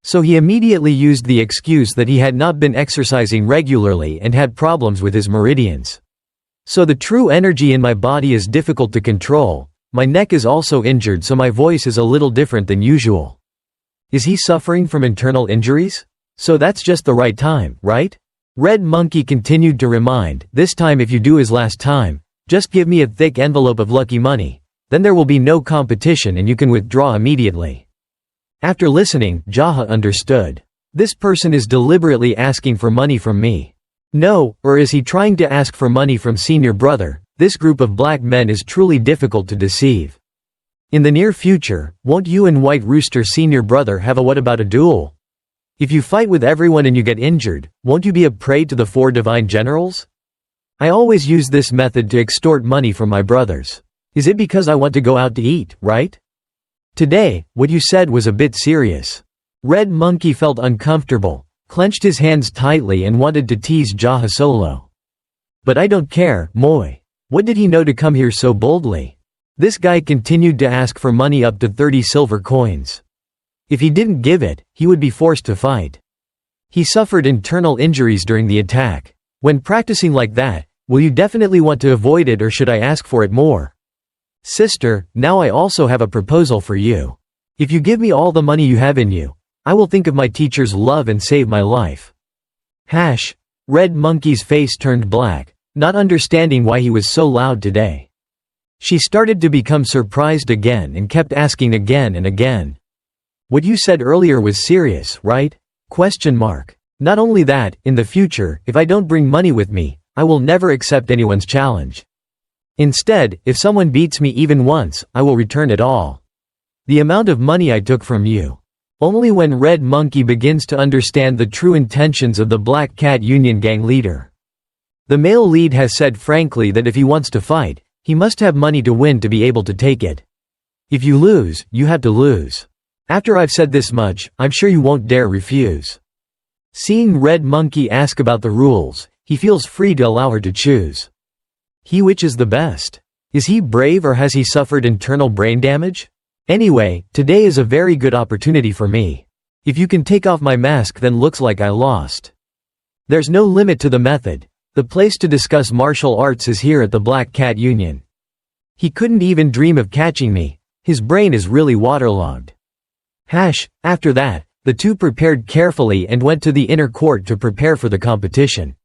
So he immediately used the excuse that he had not been exercising regularly and had problems with his meridians. So the true energy in my body is difficult to control. My neck is also injured, so my voice is a little different than usual. Is he suffering from internal injuries? So that's just the right time, right? Red Monkey continued to remind, this time if you do as last time, just give me a thick envelope of lucky money, then there will be no competition and you can withdraw immediately. After listening, JaHa understood. This person is deliberately asking for money from me. No, or is he trying to ask for money from senior brother? This group of black men is truly difficult to deceive. In the near future, won't you and White Rooster senior brother have a what about a duel? If you fight with everyone and you get injured, won't you be a prey to the 4 divine generals? I always use this method to extort money from my brothers. Is it because I want to go out to eat, right? Today, what you said was a bit serious. Red Monkey felt uncomfortable, clenched his hands tightly and wanted to tease JaHa solo. But I don't care, Moy. What did he know to come here so boldly? This guy continued to ask for money up to 30 silver coins. If he didn't give it, he would be forced to fight. He suffered internal injuries during the attack. When practicing like that, will you definitely want to avoid it or should I ask for it more? Sister, now I also have a proposal for you. If you give me all the money you have in you, I will think of my teacher's love and save my life. Red Monkey's face turned black, not understanding why he was so loud today. She started to become surprised again and kept asking again and again. What you said earlier was serious, right? Not only that, in the future, if I don't bring money with me, I will never accept anyone's challenge. Instead, if someone beats me even once, I will return it all. The amount of money I took from you. Only when Red Monkey begins to understand the true intentions of the Black Cat Union gang leader. The male lead has said frankly that if he wants to fight, he must have money to win to be able to take it. If you lose, you have to lose. After I've said this much, I'm sure you won't dare refuse. Seeing Red Monkey ask about the rules, he feels free to allow her to choose. Which is the best? Is he brave or has he suffered internal brain damage? Anyway, today is a very good opportunity for me. If you can take off my mask then looks like I lost. There's no limit to the method. The place to discuss martial arts is here at the Black Cat Union. He couldn't even dream of catching me. His brain is really waterlogged. After that, the two prepared carefully and went to the inner court to prepare for the competition.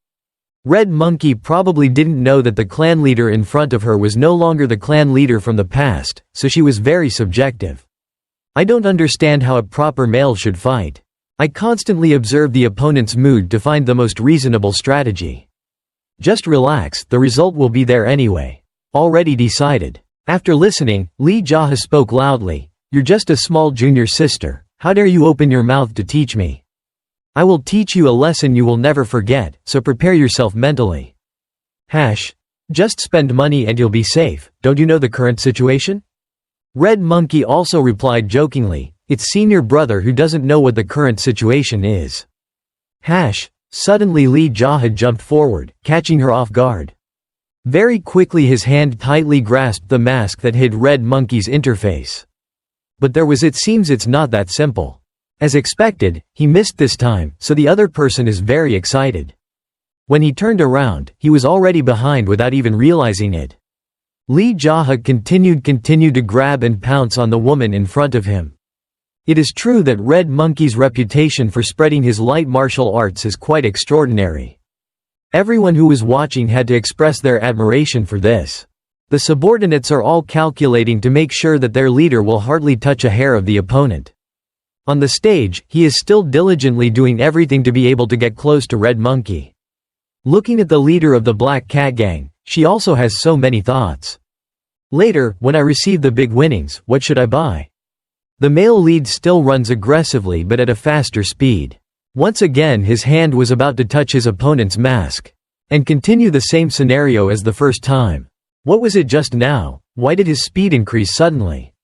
Red Monkey probably didn't know that the clan leader in front of her was no longer the clan leader from the past, so she was very subjective. I don't understand how a proper male should fight. I constantly observe the opponent's mood to find the most reasonable strategy. Just relax, the result will be there anyway. Already decided. After listening, Lee JaHa spoke loudly. You're just a small junior sister. How dare you open your mouth to teach me? I will teach you a lesson you will never forget, so prepare yourself mentally. Just spend money and you'll be safe. Don't you know the current situation? Red Monkey also replied jokingly, it's senior brother who doesn't know what the current situation is. Suddenly Lee JaHa jumped forward, catching her off guard. Very quickly his hand tightly grasped the mask that hid Red Monkey's interface. But it seems it's not that simple. As expected, he missed this time, so the other person is very excited. When he turned around, he was already behind without even realizing it. Lee JaHa continued to grab and pounce on the woman in front of him. It is true that Red Monkey's reputation for spreading his light martial arts is quite extraordinary. Everyone who was watching had to express their admiration for this. The subordinates are all calculating to make sure that their leader will hardly touch a hair of the opponent. On the stage, he is still diligently doing everything to be able to get close to Red Monkey. Looking at the leader of the Black Cat Gang, she also has so many thoughts. Later, when I receive the big winnings, what should I buy? The male lead still runs aggressively but at a faster speed. Once again his hand was about to touch his opponent's mask. And continue the same scenario as the first time. What was it just now? Why did his speed increase suddenly?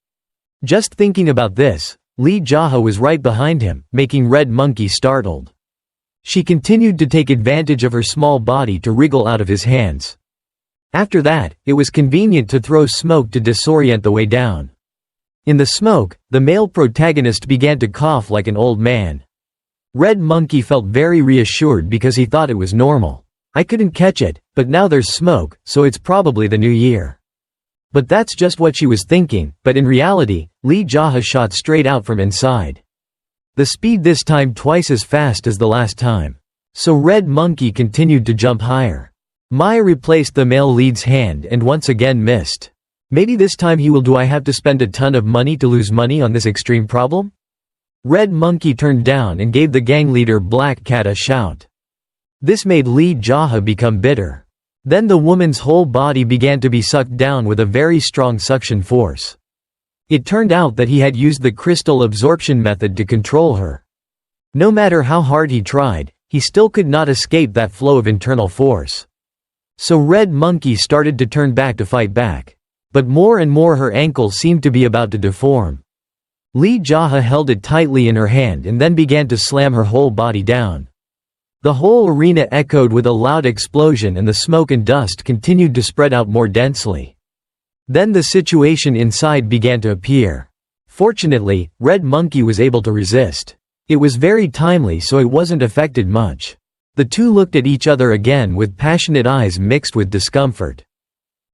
Just thinking about this, Lee JaHa was right behind him, making Red Monkey startled. She continued to take advantage of her small body to wriggle out of his hands. After that, it was convenient to throw smoke to disorient the way down. In the smoke, the male protagonist began to cough like an old man. Red Monkey felt very reassured because he thought it was normal. I couldn't catch it, but now there's smoke, so it's probably the new year. But that's just what she was thinking, but in reality, Lee JaHa shot straight out from inside. The speed this time twice as fast as the last time. So Red Monkey continued to jump higher. Maya replaced the male lead's hand and once again missed. Maybe this time he will. Do I have to spend a ton of money to lose money on this extreme problem? Red Monkey turned down and gave the gang leader Black Cat a shout. This made Lee JaHa become bitter. Then the woman's whole body began to be sucked down with a very strong suction force. It turned out that he had used the crystal absorption method to control her. No matter how hard he tried, he still could not escape that flow of internal force. So Red Monkey started to turn back to fight back. But more and more her ankle seemed to be about to deform. Lee JaHa held it tightly in her hand and then began to slam her whole body down. The whole arena echoed with a loud explosion and the smoke and dust continued to spread out more densely. Then the situation inside began to appear. Fortunately, Red Monkey was able to resist. It was very timely, so it wasn't affected much. The two looked at each other again with passionate eyes mixed with discomfort.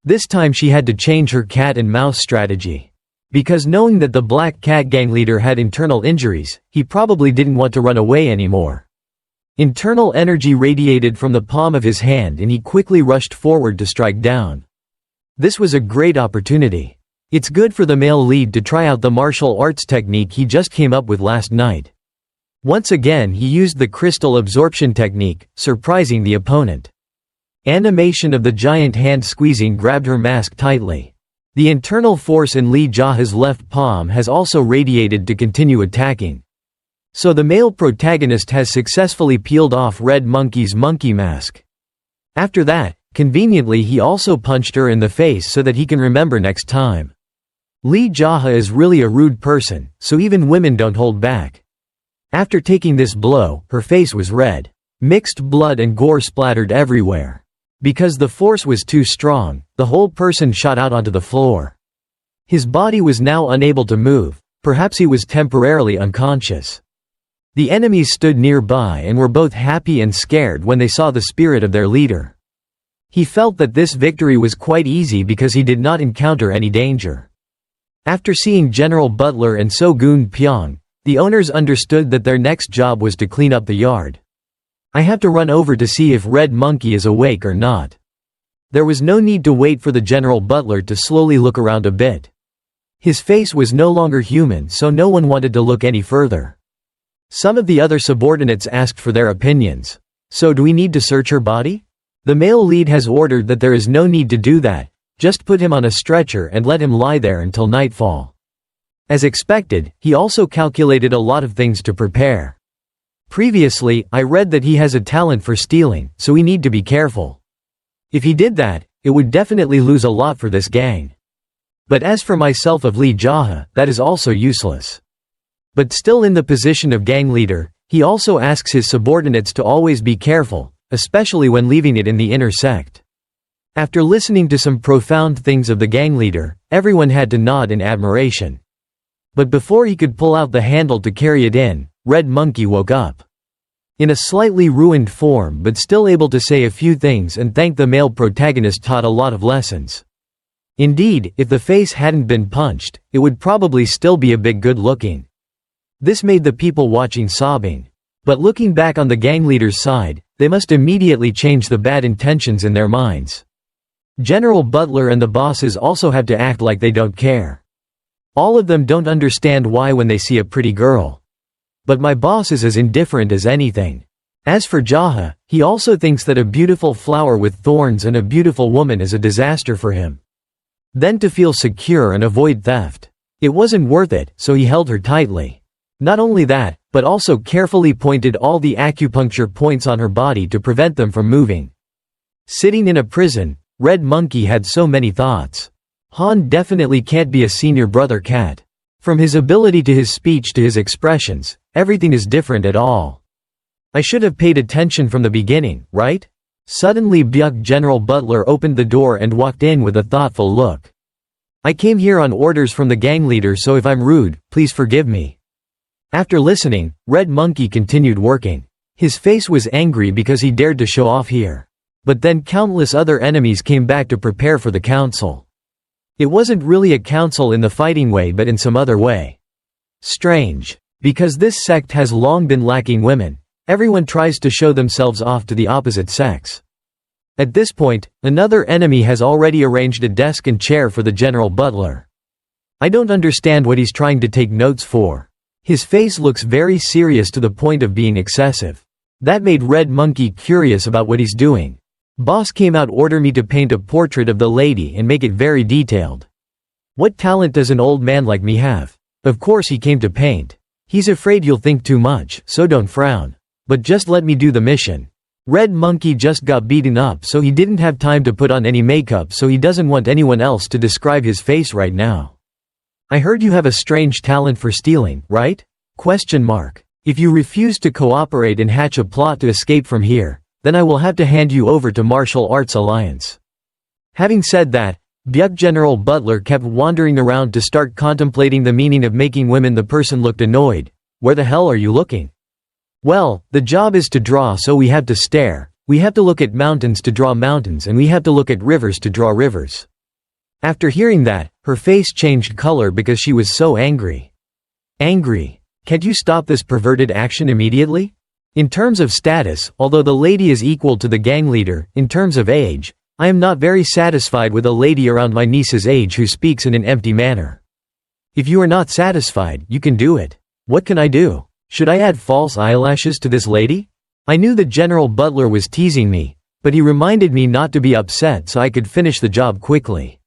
This time she had to change her cat and mouse strategy. Because knowing that the Black Cat gang leader had internal injuries, he probably didn't want to run away anymore. Internal energy radiated from the palm of his hand and he quickly rushed forward to strike down. This was a great opportunity. It's good for the male lead to try out the martial arts technique he just came up with last night. Once again he used the crystal absorption technique, surprising the opponent. Animation of the giant hand squeezing grabbed her mask tightly. The internal force in Lee JaHa's left palm has also radiated to continue attacking. So the male protagonist has successfully peeled off Red Monkey's monkey mask. After that, conveniently he also punched her in the face so that he can remember next time. Lee JaHa is really a rude person, so even women don't hold back. After taking this blow, her face was red. Mixed blood and gore splattered everywhere. Because the force was too strong, the whole person shot out onto the floor. His body was now unable to move, perhaps he was temporarily unconscious. The enemies stood nearby and were both happy and scared when they saw the spirit of their leader. He felt that this victory was quite easy because he did not encounter any danger. After seeing General Butler and So-gun Pyong, the owners understood that their next job was to clean up the yard. I have to run over to see if Red Monkey is awake or not. There was no need to wait for the General Butler to slowly look around a bit. His face was no longer human, so no one wanted to look any further. Some of the other subordinates asked for their opinions. So do we need to search her body? The male lead has ordered that there is no need to do that, just put him on a stretcher and let him lie there until nightfall. As expected, he also calculated a lot of things to prepare. Previously, I read that he has a talent for stealing, so we need to be careful. If he did that, it would definitely lose a lot for this gang. But as for myself of Lee JaHa, that is also useless. But still in the position of gang leader, he also asks his subordinates to always be careful, especially when leaving it in the inner sect. After listening to some profound things of the gang leader, everyone had to nod in admiration. But before he could pull out the handle to carry it in, Red Monkey woke up. In a slightly ruined form but still able to say a few things and thank the male protagonist taught a lot of lessons. Indeed, if the face hadn't been punched, it would probably still be a bit good looking. This made the people watching sobbing. But looking back on the gang leader's side, they must immediately change the bad intentions in their minds. General Butler and the bosses also have to act like they don't care. All of them don't understand why when they see a pretty girl. But my boss is as indifferent as anything. As for JaHa, he also thinks that a beautiful flower with thorns and a beautiful woman is a disaster for him. Then to feel secure and avoid theft. It wasn't worth it, so he held her tightly. Not only that, but also carefully pointed all the acupuncture points on her body to prevent them from moving. Sitting in a prison, Red Monkey had so many thoughts. Han definitely can't be a senior brother cat. From his ability to his speech to his expressions, everything is different at all. I should have paid attention from the beginning, right? Suddenly Byuk General Butler opened the door and walked in with a thoughtful look. "I came here on orders from the gang leader, so if I'm rude, please forgive me." After listening, Red Monkey continued working. His face was angry because he dared to show off here. But then countless other enemies came back to prepare for the council. It wasn't really a council in the fighting way but in some other way. Strange. Because this sect has long been lacking women, everyone tries to show themselves off to the opposite sex. At this point, another enemy has already arranged a desk and chair for the General Butler. I don't understand what he's trying to take notes for. His face looks very serious to the point of being excessive. That made Red Monkey curious about what he's doing. Boss came out order me to paint a portrait of the lady and make it very detailed. What talent does an old man like me have? Of course he came to paint. He's afraid you'll think too much, so don't frown. But just let me do the mission. Red Monkey just got beaten up so he didn't have time to put on any makeup, so he doesn't want anyone else to describe his face right now. I heard you have a strange talent for stealing, right? If you refuse to cooperate and hatch a plot to escape from here, then I will have to hand you over to Martial Arts Alliance. Having said that, Byuk General Butler kept wandering around to start contemplating the meaning of making women. The person looked annoyed. Where the hell are you looking? Well, the job is to draw, so we have to stare. We have to look at mountains to draw mountains, and we have to look at rivers to draw rivers. After hearing that, her face changed color because she was so angry. Angry. Can't you stop this perverted action immediately? In terms of status, although the lady is equal to the gang leader, in terms of age, I am not very satisfied with a lady around my niece's age who speaks in an empty manner. If you are not satisfied, you can do it. What can I do? Should I add false eyelashes to this lady? I knew the General Butler was teasing me, but he reminded me not to be upset so I could finish the job quickly.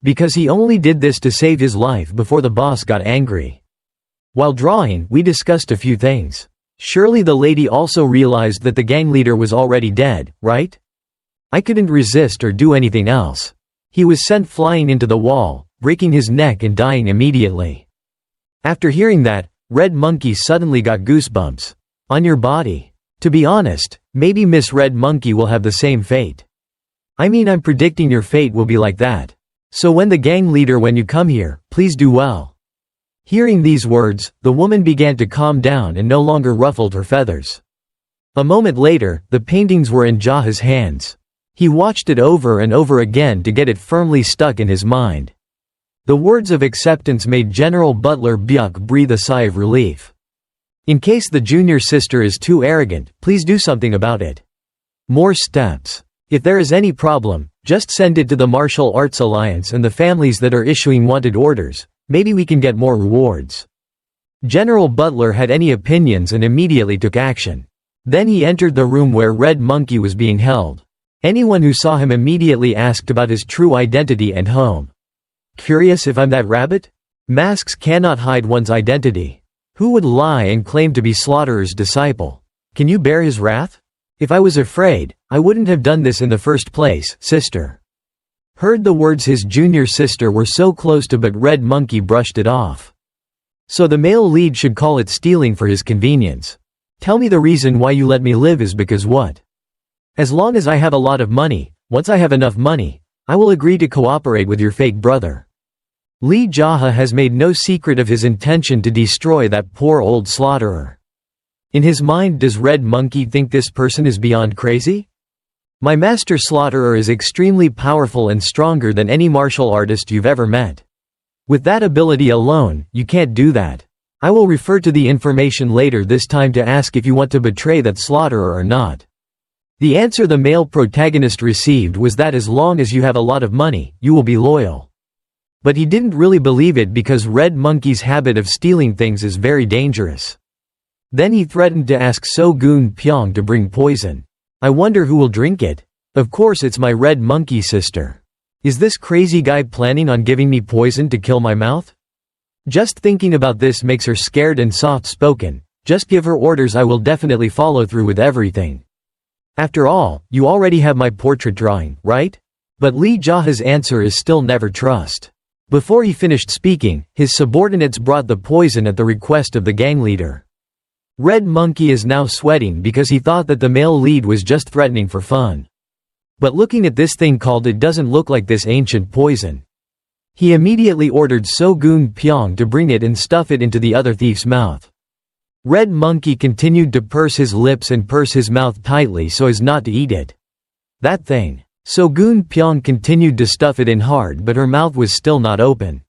Because he only did this to save his life before the boss got angry. While drawing, we discussed a few things. Surely the lady also realized that the gang leader was already dead, right? I couldn't resist or do anything else. He was sent flying into the wall, breaking his neck and dying immediately. After hearing that, Red Monkey suddenly got goosebumps. On your body. To be honest, maybe Miss Red Monkey will have the same fate. I mean, I'm predicting your fate will be like that. So when the gang leader, when you come here, please do well. Hearing these words, the woman began to calm down and no longer ruffled her feathers. A moment later, the paintings were in JaHa's hands. He watched it over and over again to get it firmly stuck in his mind. The words of acceptance made General Butler Byuk breathe a sigh of relief. In case the junior sister is too arrogant, please do something about it. More steps. If there is any problem, just send it to the Martial Arts Alliance and the families that are issuing wanted orders. Maybe we can get more rewards. General Butler had any opinions and immediately took action. Then he entered the room where Red Monkey was being held. Anyone who saw him immediately asked about his true identity and home. Curious if I'm that rabbit? Masks cannot hide one's identity. Who would lie and claim to be Slaughterer's disciple? Can you bear his wrath? If I was afraid, I wouldn't have done this in the first place, sister. Heard the words his junior sister were so close to, but Red Monkey brushed it off. So the male lead should call it stealing for his convenience. Tell me the reason why you let me live is because what? As long as I have a lot of money, once I have enough money, I will agree to cooperate with your fake brother. Lee JaHa has made no secret of his intention to destroy that poor old slaughterer. In his mind, does Red Monkey think this person is beyond crazy? My master slaughterer is extremely powerful and stronger than any martial artist you've ever met. With that ability alone, you can't do that. I will refer to the information later, this time to ask if you want to betray that slaughterer or not. The answer the male protagonist received was that as long as you have a lot of money, you will be loyal. But he didn't really believe it because Red Monkey's habit of stealing things is very dangerous. Then he threatened to ask So-gun Pyong to bring poison. I wonder who will drink it. Of course it's my Red Monkey sister. Is this crazy guy planning on giving me poison to kill my mouth? Just thinking about this makes her scared and soft-spoken. Just give her orders, I will definitely follow through with everything. After all, you already have my portrait drawing, right? But Lee JaHa's answer is still never trust. Before he finished speaking, his subordinates brought the poison at the request of the gang leader. Red Monkey is now sweating because he thought that the male lead was just threatening for fun. But looking at this thing called it doesn't look like this ancient poison. He immediately ordered So-gun Pyong to bring it and stuff it into the other thief's mouth. Red Monkey continued to purse his lips and purse his mouth tightly so as not to eat it. That thing. So-gun Pyong continued to stuff it in hard, but her mouth was still not open.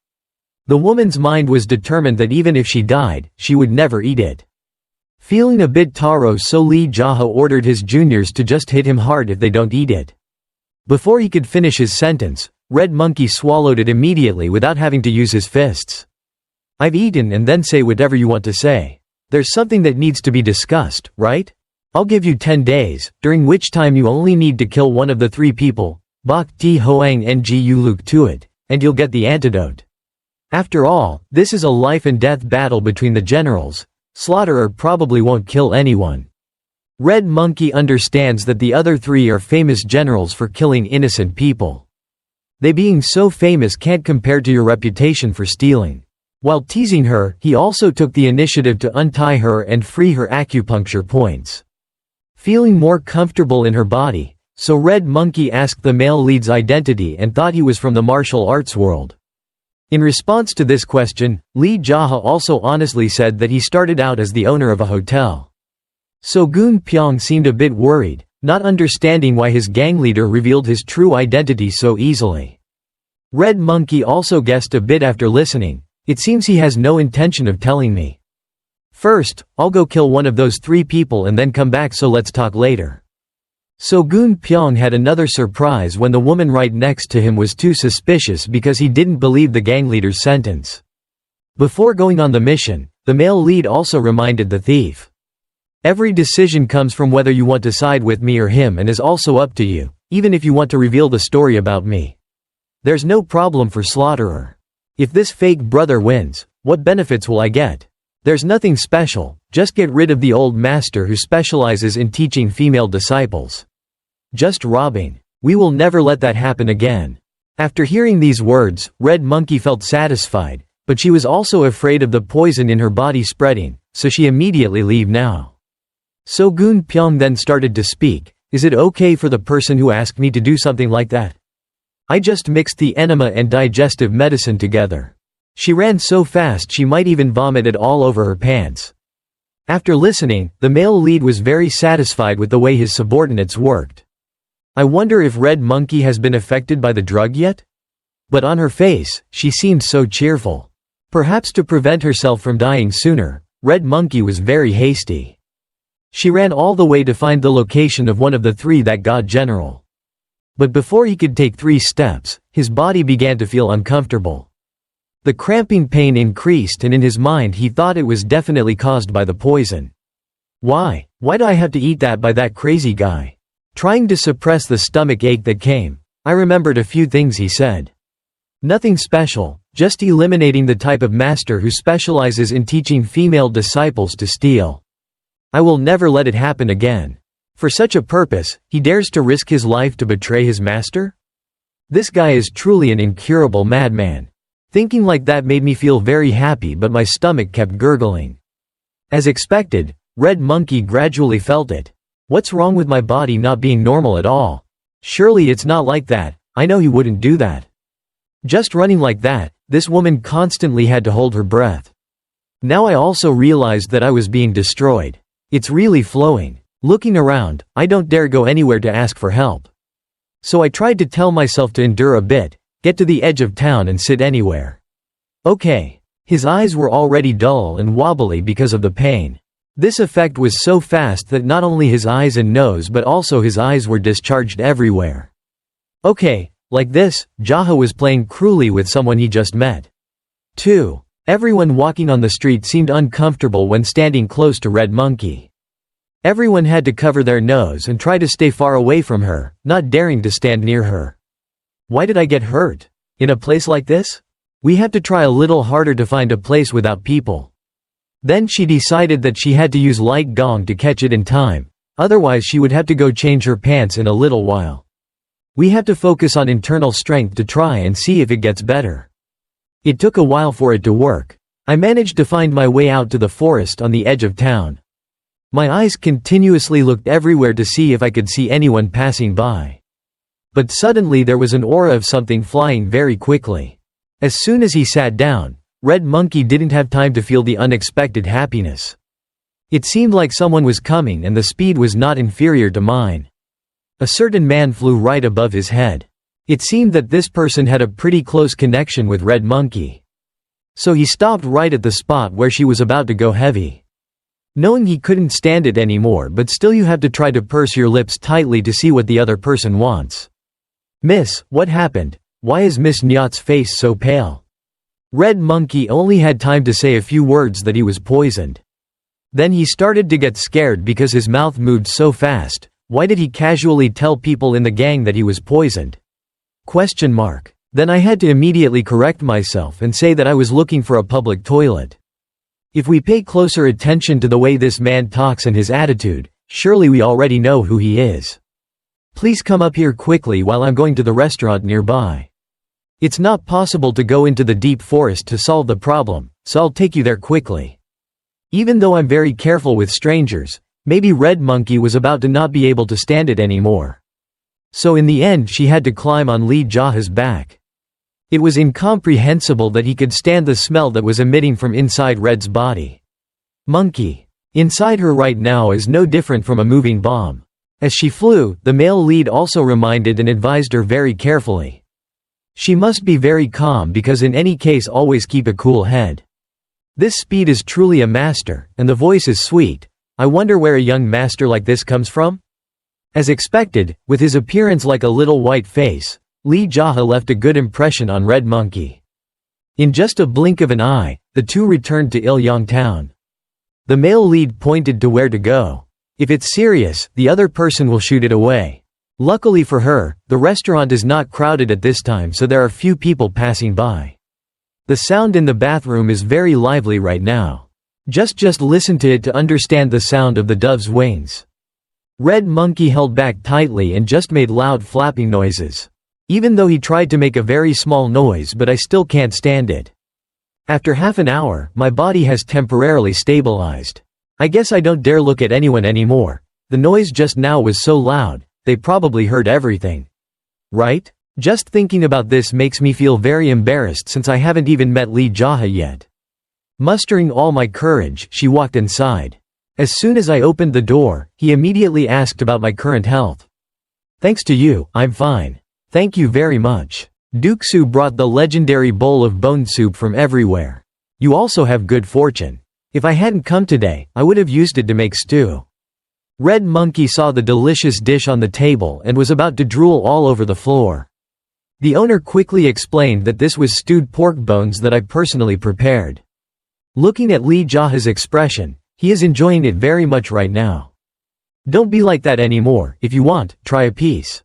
The woman's mind was determined that even if she died, she would never eat it. Feeling a bit taro, so Lee JaHa ordered his juniors to just hit him hard if they don't eat it. Before he could finish his sentence, Red Monkey swallowed it immediately without having to use his fists. I've eaten, and then say whatever you want to say. There's something that needs to be discussed, right? I'll give you 10 days, during which time you only need to kill one of the 3 people, Bok Ti Hoang Ngu Luk Tuat, and you'll get the antidote. After all, this is a life and death battle between the generals. Slaughterer probably won't kill anyone. Red Monkey understands that the other 3 are famous generals for killing innocent people. They being so famous can't compare to your reputation for stealing. While teasing her, he also took the initiative to untie her and free her acupuncture points. Feeling more comfortable in her body, so Red Monkey asked the male lead's identity and thought he was from the martial arts world. In response to this question, Lee JaHa also honestly said that he started out as the owner of a hotel. So-gun Pyong seemed a bit worried, not understanding why his gang leader revealed his true identity so easily. Red Monkey also guessed a bit after listening. It seems he has no intention of telling me. First, I'll go kill one of those 3 people and then come back, so let's talk later. So-gun Pyong had another surprise when the woman right next to him was too suspicious because he didn't believe the gang leader's sentence. Before going on the mission, the male lead also reminded the thief. Every decision comes from whether you want to side with me or him, and is also up to you, even if you want to reveal the story about me. There's no problem for Slaughterer. If this fake brother wins, what benefits will I get? There's nothing special, just get rid of the old master who specializes in teaching female disciples. Just robbing. We will never let that happen again. After hearing these words, Red Monkey felt satisfied, but she was also afraid of the poison in her body spreading, so she immediately leave now. So-gun Pyong then started to speak. Is it okay for the person who asked me to do something like that? I just mixed the enema and digestive medicine together. She ran so fast she might even vomit it all over her pants. After listening, the male lead was very satisfied with the way his subordinates worked. I wonder if Red Monkey has been affected by the drug yet? But on her face, she seemed so cheerful. Perhaps to prevent herself from dying sooner, Red Monkey was very hasty. She ran all the way to find the location of one of the 3 that god general. But before he could take 3 steps, his body began to feel uncomfortable. The cramping pain increased, and in his mind he thought it was definitely caused by the poison. Why do I have to eat that by that crazy guy? Trying to suppress the stomach ache that came, I remembered a few things he said. Nothing special, just eliminating the type of master who specializes in teaching female disciples to steal. I will never let it happen again. For such a purpose, he dares to risk his life to betray his master? This guy is truly an incurable madman. Thinking like that made me feel very happy, but my stomach kept gurgling. As expected, Red Monkey gradually felt it. What's wrong with my body not being normal at all? Surely it's not like that. I know he wouldn't do that. Just running like that, this woman constantly had to hold her breath. Now I also realized that I was being destroyed. It's really flowing. Looking around, I don't dare go anywhere to ask for help. So I tried to tell myself to endure a bit, get to the edge of town and sit anywhere. Okay. His eyes were already dull and wobbly because of the pain. This effect was so fast that not only his eyes and nose but also his eyes were discharged everywhere. Okay, like this, JaHa was playing cruelly with someone he just met. 2. Everyone walking on the street seemed uncomfortable when standing close to Red Monkey. Everyone had to cover their nose and try to stay far away from her, not daring to stand near her. Why did I get hurt? In a place like this? We have to try a little harder to find a place without people. Then she decided that she had to use light gong to catch it in time, otherwise she would have to go change her pants in a little while. We have to focus on internal strength to try and see if it gets better. It took a while for it to work. I managed to find my way out to the forest on the edge of town. My eyes continuously looked everywhere to see if I could see anyone passing by. But suddenly there was an aura of something flying very quickly. As soon as he sat down, Red Monkey didn't have time to feel the unexpected happiness. It seemed like someone was coming and the speed was not inferior to mine. A certain man flew right above his head. It seemed that this person had a pretty close connection with Red Monkey. So he stopped right at the spot where she was about to go heavy. Knowing he couldn't stand it anymore, but still you have to try to purse your lips tightly to see what the other person wants. "Miss, what happened? Why is Miss Nyat's face so pale?" Red Monkey only had time to say a few words that he was poisoned. Then he started to get scared because his mouth moved so fast. Why did he casually tell people in the gang that he was poisoned? Then I had to immediately correct myself and say that I was looking for a public toilet. If we pay closer attention to the way this man talks and his attitude, surely we already know who he is. "Please come up here quickly while I'm going to the restaurant nearby. It's not possible to go into the deep forest to solve the problem, so I'll take you there quickly." Even though I'm very careful with strangers, maybe Red Monkey was about to not be able to stand it anymore. So in the end she had to climb on Lee JaHa's back. It was incomprehensible that he could stand the smell that was emitting from inside Red's body. Monkey. Inside her right now is no different from a moving bomb. As she flew, the male lead also reminded and advised her very carefully. She must be very calm because in any case always keep a cool head. This speed is truly a master, and the voice is sweet. I wonder where a young master like this comes from? As expected, with his appearance like a little white face, Lee JaHa left a good impression on Red Monkey. In just a blink of an eye, the two returned to Ilyong town. The male lead pointed to where to go. If it's serious, the other person will shoot it away. Luckily for her, the restaurant is not crowded at this time, so there are few people passing by. The sound in the bathroom is very lively right now. Just listen to it to understand the sound of the dove's wings. Red Monkey held back tightly and just made loud flapping noises. Even though he tried to make a very small noise, but I still can't stand it. After half an hour, my body has temporarily stabilized. I guess I don't dare look at anyone anymore. The noise just now was so loud, they probably heard everything. Right? Just thinking about this makes me feel very embarrassed since I haven't even met Lee JaHa yet. Mustering all my courage, she walked inside. As soon as I opened the door, he immediately asked about my current health. "Thanks to you, I'm fine. Thank you very much. Duksu brought the legendary bowl of bone soup from everywhere. You also have good fortune. If I hadn't come today, I would have used it to make stew." Red Monkey saw the delicious dish on the table and was about to drool all over the floor. The owner quickly explained that this was stewed pork bones that I personally prepared. Looking at Lee JaHa's expression, he is enjoying it very much right now. "Don't be like that anymore. If you want, try a piece."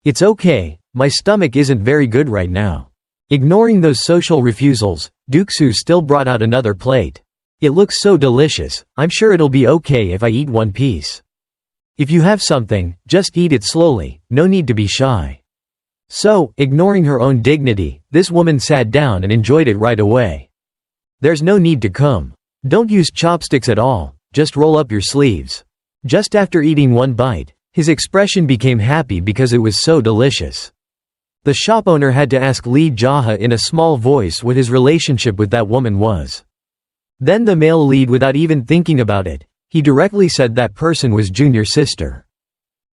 "It's okay, my stomach isn't very good right now." Ignoring those social refusals, Duksu still brought out another plate. "It looks so delicious, I'm sure it'll be okay if I eat one piece." "If you have something, just eat it slowly, no need to be shy." So, ignoring her own dignity, this woman sat down and enjoyed it right away. "There's no need to come. Don't use chopsticks at all, just roll up your sleeves." Just after eating one bite, his expression became happy because it was so delicious. The shop owner had to ask Lee JaHa in a small voice what his relationship with that woman was. Then the male lead, without even thinking about it, he directly said that person was junior sister.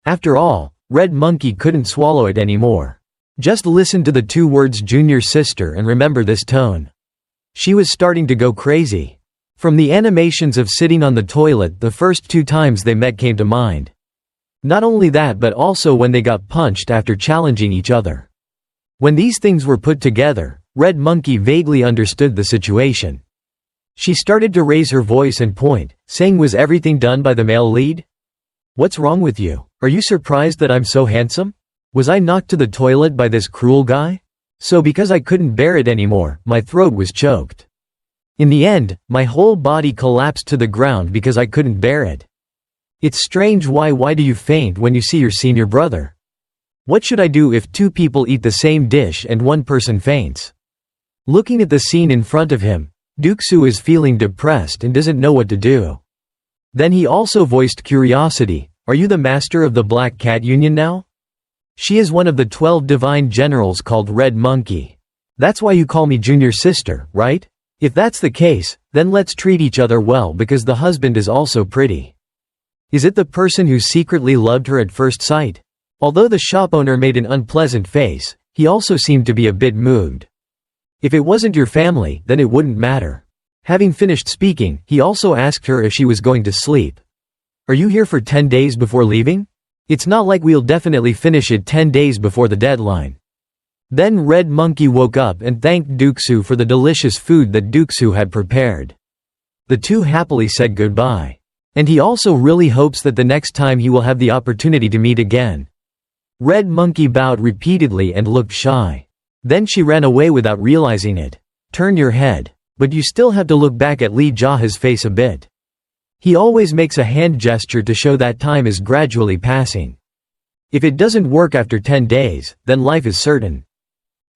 After all, Red Monkey couldn't swallow it anymore. Just listen to the two words junior sister and remember this tone. She was starting to go crazy. From the animations of sitting on the toilet, the first 2 times they met came to mind. Not only that, but also when they got punched after challenging each other. When these things were put together, Red Monkey vaguely understood the situation. She started to raise her voice and point, saying, "Was everything done by the male lead? What's wrong with you? Are you surprised that I'm so handsome? Was I knocked to the toilet by this cruel guy? So because I couldn't bear it anymore, my throat was choked. In the end, my whole body collapsed to the ground because I couldn't bear it. It's strange, why do you faint when you see your senior brother? What should I do if 2 people eat the same dish and one person faints?" Looking at the scene in front of him, Duksu is feeling depressed and doesn't know what to do. Then he also voiced curiosity, "Are you the master of the Black Cat Union now? She is one of the 12 divine generals called Red Monkey. That's why you call me junior sister, right? If that's the case, then let's treat each other well because the husband is also pretty." Is it the person who secretly loved her at first sight? Although the shop owner made an unpleasant face, he also seemed to be a bit moved. If it wasn't your family, then it wouldn't matter. Having finished speaking, he also asked her if she was going to sleep. "Are you here for 10 days before leaving? It's not like we'll definitely finish it 10 days before the deadline." Then Red Monkey woke up and thanked Duxu for the delicious food that Duxu had prepared. The two happily said goodbye. And he also really hopes that the next time he will have the opportunity to meet again. Red Monkey bowed repeatedly and looked shy. Then she ran away without realizing it. "Turn your head. But you still have to look back at Lee JaHa's face a bit. He always makes a hand gesture to show that time is gradually passing. If it doesn't work after 10 days, then life is certain."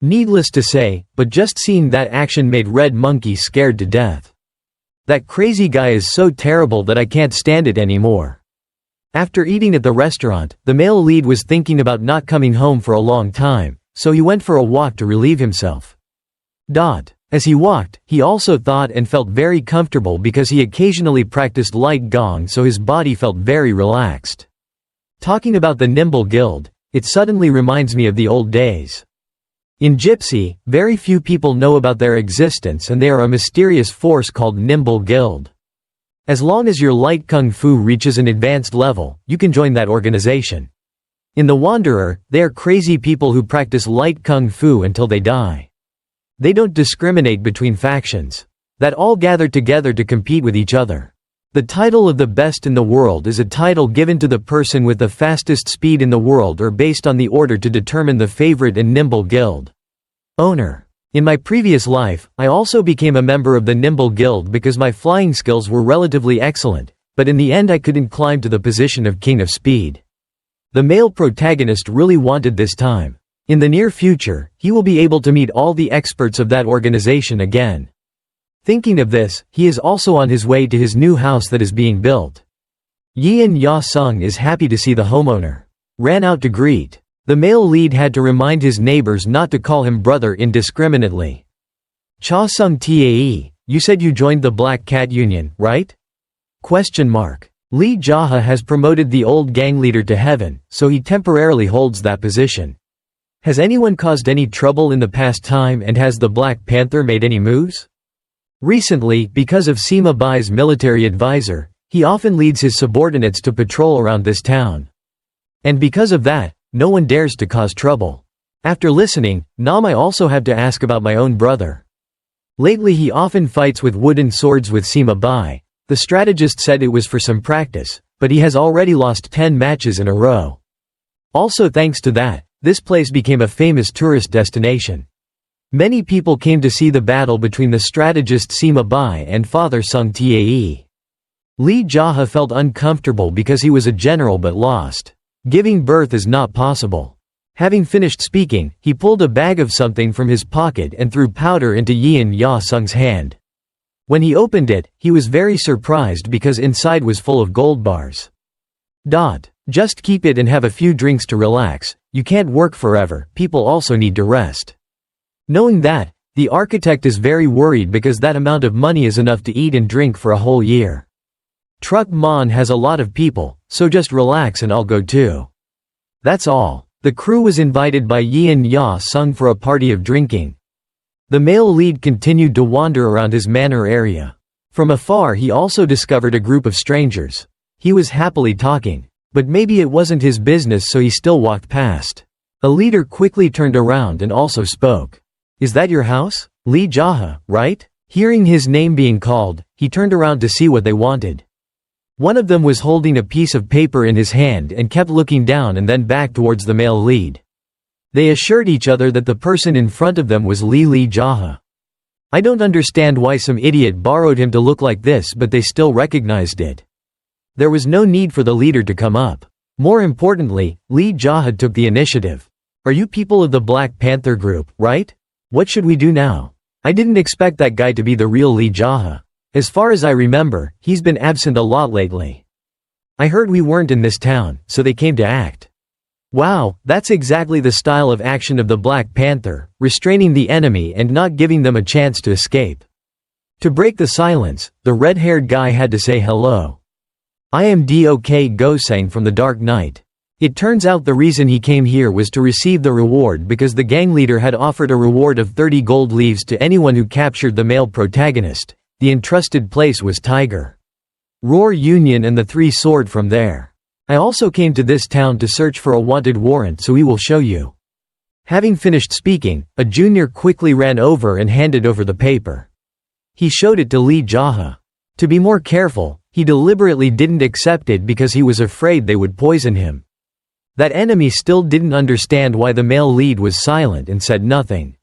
Needless to say, but just seeing that action made Red Monkey scared to death. "That crazy guy is so terrible that I can't stand it anymore." After eating at the restaurant, the male lead was thinking about not coming home for a long time, so he went for a walk to relieve himself. As he walked, he also thought and felt very comfortable because he occasionally practiced light gong, so his body felt very relaxed. Talking about the Nimble Guild, it suddenly reminds me of the old days. In Gypsy, very few people know about their existence and they are a mysterious force called Nimble Guild. As long as your light kung fu reaches an advanced level, you can join that organization. In The Wanderer, they are crazy people who practice light kung fu until they die. They don't discriminate between factions. That all gather together to compete with each other. The title of the best in the world is a title given to the person with the fastest speed in the world or based on the order to determine the favorite and Nimble Guild owner. In my previous life, I also became a member of the Nimble Guild because my flying skills were relatively excellent, but in the end I couldn't climb to the position of King of Speed. The male protagonist really wanted this time. In the near future, he will be able to meet all the experts of that organization again. Thinking of this, he is also on his way to his new house that is being built. Yeon Ya-sung is happy to see the homeowner. Ran out to greet. The male lead had to remind his neighbors not to call him brother indiscriminately. "Cha-sung Tae, you said you joined the Black Cat Union, right?" Lee JaHa has promoted the old gang leader to heaven, so he temporarily holds that position. Has anyone caused any trouble in the past time and has the Black Panther made any moves? Recently, because of Sima Bai's military advisor, he often leads his subordinates to patrol around this town. And because of that, no one dares to cause trouble. After listening, I also have to ask about my own brother. Lately he often fights with wooden swords with Sima Bai. The strategist said it was for some practice, but he has already lost 10 matches in a row. Also thanks to that, this place became a famous tourist destination. Many people came to see the battle between the strategist Sima Bai and Father Sung Tae. Lee JaHa felt uncomfortable because he was a general but lost. Giving birth is not possible. Having finished speaking, he pulled a bag of something from his pocket and threw powder into Yeon Ya-sung's hand. When he opened it, he was very surprised because inside was full of gold bars. Just keep it and have a few drinks to relax. You can't work forever, people also need to rest. Knowing that, the architect is very worried because that amount of money is enough to eat and drink for a whole year. Truck Mon has a lot of people, so just relax and I'll go too. That's all. The crew was invited by Yeon Ya-sung for a party of drinking. The male lead continued to wander around his manor area. From afar he also discovered a group of strangers. He was happily talking. But maybe it wasn't his business so he still walked past. A leader quickly turned around and also spoke. "Is that your house? Lee JaHa, right?" Hearing his name being called, he turned around to see what they wanted. One of them was holding a piece of paper in his hand and kept looking down and then back towards the male lead. They assured each other that the person in front of them was Lee JaHa. I don't understand why some idiot borrowed him to look like this, but they still recognized it. There was no need for the leader to come up. More importantly, Lee JaHa took the initiative. "Are you people of the Black Panther group, right? What should we do now? I didn't expect that guy to be the real Lee JaHa. As far as I remember, he's been absent a lot lately. I heard we weren't in this town, so they came to act. Wow, that's exactly the style of action of the Black Panther, restraining the enemy and not giving them a chance to escape. To break the silence, the red-haired guy had to say hello. I am Dok Gosang from the Dark Knight. It turns out the reason he came here was to receive the reward because the gang leader had offered a reward of 30 gold leaves to anyone who captured the male protagonist. The entrusted place was Tiger Roar Union and the Three Sword from there. I also came to this town to search for a wanted warrant, so we will show you. Having finished speaking, a junior quickly ran over and handed over the paper. He showed it to Lee JaHa. To be more careful, he deliberately didn't accept it because he was afraid they would poison him. That enemy still didn't understand why the male lead was silent and said nothing.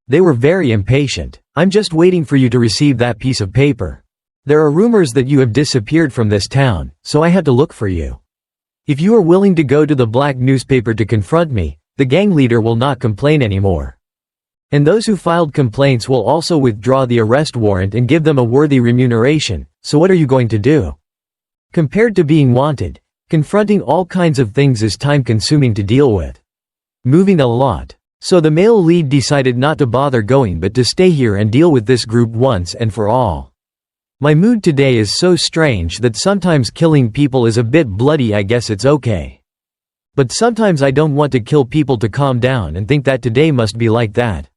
They were very impatient. I'm just waiting for you to receive that piece of paper. There are rumors that you have disappeared from this town, so I had to look for you. If you are willing to go to the black newspaper to confront me, the gang leader will not complain anymore. And those who filed complaints will also withdraw the arrest warrant and give them a worthy remuneration. So what are you going to do? Compared to being wanted, confronting all kinds of things is time-consuming to deal with. Moving a lot. So the male lead decided not to bother going but to stay here and deal with this group once and for all. My mood today is so strange that sometimes killing people is a bit bloody. I guess it's okay. But sometimes I don't want to kill people to calm down and think that today must be like that.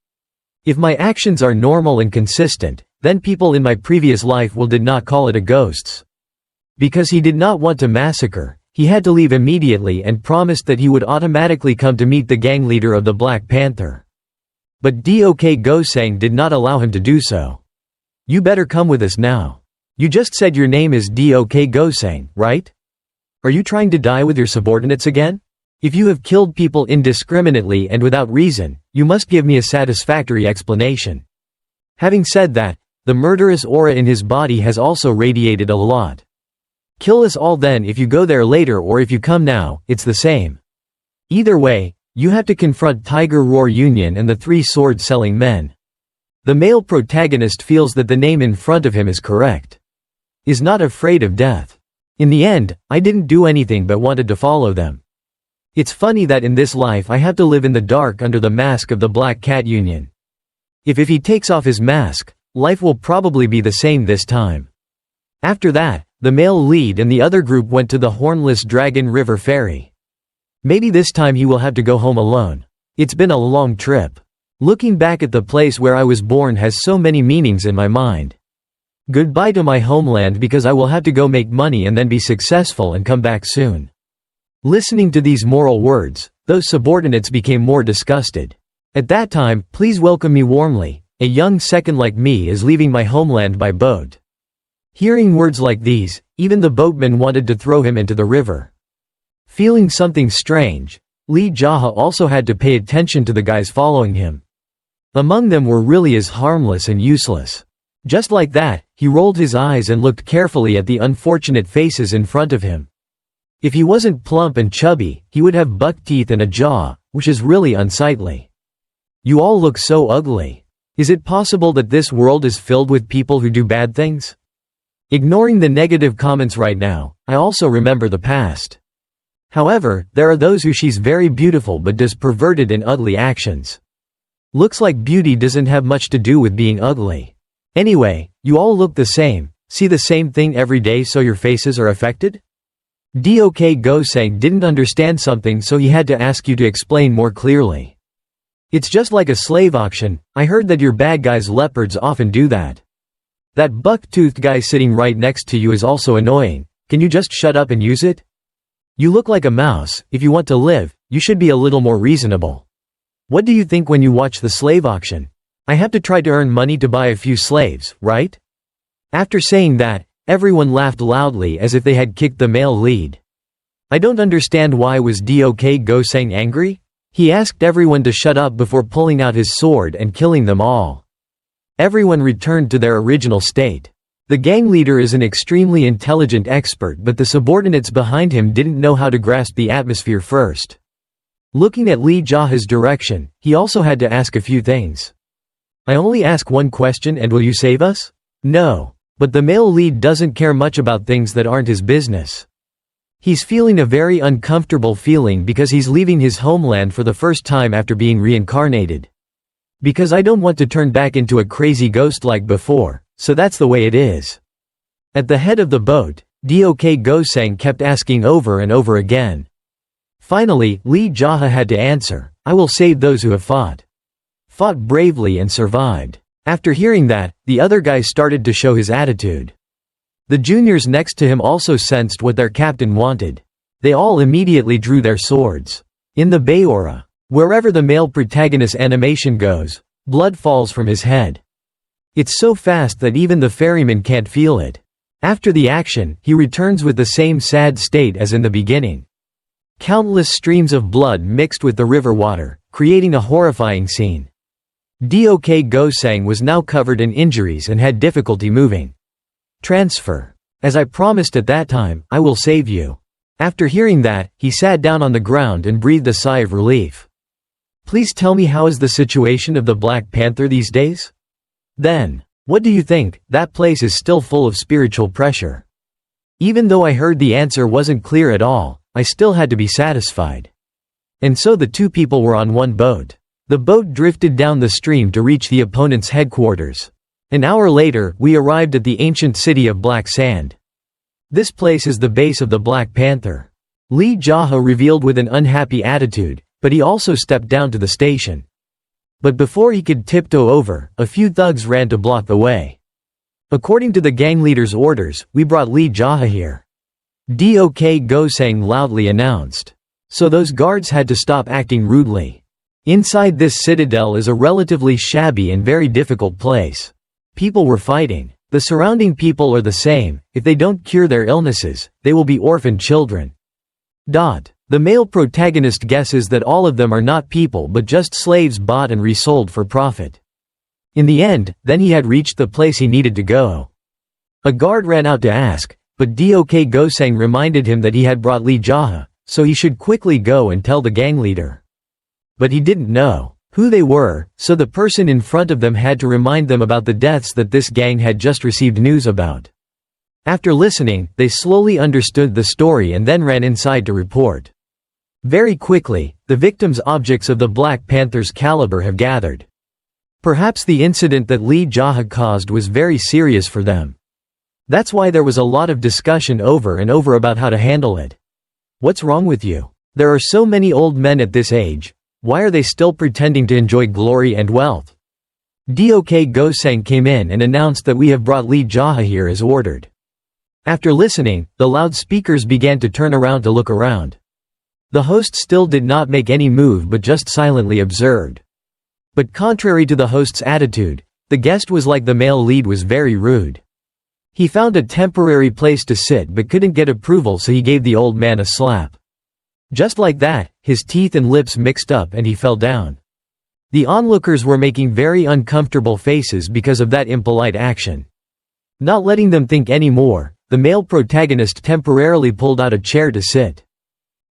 If my actions are normal and consistent, then people in my previous life did not call it a ghosts. Because he did not want to massacre, he had to leave immediately and promised that he would automatically come to meet the gang leader of the Black Panther. But Dok Gosang did not allow him to do so. You better come with us now. You just said your name is Dok Gosang, right? Are you trying to die with your subordinates again? If you have killed people indiscriminately and without reason, you must give me a satisfactory explanation. Having said that, the murderous aura in his body has also radiated a lot. Kill us all then if you go there later, or if you come now, it's the same. Either way, you have to confront Tiger Roar Union and the Three Sword selling men. The male protagonist feels that the name in front of him is correct. Is not afraid of death. In the end, I didn't do anything but wanted to follow them. It's funny that in this life I have to live in the dark under the mask of the Black Cat Union. If he takes off his mask, life will probably be the same this time. After that, the male lead and the other group went to the Hornless Dragon River Ferry. Maybe this time he will have to go home alone. It's been a long trip. Looking back at the place where I was born has so many meanings in my mind. Goodbye to my homeland because I will have to go make money and then be successful and come back soon. Listening to these moral words, those subordinates became more disgusted. At that time, please welcome me warmly. A young second like me is leaving my homeland by boat. Hearing words like these, even the boatman wanted to throw him into the river. Feeling something strange, Lee JaHa also had to pay attention to the guys following him. Among them were really as harmless and useless. Just like that, he rolled his eyes and looked carefully at the unfortunate faces in front of him. If he wasn't plump and chubby, he would have buck teeth and a jaw, which is really unsightly. You all look so ugly. Is it possible that this world is filled with people who do bad things? Ignoring the negative comments right now, I also remember the past. However, there are those who she's very beautiful but does perverted and ugly actions. Looks like beauty doesn't have much to do with being ugly. Anyway, you all look the same, see the same thing every day, so your faces are affected? Dok Gosang didn't understand something, so he had to ask you to explain more clearly. It's just like a slave auction. I heard that your bad guys leopards often do that. That buck-toothed guy sitting right next to you is also annoying. Can you just shut up and use it? You look like a mouse. If you want to live, you should be a little more reasonable. What do you think when you watch the slave auction? I have to try to earn money to buy a few slaves, right? After saying that, everyone laughed loudly as if they had kicked the male lead. I don't understand why was Dok Gosang angry? He asked everyone to shut up before pulling out his sword and killing them all. Everyone returned to their original state. The gang leader is an extremely intelligent expert, but the subordinates behind him didn't know how to grasp the atmosphere first. Looking at Lee JaHa's direction, he also had to ask a few things. I only ask one question, and will you save us? No. But the male lead doesn't care much about things that aren't his business. He's feeling a very uncomfortable feeling because he's leaving his homeland for the first time after being reincarnated. Because I don't want to turn back into a crazy ghost like before, so that's the way it is. At the head of the boat, Dok Gosang kept asking over and over again. Finally, Lee JaHa had to answer, "I will save those who have fought bravely and survived." After hearing that, the other guy started to show his attitude. The juniors next to him also sensed what their captain wanted. They all immediately drew their swords. In the Baora, wherever the male protagonist's animation goes, blood falls from his head. It's so fast that even the ferryman can't feel it. After the action, he returns with the same sad state as in the beginning. Countless streams of blood mixed with the river water, creating a horrifying scene. Dok Gosang was now covered in injuries and had difficulty moving. Transfer. As I promised at that time, I will save you. After hearing that, he sat down on the ground and breathed a sigh of relief. Please tell me, how is the situation of the Black Panther these days? Then, what do you think? That place is still full of spiritual pressure. Even though I heard the answer wasn't clear at all, I still had to be satisfied. And so the two people were on one boat. The boat drifted down the stream to reach the opponent's headquarters. An hour later, we arrived at the ancient city of Black Sand. This place is the base of the Black Panther. Lee JaHa revealed with an unhappy attitude, but he also stepped down to the station. But before he could tiptoe over, a few thugs ran to block the way. According to the gang leader's orders, we brought Lee JaHa here. Dok Gosang loudly announced. So those guards had to stop acting rudely. Inside this citadel is a relatively shabby and very difficult place. People were fighting. The surrounding people are the same. If they don't cure their illnesses, they will be orphaned children. The male protagonist guesses that all of them are not people but just slaves bought and resold for profit. In the end, then he had reached the place he needed to go. A guard ran out to ask, but Dok Gosang reminded him that he had brought Lee JaHa, so he should quickly go and tell the gang leader. But he didn't know who they were, so the person in front of them had to remind them about the deaths that this gang had just received news about. After listening, they slowly understood the story and then ran inside to report. Very quickly, the victims' objects of the Black Panther's caliber have gathered. Perhaps the incident that Lee JaHa caused was very serious for them. That's why there was a lot of discussion over and over about how to handle it. What's wrong with you? There are so many old men at this age. Why are they still pretending to enjoy glory and wealth? Dok Gosang came in and announced that we have brought Lee JaHa here as ordered. After listening, the loudspeakers began to turn around to look around. The host still did not make any move but just silently observed. But contrary to the host's attitude, the guest was like the male lead was very rude. He found a temporary place to sit but couldn't get approval, so he gave the old man a slap. Just like that, his teeth and lips mixed up and he fell down. The onlookers were making very uncomfortable faces because of that impolite action. Not letting them think any more, the male protagonist temporarily pulled out a chair to sit.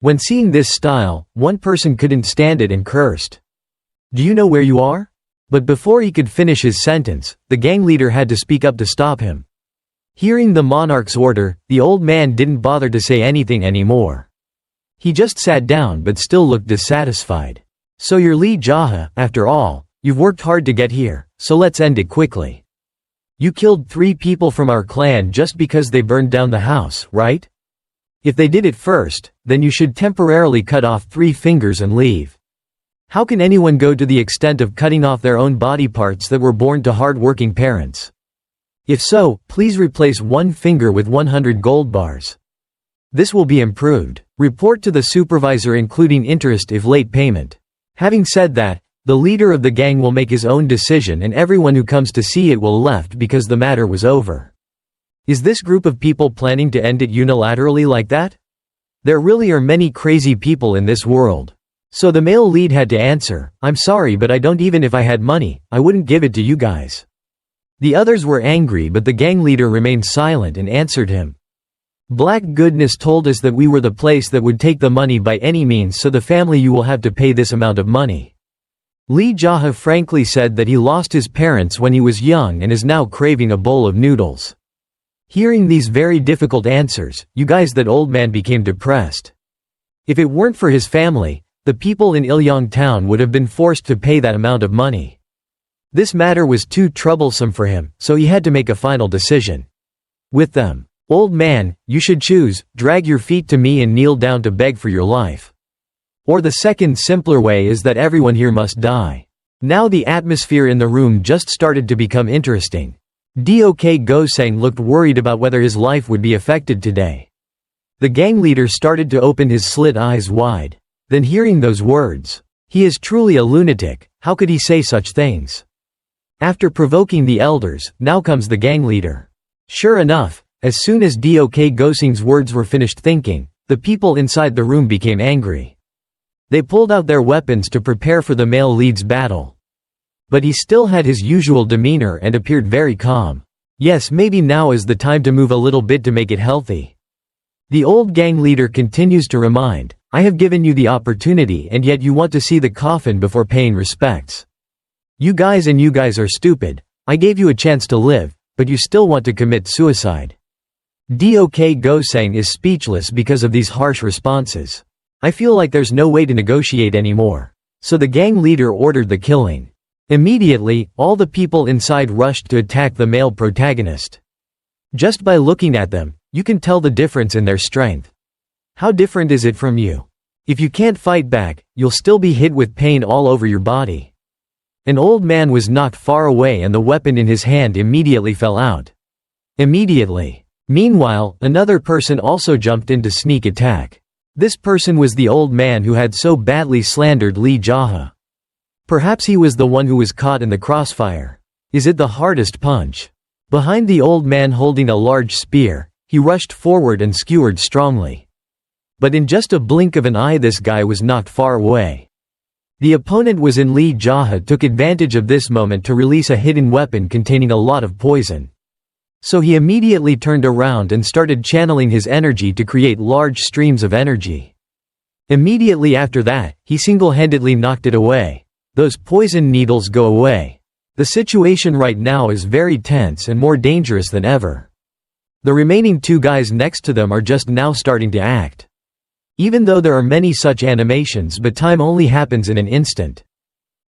When seeing this style, one person couldn't stand it and cursed. "Do you know where you are?" But before he could finish his sentence, the gang leader had to speak up to stop him. Hearing the monarch's order, the old man didn't bother to say anything anymore. He just sat down but still looked dissatisfied. "So you're Lee JaHa, after all. You've worked hard to get here, so let's end it quickly. You killed 3 people from our clan just because they burned down the house, right? If they did it first, then you should temporarily cut off 3 fingers and leave. How can anyone go to the extent of cutting off their own body parts that were born to hard-working parents? If so, please replace 1 finger with 100 gold bars. This will be improved. Report to the supervisor including interest if late payment." Having said that, the leader of the gang will make his own decision and everyone who comes to see it will left because the matter was over. Is this group of people planning to end it unilaterally like that? There really are many crazy people in this world. So the male lead had to answer, "I'm sorry, but I don't. Even if I had money, I wouldn't give it to you guys." The others were angry, but the gang leader remained silent and answered him. "Black goodness told us that we were the place that would take the money by any means, so the family you will have to pay this amount of money." Lee JaHa frankly said that he lost his parents when he was young and is now craving a bowl of noodles. Hearing these very difficult answers, you guys, that old man became depressed. If it weren't for his family, the people in Ilyong town would have been forced to pay that amount of money. This matter was too troublesome for him, so he had to make a final decision. With them, "Old man, you should choose, drag your feet to me and kneel down to beg for your life. Or the second simpler way is that everyone here must die." Now the atmosphere in the room just started to become interesting. Dok Gosang looked worried about whether his life would be affected today. The gang leader started to open his slit eyes wide. Then hearing those words, "He is truly a lunatic, how could he say such things?" After provoking the elders, now comes the gang leader. Sure enough, as soon as Dok Gosang's words were finished thinking, the people inside the room became angry. They pulled out their weapons to prepare for the male lead's battle. But he still had his usual demeanor and appeared very calm. Yes, maybe now is the time to move a little bit to make it healthy. The old gang leader continues to remind, "I have given you the opportunity and yet you want to see the coffin before paying respects. You guys are stupid. I gave you a chance to live, but you still want to commit suicide." Dok Gosang is speechless because of these harsh responses. "I feel like there's no way to negotiate anymore." So the gang leader ordered the killing. Immediately, all the people inside rushed to attack the male protagonist. Just by looking at them, you can tell the difference in their strength. How different is it from you? If you can't fight back, you'll still be hit with pain all over your body. An old man was knocked far away and the weapon in his hand immediately fell out. Immediately. Meanwhile, another person also jumped in to sneak attack. This person was the old man who had so badly slandered Lee JaHa. Perhaps he was the one who was caught in the crossfire. Is it the hardest punch? Behind the old man holding a large spear, he rushed forward and skewered strongly. But in just a blink of an eye this guy was knocked far away. The opponent was in Lee JaHa took advantage of this moment to release a hidden weapon containing a lot of poison. So he immediately turned around and started channeling his energy to create large streams of energy. Immediately after that, he single-handedly knocked it away. Those poison needles go away. The situation right now is very tense and more dangerous than ever. The remaining two guys next to them are just now starting to act. Even though there are many such animations, but time only happens in an instant.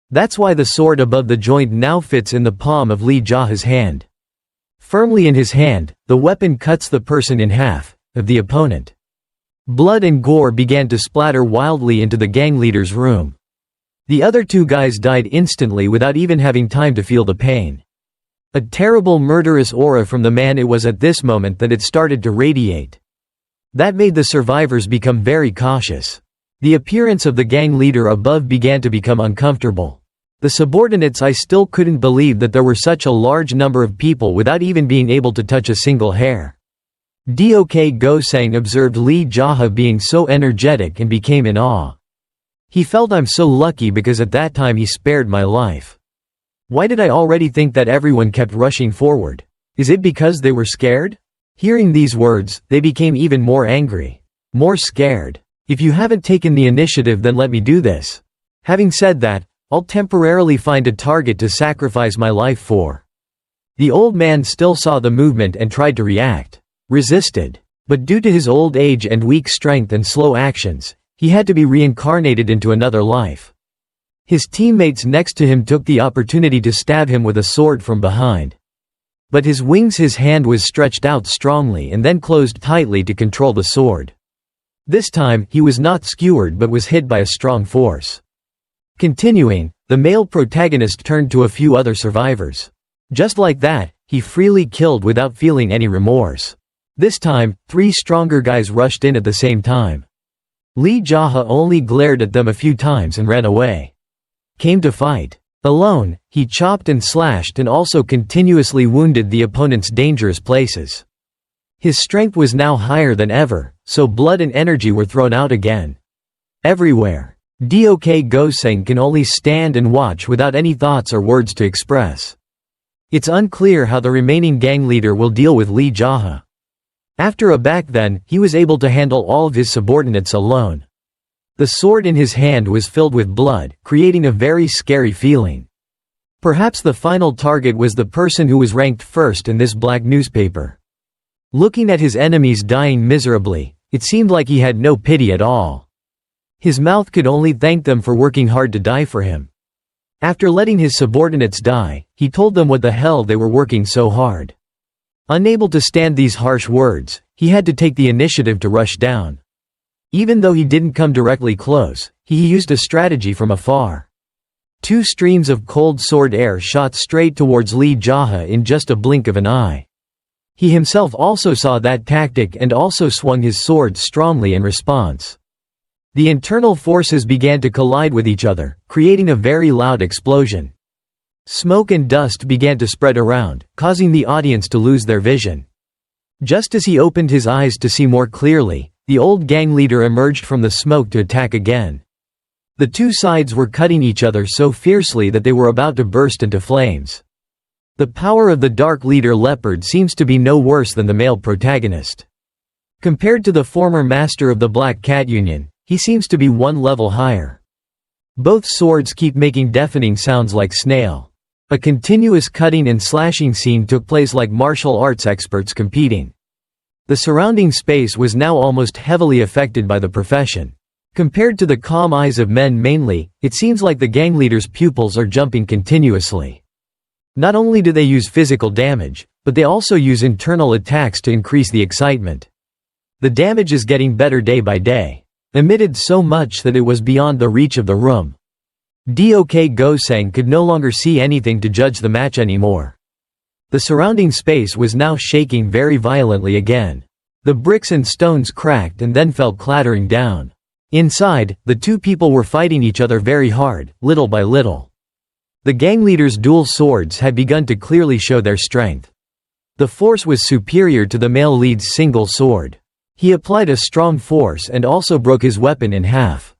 That's why the sword above the joint now fits in the palm of Lee JaHa's hand. Firmly in his hand, the weapon cuts the person in half, of the opponent. Blood and gore began to splatter wildly into the gang leader's room. The other two guys died instantly without even having time to feel the pain. A terrible murderous aura from the man. It was at this moment that it started to radiate. That made the survivors become very cautious. The appearance of the gang leader above began to become uncomfortable. The subordinates I still couldn't believe that there were such a large number of people without even being able to touch a single hair. Dok Gosang observed Lee JaHa being so energetic and became in awe. He felt, "I'm so lucky because at that time he spared my life. Why did I already think that everyone kept rushing forward? Is it because they were scared?" Hearing these words, they became even more angry. More scared. "If you haven't taken the initiative, then let me do this. Having said that, I'll temporarily find a target to sacrifice my life for." The old man still saw the movement and tried to react. Resisted. But due to his old age and weak strength and slow actions, he had to be reincarnated into another life. His teammates next to him took the opportunity to stab him with a sword from behind. But his hand was stretched out strongly and then closed tightly to control the sword. This time, he was not skewered but was hit by a strong force. Continuing, the male protagonist turned to a few other survivors. Just like that, he freely killed without feeling any remorse. This time, 3 stronger guys rushed in at the same time. Lee JaHa only glared at them a few times and ran away. Came to fight. Alone, he chopped and slashed and also continuously wounded the opponent's dangerous places. His strength was now higher than ever, so blood and energy were thrown out again. Everywhere. Dok Gosang can only stand and watch without any thoughts or words to express. It's unclear how the remaining gang leader will deal with Lee JaHa. After a back then, he was able to handle all of his subordinates alone. The sword in his hand was filled with blood, creating a very scary feeling. Perhaps the final target was the person who was ranked first in this black newspaper. Looking at his enemies dying miserably, it seemed like he had no pity at all. His mouth could only thank them for working hard to die for him. After letting his subordinates die, he told them what the hell they were working so hard. Unable to stand these harsh words, he had to take the initiative to rush down. Even though he didn't come directly close, he used a strategy from afar. 2 streams of cold sword air shot straight towards Lee JaHa in just a blink of an eye. He himself also saw that tactic and also swung his sword strongly in response. The internal forces began to collide with each other, creating a very loud explosion. Smoke and dust began to spread around, causing the audience to lose their vision. Just as he opened his eyes to see more clearly, the old gang leader emerged from the smoke to attack again. The 2 sides were cutting each other so fiercely that they were about to burst into flames. The power of the dark leader Leopard seems to be no worse than the male protagonist. Compared to the former master of the Black Cat Union, he seems to be 1 level higher. Both swords keep making deafening sounds like snail. A continuous cutting and slashing scene took place like martial arts experts competing. The surrounding space was now almost heavily affected by the profession. Compared to the calm eyes of men mainly, it seems like the gang leader's pupils are jumping continuously. Not only do they use physical damage, but they also use internal attacks to increase the excitement. The damage is getting better day by day. Emitted so much that it was beyond the reach of the room. Dok Goseng could no longer see anything to judge the match anymore. The surrounding space was now shaking very violently again. The bricks and stones cracked and then fell clattering down. Inside, the 2 people were fighting each other very hard, little by little. The gang leader's dual swords had begun to clearly show their strength. The force was superior to the male lead's single sword. He applied a strong force and also broke his weapon in half.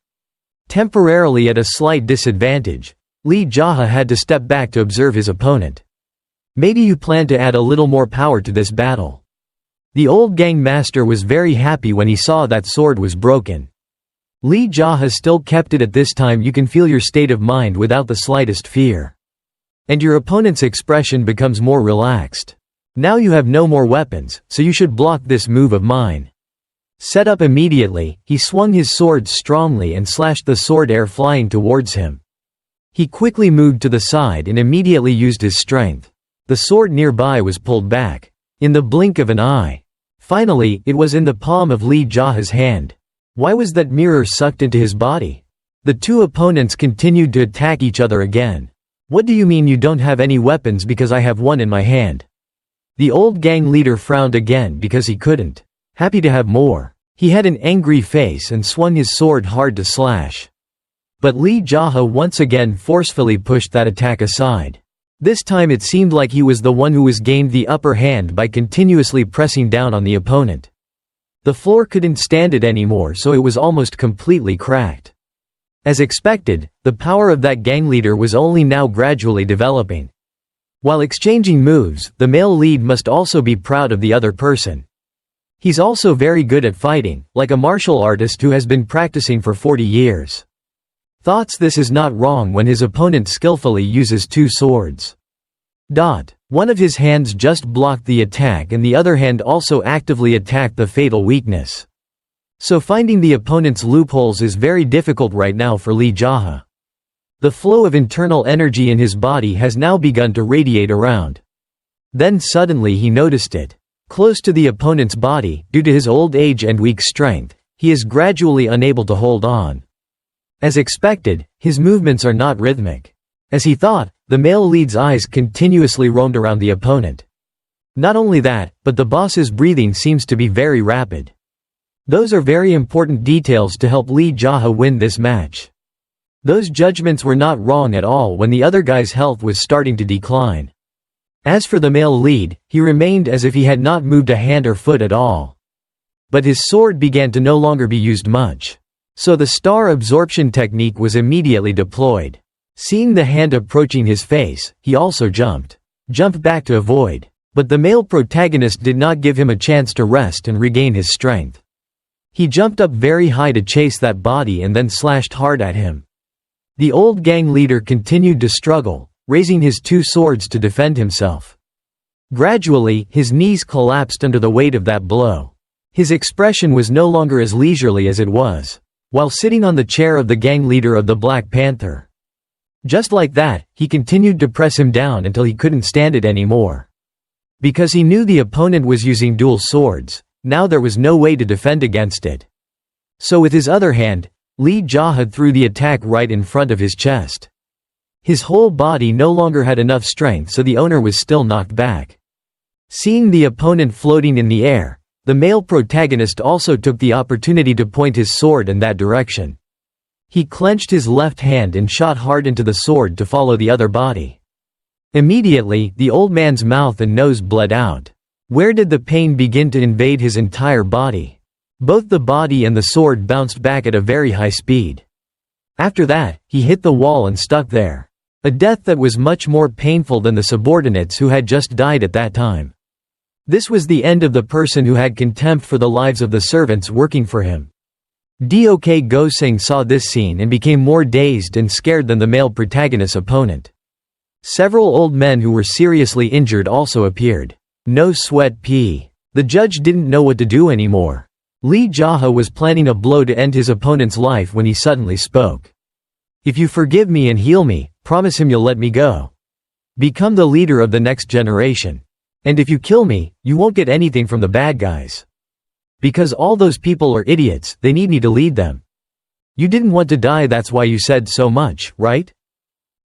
Temporarily at a slight disadvantage, Lee JaHa had to step back to observe his opponent. Maybe you plan to add a little more power to this battle. The old gang master was very happy when he saw that sword was broken. Lee JaHa still kept it. At this time you can feel your state of mind without the slightest fear. And your opponent's expression becomes more relaxed. Now you have no more weapons, so you should block this move of mine. Set up immediately, he swung his sword strongly and slashed the sword air flying towards him. He quickly moved to the side and immediately used his strength. The sword nearby was pulled back. In the blink of an eye. Finally, it was in the palm of Lee JaHa's hand. Why was that mirror sucked into his body? The 2 opponents continued to attack each other again. What do you mean you don't have any weapons because I have one in my hand? The old gang leader frowned again because he couldn't. Happy to have more. He had an angry face and swung his sword hard to slash. But Lee JaHa once again forcefully pushed that attack aside. This time it seemed like he was the one who was gained the upper hand by continuously pressing down on the opponent. The floor couldn't stand it anymore, so it was almost completely cracked. As expected, the power of that gang leader was only now gradually developing. While exchanging moves, the male lead must also be proud of the other person. He's also very good at fighting, like a martial artist who has been practicing for 40 years. Thoughts this is not wrong when his opponent skillfully uses 2 swords. One of his hands just blocked the attack and the other hand also actively attacked the fatal weakness. So finding the opponent's loopholes is very difficult right now for Lee JaHa. The flow of internal energy in his body has now begun to radiate around. Then suddenly he noticed it. Close to the opponent's body, due to his old age and weak strength, he is gradually unable to hold on. As expected, his movements are not rhythmic. As he thought, the male lead's eyes continuously roamed around the opponent. Not only that, but the boss's breathing seems to be very rapid. Those are very important details to help Lee JaHa win this match. Those judgments were not wrong at all when the other guy's health was starting to decline. As for the male lead, he remained as if he had not moved a hand or foot at all. But his sword began to no longer be used much. So the star absorption technique was immediately deployed. Seeing the hand approaching his face, he also jumped back to avoid. But the male protagonist did not give him a chance to rest and regain his strength. He jumped up very high to chase that body and then slashed hard at him. The old gang leader continued to struggle, raising his 2 swords to defend himself. Gradually, his knees collapsed under the weight of that blow. His expression was no longer as leisurely as it was while sitting on the chair of the gang leader of the Black Panther. Just like that, he continued to press him down until he couldn't stand it anymore. Because he knew the opponent was using dual swords, now there was no way to defend against it. So with his other hand, Lee JaHa threw the attack right in front of his chest. His whole body no longer had enough strength, so the owner was still knocked back. Seeing the opponent floating in the air, the male protagonist also took the opportunity to point his sword in that direction. He clenched his left hand and shot hard into the sword to follow the other body. Immediately, the old man's mouth and nose bled out. Where did the pain begin to invade his entire body? Both the body and the sword bounced back at a very high speed. After that, he hit the wall and stuck there. A death that was much more painful than the subordinates who had just died at that time. This was the end of the person who had contempt for the lives of the servants working for him. Dok Goseng saw this scene and became more dazed and scared than the male protagonist's opponent. Several old men who were seriously injured also appeared. No sweat p. The judge didn't know what to do anymore. Lee JaHa was planning a blow to end his opponent's life when he suddenly spoke. If you forgive me and heal me, promise him you'll let me go. Become the leader of the next generation. And if you kill me, you won't get anything from the bad guys. Because all those people are idiots, they need me to lead them. You didn't want to die, that's why you said so much, right?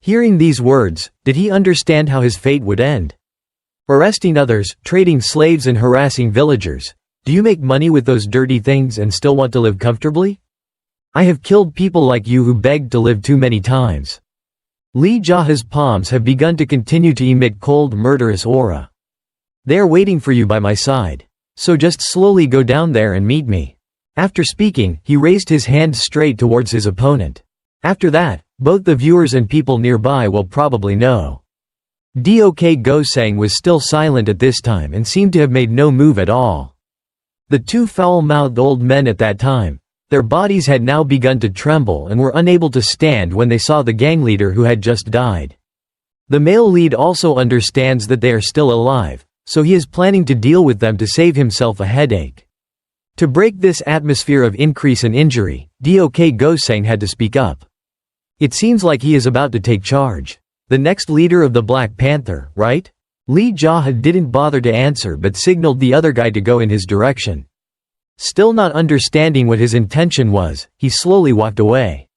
Hearing these words, did he understand how his fate would end? Arresting others, trading slaves and harassing villagers. Do you make money with those dirty things and still want to live comfortably? I have killed people like you who begged to live too many times. Lee JaHa's palms have begun to continue to emit cold, murderous aura. They are waiting for you by my side. So just slowly go down there and meet me. After speaking, he raised his hand straight towards his opponent. After that, both the viewers and people nearby will probably know. Dok Goseng was still silent at this time and seemed to have made no move at all. The two foul-mouthed old men at that time, their bodies had now begun to tremble and were unable to stand when they saw the gang leader who had just died. The male lead also understands that they are still alive, so he is planning to deal with them to save himself a headache. To break this atmosphere of increase and injury, Dok Goseng had to speak up. It seems like he is about to take charge. The next leader of the Black Panther, right? Lee JaHa didn't bother to answer but signaled the other guy to go in his direction. Still not understanding what his intention was, he slowly walked away.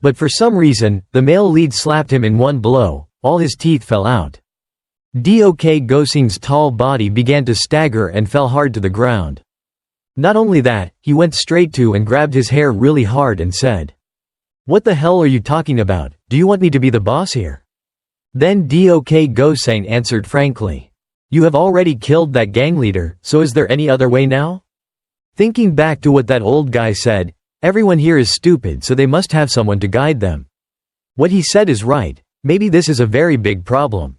But for some reason, the male lead slapped him in one blow, all his teeth fell out. Dok Goseng's tall body began to stagger and fell hard to the ground. Not only that, he went straight to and grabbed his hair really hard and said, "What the hell are you talking about? Do you want me to be the boss here?" Then Dok Goseng answered frankly, "You have already killed that gang leader, so is there any other way now?" Thinking back to what that old guy said, everyone here is stupid, so they must have someone to guide them. What he said is right, maybe this is a very big problem.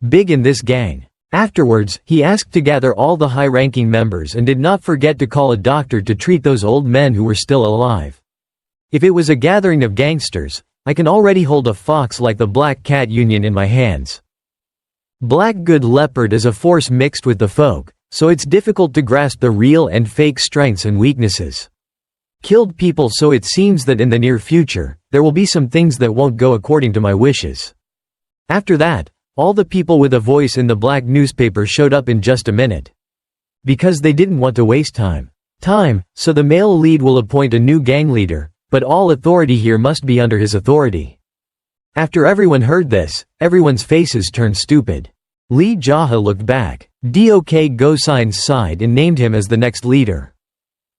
Big in this gang. Afterwards, he asked to gather all the high-ranking members and did not forget to call a doctor to treat those old men who were still alive. If it was a gathering of gangsters, I can already hold a fox like the Black Cat Union in my hands. Black Good Leopard is a force mixed with the folk, so it's difficult to grasp the real and fake strengths and weaknesses. Killed people, so it seems that in the near future, there will be some things that won't go according to my wishes. After that, all the people with a voice in the black newspaper showed up in just a minute. Because they didn't want to waste time, so the male lead will appoint a new gang leader, but all authority here must be under his authority. After everyone heard this, everyone's faces turned stupid. Lee JaHa looked back. Dok Goseng sighed and named him as the next leader.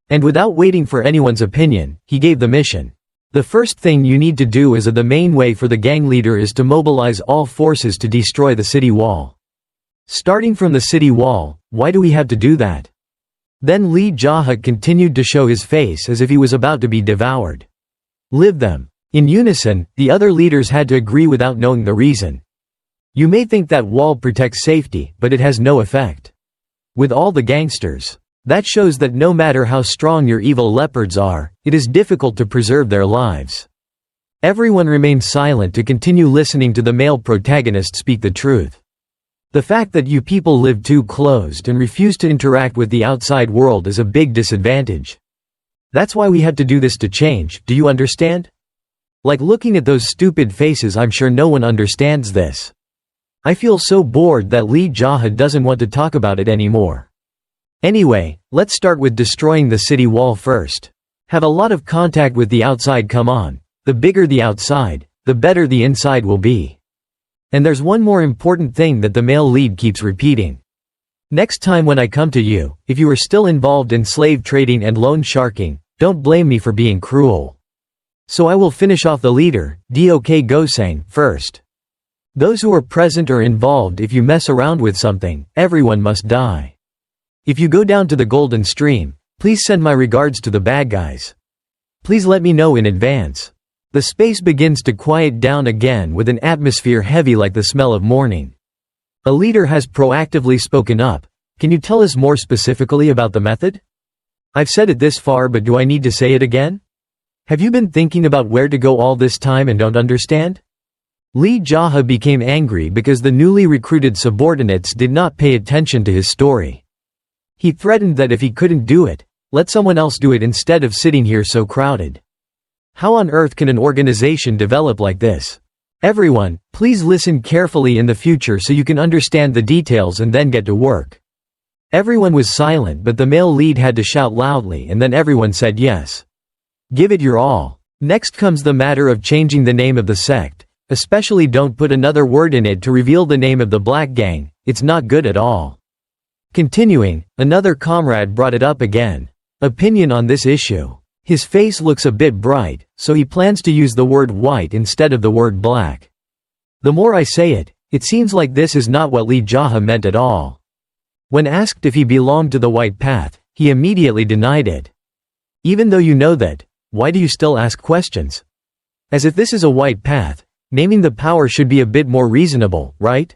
And without waiting for anyone's opinion, he gave the mission. The first thing you need to do as the main way for the gang leader is to mobilize all forces to destroy the city wall. Starting from the city wall, why do we have to do that? Then Lee JaHa continued to show his face as if he was about to be devoured. Live them. In unison, the other leaders had to agree without knowing the reason. You may think that wall protects safety, but it has no effect. With all the gangsters. That shows that no matter how strong your evil leopards are, it is difficult to preserve their lives. Everyone remained silent to continue listening to the male protagonist speak the truth. The fact that you people live too closed and refuse to interact with the outside world is a big disadvantage. That's why we had to do this to change, do you understand? Like looking at those stupid faces, I'm sure no one understands this. I feel so bored that Lee JaHa doesn't want to talk about it anymore. Anyway, let's start with destroying the city wall first. Have a lot of contact with the outside, come on. The bigger the outside, the better the inside will be. And there's one more important thing that the male lead keeps repeating. Next time when I come to you, if you are still involved in slave trading and loan sharking, don't blame me for being cruel. So I will finish off the leader, Dok Gosang, first. Those who are present or involved, if you mess around with something, everyone must die. If you go down to the golden stream, please send my regards to the bad guys. Please let me know in advance. The space begins to quiet down again with an atmosphere heavy like the smell of morning. A leader has proactively spoken up. Can you tell us more specifically about the method? I've said it this far, but do I need to say it again? Have you been thinking about where to go all this time and don't understand? Lee JaHa became angry because the newly recruited subordinates did not pay attention to his story. He threatened that if he couldn't do it, let someone else do it instead of sitting here so crowded. How on earth can an organization develop like this? Everyone, please listen carefully in the future so you can understand the details and then get to work. Everyone was silent, but the male lead had to shout loudly, and then everyone said yes. Give it your all. Next comes the matter of changing the name of the sect. Especially don't put another word in it to reveal the name of the black gang, it's not good at all. Continuing, another comrade brought it up again. Opinion on this issue. His face looks a bit bright, so he plans to use the word white instead of the word black. The more I say it, it seems like this is not what Lee JaHa meant at all. When asked if he belonged to the white path, he immediately denied it. Even though you know that, why do you still ask questions? As if this is a white path, naming the power should be a bit more reasonable, right?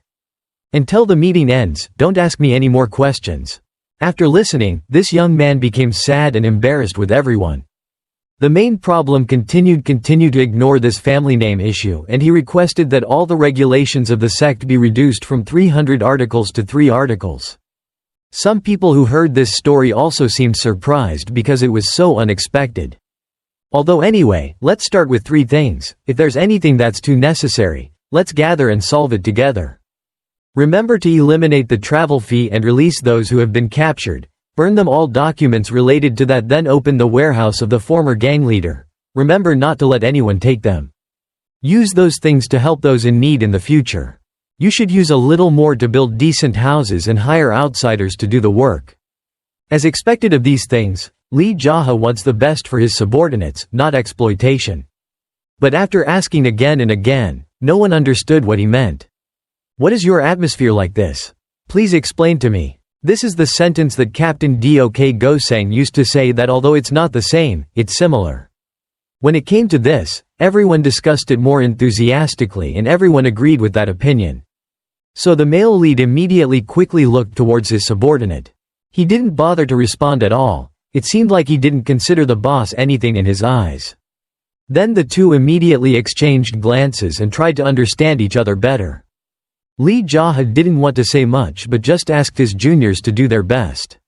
Until the meeting ends, don't ask me any more questions. After listening, this young man became sad and embarrassed with everyone. The main problem continue to ignore this family name issue, and he requested that all the regulations of the sect be reduced from 300 articles to 3 articles. Some people who heard this story also seemed surprised because it was so unexpected. Although anyway, let's start with 3 things. If there's anything that's too necessary, let's gather and solve it together. Remember to eliminate the travel fee and release those who have been captured. Burn them all documents related to that, then open the warehouse of the former gang leader. Remember not to let anyone take them. Use those things to help those in need in the future. You should use a little more to build decent houses and hire outsiders to do the work. As expected of these things, Lee JaHa wants the best for his subordinates, not exploitation. But after asking again and again, no one understood what he meant. What is your atmosphere like this? Please explain to me. This is the sentence that Captain Dok Gosang used to say, that although it's not the same, it's similar. When it came to this, everyone discussed it more enthusiastically and everyone agreed with that opinion. So the male lead immediately quickly looked towards his subordinate. He didn't bother to respond at all. It seemed like he didn't consider the boss anything in his eyes. Then the two immediately exchanged glances and tried to understand each other better. Lee JaHa didn't want to say much but just asked his juniors to do their best.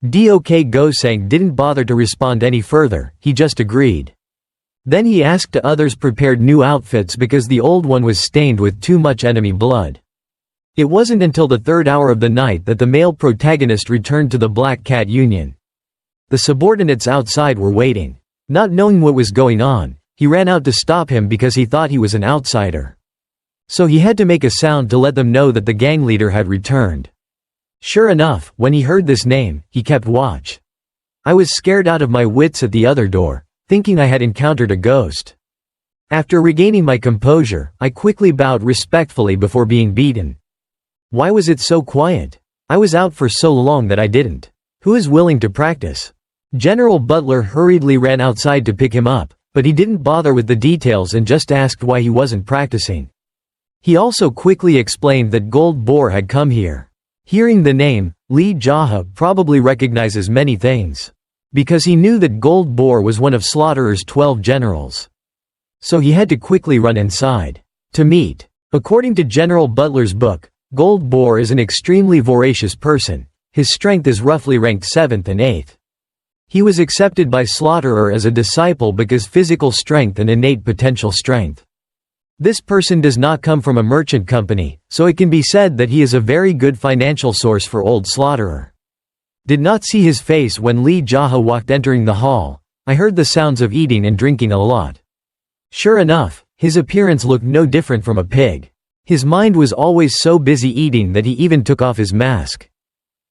Dok Gosang didn't bother to respond any further, he just agreed. Then he asked to others prepared new outfits because the old one was stained with too much enemy blood. It wasn't until the 3rd hour of the night that the male protagonist returned to the Black Cat Union. The subordinates outside were waiting. Not knowing what was going on, he ran out to stop him because he thought he was an outsider. So he had to make a sound to let them know that the gang leader had returned. Sure enough, when he heard this name, he kept watch. I was scared out of my wits at the other door, thinking I had encountered a ghost. After regaining my composure, I quickly bowed respectfully before being beaten. Why was it so quiet? I was out for so long that I didn't. Who is willing to practice? General Butler hurriedly ran outside to pick him up, but he didn't bother with the details and just asked why he wasn't practicing. He also quickly explained that Gold Boar had come here. Hearing the name, Lee JaHa probably recognizes many things. Because he knew that Gold Boar was one of Slaughterer's 12 generals. So he had to quickly run inside. To meet. According to General Butler's book, Gold Boar is an extremely voracious person. His strength is roughly ranked 7th and 8th. He was accepted by Slaughterer as a disciple because physical strength and innate potential strength. This person does not come from a merchant company, so it can be said that he is a very good financial source for old Slaughterer. Did not see his face when Lee JaHa walked entering the hall. I heard the sounds of eating and drinking a lot. Sure enough, his appearance looked no different from a pig. His mind was always so busy eating that he even took off his mask.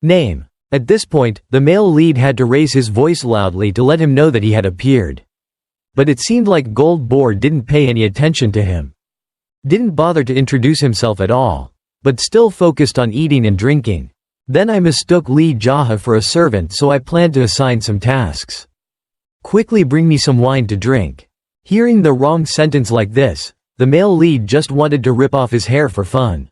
Name. At this point, the male lead had to raise his voice loudly to let him know that he had appeared. But it seemed like Gold Boar didn't pay any attention to him. Didn't bother to introduce himself at all, but still focused on eating and drinking. Then I mistook Lee JaHa for a servant, so I planned to assign some tasks. Quickly bring me some wine to drink. Hearing the wrong sentence like this, the male lead just wanted to rip off his hair for fun.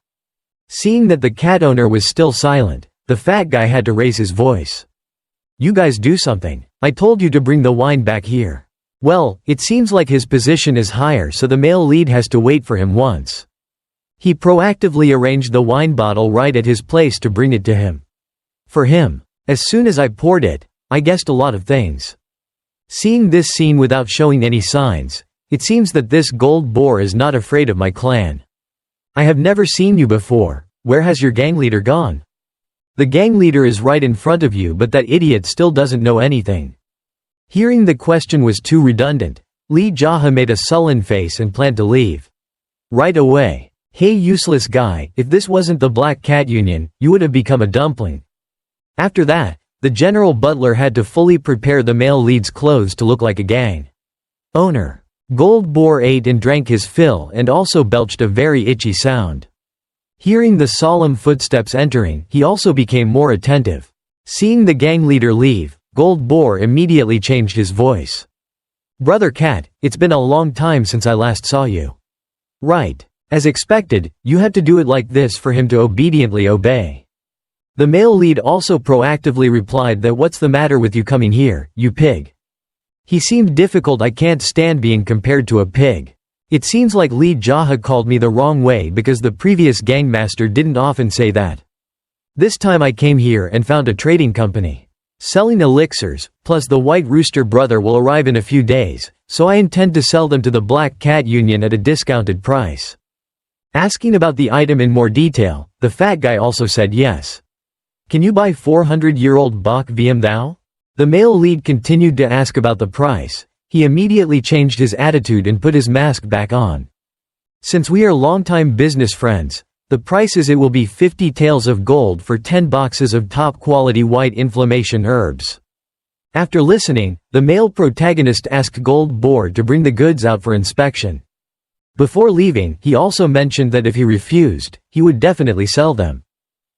Seeing that the cat owner was still silent, the fat guy had to raise his voice. You guys do something. I told you to bring the wine back here. Well, it seems like his position is higher, so the male lead has to wait for him once. He proactively arranged the wine bottle right at his place to bring it to him. For him. As soon as I poured it, I guessed a lot of things. Seeing this scene without showing any signs, it seems that this Gold Boar is not afraid of my clan. I have never seen you before. Where has your gang leader gone? The gang leader is right in front of you, but that idiot still doesn't know anything. Hearing the question was too redundant, Lee JaHa made a sullen face and planned to leave. Right away. Hey useless guy, if this wasn't the Black Cat Union, you would have become a dumpling. After that, the general butler had to fully prepare the male lead's clothes to look like a gang owner. Gold Boar ate and drank his fill and also belched a very itchy sound. Hearing the solemn footsteps entering, he also became more attentive. Seeing the gang leader leave, Gold Boar immediately changed his voice. Brother Cat, it's been a long time since I last saw you. Right. As expected, you had to do it like this for him to obediently obey. The male lead also proactively replied that what's the matter with you coming here, you pig? He seemed difficult. I can't stand being compared to a pig. It seems like Lee JaHa called me the wrong way because the previous gangmaster didn't often say that. This time I came here and found a trading company selling elixirs, plus the White Rooster brother will arrive in a few days, so I intend to sell them to the Black Cat Union at a discounted price. Asking about the item in more detail, the fat guy also said yes. Can you buy 400-year-old Bach VM thou? The male lead continued to ask about the price. He immediately changed his attitude and put his mask back on. Since we are longtime business friends, the price is it will be 50 taels of gold for 10 boxes of top-quality white inflammation herbs. After listening, the male protagonist asked Gold Boar to bring the goods out for inspection. Before leaving, he also mentioned that if he refused, he would definitely sell them.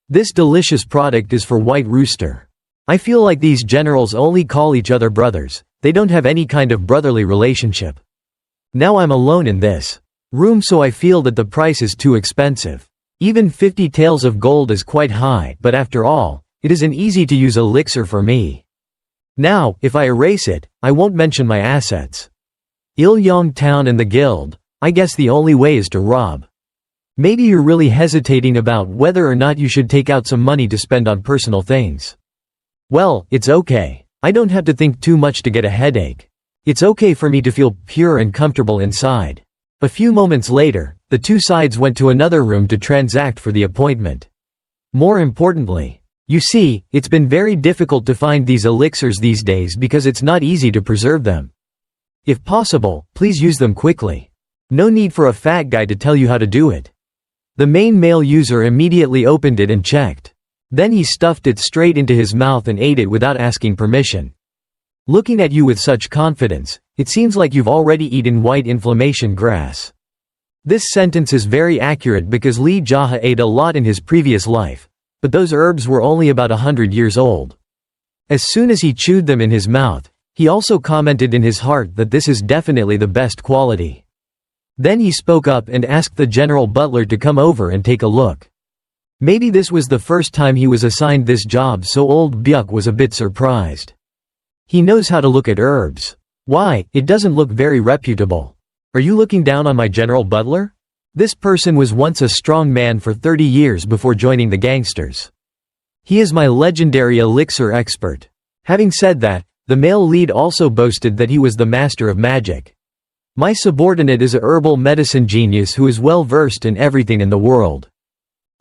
This delicious product is for White Rooster. I feel like these generals only call each other brothers, they don't have any kind of brotherly relationship. Now I'm alone in this room, so I feel that the price is too expensive. Even 50 taels of gold is quite high, but after all, it is an easy-to-use elixir for me. Now, if I erase it, I won't mention my assets. Ilyong Town and the guild. I guess the only way is to rob. Maybe you're really hesitating about whether or not you should take out some money to spend on personal things. Well, it's okay. I don't have to think too much to get a headache. It's okay for me to feel pure and comfortable inside. A few moments later, the two sides went to another room to transact for the appointment. More importantly, you see, it's been very difficult to find these elixirs these days because it's not easy to preserve them. If possible, please use them quickly. No need for a fat guy to tell you how to do it. The main male user immediately opened it and checked. Then he stuffed it straight into his mouth and ate it without asking permission. Looking at you with such confidence, it seems like you've already eaten white inflammation grass. This sentence is very accurate because Lee JaHa ate a lot in his previous life, but those herbs were only about 100 years old. As soon as he chewed them in his mouth, he also commented in his heart that this is definitely the best quality. Then he spoke up and asked the general butler to come over and take a look. Maybe this was the first time he was assigned this job, so old Byuk was a bit surprised. He knows how to look at herbs. Why, it doesn't look very reputable. Are you looking down on my general butler? This person was once a strong man for 30 years before joining the gangsters. He is my legendary elixir expert. Having said that, the male lead also boasted that he was the master of magic. My subordinate is a herbal medicine genius who is well versed in everything in the world.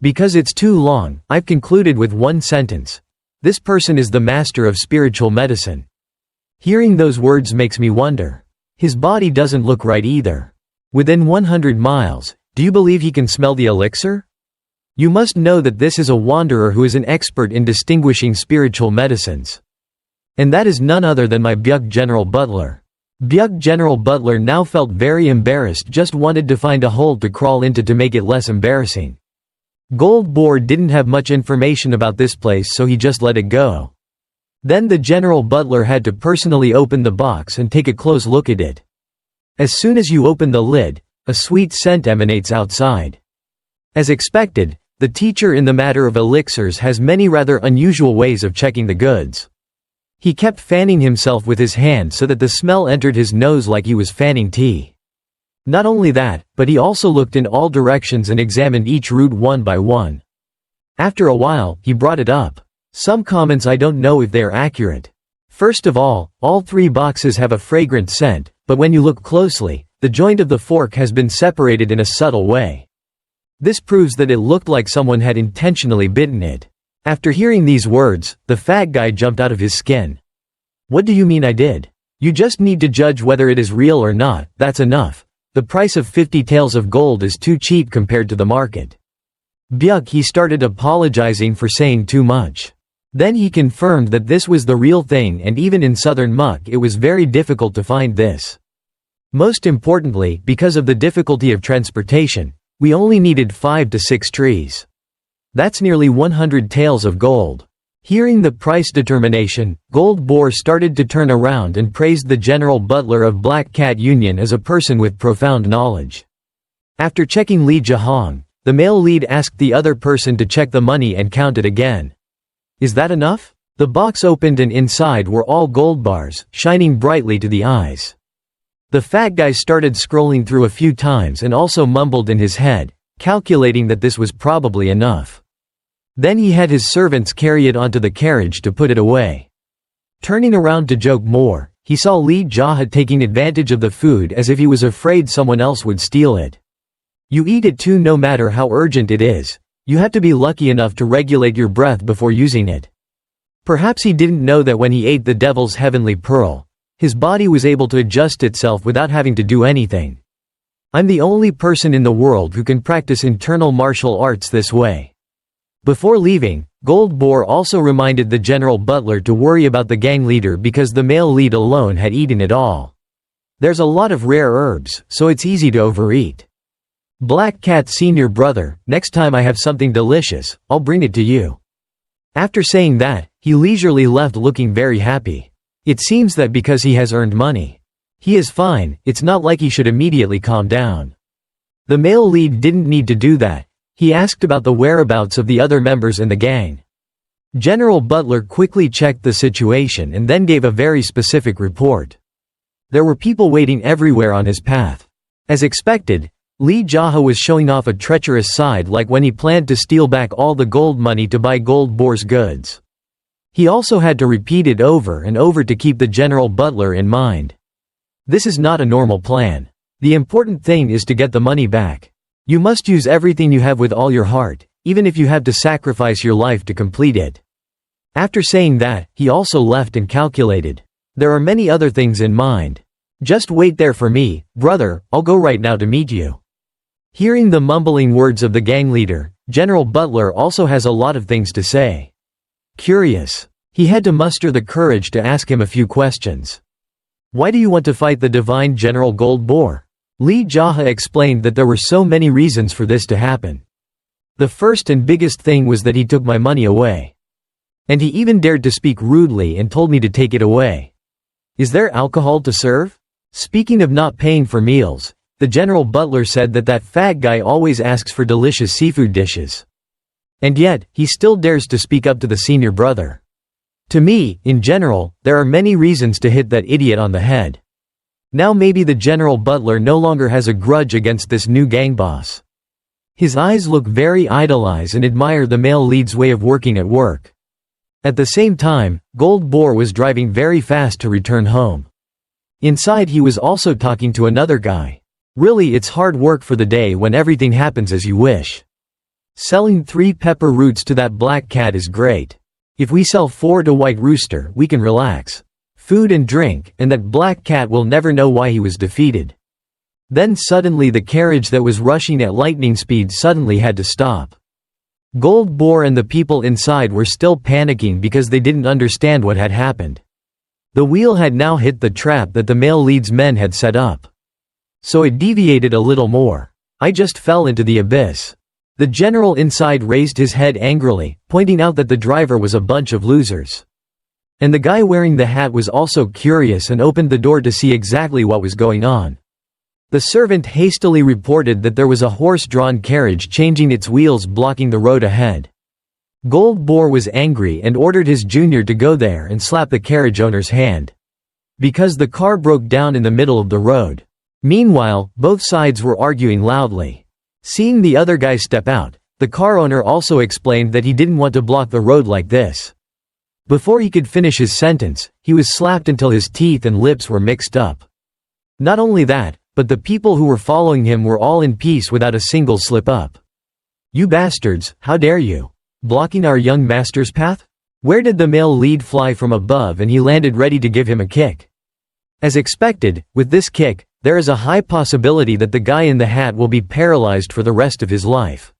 Because it's too long, I've concluded with one sentence. This person is the master of spiritual medicine. Hearing those words makes me wonder. His body doesn't look right either. Within 100 miles, do you believe he can smell the elixir? You must know that this is a wanderer who is an expert in distinguishing spiritual medicines. And that is none other than my Byuk General Butler. Byuk General Butler now felt very embarrassed, just wanted to find a hole to crawl into to make it less embarrassing. Gold Boar didn't have much information about this place, so he just let it go. Then the General Butler had to personally open the box and take a close look at it. As soon as you open the lid, a sweet scent emanates outside. As expected, the teacher in the matter of elixirs has many rather unusual ways of checking the goods. He kept fanning himself with his hand so that the smell entered his nose like he was fanning tea. Not only that, but he also looked in all directions and examined each root one by one. After a while, he brought it up. Some comments I don't know if they are accurate. First of all 3 boxes have a fragrant scent, but when you look closely, the joint of the fork has been separated in a subtle way. This proves that it looked like someone had intentionally bitten it. After hearing these words, the fat guy jumped out of his skin. What do you mean I did? You just need to judge whether it is real or not, that's enough. The price of 50 taels of gold is too cheap compared to the market. Byuk, he started apologizing for saying too much. Then he confirmed that this was the real thing, and even in southern muck it was very difficult to find this. Most importantly, because of the difficulty of transportation, we only needed 5 to 6 trees. That's nearly 100 taels of gold. Hearing the price determination, Gold Boar started to turn around and praised the General Butler of Black Cat Union as a person with profound knowledge. After checking Lee JaHa, the male lead asked the other person to check the money and count it again. Is that enough? The box opened and inside were all gold bars, shining brightly to the eyes. The fat guy started scrolling through a few times and also mumbled in his head, calculating that this was probably enough. Then he had his servants carry it onto the carriage to put it away. Turning around to joke more, he saw Lee JaHa taking advantage of the food as if he was afraid someone else would steal it. You eat it too, no matter how urgent it is. You have to be lucky enough to regulate your breath before using it. Perhaps he didn't know that when he ate the devil's heavenly pearl, his body was able to adjust itself without having to do anything. I'm the only person in the world who can practice internal martial arts this way. Before leaving, Gold Boar also reminded the General Butler to worry about the gang leader because the male lead alone had eaten it all. There's a lot of rare herbs, so it's easy to overeat. Black Cat's senior brother, next time I have something delicious, I'll bring it to you. After saying that, he leisurely left looking very happy. It seems that because he has earned money, he is fine, it's not like he should immediately calm down. The male lead didn't need to do that. He asked about the whereabouts of the other members in the gang. General Butler quickly checked the situation and then gave a very specific report. There were people waiting everywhere on his path. As expected, Lee JaHa was showing off a treacherous side, like when he planned to steal back all the gold money to buy Gold Boar's goods. He also had to repeat it over and over to keep the General Butler in mind. This is not a normal plan. The important thing is to get the money back. You must use everything you have with all your heart, even if you have to sacrifice your life to complete it. After saying that, he also left and calculated. There are many other things in mind. Just wait there for me, brother, I'll go right now to meet you. Hearing the mumbling words of the gang leader, General Butler also has a lot of things to say. Curious. He had to muster the courage to ask him a few questions. Why do you want to fight the divine General Gold Boar? Lee JaHa explained that there were so many reasons for this to happen. The first and biggest thing was that he took my money away. And he even dared to speak rudely and told me to take it away. Is there alcohol to serve? Speaking of not paying for meals, the General Butler said that that fat guy always asks for delicious seafood dishes. And yet, he still dares to speak up to the senior brother. To me, in general, there are many reasons to hit that idiot on the head. Now maybe the General Butler no longer has a grudge against this new gang boss. His eyes look very idolize and admire the male lead's way of working at work. At the same time, Gold Boar was driving very fast to return home. Inside he was also talking to another guy. Really, it's hard work for the day when everything happens as you wish. Selling 3 pepper roots to that black cat is great. If we sell 4 to White Rooster, we can relax. Food and drink, and that black cat will never know why he was defeated. Then suddenly the carriage that was rushing at lightning speed suddenly had to stop. Gold Boar and the people inside were still panicking because they didn't understand what had happened. The wheel had now hit the trap that the male lead's men had set up. So it deviated a little more. I just fell into the abyss. The general inside raised his head angrily, pointing out that the driver was a bunch of losers. And the guy wearing the hat was also curious and opened the door to see exactly what was going on. The servant hastily reported that there was a horse-drawn carriage changing its wheels blocking the road ahead. Gold Boar was angry and ordered his junior to go there and slap the carriage owner's hand. Because the car broke down in the middle of the road. Meanwhile, both sides were arguing loudly. Seeing the other guy step out, the car owner also explained that he didn't want to block the road like this. Before he could finish his sentence, he was slapped until his teeth and lips were mixed up. Not only that, but the people who were following him were all in peace without a single slip-up. "You bastards, how dare you? Blocking our young master's path?" Where did the male lead fly from above and he landed ready to give him a kick. As expected, with this kick, there is a high possibility that the guy in the hat will be paralyzed for the rest of his life.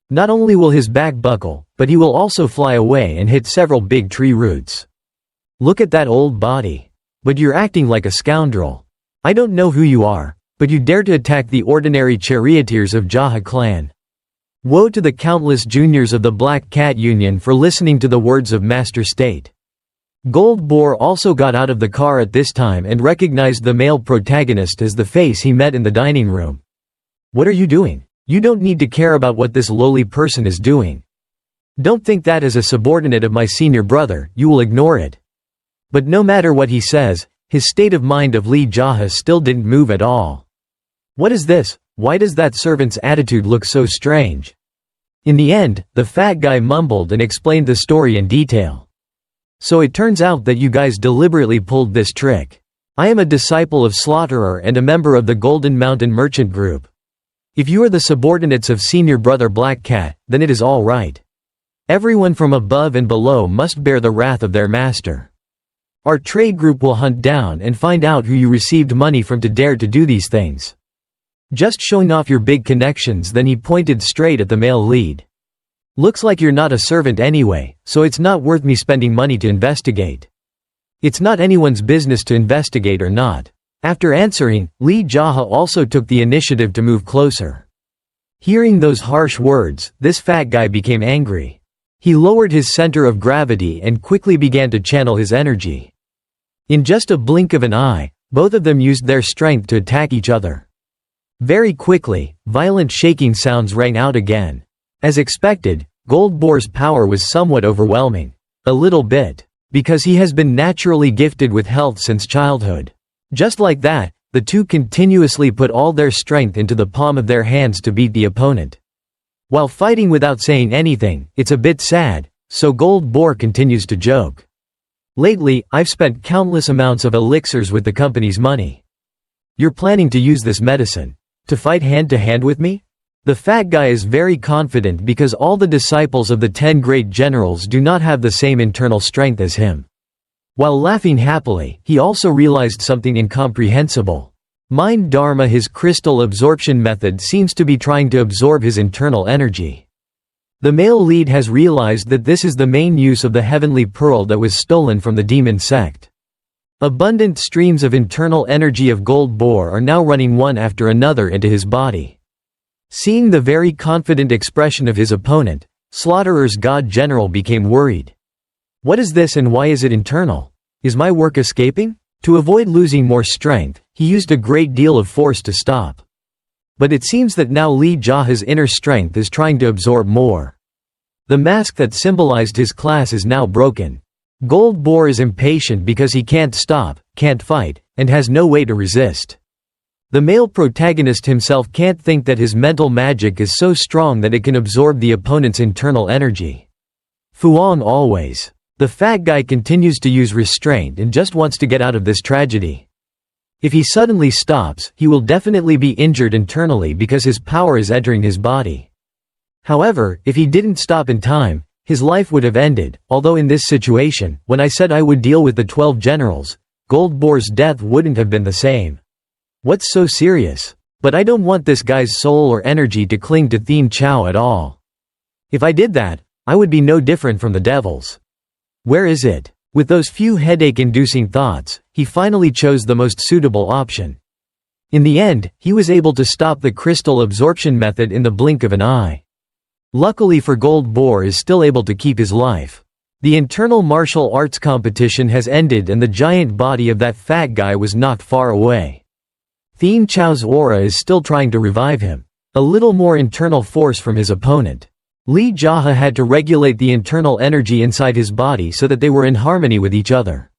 Not only will his back buckle, but he will also fly away and hit several big tree roots. "Look at that old body. But you're acting like a scoundrel. I don't know who you are, but you dare to attack the ordinary charioteers of JaHa clan. Woe to the countless juniors of the Black Cat Union for listening to the words of Master State." Gold Boar also got out of the car at this time and recognized the male protagonist as the face he met in the dining room. "What are you doing? You don't need to care about what this lowly person is doing. Don't think that as a subordinate of my senior brother, you will ignore it." But no matter what he says, his state of mind of Lee JaHa still didn't move at all. What is this? Why does that servant's attitude look so strange? In the end, the fat guy mumbled and explained the story in detail. "So it turns out that you guys deliberately pulled this trick. I am a disciple of Slaughterer and a member of the Golden Mountain Merchant Group. If you are the subordinates of senior brother Black Cat, then it is all right. Everyone from above and below must bear the wrath of their master. Our trade group will hunt down and find out who you received money from to dare to do these things. Just showing off your big connections." Then he pointed straight at the male lead. "Looks like you're not a servant anyway, so it's not worth me spending money to investigate. It's not anyone's business to investigate or not." After answering, Lee JaHa also took the initiative to move closer. Hearing those harsh words, this fat guy became angry. He lowered his center of gravity and quickly began to channel his energy. In just a blink of an eye, both of them used their strength to attack each other. Very quickly, violent shaking sounds rang out again. As expected, Gold Boar's power was somewhat overwhelming. A little bit. Because he has been naturally gifted with health since childhood. Just like that, the two continuously put all their strength into the palm of their hands to beat the opponent. While fighting without saying anything, it's a bit sad, so Gold Boar continues to joke. "Lately, I've spent countless amounts of elixirs with the company's money. You're planning to use this medicine to fight hand to hand with me?" The fat guy is very confident because all the disciples of the 10 great generals do not have the same internal strength as him. While laughing happily, he also realized something incomprehensible. Mind Dharma, his crystal absorption method, seems to be trying to absorb his internal energy. The male lead has realized that this is the main use of the heavenly pearl that was stolen from the Demon Sect. Abundant streams of internal energy of Gold Boar are now running one after another into his body. Seeing the very confident expression of his opponent, Slaughterer's God General became worried. "What is this and why is it internal? Is my work escaping?" To avoid losing more strength, he used a great deal of force to stop. But it seems that now Lee JaHa's inner strength is trying to absorb more. The mask that symbolized his class is now broken. Gold Boar is impatient because he can't stop, can't fight, and has no way to resist. The male protagonist himself can't think that his mental magic is so strong that it can absorb the opponent's internal energy. Fuang always. The fat guy continues to use restraint and just wants to get out of this tragedy. If he suddenly stops, he will definitely be injured internally because his power is entering his body. However, if he didn't stop in time, his life would have ended, although in this situation, when I said I would deal with the 12 generals, Gold Boar's death wouldn't have been the same. What's so serious? But I don't want this guy's soul or energy to cling to Thien Chao at all. If I did that, I would be no different from the devils. Where is it? With those few headache-inducing thoughts, he finally chose the most suitable option. In the end, he was able to stop the crystal absorption method in the blink of an eye. Luckily for Gold Boar is still able to keep his life. The internal martial arts competition has ended and the giant body of that fat guy was knocked far away. Thien Chao's aura is still trying to revive him. A little more internal force from his opponent. Lee JaHa had to regulate the internal energy inside his body so that they were in harmony with each other.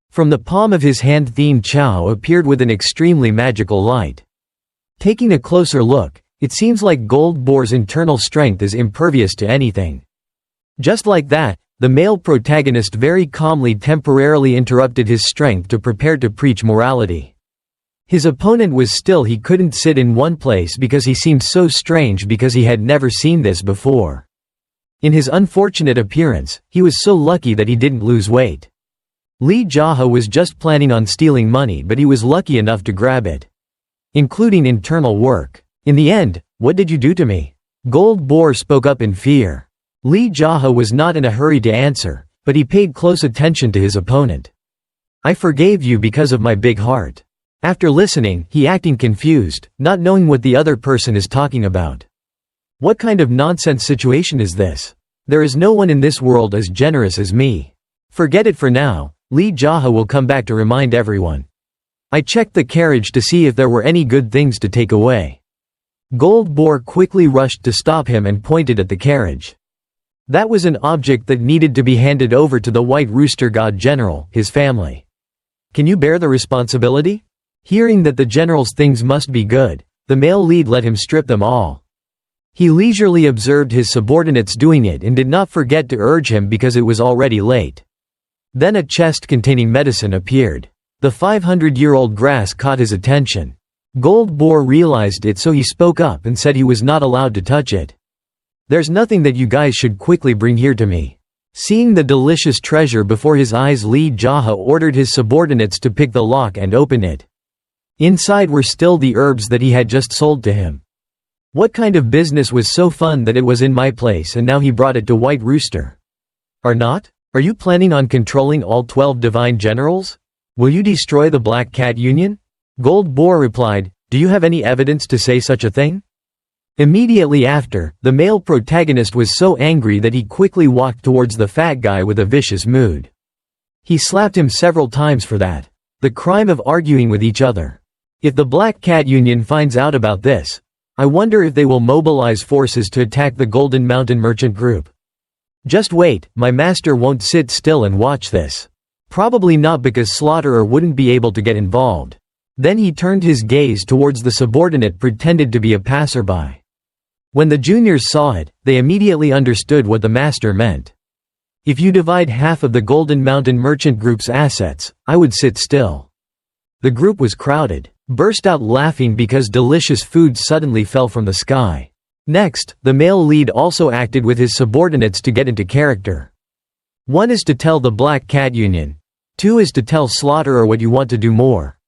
From the palm of his hand Thien Chao appeared with an extremely magical light. Taking a closer look, it seems like Gold Boar's internal strength is impervious to anything. Just like that, the male protagonist very calmly temporarily interrupted his strength to prepare to preach morality. His opponent was still. He couldn't sit in one place because he seemed so strange because he had never seen this before. In his unfortunate appearance, he was so lucky that he didn't lose weight. Lee JaHa was just planning on stealing money but he was lucky enough to grab it. Including internal work. In the end, what did you do to me? Gold Boar spoke up in fear. Lee JaHa was not in a hurry to answer, but he paid close attention to his opponent. I forgave you because of my big heart. After listening, he acting confused, not knowing what the other person is talking about. What kind of nonsense situation is this? There is no one in this world as generous as me. Forget it for now, Lee JaHa will come back to remind everyone. I checked the carriage to see if there were any good things to take away. Gold Boar quickly rushed to stop him and pointed at the carriage. That was an object that needed to be handed over to the White Rooster God General, his family. Can you bear the responsibility? Hearing that the general's things must be good, the male lead let him strip them all. He leisurely observed his subordinates doing it and did not forget to urge him because it was already late. Then a chest containing medicine appeared. The 500-year-old grass caught his attention. Gold Boar realized it, so he spoke up and said he was not allowed to touch it. There's nothing that you guys should quickly bring here to me. Seeing the delicious treasure before his eyes, Lee JaHa ordered his subordinates to pick the lock and open it. Inside were still the herbs that he had just sold to him. What kind of business was so fun that it was in my place and now he brought it to White Rooster? Are not? Are you planning on controlling all 12 divine generals? Will you destroy the Black Cat Union? Gold Boar replied, do you have any evidence to say such a thing? Immediately after, the male protagonist was so angry that he quickly walked towards the fat guy with a vicious mood. He slapped him several times for that. The crime of arguing with each other. If the Black Cat Union finds out about this, I wonder if they will mobilize forces to attack the Golden Mountain Merchant Group. Just wait, my master won't sit still and watch this. Probably not, because Slaughterer wouldn't be able to get involved. Then he turned his gaze towards the subordinate pretended to be a passerby. When the juniors saw it, they immediately understood what the master meant. If you divide half of the Golden Mountain Merchant Group's assets, I would sit still. The group was crowded, burst out laughing because delicious food suddenly fell from the sky. Next, the male lead also acted with his subordinates to get into character. 1 is to tell the Black Cat Union. 2 is to tell Slaughterer what you want to do more.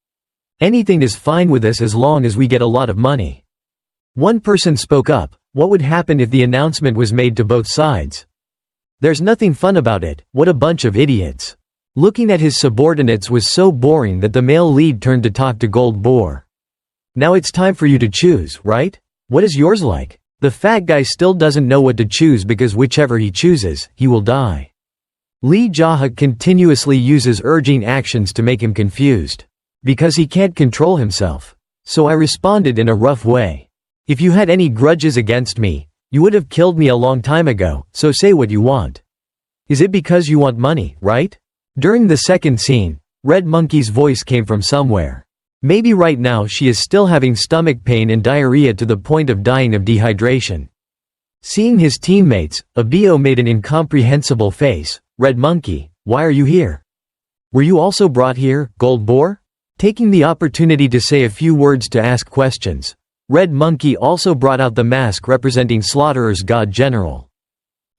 Anything is fine with us as long as we get a lot of money. One person spoke up, what would happen if the announcement was made to both sides? There's nothing fun about it, what a bunch of idiots. Looking at his subordinates was so boring that the male lead turned to talk to Gold Boar. Now it's time for you to choose, right? What is yours like? The fat guy still doesn't know what to choose because whichever he chooses, he will die. Lee JaHa continuously uses urging actions to make him confused. Because he can't control himself. So I responded in a rough way. If you had any grudges against me, you would have killed me a long time ago, so say what you want. Is it because you want money, right? During the second scene, Red Monkey's voice came from somewhere. Maybe right now she is still having stomach pain and diarrhea to the point of dying of dehydration. Seeing his teammates, Abio made an incomprehensible face. Red Monkey, why are you here? Were you also brought here, Gold Boar? Taking the opportunity to say a few words to ask questions, Red Monkey also brought out the mask representing Slaughterer's God General.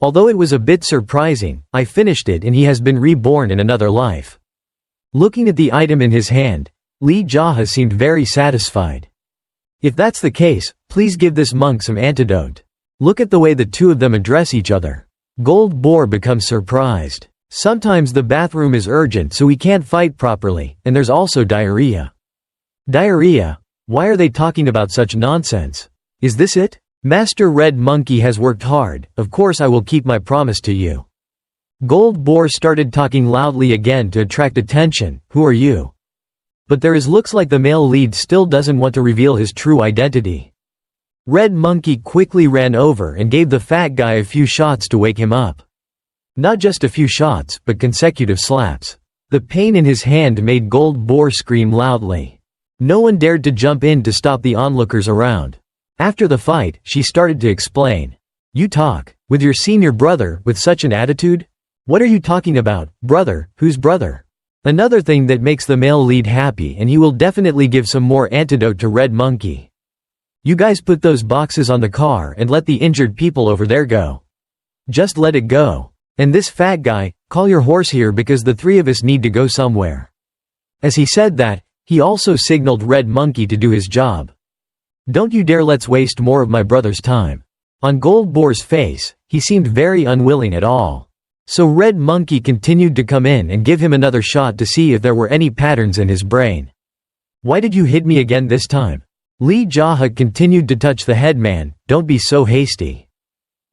Although it was a bit surprising, I finished it and he has been reborn in another life. Looking at the item in his hand, Lee JaHa seemed very satisfied. If that's the case, please give this monk some antidote. Look at the way the two of them address each other. Gold Boar becomes surprised. Sometimes the bathroom is urgent so we can't fight properly, and there's also diarrhea. Diarrhea? Why are they talking about such nonsense? Is this it? Master Red Monkey has worked hard, of course I will keep my promise to you. Gold Boar started talking loudly again to attract attention. Who are you? But looks like the male lead still doesn't want to reveal his true identity. Red Monkey quickly ran over and gave the fat guy a few shots to wake him up. Not just a few shots, but consecutive slaps. The pain in his hand made Gold Boar scream loudly. No one dared to jump in to stop the onlookers around. After the fight, she started to explain. You talk with your senior brother with such an attitude? What are you talking about, brother? Whose brother? Another thing that makes the male lead happy, and he will definitely give some more antidote to Red Monkey. You guys put those boxes on the car and let the injured people over there go. Just let it go. And this fat guy, call your horse here because the three of us need to go somewhere. As he said that, he also signaled Red Monkey to do his job. Don't you dare let's waste more of my brother's time. On Gold Boar's face, he seemed very unwilling at all. So Red Monkey continued to come in and give him another shot to see if there were any patterns in his brain. Why did you hit me again this time? Lee JaHa continued to touch the headman. Don't be so hasty.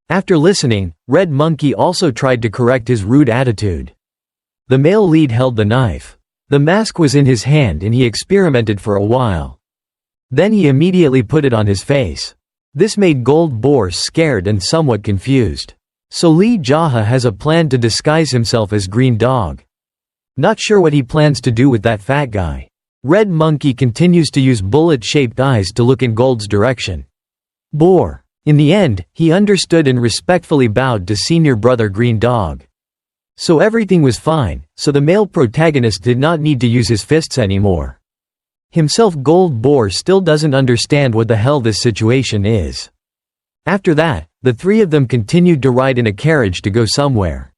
After listening, Red Monkey also tried to correct his rude attitude. The male lead held the knife. The mask was in his hand and he experimented for a while. Then he immediately put it on his face. This made Gold Boar scared and somewhat confused. So Lee JaHa has a plan to disguise himself as Green Dog. Not sure what he plans to do with that fat guy. Red Monkey continues to use bullet-shaped eyes to look in Gold's direction. Boar. In the end, he understood and respectfully bowed to senior brother Green Dog. So everything was fine, so the male protagonist did not need to use his fists anymore. Himself Gold Boar still doesn't understand what the hell this situation is. After that, the three of them continued to ride in a carriage to go somewhere.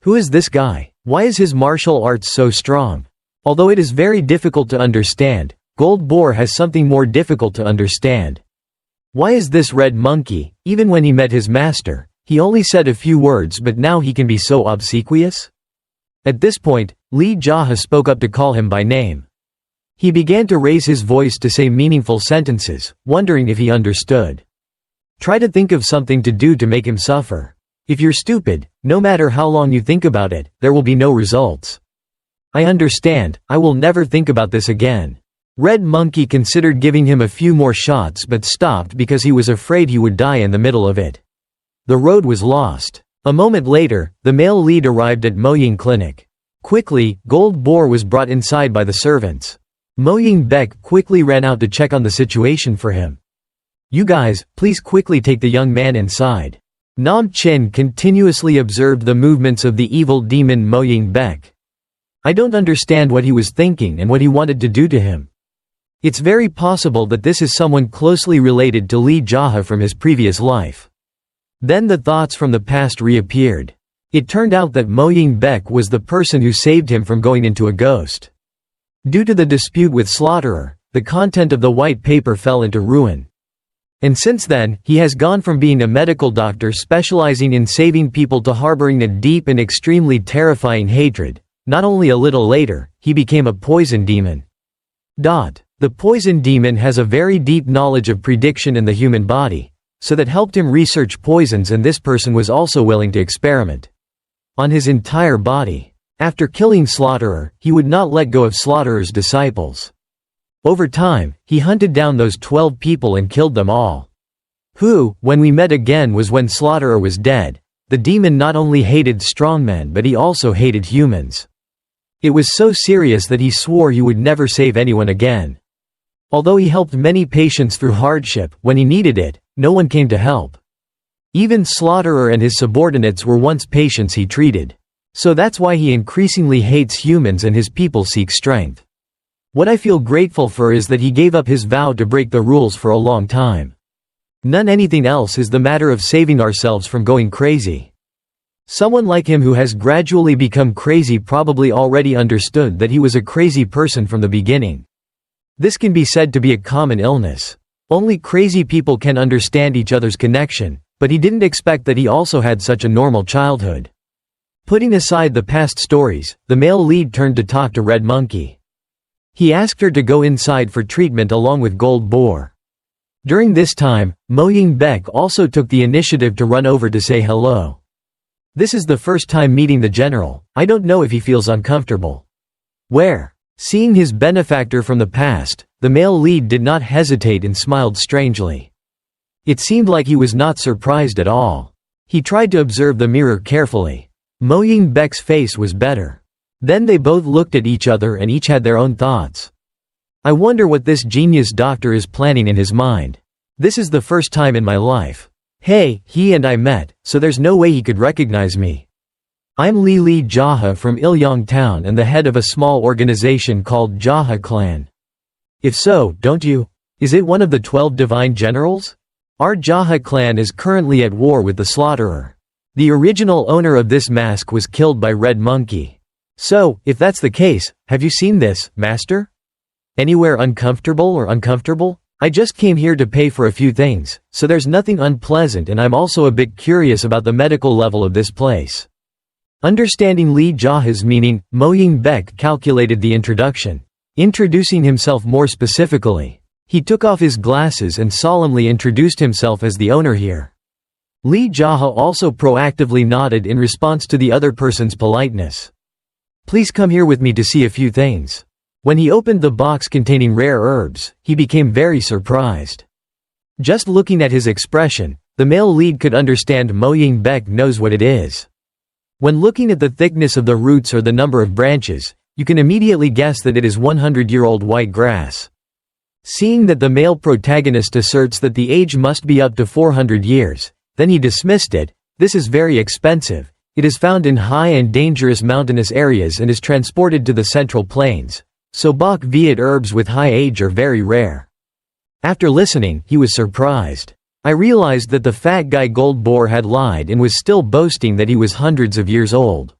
Who is this guy? Why is his martial arts so strong? Although it is very difficult to understand, Gold Boar has something more difficult to understand. Why is this Red Monkey, even when he met his master, he only said a few words but now he can be so obsequious? At this point, Lee JaHa spoke up to call him by name. He began to raise his voice to say meaningful sentences, wondering if he understood. Try to think of something to do to make him suffer. If you're stupid, no matter how long you think about it, there will be no results. I understand, I will never think about this again. Red Monkey considered giving him a few more shots but stopped because he was afraid he would die in the middle of it. The road was lost. A moment later, the male lead arrived at Moying Clinic. Quickly, Gold Boar was brought inside by the servants. Moying Beck quickly ran out to check on the situation for him. You guys, please quickly take the young man inside. Nam Chin continuously observed the movements of the evil demon Moying Beck. I don't understand what he was thinking and what he wanted to do to him. It's very possible that this is someone closely related to Lee JaHa from his previous life. Then the thoughts from the past reappeared. It turned out that Moying Beck was the person who saved him from going into a ghost. Due to the dispute with Slaughterer, the content of the white paper fell into ruin. And since then, he has gone from being a medical doctor specializing in saving people to harboring a deep and extremely terrifying hatred. Not only a little later, he became a poison demon. The poison demon has a very deep knowledge of prediction in the human body, so that helped him research poisons, and this person was also willing to experiment on his entire body. After killing Slaughterer, he would not let go of Slaughterer's disciples. Over time, he hunted down those 12 people and killed them all. When we met again was when Slaughterer was dead. The demon not only hated strongmen but he also hated humans. It was so serious that he swore he would never save anyone again. Although he helped many patients through hardship, when he needed it, no one came to help. Even Slaughterer and his subordinates were once patients he treated. So that's why he increasingly hates humans and his people seek strength. What I feel grateful for is that he gave up his vow to break the rules for a long time. None anything else is the matter of saving ourselves from going crazy. Someone like him who has gradually become crazy probably already understood that he was a crazy person from the beginning. This can be said to be a common illness. Only crazy people can understand each other's connection, but he didn't expect that he also had such a normal childhood. Putting aside the past stories, the male lead turned to talk to Red Monkey. He asked her to go inside for treatment along with Gold Boar. During this time, Mo Ying-bek also took the initiative to run over to say hello. This is the first time meeting the general. I don't know if he feels uncomfortable. Where? Seeing his benefactor from the past, the male lead did not hesitate and smiled strangely. It seemed like he was not surprised at all. He tried to observe the mirror carefully. Mo Ying-bek's face was better. Then they both looked at each other and each had their own thoughts. I wonder what this genius doctor is planning in his mind. This is the first time in my life. Hey, he and I met, so there's no way he could recognize me. I'm Lee JaHa from Ilyong Town and the head of a small organization called JaHa Clan. If so, don't you? Is it one of the 12 divine generals? Our JaHa Clan is currently at war with the Slaughterer. The original owner of this mask was killed by Red Monkey. So, if that's the case, have you seen this, Master? Anywhere uncomfortable? I just came here to pay for a few things, so there's nothing unpleasant and I'm also a bit curious about the medical level of this place. Understanding Lee JaHa's meaning, Mo Ying-bek calculated the introduction. Introducing himself more specifically. He took off his glasses and solemnly introduced himself as the owner here. Lee JaHa also proactively nodded in response to the other person's politeness. Please come here with me to see a few things. When he opened the box containing rare herbs, he became very surprised. Just looking at his expression, the male lead could understand Mo Ying-bek knows what it is. When looking at the thickness of the roots or the number of branches, you can immediately guess that it is 100-year-old white grass. Seeing that the male protagonist asserts that the age must be up to 400 years, then he dismissed it. This is very expensive. It is found in high and dangerous mountainous areas and is transported to the Central Plains. So Bok Viet herbs with high age are very rare. After listening, he was surprised. I realized that the fat guy Gold Boar had lied and was still boasting that he was hundreds of years old.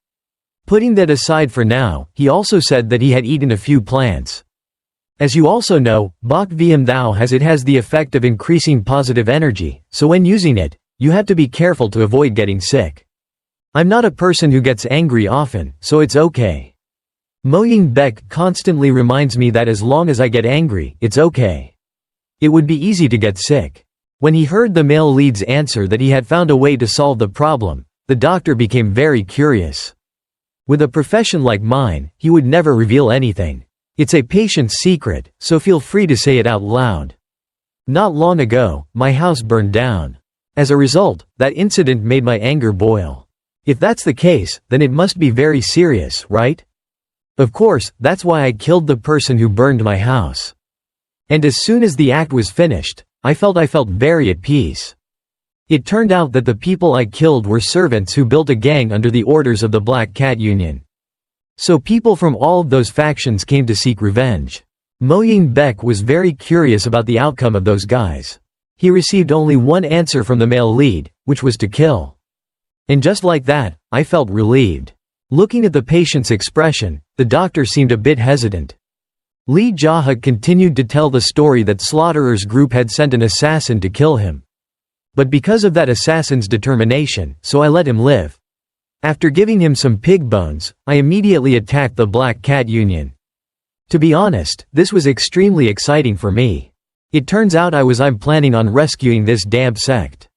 Putting that aside for now, he also said that he had eaten a few plants. As you also know, Bok Viam Thou has the effect of increasing positive energy, so when using it, you have to be careful to avoid getting sick. I'm not a person who gets angry often, so it's okay. Mo Ying-bek constantly reminds me that as long as I get angry, it's okay. It would be easy to get sick. When he heard the male lead's answer that he had found a way to solve the problem, the doctor became very curious. With a profession like mine, he would never reveal anything. It's a patient's secret, so feel free to say it out loud. Not long ago, my house burned down. As a result, that incident made my anger boil. If that's the case, then it must be very serious, right? Of course, that's why I killed the person who burned my house. And as soon as the act was finished, I felt very at peace. It turned out that the people I killed were servants who built a gang under the orders of the Black Cat Union. So people from all of those factions came to seek revenge. Mo Ying-bek was very curious about the outcome of those guys. He received only one answer from the male lead, which was to kill. And just like that, I felt relieved. Looking at the patient's expression, the doctor seemed a bit hesitant. Lee JaHa continued to tell the story that Slaughterer's group had sent an assassin to kill him. But because of that assassin's determination, so I let him live. After giving him some pig bones, I immediately attacked the Black Cat Union. To be honest, this was extremely exciting for me. It turns out I'm planning on rescuing this damn sect.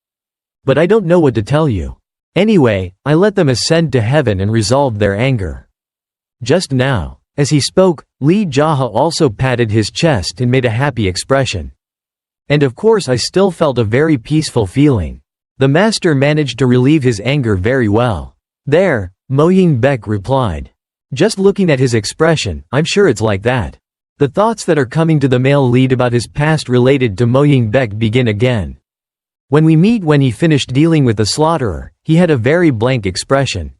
But I don't know what to tell you. Anyway, I let them ascend to heaven and resolved their anger. Just now. As he spoke, Lee JaHa also patted his chest and made a happy expression. And of course I still felt a very peaceful feeling. The master managed to relieve his anger very well. There, Mo Ying-bek replied. Just looking at his expression, I'm sure it's like that. The thoughts that are coming to the male lead about his past related to Mo Ying-baek begin again. When we meet when he finished dealing with the slaughterer, he had a very blank expression.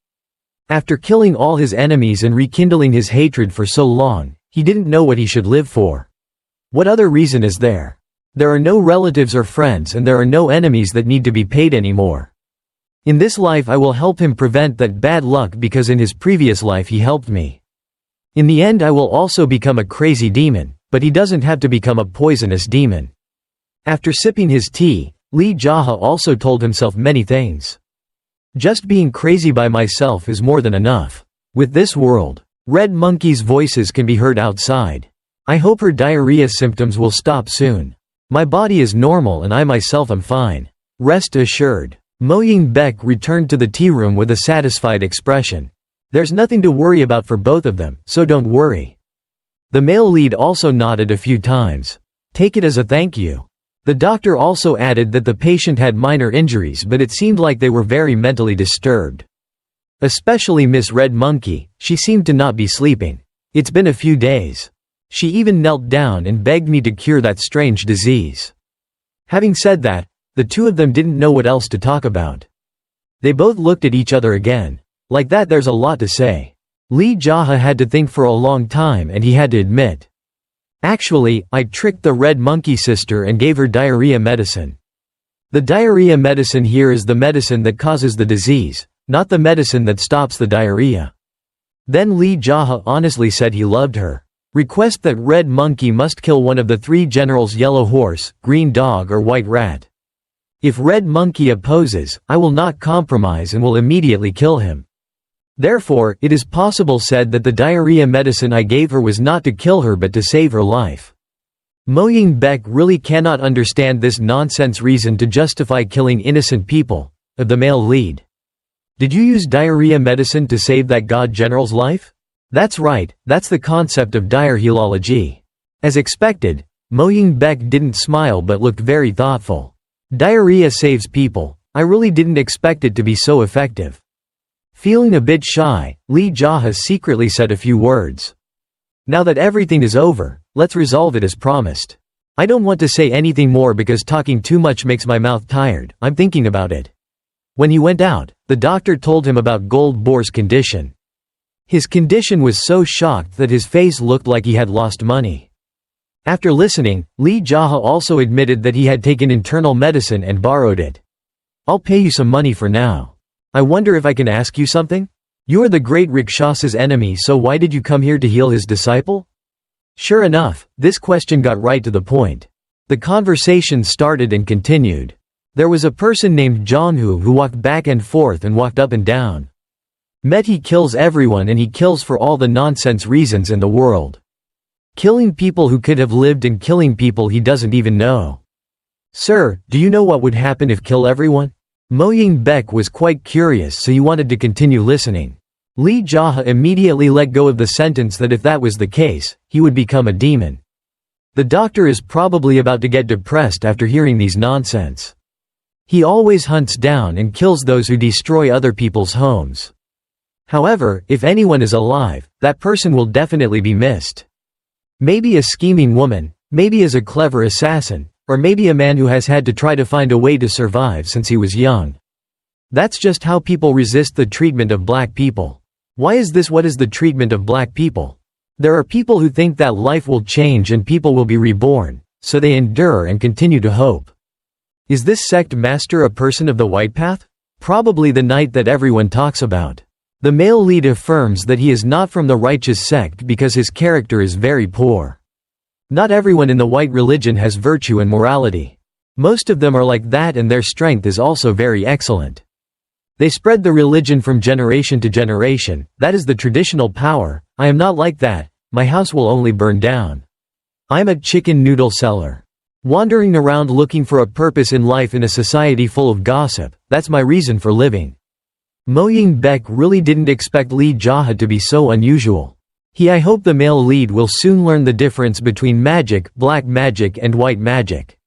After killing all his enemies and rekindling his hatred for so long, he didn't know what he should live for. What other reason is there? There are no relatives or friends and there are no enemies that need to be paid anymore. In this life I will help him prevent that bad luck because in his previous life he helped me. In the end I will also become a crazy demon, but he doesn't have to become a poisonous demon. After sipping his tea, Lee JaHa also told himself many things. Just being crazy by myself is more than enough. With this world, Red Monkey's voices can be heard outside. I hope her diarrhea symptoms will stop soon. My body is normal and I myself am fine. Rest assured. Mo Ying-baek returned to the tea room with a satisfied expression. There's nothing to worry about for both of them, so don't worry. The male lead also nodded a few times. Take it as a thank you. The doctor also added that the patient had minor injuries but it seemed like they were very mentally disturbed. Especially Miss Red Monkey, she seemed to not be sleeping. It's been a few days. She even knelt down and begged me to cure that strange disease. Having said that, the two of them didn't know what else to talk about. They both looked at each other again. Like that there's a lot to say. Lee JaHa had to think for a long time and he had to admit. Actually, I tricked the Red Monkey sister and gave her diarrhea medicine. The diarrhea medicine here is the medicine that causes the disease, not the medicine that stops the diarrhea. Then Lee JaHa honestly said he loved her. Request that Red Monkey must kill one of the three generals: Yellow Horse, Green Dog or White Rat. If Red Monkey opposes, I will not compromise and will immediately kill him. Therefore, it is possible said that the diarrhea medicine I gave her was not to kill her but to save her life. Mo Ying-baek really cannot understand this nonsense reason to justify killing innocent people, of the male lead. Did you use diarrhea medicine to save that god general's life? That's right, that's the concept of dire healology. As expected, Mo Ying-baek didn't smile but looked very thoughtful. Diarrhea saves people. I really didn't expect it to be so effective. Feeling a bit shy, Lee JaHa secretly said a few words. Now that everything is over, let's resolve it as promised. I don't want to say anything more because talking too much makes my mouth tired. I'm thinking about it. When he went out, the doctor told him about Gold Boar's condition. His condition was so shocked that his face looked like he had lost money. After listening, Lee JaHa also admitted that he had taken internal medicine and borrowed it. I'll pay you some money for now. I wonder if I can ask you something? You are the great Rakshasa's enemy, so why did you come here to heal his disciple? Sure enough, this question got right to the point. The conversation started and continued. There was a person named Jonhu who walked back and forth and walked up and down. Met he kills everyone and he kills for all the nonsense reasons in the world. Killing people who could have lived and killing people he doesn't even know. Sir, do you know what would happen if kill everyone? Mo Ying-baek was quite curious so he wanted to continue listening. Lee JaHa immediately let go of the sentence that if that was the case, he would become a demon. The doctor is probably about to get depressed after hearing these nonsense. He always hunts down and kills those who destroy other people's homes. However, if anyone is alive, that person will definitely be missed. Maybe a scheming woman, maybe as a clever assassin, or maybe a man who has had to try to find a way to survive since he was young. That's just how people resist the treatment of black people. Why is this? What is the treatment of black people? There are people who think that life will change and people will be reborn, so they endure and continue to hope. Is this sect master a person of the white path? Probably the knight that everyone talks about. The male lead affirms that he is not from the righteous sect because his character is very poor. Not everyone in the white religion has virtue and morality. Most of them are like that and their strength is also very excellent. They spread the religion from generation to generation, that is the traditional power. I am not like that, my house will only burn down. I'm a chicken noodle seller. Wandering around looking for a purpose in life in a society full of gossip, that's my reason for living. Mo Ying-baek really didn't expect Lee JaHa to be so unusual. I hope the male lead will soon learn the difference between magic, black magic and white magic.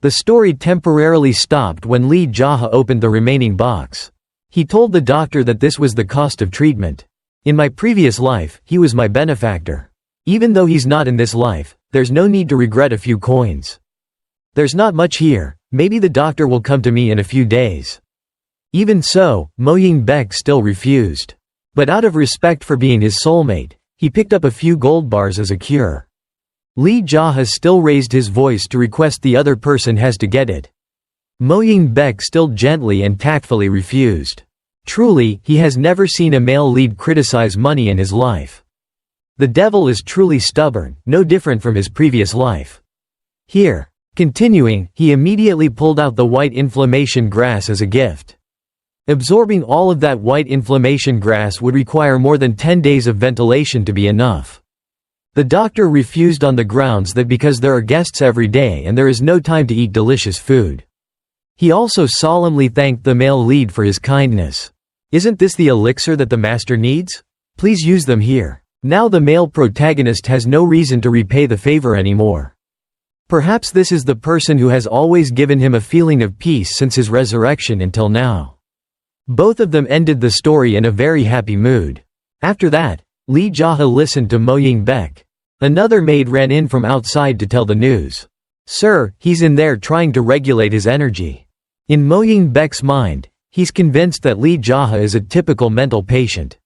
The story temporarily stopped when Lee JaHa opened the remaining box. He told the doctor that this was the cost of treatment. In my previous life, he was my benefactor. Even though he's not in this life, there's no need to regret a few coins. There's not much here, maybe the doctor will come to me in a few days. Even so, Mo Ying-baek still refused. But out of respect for being his soulmate, he picked up a few gold bars as a cure. Lee JaHa still raised his voice to request the other person has to get it. Mo Ying-baek still gently and tactfully refused. Truly, he has never seen a male lead criticize money in his life. The devil is truly stubborn, no different from his previous life. Here. Continuing, he immediately pulled out the white inflammation grass as a gift. Absorbing all of that white inflammation grass would require more than 10 days of ventilation to be enough. The doctor refused on the grounds that because there are guests every day and there is no time to eat delicious food. He also solemnly thanked the male lead for his kindness. Isn't this the elixir that the master needs? Please use them here. Now the male protagonist has no reason to repay the favor anymore. Perhaps this is the person who has always given him a feeling of peace since his resurrection until now. Both of them ended the story in a very happy mood. After that, Lee JaHa listened to Mo Ying-baek. Another maid ran in from outside to tell the news. Sir, he's in there trying to regulate his energy. In Mo Ying-baek's mind, he's convinced that Lee JaHa is a typical mental patient.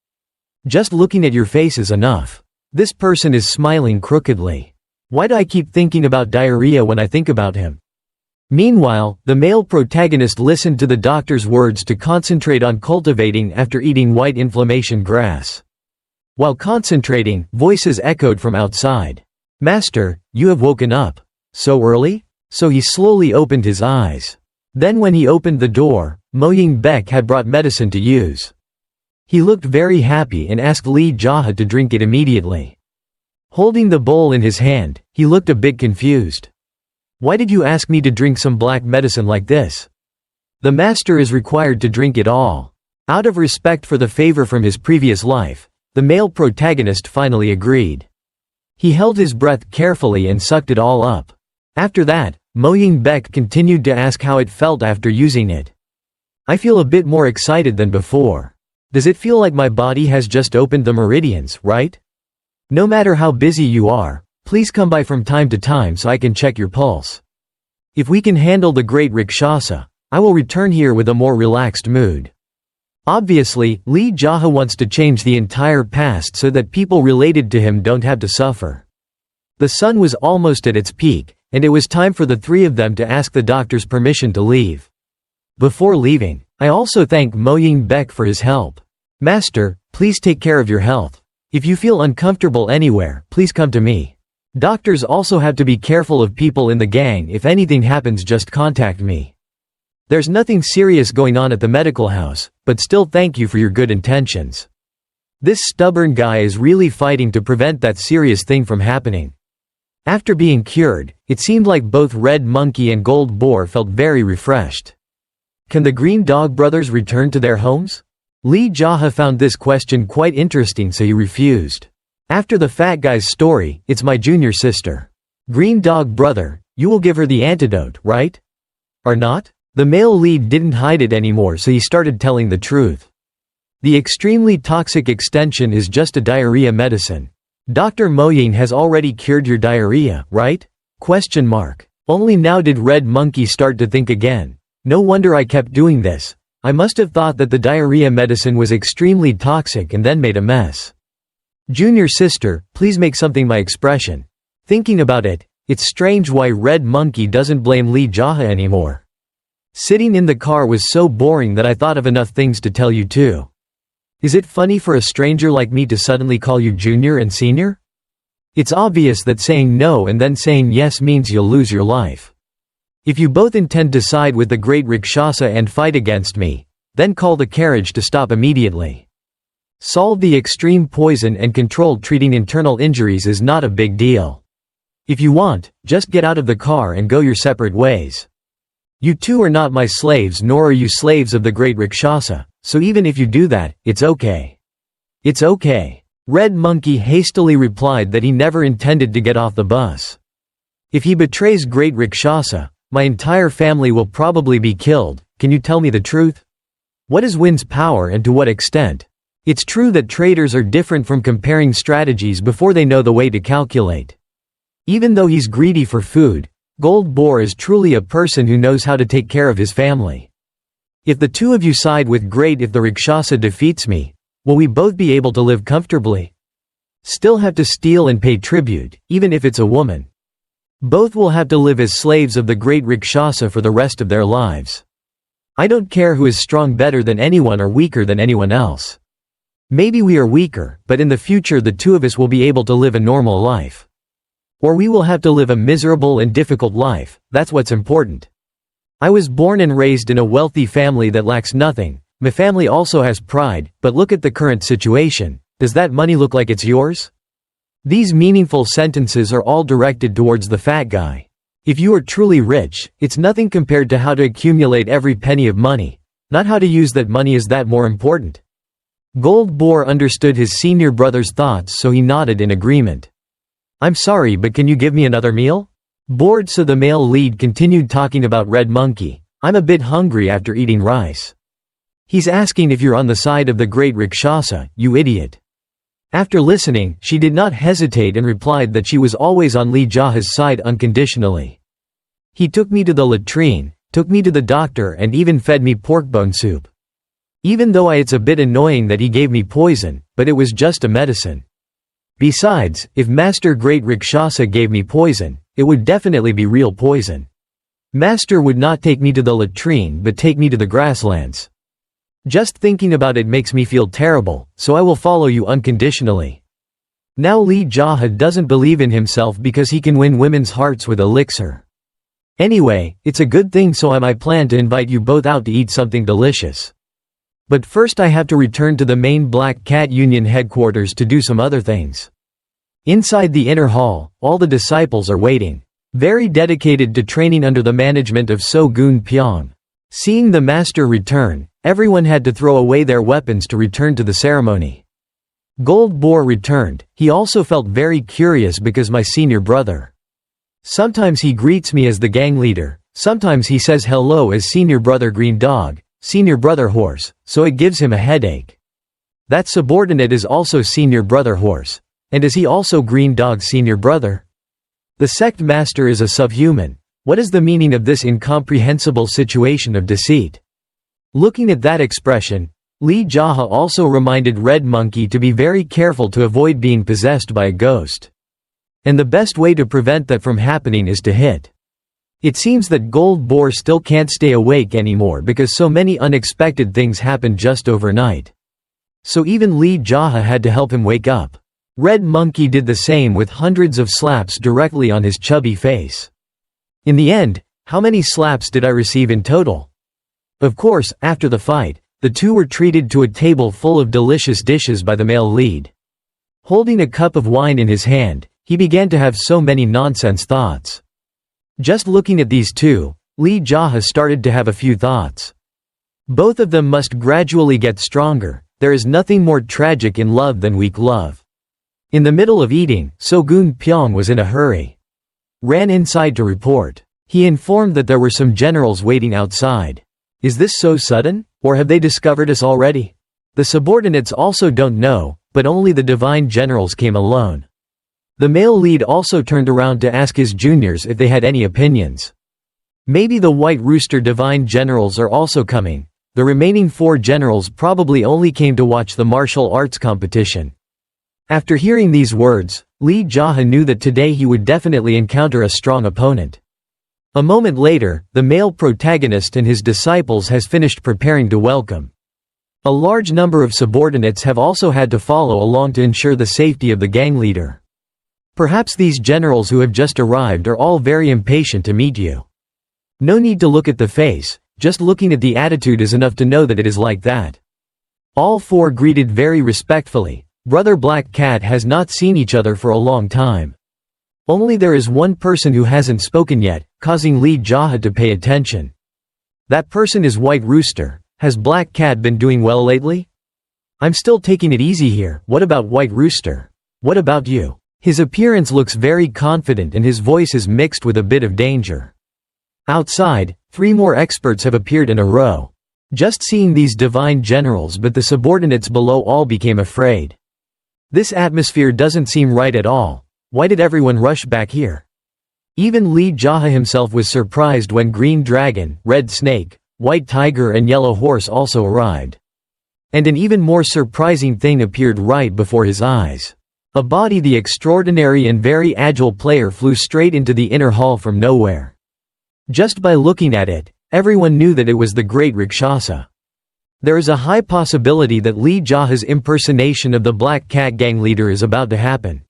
Just looking at your face is enough. This person is smiling crookedly. Why do I keep thinking about diarrhea when I think about him? Meanwhile, the male protagonist listened to the doctor's words to concentrate on cultivating after eating white inflammation grass. While concentrating, voices echoed from outside. Master, you have woken up. So early? So he slowly opened his eyes. Then when he opened the door, Mo Ying-baek had brought medicine to use. He looked very happy and asked Lee JaHa to drink it immediately. Holding the bowl in his hand, he looked a bit confused. Why did you ask me to drink some black medicine like this? The master is required to drink it all. Out of respect for the favor from his previous life, the male protagonist finally agreed. He held his breath carefully and sucked it all up. After that, Mo Ying-baek continued to ask how it felt after using it. I feel a bit more excited than before. Does it feel like my body has just opened the meridians, right? No matter how busy you are, please come by from time to time so I can check your pulse. If we can handle the great Rakshasa, I will return here with a more relaxed mood. Obviously, Lee JaHa wants to change the entire past so that people related to him don't have to suffer. The sun was almost at its peak, and it was time for the three of them to ask the doctor's permission to leave. Before leaving, I also thank Mo Ying-baek for his help. Master, please take care of your health. If you feel uncomfortable anywhere, please come to me. Doctors also have to be careful of people in the gang. If anything happens, just contact me. There's nothing serious going on at the medical house, but still thank you for your good intentions. This stubborn guy is really fighting to prevent that serious thing from happening. After being cured, it seemed like both Red Monkey and Gold Boar felt very refreshed. Can the Green Dog brothers return to their homes? Lee JaHa found this question quite interesting, so he refused. After the fat guy's story, it's my junior sister. Green Dog brother, you will give her the antidote, right? Or not? The male lead didn't hide it anymore, so he started telling the truth. The extremely toxic extension is just a diarrhea medicine. Dr. Mo Ying has already cured your diarrhea, right? Question mark. Only now did Red Monkey start to think again. No wonder I kept doing this. I must have thought that the diarrhea medicine was extremely toxic and then made a mess. Junior sister, please make something my expression. Thinking about it, it's strange why Red Monkey doesn't blame Lee JaHa anymore. Sitting in the car was so boring that I thought of enough things to tell you too. Is it funny for a stranger like me to suddenly call you junior and senior? It's obvious that saying no and then saying yes means you'll lose your life. If you both intend to side with the great Rakshasa and fight against me, then call the carriage to stop immediately. Solve the extreme poison and controlled treating internal injuries is not a big deal. If you want, just get out of the car and go your separate ways. You two are not my slaves, nor are you slaves of the great Rakshasa, so even if you do that, it's okay. It's okay. Red Monkey hastily replied that he never intended to get off the bus. If he betrays great Rakshasa, my entire family will probably be killed. Can you tell me the truth? What is Wind's power and to what extent? It's true that traders are different from comparing strategies before they know the way to calculate. Even though he's greedy for food, Gold Boar is truly a person who knows how to take care of his family. If the two of you side with great if the Rakshasa defeats me, will we both be able to live comfortably? Still have to steal and pay tribute, even if it's a woman. Both will have to live as slaves of the great Rakshasa for the rest of their lives. I don't care who is strong better than anyone or weaker than anyone else. Maybe we are weaker, but in the future the two of us will be able to live a normal life. Or we will have to live a miserable and difficult life, that's what's important. I was born and raised in a wealthy family that lacks nothing. My family also has pride, but look at the current situation. Does that money look like it's yours? These meaningful sentences are all directed towards the fat guy. If you are truly rich, it's nothing compared to how to accumulate every penny of money. Not how to use that money is that more important. Gold Boar understood his senior brother's thoughts, so he nodded in agreement. I'm sorry, but can you give me another meal? Bored, so the male lead continued talking about Red Monkey. I'm a bit hungry after eating rice. He's asking if you're on the side of the great Rakshasa, you idiot. After listening, she did not hesitate and replied that she was always on Lee JaHa's side unconditionally. He took me to the latrine, took me to the doctor, and even fed me pork bone soup. Even though it's a bit annoying that he gave me poison, but it was just a medicine. Besides, if Master Great Rakshasa gave me poison, it would definitely be real poison. Master would not take me to the latrine but take me to the grasslands. Just thinking about it makes me feel terrible, so I will follow you unconditionally. Now Lee JaHa doesn't believe in himself because he can win women's hearts with elixir. Anyway, it's a good thing, so I plan to invite you both out to eat something delicious. But first I have to return to the main Black Cat Union headquarters to do some other things. Inside the inner hall, all the disciples are waiting. Very dedicated to training under the management of So-gun Pyong. Seeing the master return, everyone had to throw away their weapons to return to the ceremony. Gold Boar returned. He also felt very curious because my senior brother. Sometimes he greets me as the gang leader, sometimes he says hello as senior brother Green Dog, senior brother Horse, so it gives him a headache. That subordinate is also senior brother Horse. And is he also Green Dog's senior brother? The sect master is a subhuman. What is the meaning of this incomprehensible situation of deceit? Looking at that expression, Lee JaHa also reminded Red Monkey to be very careful to avoid being possessed by a ghost. And the best way to prevent that from happening is to hit. It seems that Gold Boar still can't stay awake anymore because so many unexpected things happened just overnight. So even Lee JaHa had to help him wake up. Red Monkey did the same with hundreds of slaps directly on his chubby face. In the end, how many slaps did I receive in total? Of course, after the fight, the two were treated to a table full of delicious dishes by the male lead. Holding a cup of wine in his hand, he began to have so many nonsense thoughts. Just looking at these two, Lee JaHa started to have a few thoughts. Both of them must gradually get stronger. There is nothing more tragic in love than weak love. In the middle of eating, So-gun Pyong was in a hurry. Ran inside to report. He informed that there were some generals waiting outside. Is this so sudden? Or have they discovered us already? The subordinates also don't know, but only the divine generals came alone. The male lead also turned around to ask his juniors if they had any opinions. Maybe the White Rooster divine generals are also coming. The remaining 4 generals probably only came to watch the martial arts competition. After hearing these words, Lee JaHa knew that today he would definitely encounter a strong opponent. A moment later, the male protagonist and his disciples has finished preparing to welcome. A large number of subordinates have also had to follow along to ensure the safety of the gang leader. Perhaps these generals who have just arrived are all very impatient to meet you. No need to look at the face, just looking at the attitude is enough to know that it is like that. All 4 greeted very respectfully. Brother Black Cat has not seen each other for a long time. Only there is one person who hasn't spoken yet, causing Lee JaHa to pay attention. That person is White Rooster. Has Black Cat been doing well lately? I'm still taking it easy here. What about White Rooster? What about you? His appearance looks very confident and his voice is mixed with a bit of danger. Outside, 3 more experts have appeared in a row. Just seeing these divine generals, but the subordinates below all became afraid. This atmosphere doesn't seem right at all. Why did everyone rush back here? Even Lee JaHa himself was surprised when Green Dragon, Red Snake, White Tiger and Yellow Horse also arrived. And an even more surprising thing appeared right before his eyes. A body, the extraordinary and very agile player, flew straight into the inner hall from nowhere. Just by looking at it, everyone knew that it was the Great Rakshasa. There is a high possibility that Lee JaHa's impersonation of the Black Cat Gang leader is about to happen.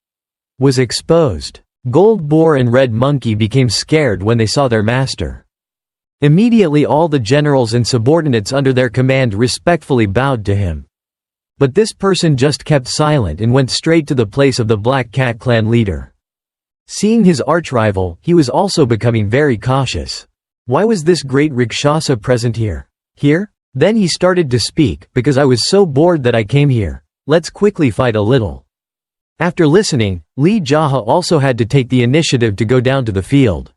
Was exposed. Gold Boar and Red Monkey became scared when they saw their master. Immediately all the generals and subordinates under their command respectfully bowed to him. But this person just kept silent and went straight to the place of the Black Cat clan leader. Seeing his archrival, he was also becoming very cautious. Why was this Great Rakshasa present here? Here? Then he started to speak, because I was so bored that I came here. Let's quickly fight a little. After listening, Lee JaHa also had to take the initiative to go down to the field.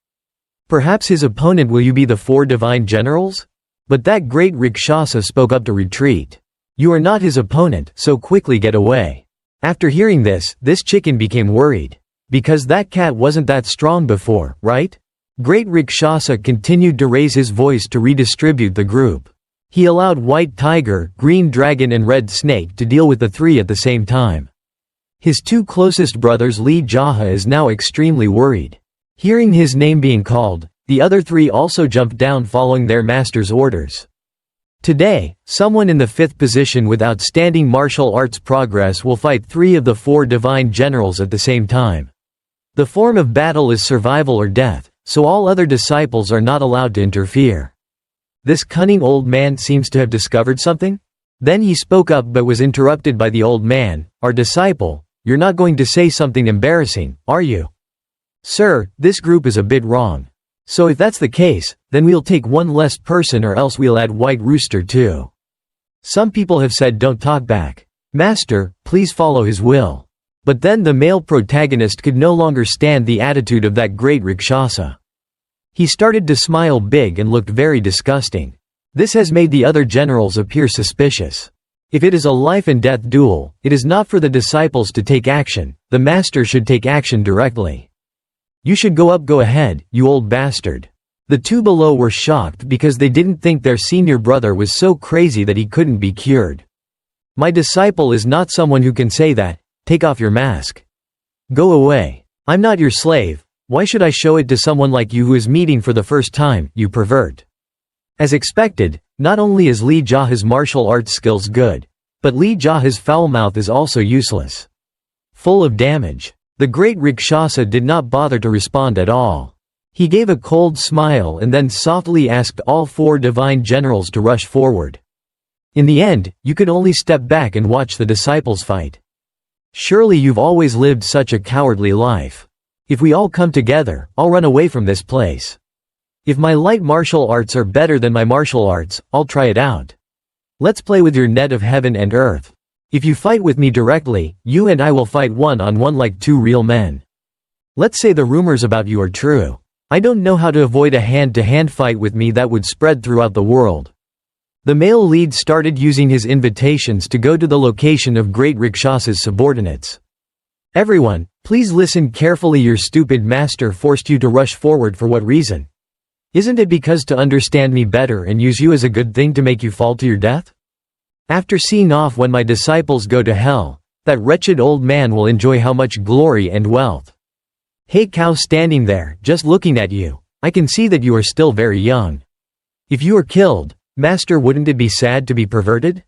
Perhaps his opponent will you be the 4 divine generals? But that Great Rakshasa spoke up to retreat. You are not his opponent, so quickly get away. After hearing this chicken became worried. Because that cat wasn't that strong before, right? Great Rakshasa continued to raise his voice to redistribute the group. He allowed White Tiger, Green Dragon and Red Snake to deal with the 3 at the same time. His 2 closest brothers Lee JaHa is now extremely worried. Hearing his name being called, the other 3 also jumped down following their master's orders. Today, someone in the 5th position with outstanding martial arts progress will fight 3 of the 4 divine generals at the same time. The form of battle is survival or death, so all other disciples are not allowed to interfere. This cunning old man seems to have discovered something? Then he spoke up but was interrupted by the old man. Our disciple, you're not going to say something embarrassing, are you? Sir, this group is a bit wrong. So if that's the case, then we'll take 1 less person or else we'll add White Rooster too. Some people have said don't talk back. Master, please follow his will. But then the male protagonist could no longer stand the attitude of that Great Rakshasa. He started to smile big and looked very disgusting. This has made the other generals appear suspicious. If it is a life and death duel, it is not for the disciples to take action, the master should take action directly. You should go up, go ahead, you old bastard. The 2 below were shocked because they didn't think their senior brother was so crazy that he couldn't be cured. My disciple is not someone who can say that. Take off your mask. Go away. I'm not your slave. Why should I show it to someone like you who is meeting for the first time, you pervert? As expected, not only is Lee JaHa's martial arts skills good, but Lee JaHa's foul mouth is also useless. Full of damage. The Great Rakshasa did not bother to respond at all. He gave a cold smile and then softly asked all 4 divine generals to rush forward. In the end, you could only step back and watch the disciples fight. Surely you've always lived such a cowardly life. If we all come together, I'll run away from this place. If my light martial arts are better than my martial arts, I'll try it out. Let's play with your net of heaven and earth. If you fight with me directly, you and I will fight 1-on-1 like 2 real men. Let's say the rumors about you are true. I don't know how to avoid a hand-to-hand fight with me that would spread throughout the world. The male lead started using his invitations to go to the location of Great Rakshasa's subordinates. Everyone, please listen carefully. Your stupid master forced you to rush forward for what reason? Isn't it because to understand me better and use you as a good thing to make you fall to your death? After seeing off when my disciples go to hell, that wretched old man will enjoy how much glory and wealth. Hey cow standing there, just looking at you, I can see that you are still very young. If you are killed, master, wouldn't it be sad to be perverted?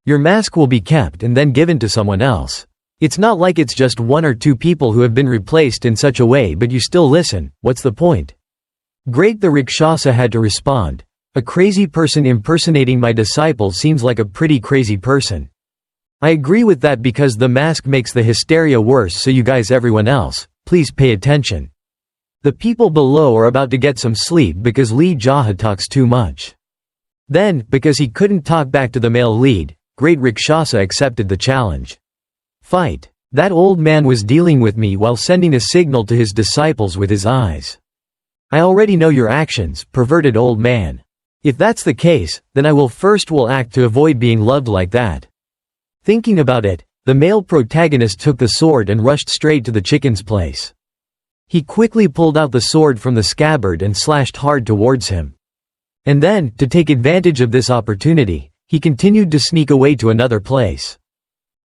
Your mask will be kept and then given to someone else. It's not like it's just 1 or 2 people who have been replaced in such a way, but you still listen. What's the point? Great, the Rakshasa had to respond. A crazy person impersonating my disciple seems like a pretty crazy person. I agree with that because the mask makes the hysteria worse, so you guys, everyone else, please pay attention. The people below are about to get some sleep because Lee JaHa talks too much. Then, because he couldn't talk back to the male lead, Great Rakshasa accepted the challenge. Fight. That old man was dealing with me while sending a signal to his disciples with his eyes. I already know your actions, perverted old man. If that's the case, then I will act to avoid being loved like that. Thinking about it, the male protagonist took the sword and rushed straight to the chicken's place. He quickly pulled out the sword from the scabbard and slashed hard towards him. And then, to take advantage of this opportunity, he continued to sneak away to another place.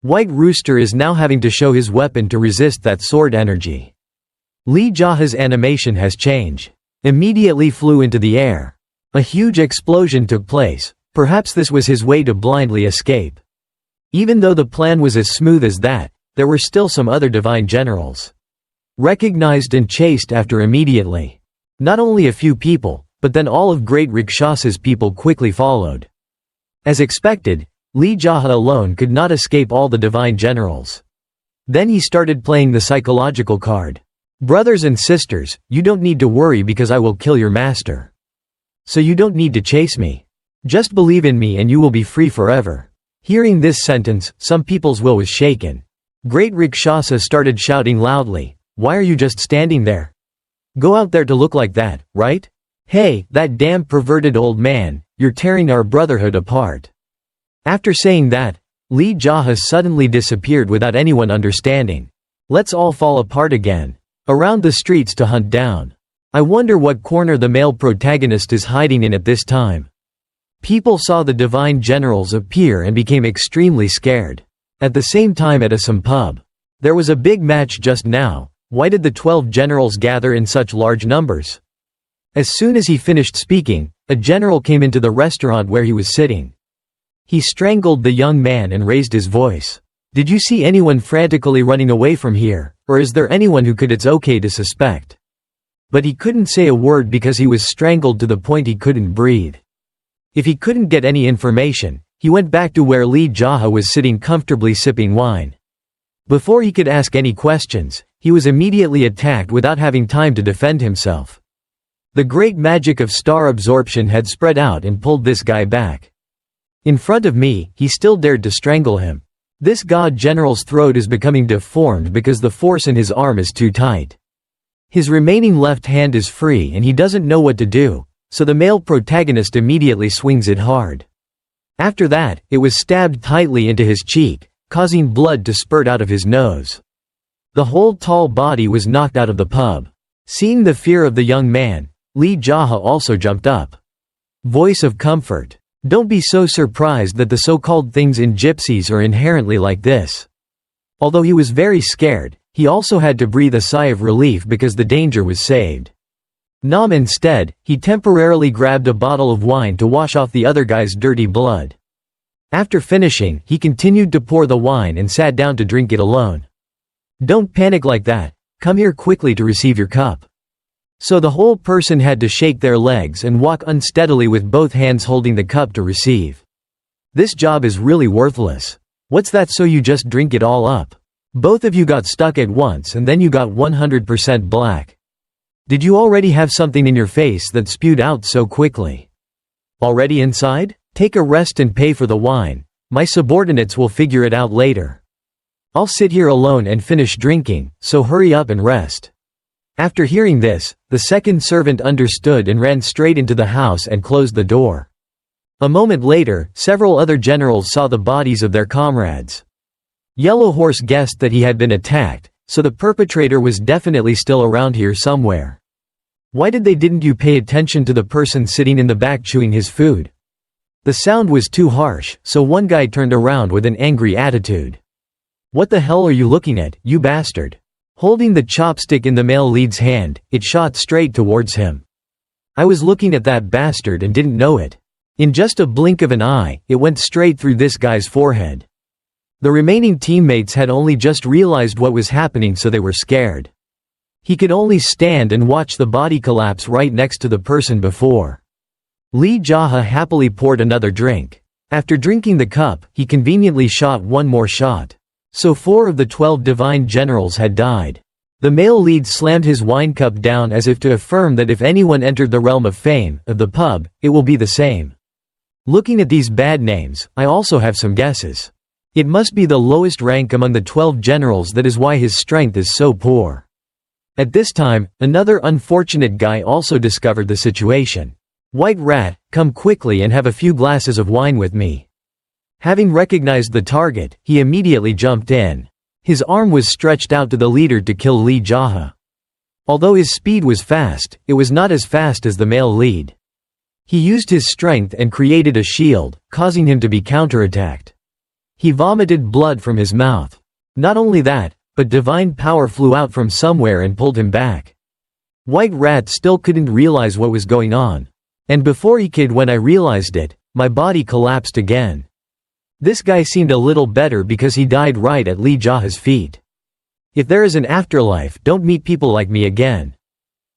White Rooster is now having to show his weapon to resist that sword energy. Lee JaHa's animation has changed. Immediately flew into the air. A huge explosion took place. Perhaps this was his way to blindly escape. Even though the plan was as smooth as that, there were still some other divine generals. Recognized and chased after immediately. Not only a few people, but then all of Great Rakshasa's people quickly followed. As expected, Lee JaHa alone could not escape all the divine generals. Then he started playing the psychological card. Brothers and sisters, you don't need to worry because I will kill your master. So you don't need to chase me. Just believe in me and you will be free forever. Hearing this sentence, some people's will was shaken. Great Rakshasa started shouting loudly, "Why are you just standing there? Go out there to look like that, right? Hey, that damn perverted old man, you're tearing our brotherhood apart." After saying that, Lee JaHa suddenly disappeared without anyone understanding. Let's all fall apart again. Around the streets to hunt down. I wonder what corner the male protagonist is hiding in at this time. People saw the divine generals appear and became extremely scared. At the same time at some pub. There was a big match just now. Why did the 12 generals gather in such large numbers? As soon as he finished speaking, a general came into the restaurant where he was sitting. He strangled the young man and raised his voice. Did you see anyone frantically running away from here, or is there anyone who it's okay to suspect? But he couldn't say a word because he was strangled to the point he couldn't breathe. If he couldn't get any information, he went back to where Lee JaHa was sitting comfortably sipping wine. Before he could ask any questions, he was immediately attacked without having time to defend himself. The great magic of star absorption had spread out and pulled this guy back. In front of me, he still dared to strangle him. This god general's throat is becoming deformed because the force in his arm is too tight. His remaining left hand is free and he doesn't know what to do, so the male protagonist immediately swings it hard. After that, it was stabbed tightly into his cheek, causing blood to spurt out of his nose. The whole tall body was knocked out of the pub. Seeing the fear of the young man, Lee JaHa also jumped up. Voice of comfort. Don't be so surprised that the so-called things in gypsies are inherently like this. Although he was very scared, he also had to breathe a sigh of relief because the danger was saved. Instead, he temporarily grabbed a bottle of wine to wash off the other guy's dirty blood. After finishing, he continued to pour the wine and sat down to drink it alone. Don't panic like that. Come here quickly to receive your cup. So the whole person had to shake their legs and walk unsteadily with both hands holding the cup to receive. This job is really worthless. What's that, so you just drink it all up? Both of you got stuck at once and then you got 100% black. Did you already have something in your face that spewed out so quickly? Already inside? Take a rest and pay for the wine. My subordinates will figure it out later. I'll sit here alone and finish drinking, so hurry up and rest. After hearing this, the second servant understood and ran straight into the house and closed the door. A moment later, several other generals saw the bodies of their comrades. Yellow Horse guessed that he had been attacked, so the perpetrator was definitely still around here somewhere. Why didn't you pay attention to the person sitting in the back chewing his food? The sound was too harsh, so one guy turned around with an angry attitude. What the hell are you looking at, you bastard? Holding the chopstick in the male lead's hand, it shot straight towards him. I was looking at that bastard and didn't know it. In just a blink of an eye, it went straight through this guy's forehead. The remaining teammates had only just realized what was happening, so they were scared. He could only stand and watch the body collapse right next to the person before. Lee JaHa happily poured another drink. After drinking the cup, he conveniently shot one more shot. So 4 of the 12 divine generals had died. The male lead slammed his wine cup down as if to affirm that if anyone entered the realm of fame, of the pub, it will be the same. Looking at these bad names, I also have some guesses. It must be the lowest rank among the 12 generals, that is why his strength is so poor. At this time, another unfortunate guy also discovered the situation. "White rat, come quickly and have a few glasses of wine with me." Having recognized the target, he immediately jumped in. His arm was stretched out to the leader to kill Lee JaHa. Although his speed was fast, it was not as fast as the male lead. He used his strength and created a shield, causing him to be counterattacked. He vomited blood from his mouth. Not only that, but divine power flew out from somewhere and pulled him back. White rat still couldn't realize what was going on. And before he could, when I realized it, my body collapsed again. This guy seemed a little better because he died right at Lee JaHa's feet. If there is an afterlife, don't meet people like me again.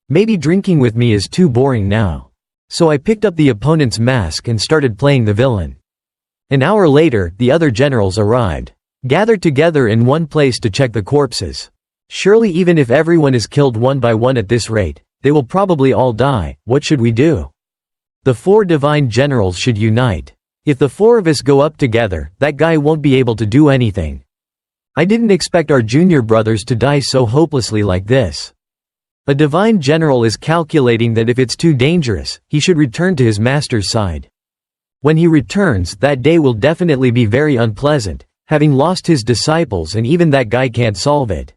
Maybe drinking with me is too boring now. So I picked up the opponent's mask and started playing the villain. An hour later, the other generals arrived, gathered together in one place to check the corpses. Surely even if everyone is killed one by one at this rate, they will probably all die. What should we do? The 4 divine generals should unite. If the 4 of us go up together, that guy won't be able to do anything. I didn't expect our junior brothers to die so hopelessly like this. A divine general is calculating that if it's too dangerous, he should return to his master's side. When he returns, that day will definitely be very unpleasant, having lost his disciples, and even that guy can't solve it.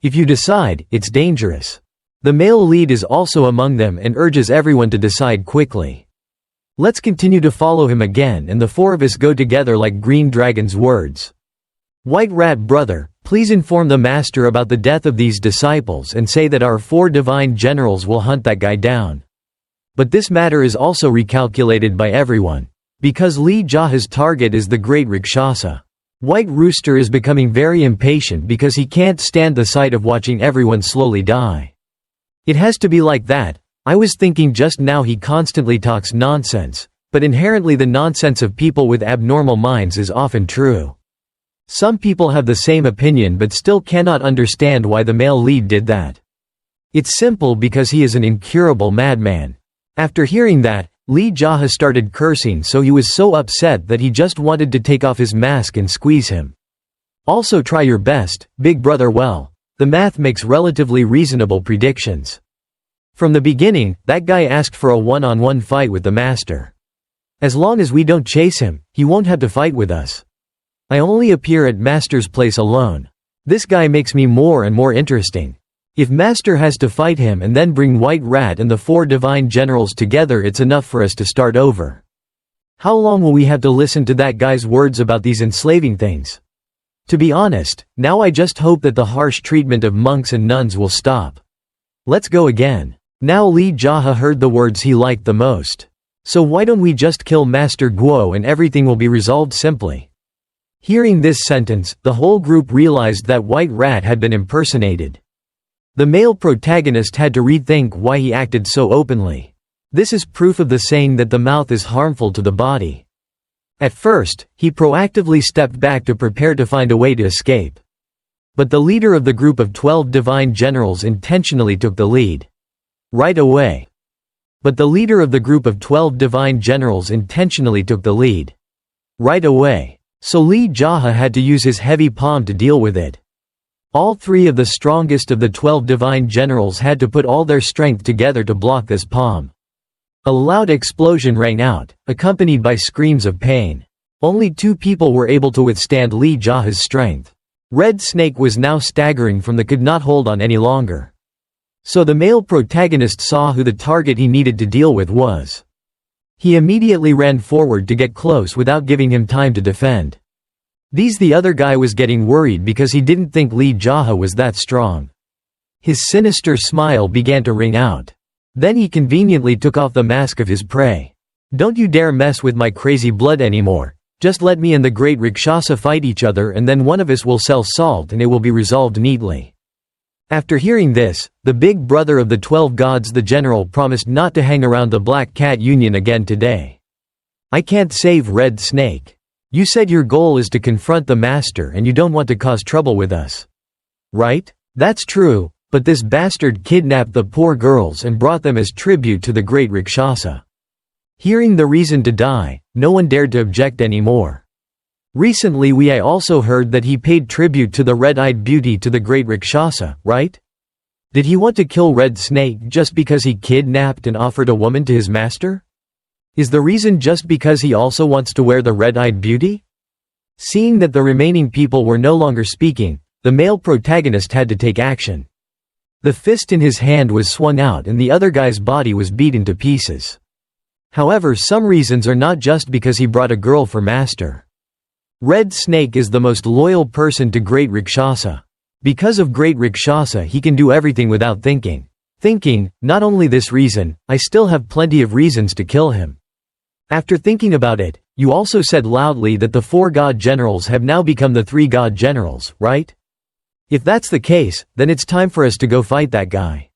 If you decide, it's dangerous. The male lead is also among them and urges everyone to decide quickly. Let's continue to follow him again, and the 4 of us go together like Green Dragon's words. White rat brother, please inform the master about the death of these disciples and say that our 4 divine generals will hunt that guy down. But this matter is also recalculated by everyone. Because Lee JaHa's target is the Great Rakshasa. White Rooster is becoming very impatient because he can't stand the sight of watching everyone slowly die. It has to be like that. I was thinking just now he constantly talks nonsense, but inherently the nonsense of people with abnormal minds is often true. Some people have the same opinion but still cannot understand why the male lead did that. It's simple because he is an incurable madman. After hearing that, Lee JaHa started cursing, so he was so upset that he just wanted to take off his mask and squeeze him. Also try your best, big brother. Well, the math makes relatively reasonable predictions. From the beginning, that guy asked for a one-on-one fight with the master. As long as we don't chase him, he won't have to fight with us. I only appear at master's place alone. This guy makes me more and more interesting. If master has to fight him and then bring White Rat and the 4 divine generals together, it's enough for us to start over. How long will we have to listen to that guy's words about these enslaving things? To be honest, now I just hope that the harsh treatment of monks and nuns will stop. Let's go again. Now Lee JaHa heard the words he liked the most. So why don't we just kill Master Guo and everything will be resolved simply? Hearing this sentence, the whole group realized that White Rat had been impersonated. The male protagonist had to rethink why he acted so openly. This is proof of the saying that the mouth is harmful to the body. At first, he proactively stepped back to prepare to find a way to escape. But the leader of the group of 12 divine generals intentionally took the lead. Right away. But the leader of the group of 12 divine generals intentionally took the lead. Right away. So Lee JaHa had to use his heavy palm to deal with it. All 3 of the strongest of the 12 divine generals had to put all their strength together to block this palm. A loud explosion rang out, accompanied by screams of pain. Only 2 people were able to withstand Lee JaHa's strength. Red Snake was now staggering from the could not hold on any longer. So the male protagonist saw who the target he needed to deal with was. He immediately ran forward to get close without giving him time to defend. The other guy was getting worried because he didn't think Lee JaHa was that strong. His sinister smile began to ring out. Then he conveniently took off the mask of his prey. Don't you dare mess with my crazy blood anymore. Just let me and the Great Rakshasa fight each other and then one of us will sell salt and it will be resolved neatly. After hearing this, the big brother of the 12 gods, the general, promised not to hang around the Black Cat Union again today. I can't save Red Snake. You said your goal is to confront the master and you don't want to cause trouble with us. Right? That's true, but this bastard kidnapped the poor girls and brought them as tribute to the Great Rakshasa. Hearing the reason to die, no one dared to object anymore. Recently I also heard that he paid tribute to the red-eyed beauty to the Great Rakshasa, right? Did he want to kill Red Snake just because he kidnapped and offered a woman to his master? Is the reason just because he also wants to wear the red-eyed beauty? Seeing that the remaining people were no longer speaking, the male protagonist had to take action. The fist in his hand was swung out and the other guy's body was beaten to pieces. However, some reasons are not just because he brought a girl for master. Red Snake is the most loyal person to Great Rakshasa. Because of Great Rakshasa he can do everything without thinking. Not only this reason, I still have plenty of reasons to kill him. After thinking about it, you also said loudly that the 4 god generals have now become the 3 god generals, right? If that's the case, then it's time for us to go fight that guy.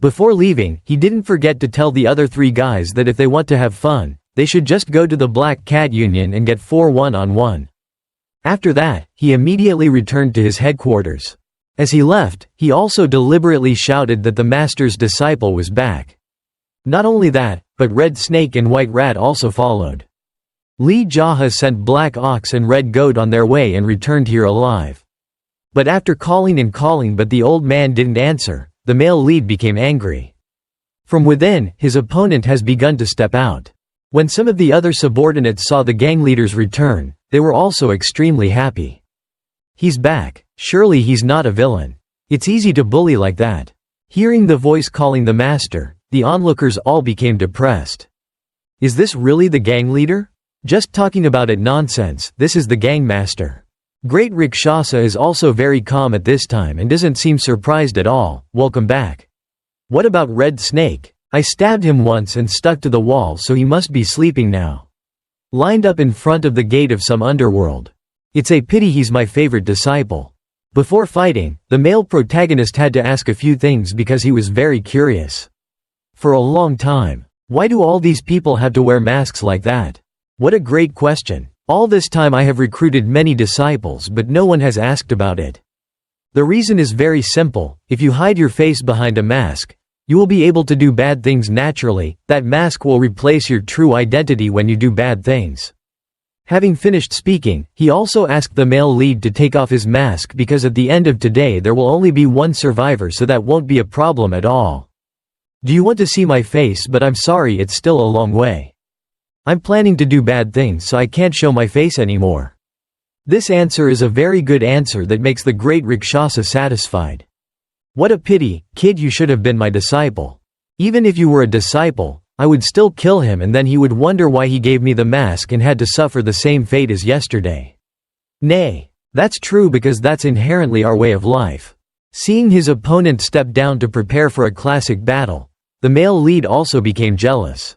Before leaving, he didn't forget to tell the other 3 guys that if they want to have fun, they should just go to the Black Cat Union and get 4 one-on-one. After that, he immediately returned to his headquarters. As he left, he also deliberately shouted that the master's disciple was back. Not only that, but Red Snake and White Rat also followed. Lee JaHa sent Black Ox and Red Goat on their way and returned here alive. But after calling and calling but the old man didn't answer, the male lead became angry. From within, his opponent has begun to step out. When some of the other subordinates saw the gang leader's return, they were also extremely happy. He's back. Surely he's not a villain. It's easy to bully like that. Hearing the voice calling the master, the onlookers all became depressed. Is this really the gang leader? Just talking about it nonsense, this is the gang master. Great Rakshasa is also very calm at this time and doesn't seem surprised at all. Welcome back. What about Red Snake? I stabbed him once and stuck to the wall, so he must be sleeping now. Lined up in front of the gate of some underworld. It's a pity he's my favorite disciple. Before fighting, the male protagonist had to ask a few things because he was very curious. For a long time. Why do all these people have to wear masks like that? What a great question. All this time I have recruited many disciples but no one has asked about it. The reason is very simple: if you hide your face behind a mask, you will be able to do bad things naturally. That mask will replace your true identity when you do bad things. Having finished speaking, he also asked the male lead to take off his mask because at the end of today there will only be one survivor, so that won't be a problem at all. Do you want to see my face? But I'm sorry, it's still a long way. I'm planning to do bad things, so I can't show my face anymore. This answer is a very good answer that makes the great Rakshasa satisfied. What a pity, kid, you should have been my disciple. Even if you were a disciple, I would still kill him and then he would wonder why he gave me the mask and had to suffer the same fate as yesterday. Nay, that's true because that's inherently our way of life. Seeing his opponent step down to prepare for a classic battle, the male lead also became jealous.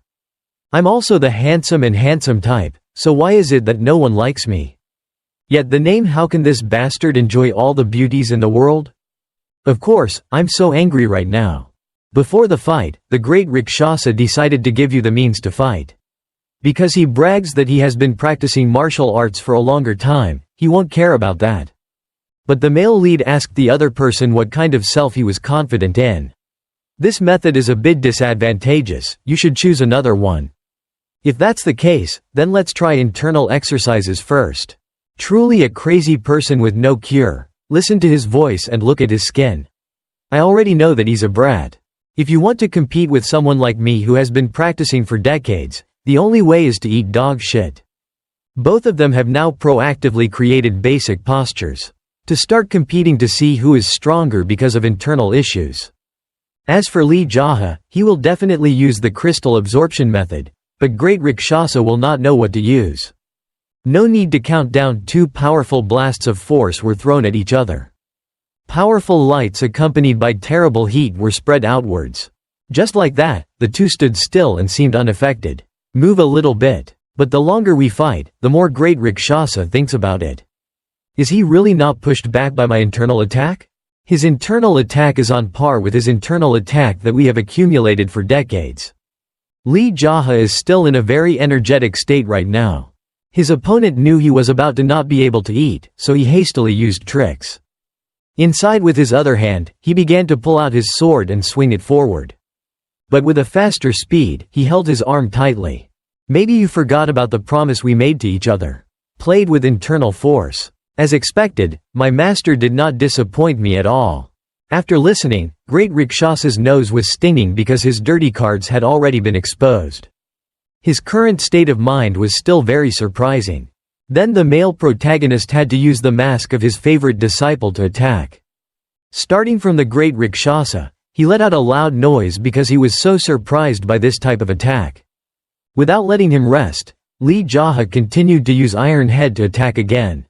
I'm also the handsome type, so why is it that no one likes me? Yet the name, how can this bastard enjoy all the beauties in the world? Of course, I'm so angry right now. Before the fight, the great Rakshasa decided to give you the means to fight. Because he brags that he has been practicing martial arts for a longer time, he won't care about that. But the male lead asked the other person what kind of self he was confident in. This method is a bit disadvantageous, you should choose another one. If that's the case, then let's try internal exercises first. Truly a crazy person with no cure. Listen to his voice and look at his skin. I already know that he's a brat. If you want to compete with someone like me who has been practicing for decades, the only way is to eat dog shit. Both of them have now proactively created basic postures to start competing to see who is stronger because of internal issues. As for Lee JaHa, he will definitely use the crystal absorption method, but great Rakshasa will not know what to use. No need to count down. 2 powerful blasts of force were thrown at each other. Powerful lights accompanied by terrible heat were spread outwards. Just like that, the two stood still and seemed unaffected. Move a little bit. But the longer we fight, the more great Rakshasa thinks about it. Is he really not pushed back by my internal attack? His internal attack is on par with his internal attack that we have accumulated for decades. Lee JaHa is still in a very energetic state right now. His opponent knew he was about to not be able to eat, so he hastily used tricks. Inside with his other hand, he began to pull out his sword and swing it forward. But with a faster speed, he held his arm tightly. Maybe you forgot about the promise we made to each other. Played with internal force. As expected, my master did not disappoint me at all. After listening, great Rakshasa's nose was stinging because his dirty cards had already been exposed. His current state of mind was still very surprising. Then the male protagonist had to use the mask of his favorite disciple to attack. Starting from the great Rakshasa, he let out a loud noise because he was so surprised by this type of attack. Without letting him rest, Lee JaHa continued to use Iron Head to attack again.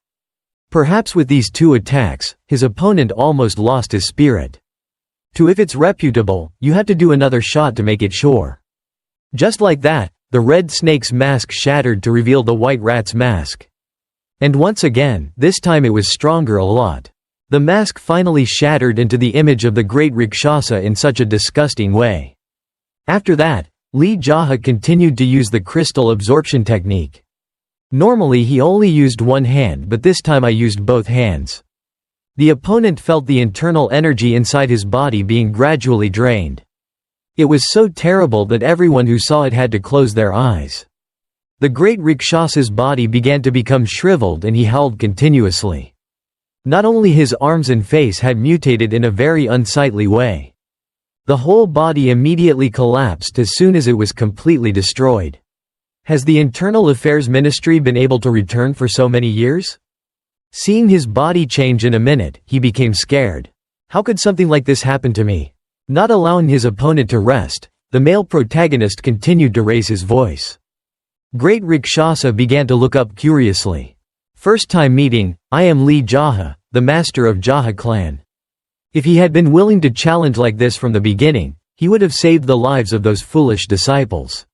Perhaps with these two attacks, his opponent almost lost his spirit. If it's reputable, you had to do another shot to make it sure. Just like that, the red snake's mask shattered to reveal the white rat's mask. And once again, this time it was stronger a lot. The mask finally shattered into the image of the great Rakshasa in such a disgusting way. After that, Lee JaHa continued to use the crystal absorption technique. Normally he only used one hand, but this time I used both hands. The opponent felt the internal energy inside his body being gradually drained. It was so terrible that everyone who saw it had to close their eyes. The great Rakshasa's body began to become shriveled and he howled continuously. Not only his arms and face had mutated in a very unsightly way. The whole body immediately collapsed as soon as it was completely destroyed. Has the Internal Affairs Ministry been able to return for so many years? Seeing his body change in a minute, he became scared. How could something like this happen to me? Not allowing his opponent to rest, the male protagonist continued to raise his voice. Great Rakshasa began to look up curiously. First time meeting, I am Lee JaHa, the master of JaHa clan. If he had been willing to challenge like this from the beginning, he would have saved the lives of those foolish disciples.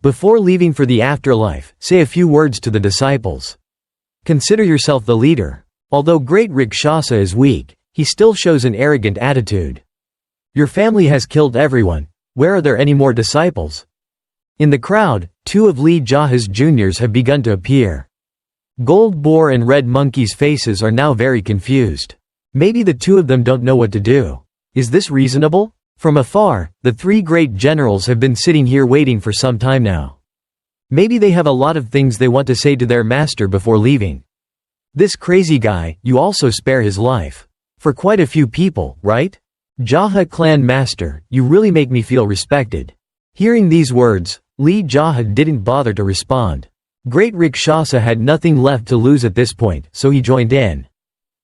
Before leaving for the afterlife, say a few words to the disciples. Consider yourself the leader. Although great Rakshasa is weak, he still shows an arrogant attitude. Your family has killed everyone. Where are there any more disciples? In the crowd, two of Lee JaHa's juniors have begun to appear. Gold Boar and Red Monkey's faces are now very confused. Maybe the two of them don't know what to do. Is this reasonable? From afar, the three great generals have been sitting here waiting for some time now. Maybe they have a lot of things they want to say to their master before leaving. This crazy guy, you also spare his life. For quite a few people, right? JaHa clan master, you really make me feel respected. Hearing these words, Lee JaHa didn't bother to respond. Great Rakshasa had nothing left to lose at this point, so he joined in.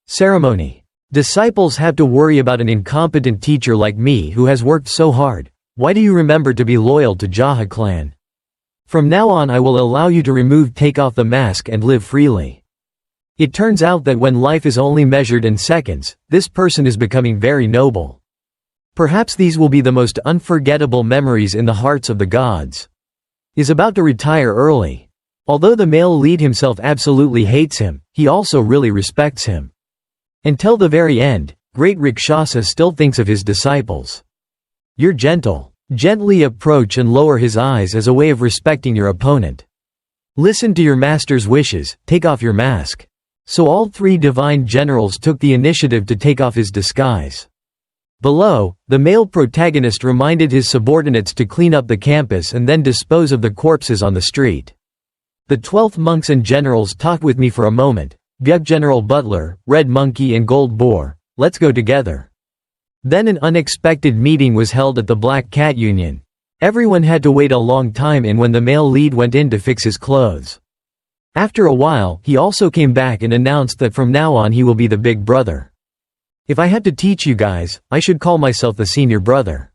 Ceremony. Disciples have to worry about an incompetent teacher like me who has worked so hard. Why do you remember to be loyal to JaHa clan? From now on I will allow you to take off the mask and live freely. It turns out that when life is only measured in seconds, this person is becoming very noble. Perhaps these will be the most unforgettable memories in the hearts of the gods. Is about to retire early. Although the male lead himself absolutely hates him, he also really respects him. Until the very end, great Rakshasa still thinks of his disciples. You're gentle. Gently approach and lower his eyes as a way of respecting your opponent. Listen to your master's wishes, take off your mask. So all three divine generals took the initiative to take off his disguise. Below, the male protagonist reminded his subordinates to clean up the campus and then dispose of the corpses on the street. The 12th monks and generals talked with me for a moment. General Butler, Red Monkey and Gold Boar, let's go together. Then an unexpected meeting was held at the Black Cat Union. Everyone had to wait a long time when the male lead went in to fix his clothes. After a while, he also came back and announced that from now on he will be the big brother. If I had to teach you guys, I should call myself the senior brother.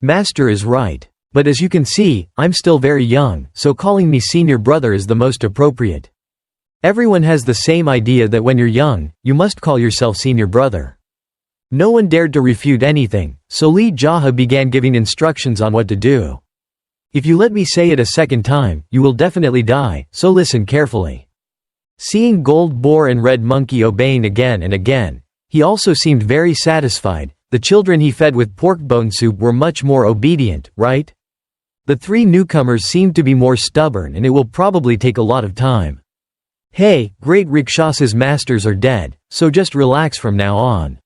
Master is right. But as you can see, I'm still very young, so calling me senior brother is the most appropriate. Everyone has the same idea that when you're young, you must call yourself senior brother. No one dared to refute anything, so Lee JaHa began giving instructions on what to do. If you let me say it a second time, you will definitely die, so listen carefully. Seeing Gold Boar and Red Monkey obeying again and again, he also seemed very satisfied. The children he fed with pork bone soup were much more obedient, right? The three newcomers seemed to be more stubborn and it will probably take a lot of time. Hey, great Rakshasa's masters are dead, so just relax from now on.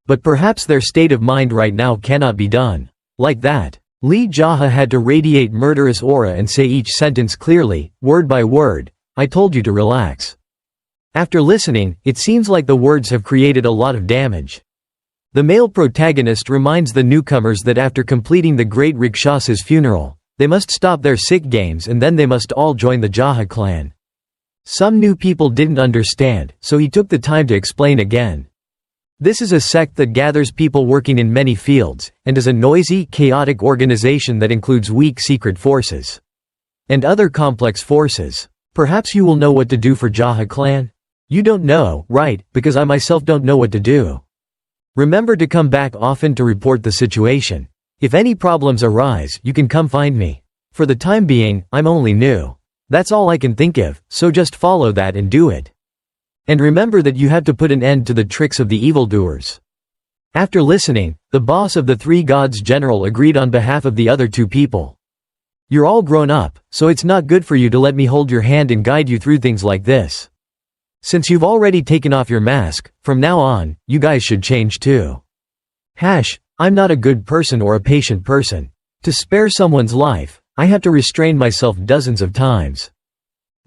But perhaps their state of mind right now cannot be done. Like that. Lee JaHa had to radiate murderous aura and say each sentence clearly, word by word. I told you to relax. After listening, it seems like the words have created a lot of damage. The male protagonist reminds the newcomers that after completing the great Rakshasa's funeral, They must stop their sick games and then they must all join the JaHa clan. Some new people didn't understand, so he took the time to explain again. This is a sect that gathers people working in many fields, and is a noisy, chaotic organization that includes weak secret forces and other complex forces. Perhaps you will know what to do for JaHa clan? You don't know, right, because I myself don't know what to do. Remember to come back often to report the situation. If any problems arise, you can come find me. For the time being, I'm only new. That's all I can think of, so just follow that and do it. And remember that you have to put an end to the tricks of the evildoers. After listening, the boss of the three gods general agreed on behalf of the other two people. You're all grown up, so it's not good for you to let me hold your hand and guide you through things like this. Since you've already taken off your mask, from now on, you guys should change too. I'm not a good person or a patient person. To spare someone's life, I have to restrain myself dozens of times.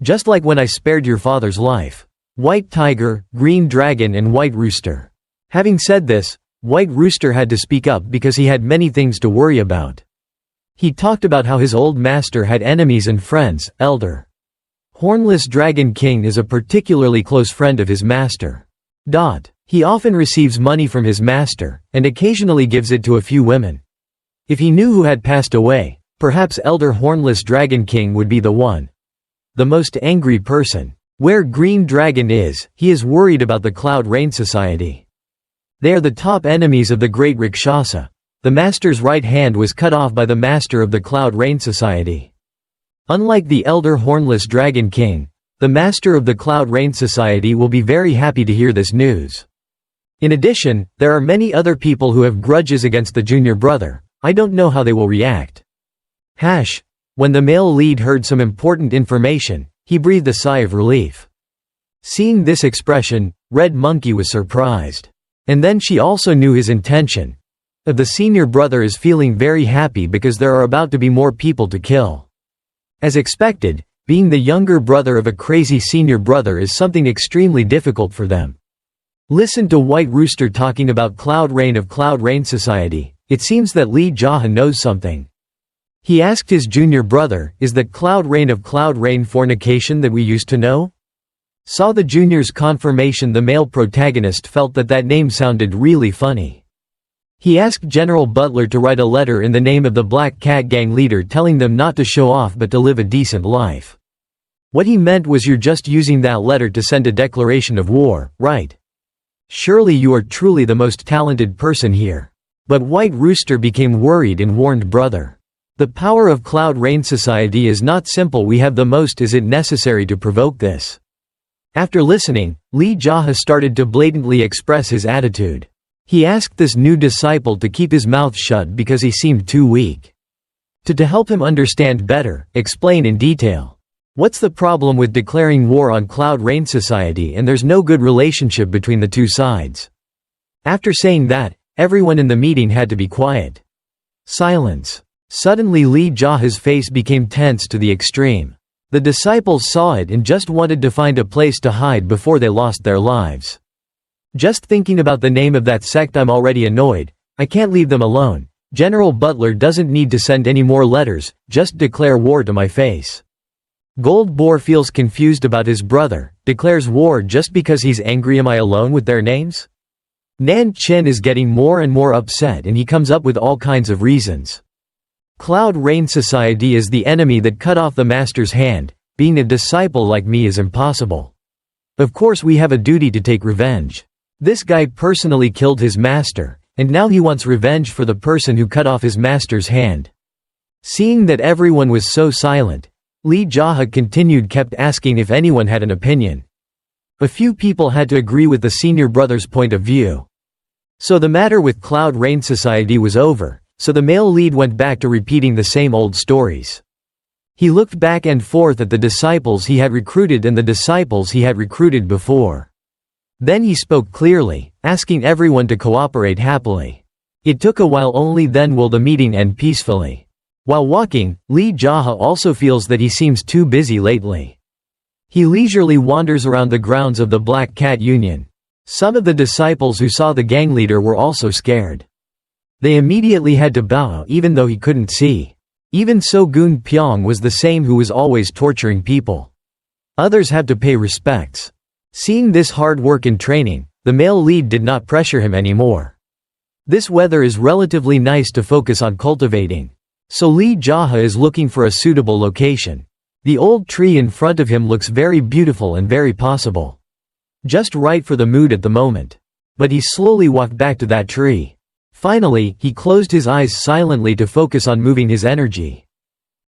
Just like when I spared your father's life. White Tiger, Green Dragon and White Rooster. Having said this, White Rooster had to speak up because he had many things to worry about. He talked about how his old master had enemies and friends. Elder Hornless Dragon King is a particularly close friend of his master. He often receives money from his master, and occasionally gives it to a few women. If he knew who had passed away, perhaps Elder Hornless Dragon King would be the one. The most angry person. Where Green Dragon is, he is worried about the Cloud Rain Society. They are the top enemies of the Great Rakshasa. The master's right hand was cut off by the master of the Cloud Rain Society. Unlike the Elder Hornless Dragon King, the master of the Cloud Rain Society will be very happy to hear this news. In addition, there are many other people who have grudges against the junior brother. I don't know how they will react. When the male lead heard some important information, he breathed a sigh of relief. Seeing this expression, Red Monkey was surprised. And then she also knew his intention. The senior brother is feeling very happy because there are about to be more people to kill. As expected, being the younger brother of a crazy senior brother is something extremely difficult for them. Listen to White Rooster talking about Cloud Rain of Cloud Rain Society. It seems that Lee JaHa knows something. He asked his junior brother, is that Cloud Rain of Cloud Rain fornication that we used to know? Saw the junior's confirmation. The male protagonist felt that that name sounded really funny. He asked General Butler to write a letter in the name of the Black Cat Gang leader telling them not to show off but to live a decent life. What he meant was you're just using that letter to send a declaration of war, right? Surely you are truly the most talented person here. But White Rooster became worried and warned brother. The power of Cloud Rain Society is not simple. We have the most. Is it necessary to provoke this? After listening, Lee JaHa started to blatantly express his attitude. He asked this new disciple to keep his mouth shut because he seemed too weak. To help him understand better, explain in detail. What's the problem with declaring war on Cloud Rain Society and there's no good relationship between the two sides? After saying that, everyone in the meeting had to be quiet. Silence. Suddenly Lee JaHa's face became tense to the extreme. The disciples saw it and just wanted to find a place to hide before they lost their lives. Just thinking about the name of that sect I'm already annoyed. I can't leave them alone. General Butler doesn't need to send any more letters, just declare war to my face. Gold Boar feels confused about his brother, declares war just because he's angry. Am I alone with their names? Nan Chin is getting more and more upset and he comes up with all kinds of reasons. Cloud Rain Society is the enemy that cut off the master's hand. Being a disciple like me is impossible. Of course we have a duty to take revenge. This guy personally killed his master, and now he wants revenge for the person who cut off his master's hand. Seeing that everyone was so silent, Lee JaHa kept asking if anyone had an opinion. A few people had to agree with the senior brother's point of view. So the matter with Cloud Rain Society was over. So the male lead went back to repeating the same old stories. He looked back and forth at the disciples he had recruited and the disciples he had recruited before. Then he spoke clearly, asking everyone to cooperate happily. It took a while. Only then will the meeting end peacefully. While walking, Lee JaHa also feels that he seems too busy lately. He leisurely wanders around the grounds of the Black Cat Union. Some of the disciples who saw the gang leader were also scared. They immediately had to bow even though he couldn't see. Even So-gun Pyong was the same, who was always torturing people. Others had to pay respects. Seeing this hard work and training, the male lead did not pressure him anymore. This weather is relatively nice to focus on cultivating. So Lee JaHa is looking for a suitable location. The old tree in front of him looks very beautiful and very possible. Just right for the mood at the moment. But he slowly walked back to that tree. Finally, he closed his eyes silently to focus on moving his energy.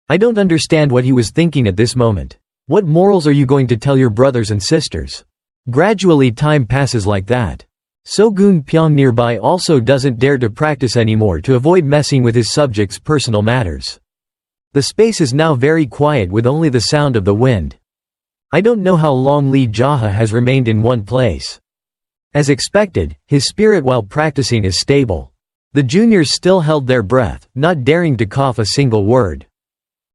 I don't understand what he was thinking at this moment. What morals are you going to tell your brothers and sisters? Gradually time passes like that. So-gun Pyong nearby also doesn't dare to practice anymore to avoid messing with his subjects' personal matters. The space is now very quiet with only the sound of the wind. I don't know how long Lee JaHa has remained in one place. As expected, his spirit while practicing is stable. The juniors still held their breath, not daring to cough a single word.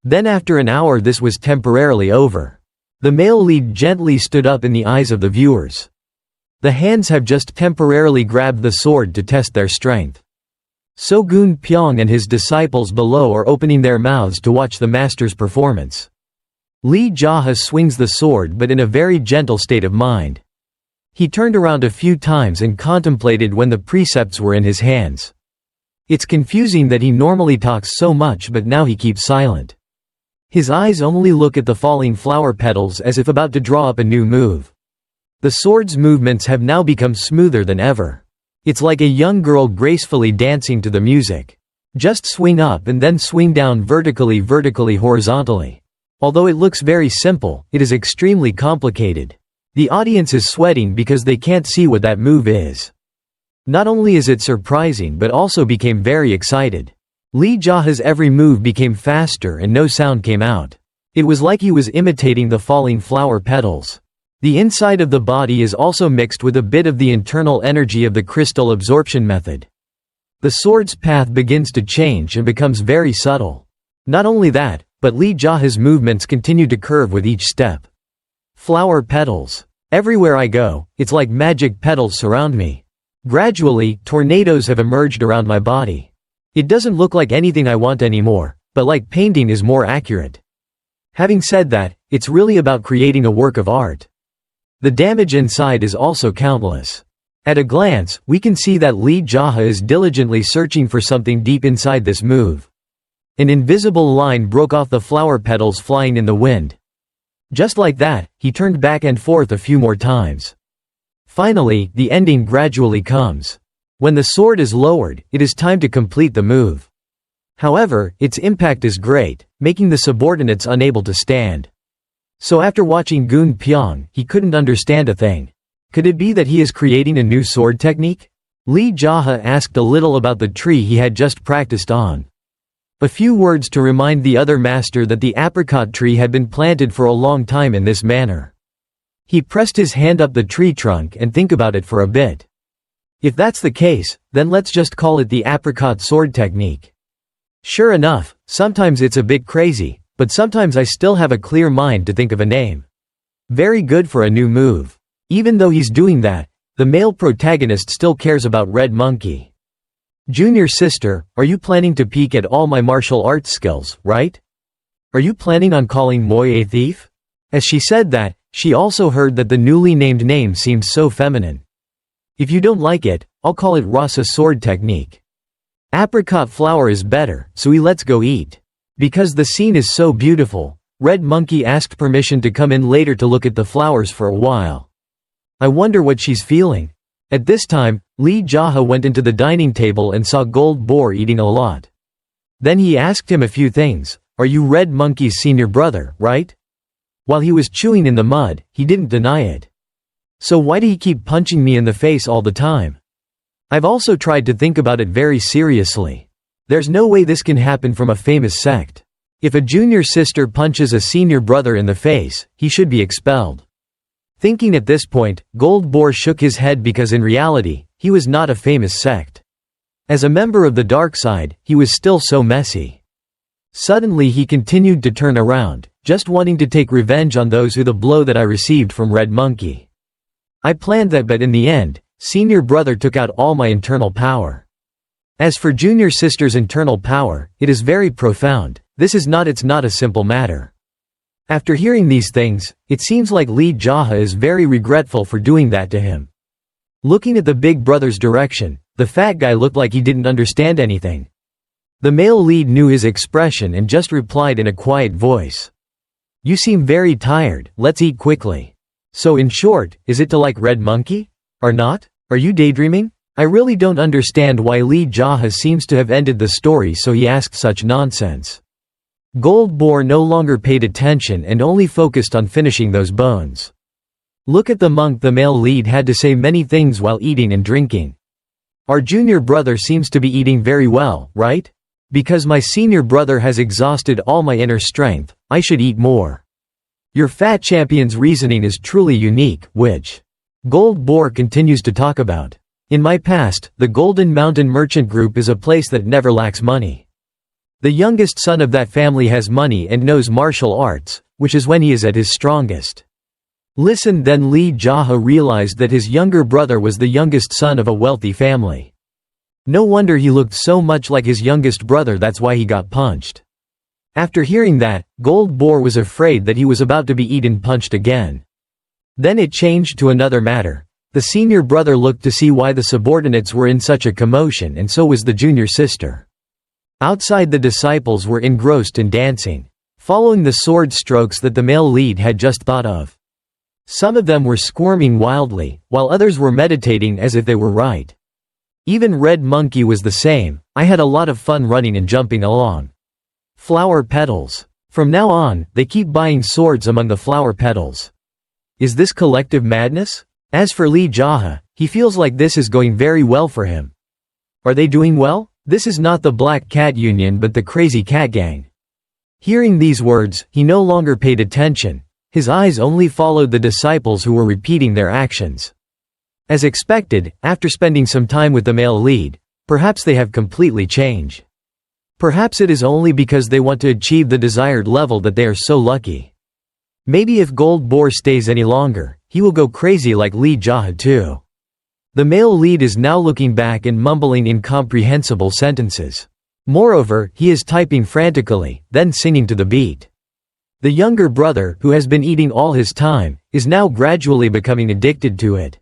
Then after an hour this was temporarily over. The male lead gently stood up in the eyes of the viewers. The hands have just temporarily grabbed the sword to test their strength. So-gun Pyong and his disciples below are opening their mouths to watch the master's performance. Lee JaHa swings the sword but in a very gentle state of mind. He turned around a few times and contemplated when the precepts were in his hands. It's confusing that he normally talks so much but now he keeps silent. His eyes only look at the falling flower petals as if about to draw up a new move. The sword's movements have now become smoother than ever. It's like a young girl gracefully dancing to the music. Just swing up and then swing down vertically, horizontally. Although it looks very simple, it is extremely complicated. The audience is sweating because they can't see what that move is. Not only is it surprising but also became very excited. Lee JaHa's every move became faster and no sound came out. It was like he was imitating the falling flower petals. The inside of the body is also mixed with a bit of the internal energy of the crystal absorption method. The sword's path begins to change and becomes very subtle. Not only that, but Lee JaHa's movements continue to curve with each step. Flower petals. Everywhere I go, it's like magic petals surround me. Gradually, tornadoes have emerged around my body. It doesn't look like anything I want anymore, but like painting is more accurate. Having said that, it's really about creating a work of art. The damage inside is also countless. At a glance, we can see that Lee JaHa is diligently searching for something deep inside this move. An invisible line broke off the flower petals flying in the wind. Just like that, he turned back and forth a few more times. Finally, the ending gradually comes. When the sword is lowered, it is time to complete the move. However, its impact is great, making the subordinates unable to stand. So after watching Gun Pyong, he couldn't understand a thing. Could it be that he is creating a new sword technique? Lee JaHa asked a little about the tree he had just practiced on. A few words to remind the other master that the apricot tree had been planted for a long time in this manner. He pressed his hand up the tree trunk and think about it for a bit. If that's the case, then let's just call it the apricot sword technique. Sure enough, sometimes it's a bit crazy, but sometimes I still have a clear mind to think of a name. Very good for a new move. Even though he's doing that, the male protagonist still cares about Red Monkey. Junior sister, are you planning to peek at all my martial arts skills, right? Are you planning on calling Moi a thief? As she said that, she also heard that the newly named name seemed so feminine. If you don't like it, I'll call it Rasa sword technique. Apricot flower is better, so let's go eat. Because the scene is so beautiful, Red Monkey asked permission to come in later to look at the flowers for a while. I wonder what she's feeling. At this time, Lee JaHa went into the dining table and saw Gold Boar eating a lot. Then he asked him a few things. Are you Red Monkey's senior brother, right? While he was chewing in the mud, he didn't deny it. So why do he keep punching me in the face all the time? I've also tried to think about it very seriously. There's no way this can happen from a famous sect. If a junior sister punches a senior brother in the face, he should be expelled. Thinking at this point, Gold Boar shook his head because in reality, he was not a famous sect. As a member of the dark side, he was still so messy. Suddenly he continued to turn around, just wanting to take revenge on those who the blow that I received from Red Monkey. I planned that, but in the end, senior brother took out all my internal power. As for junior sister's internal power, it is very profound. It's not a simple matter. After hearing these things, it seems like Lee JaHa is very regretful for doing that to him. Looking at the big brother's direction, the fat guy looked like he didn't understand anything. The male lead knew his expression and just replied in a quiet voice. "You seem very tired, let's eat quickly." So in short, is it to like Red Monkey? Or not? Are you daydreaming? I really don't understand why Lee JaHa seems to have ended the story so he asked such nonsense. Gold Boar no longer paid attention and only focused on finishing those bones. Look at the monk. The male lead had to say many things while eating and drinking. Our junior brother seems to be eating very well, right? Because my senior brother has exhausted all my inner strength, I should eat more. Your fat champion's reasoning is truly unique, which Gold Boar continues to talk about. In my past, the Golden Mountain Merchant Group is a place that never lacks money. The youngest son of that family has money and knows martial arts, which is when he is at his strongest. Listen. Then Lee JaHa realized that his younger brother was the youngest son of a wealthy family. No wonder he looked so much like his youngest brother, that's why he got punched. After hearing that, Gold Boar was afraid that he was about to be eaten punched again. Then it changed to another matter. The senior brother looked to see why the subordinates were in such a commotion, and so was the junior sister. Outside, the disciples were engrossed in dancing, following the sword strokes that the male lead had just thought of. Some of them were squirming wildly, while others were meditating as if they were right. Even Red Monkey was the same. I had a lot of fun running and jumping along flower petals. From now on, they keep buying swords among the flower petals. Is this collective madness? As for Lee JaHa, he feels like this is going very well for him. Are they doing well? This is not the Black Cat Union but the Crazy Cat Gang. Hearing these words, he no longer paid attention. His eyes only followed the disciples who were repeating their actions. As expected, after spending some time with the male lead, perhaps they have completely changed. Perhaps it is only because they want to achieve the desired level that they are so lucky. Maybe if Gold Boar stays any longer, he will go crazy like Lee JaHa too. The male lead is now looking back and mumbling incomprehensible sentences. Moreover, he is typing frantically, then singing to the beat. The younger brother, who has been eating all his time, is now gradually becoming addicted to it.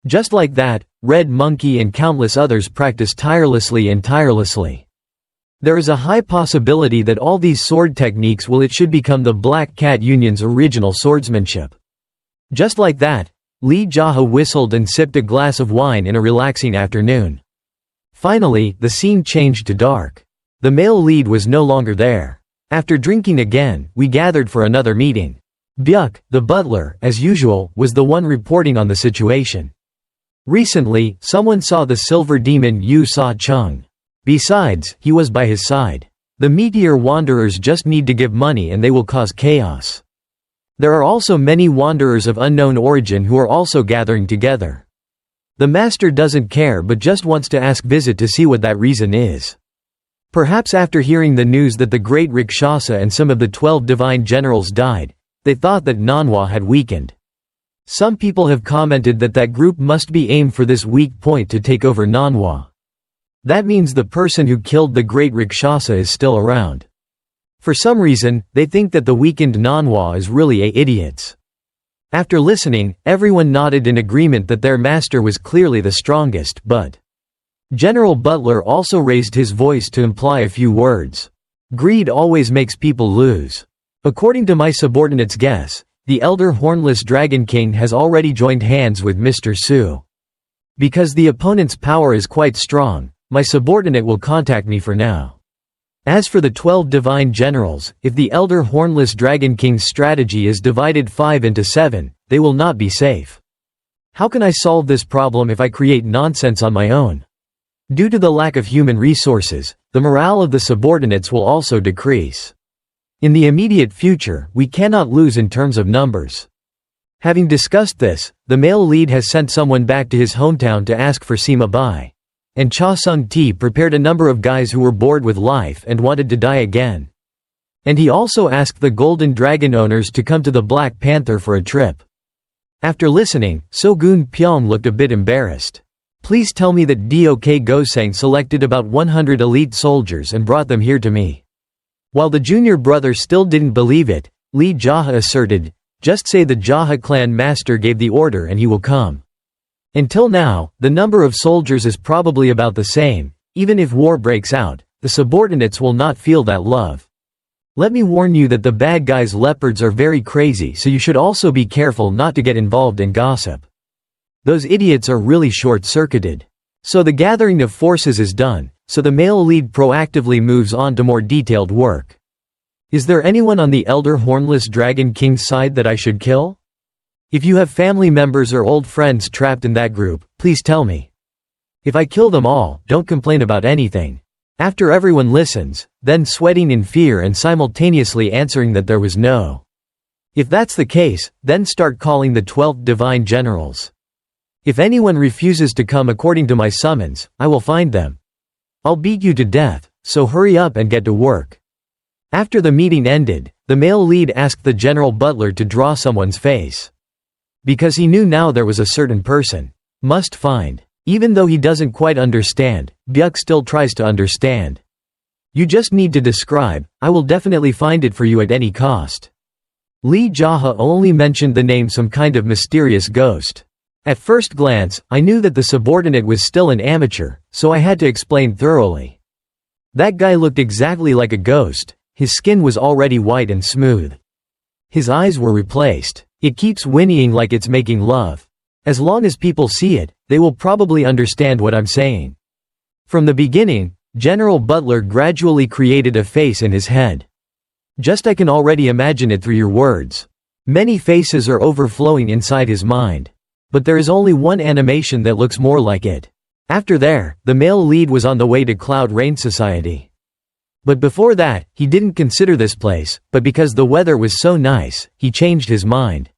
Just like that, Red Monkey and countless others practice tirelessly. There is a high possibility that all these sword techniques should become the Black Cat Union's original swordsmanship. Just like that, Lee JaHa whistled and sipped a glass of wine in a relaxing afternoon. Finally, the scene changed to dark. The male lead was no longer there. After drinking again, we gathered for another meeting. Byuk, the butler, as usual, was the one reporting on the situation. Recently, someone saw the silver demon Yu Sa Chung. Besides, he was by his side. The meteor wanderers just need to give money and they will cause chaos. There are also many wanderers of unknown origin who are also gathering together. The master doesn't care but just wants to ask visit to see what that reason is. Perhaps after hearing the news that the great Rakshasa and some of the 12 divine generals died, they thought that Manhwa had weakened. Some people have commented that that group must be aimed for this weak point to take over Manhwa. That means the person who killed the great Rakshasa is still around. For some reason, they think that the weakened Manhwa is really idiots. After listening, everyone nodded in agreement that their master was clearly the strongest, but General Butler also raised his voice to imply a few words. Greed always makes people lose. According to my subordinate's guess, the elder hornless Dragon King has already joined hands with Mr. Su. Because the opponent's power is quite strong, my subordinate will contact me for now. As for the 12 divine generals, if the elder hornless Dragon King's strategy is divided 5 into 7, they will not be safe. How can I solve this problem if I create nonsense on my own? Due to the lack of human resources, the morale of the subordinates will also decrease. In the immediate future, we cannot lose in terms of numbers. Having discussed this, the male lead has sent someone back to his hometown to ask for Sima Bai. And Cha Sung Ti prepared a number of guys who were bored with life and wanted to die again. And he also asked the Golden Dragon owners to come to the Black Panther for a trip. After listening, Sogun Pyong looked a bit embarrassed. Please tell me that Dok Gosang selected about 100 elite soldiers and brought them here to me. While the junior brother still didn't believe it, Lee JaHa asserted, "Just say the JaHa clan master gave the order and he will come." Until now, the number of soldiers is probably about the same. Even if war breaks out, the subordinates will not feel that love. Let me warn you that the bad guys' leopards are very crazy, so you should also be careful not to get involved in gossip. Those idiots are really short-circuited. So the gathering of forces is done, so the male lead proactively moves on to more detailed work. Is there anyone on the Elder Hornless Dragon King's side that I should kill? If you have family members or old friends trapped in that group, please tell me. If I kill them all, don't complain about anything. After everyone listens, then sweating in fear and simultaneously answering that there was no. If that's the case, then start calling the 12 divine generals. If anyone refuses to come according to my summons, I will find them. I'll beat you to death, so hurry up and get to work. After the meeting ended, the male lead asked the general butler to draw someone's face. Because he knew now there was a certain person must find. Even though he doesn't quite understand, Byuk still tries to understand. You just need to describe, I will definitely find it for you at any cost. Lee JaHa only mentioned the name some kind of mysterious ghost. At first glance, I knew that the subordinate was still an amateur, so I had to explain thoroughly. That guy looked exactly like a ghost, his skin was already white and smooth. His eyes were replaced. It keeps whinnying like it's making love. As long as people see it, they will probably understand what I'm saying. From the beginning, General Butler gradually created a face in his head. I can already imagine it through your words. Many faces are overflowing inside his mind. But there is only one animation that looks more like it. After there, the male lead was on the way to Cloud Rain Society. But before that, he didn't consider this place, but because the weather was so nice, he changed his mind.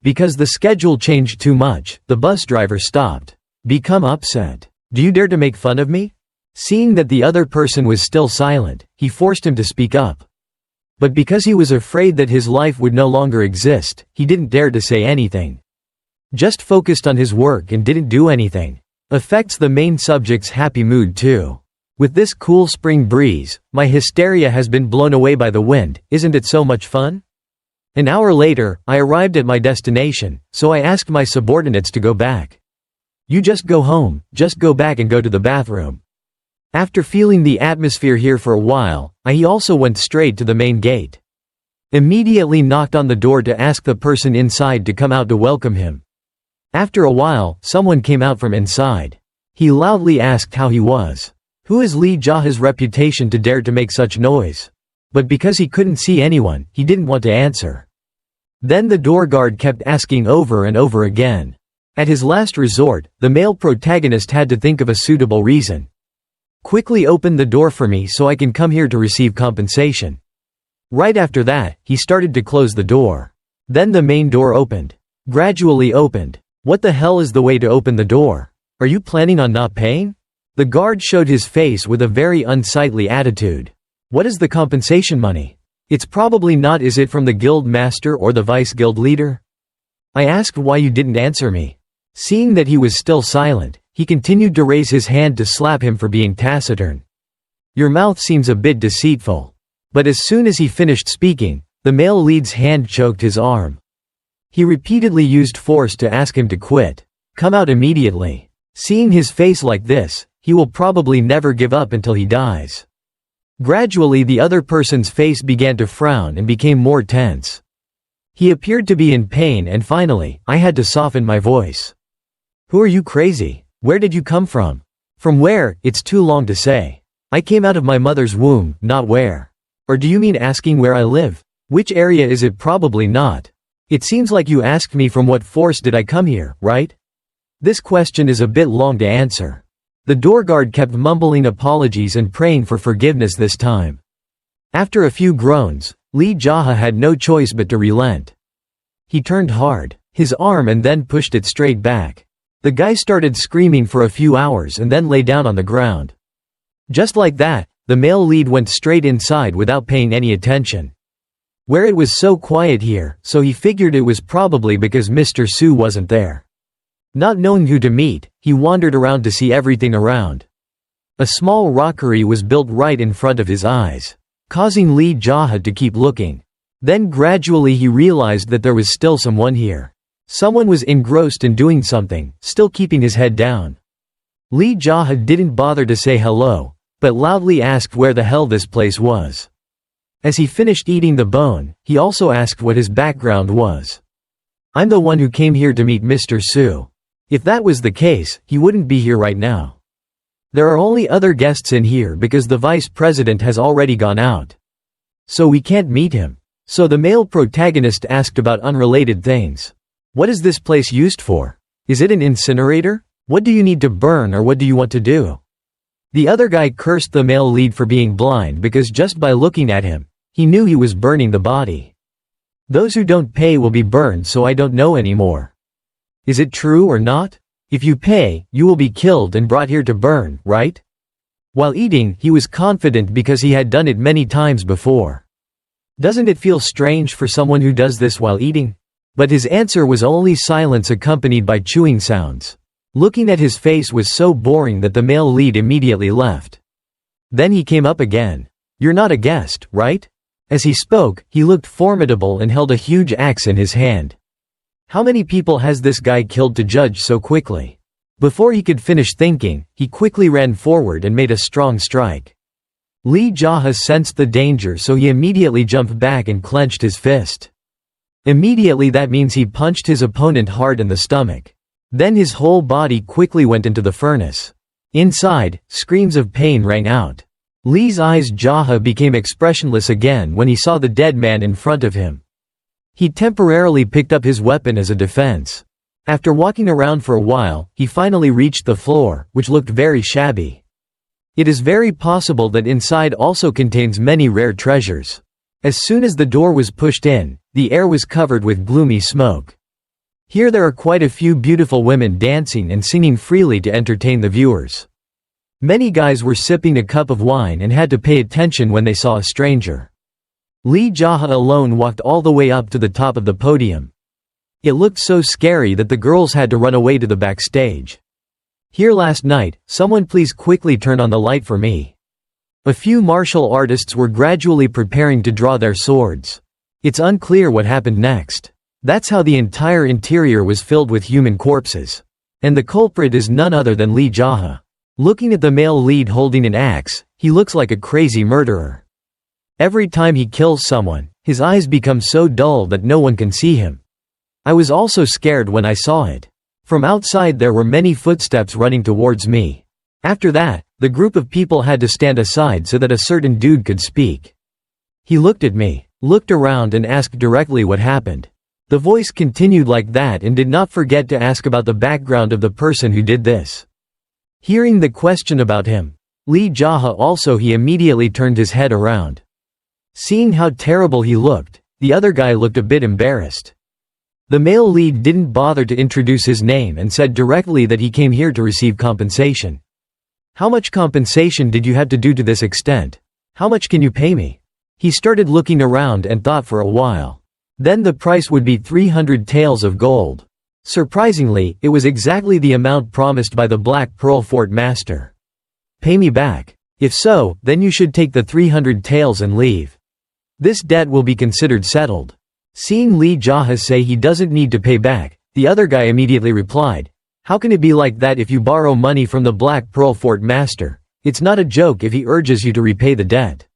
Because the schedule changed too much, the bus driver stopped. Become upset. Do you dare to make fun of me? Seeing that the other person was still silent, he forced him to speak up. But because he was afraid that his life would no longer exist, he didn't dare to say anything. Just focused on his work and didn't do anything. Affects the main subject's happy mood too. With this cool spring breeze, my hysteria has been blown away by the wind, isn't it so much fun? An hour later, I arrived at my destination, so I asked my subordinates to go back. You just go home, just go back and go to the bathroom. After feeling the atmosphere here for a while, he also went straight to the main gate. Immediately knocked on the door to ask the person inside to come out to welcome him. After a while, someone came out from inside. He loudly asked how he was. Who is Lee JaHa's reputation to dare to make such noise? But because he couldn't see anyone, he didn't want to answer. Then the door guard kept asking over and over again. At his last resort, the male protagonist had to think of a suitable reason. Quickly open the door for me so I can come here to receive compensation. Right after that, he started to close the door. Then the main door opened. Gradually opened. What the hell is the way to open the door? Are you planning on not paying? The guard showed his face with a very unsightly attitude. What is the compensation money? It's probably not. Is it from the guild master or the vice guild leader? I asked why you didn't answer me. Seeing that he was still silent, he continued to raise his hand to slap him for being taciturn. Your mouth seems a bit deceitful. But as soon as he finished speaking, the male lead's hand choked his arm. He repeatedly used force to ask him to quit. Come out immediately. Seeing his face like this, he will probably never give up until he dies. Gradually the other person's face began to frown and became more tense. He appeared to be in pain and finally, I had to soften my voice. Who are you, crazy? Where did you come from? From where? It's too long to say. I came out of my mother's womb, not where. Or do you mean asking where I live? Which area is it? Probably not. It seems like you asked me from what force did I come here, right? This question is a bit long to answer. The door guard kept mumbling apologies and praying for forgiveness this time. After a few groans, Lee JaHa had no choice but to relent. He turned hard his arm and then pushed it straight back. The guy started screaming for a few hours and then lay down on the ground. Just like that, the male lead went straight inside without paying any attention. Where it was so quiet here, so he figured it was probably because Mr. Su wasn't there. Not knowing who to meet, he wandered around to see everything around. A small rockery was built right in front of his eyes. causing Lee JaHa to keep looking. Then gradually he realized that there was still someone here. Someone was engrossed in doing something, still keeping his head down. Lee JaHa didn't bother to say hello, but loudly asked where the hell this place was. As he finished eating the bone, he also asked what his background was. "I'm the one who came here to meet Mr. Su. If that was the case, he wouldn't be here right now. There are only other guests in here because the vice president has already gone out. So we can't meet him." So the male protagonist asked about unrelated things. "What is this place used for? Is it an incinerator? What do you need to burn or what do you want to do?" The other guy cursed the male lead for being blind because just by looking at him, he knew he was burning the body. "Those who don't pay will be burned, so I don't know anymore. Is it true or not? If you pay, you will be killed and brought here to burn, right?" While eating, he was confident because he had done it many times before. Doesn't it feel strange for someone who does this while eating? But his answer was only silence accompanied by chewing sounds. Looking at his face was so boring that the male lead immediately left. Then he came up again. "You're not a guest, right?" As he spoke, he looked formidable and held a huge axe in his hand. How many people has this guy killed to judge so quickly? Before he could finish thinking, he quickly ran forward and made a strong strike. Lee JaHa sensed the danger, so he immediately jumped back and clenched his fist. Immediately that means he punched his opponent hard in the stomach. Then his whole body quickly went into the furnace. Inside, screams of pain rang out. Lee's eyes JaHa became expressionless again when he saw the dead man in front of him. He temporarily picked up his weapon as a defense. After walking around for a while, he finally reached the floor, which looked very shabby. It is very possible that inside also contains many rare treasures. As soon as the door was pushed in, the air was covered with gloomy smoke. Here there are quite a few beautiful women dancing and singing freely to entertain the viewers. Many guys were sipping a cup of wine and had to pay attention when they saw a stranger. Lee JaHa alone walked all the way up to the top of the podium. It looked so scary that the girls had to run away to the backstage. "Here last night, someone please quickly turn on the light for me." A few martial artists were gradually preparing to draw their swords. It's unclear what happened next. That's how the entire interior was filled with human corpses. And the culprit is none other than Lee JaHa. Looking at the male lead holding an axe, he looks like a crazy murderer. Every time he kills someone, his eyes become so dull that no one can see him. I was also scared when I saw it. From outside there were many footsteps running towards me. After that, the group of people had to stand aside so that a certain dude could speak. He looked at me, looked around and asked directly what happened. The voice continued like that and did not forget to ask about the background of the person who did this. Hearing the question about him, Lee JaHa also he immediately turned his head around. Seeing how terrible he looked, the other guy looked a bit embarrassed. The male lead didn't bother to introduce his name and said directly that he came here to receive compensation. "How much compensation did you have to do to this extent? How much can you pay me?" He started looking around and thought for a while. Then the price would be 300 taels of gold. Surprisingly, it was exactly the amount promised by the Black Pearl Fort Master. "Pay me back. If so, then you should take the 300 taels and leave. This debt will be considered settled." Seeing Lee JaHa say he doesn't need to pay back, the other guy immediately replied, "How can it be like that if you borrow money from the Black Pearl Fort Master? It's not a joke if he urges you to repay the debt.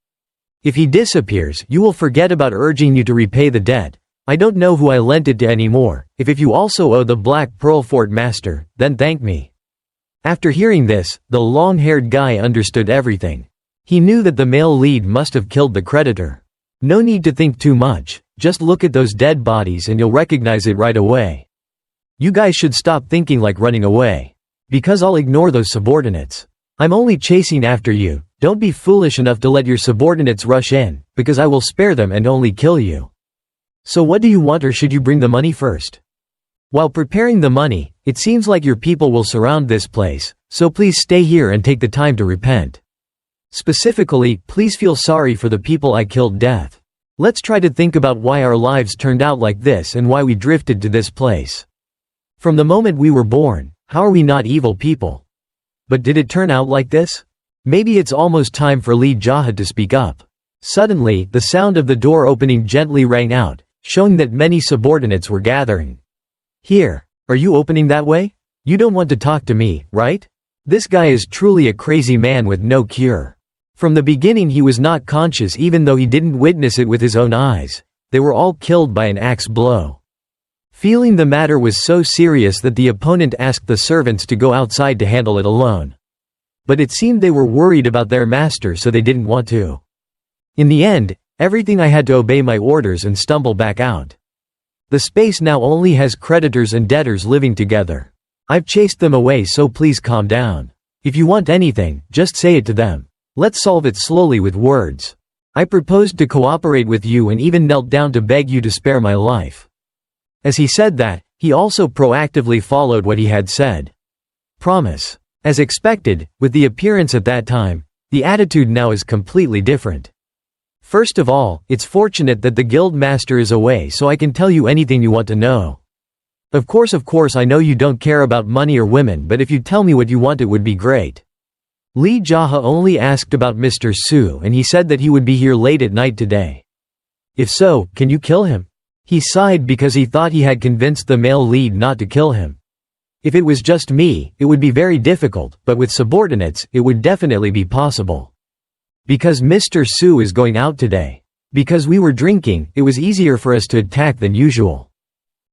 If he disappears, you will forget about urging you to repay the debt. I don't know who I lent it to anymore. If you also owe the Black Pearl Fort Master, then thank me." After hearing this, the long-haired guy understood everything. He knew that the male lead must have killed the creditor. No need to think too much, just look at those dead bodies and you'll recognize it right away. You guys should stop thinking like running away. Because I'll ignore those subordinates. I'm only chasing after you, don't be foolish enough to let your subordinates rush in, because I will spare them and only kill you. So what do you want, or should you bring the money first? While preparing the money, it seems like your people will surround this place, so please stay here and take the time to repent. Specifically, please feel sorry for the people I killed death. Let's try to think about why our lives turned out like this and why we drifted to this place. From the moment we were born, how are we not evil people? But did it turn out like this? Maybe it's almost time for Lee JaHa to speak up. Suddenly, the sound of the door opening gently rang out, showing that many subordinates were gathering. "Here. Are you opening that way? You don't want to talk to me, right? This guy is truly a crazy man with no cure." From the beginning he was not conscious even though he didn't witness it with his own eyes. They were all killed by an axe blow. Feeling the matter was so serious that the opponent asked the servants to go outside to handle it alone. But it seemed they were worried about their master, so they didn't want to. In the end, everything I had to obey my orders and stumble back out. The space now only has creditors and debtors living together. I've chased them away, so please calm down. If you want anything, just say it to them. Let's solve it slowly with words. I proposed to cooperate with you and even knelt down to beg you to spare my life. As he said that, he also proactively followed what he had said. Promise. As expected, with the appearance at that time, the attitude now is completely different. First of all, it's fortunate that the guild master is away so I can tell you anything you want to know. Of course I know you don't care about money or women, but if you tell me what you want it would be great. Lee JaHa only asked about Mr. Su and he said that he would be here late at night today. If so, can you kill him? He sighed because he thought he had convinced the male lead not to kill him. If it was just me, it would be very difficult, but with subordinates, it would definitely be possible. Because Mr. Su is going out today. Because we were drinking, it was easier for us to attack than usual.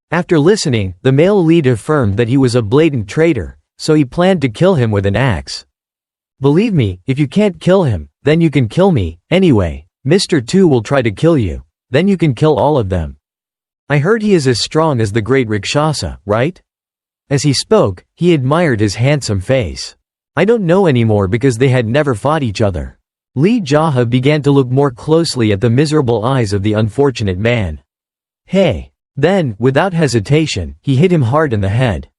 After listening, the male lead affirmed that he was a blatant traitor, so he planned to kill him with an axe. Believe me, if you can't kill him, then you can kill me. Anyway, Mr. Tu will try to kill you. Then you can kill all of them. I heard he is as strong as the great Rakshasa, right? As he spoke, he admired his handsome face. I don't know anymore because they had never fought each other. Lee JaHa began to look more closely at the miserable eyes of the unfortunate man. Hey! Then, without hesitation, he hit him hard in the head.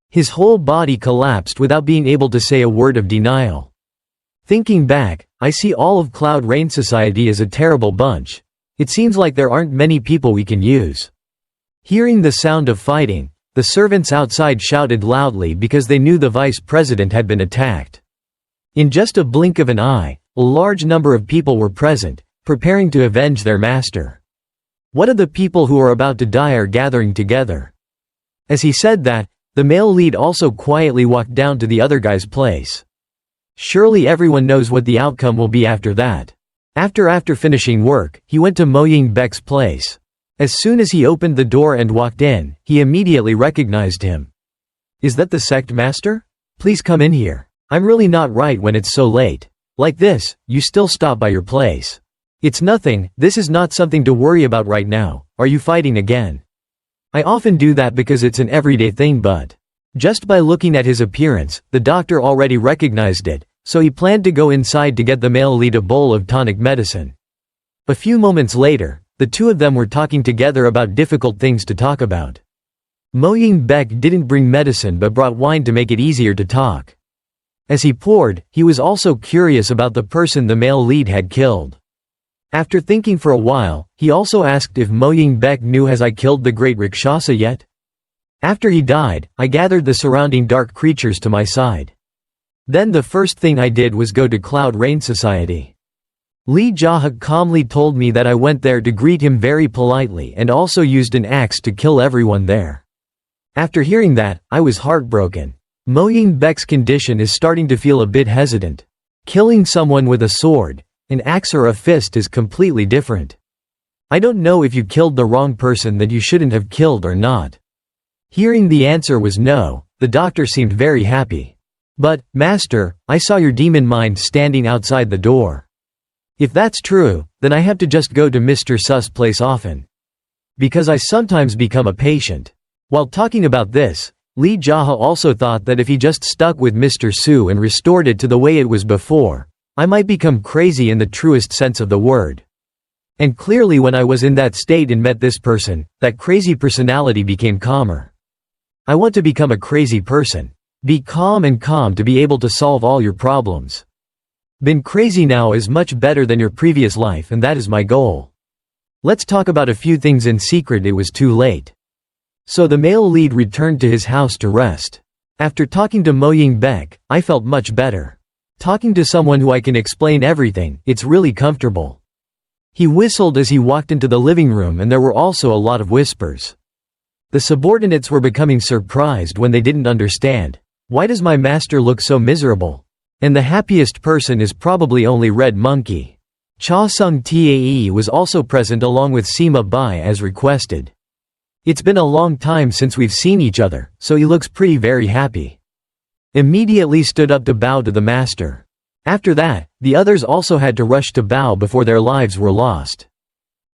His whole body collapsed without being able to say a word of denial. Thinking back, I see all of Cloud Rain Society as a terrible bunch. It seems like there aren't many people we can use. Hearing the sound of fighting, the servants outside shouted loudly because they knew the vice president had been attacked. In just a blink of an eye, a large number of people were present, preparing to avenge their master. What of the people who are about to die are gathering together? As he said that, the male lead also quietly walked down to the other guy's place. Surely everyone knows what the outcome will be after that. After finishing work, he went to Mo Ying-baek's place. As soon as he opened the door and walked in, he immediately recognized him. Is that the sect master? Please come in here. I'm really not right when it's so late. Like this, you still stop by your place. It's nothing, this is not something to worry about right now. Are you fighting again? I often do that because it's an everyday thing, but just by looking at his appearance, the doctor already recognized it, so he planned to go inside to get the male lead a bowl of tonic medicine. A few moments later, the two of them were talking together about difficult things to talk about. Mo Ying-baek didn't bring medicine but brought wine to make it easier to talk. As he poured, he was also curious about the person the male lead had killed. After thinking for a while, he also asked if Mo Ying-baek knew has I killed the great Rakshasa yet? After he died, I gathered the surrounding dark creatures to my side. Then the first thing I did was go to Cloud Rain Society. Lee JaHa calmly told me that I went there to greet him very politely and also used an axe to kill everyone there. After hearing that, I was heartbroken. Mo Ying-baek's condition is starting to feel a bit hesitant. Killing someone with a sword, an axe or a fist is completely different. I don't know if you killed the wrong person that you shouldn't have killed or not. Hearing the answer was no, the doctor seemed very happy. But, Master, I saw your demon mind standing outside the door. If that's true, then I have to just go to Mr. Su's place often. Because I sometimes become a patient. While talking about this, Lee JaHa also thought that if he just stuck with Mr. Su and restored it to the way it was before, I might become crazy in the truest sense of the word. And clearly when I was in that state and met this person, that crazy personality became calmer. I want to become a crazy person. Be calm and calm to be able to solve all your problems. Been crazy now is much better than your previous life and that is my goal. Let's talk about a few things in secret. It was too late. So the male lead returned to his house to rest. After talking to Mo Ying-baek, I felt much better. Talking to someone who I can explain everything, it's really comfortable. He whistled as he walked into the living room, and there were also a lot of whispers. The subordinates were becoming surprised when they didn't understand. Why does my master look so miserable? And the happiest person is probably only Red Monkey. Cha Sung Tae was also present along with Sima Bai as requested. It's been a long time since we've seen each other, so he looks pretty very happy. Immediately stood up to bow to the master. After that, the others also had to rush to bow before their lives were lost.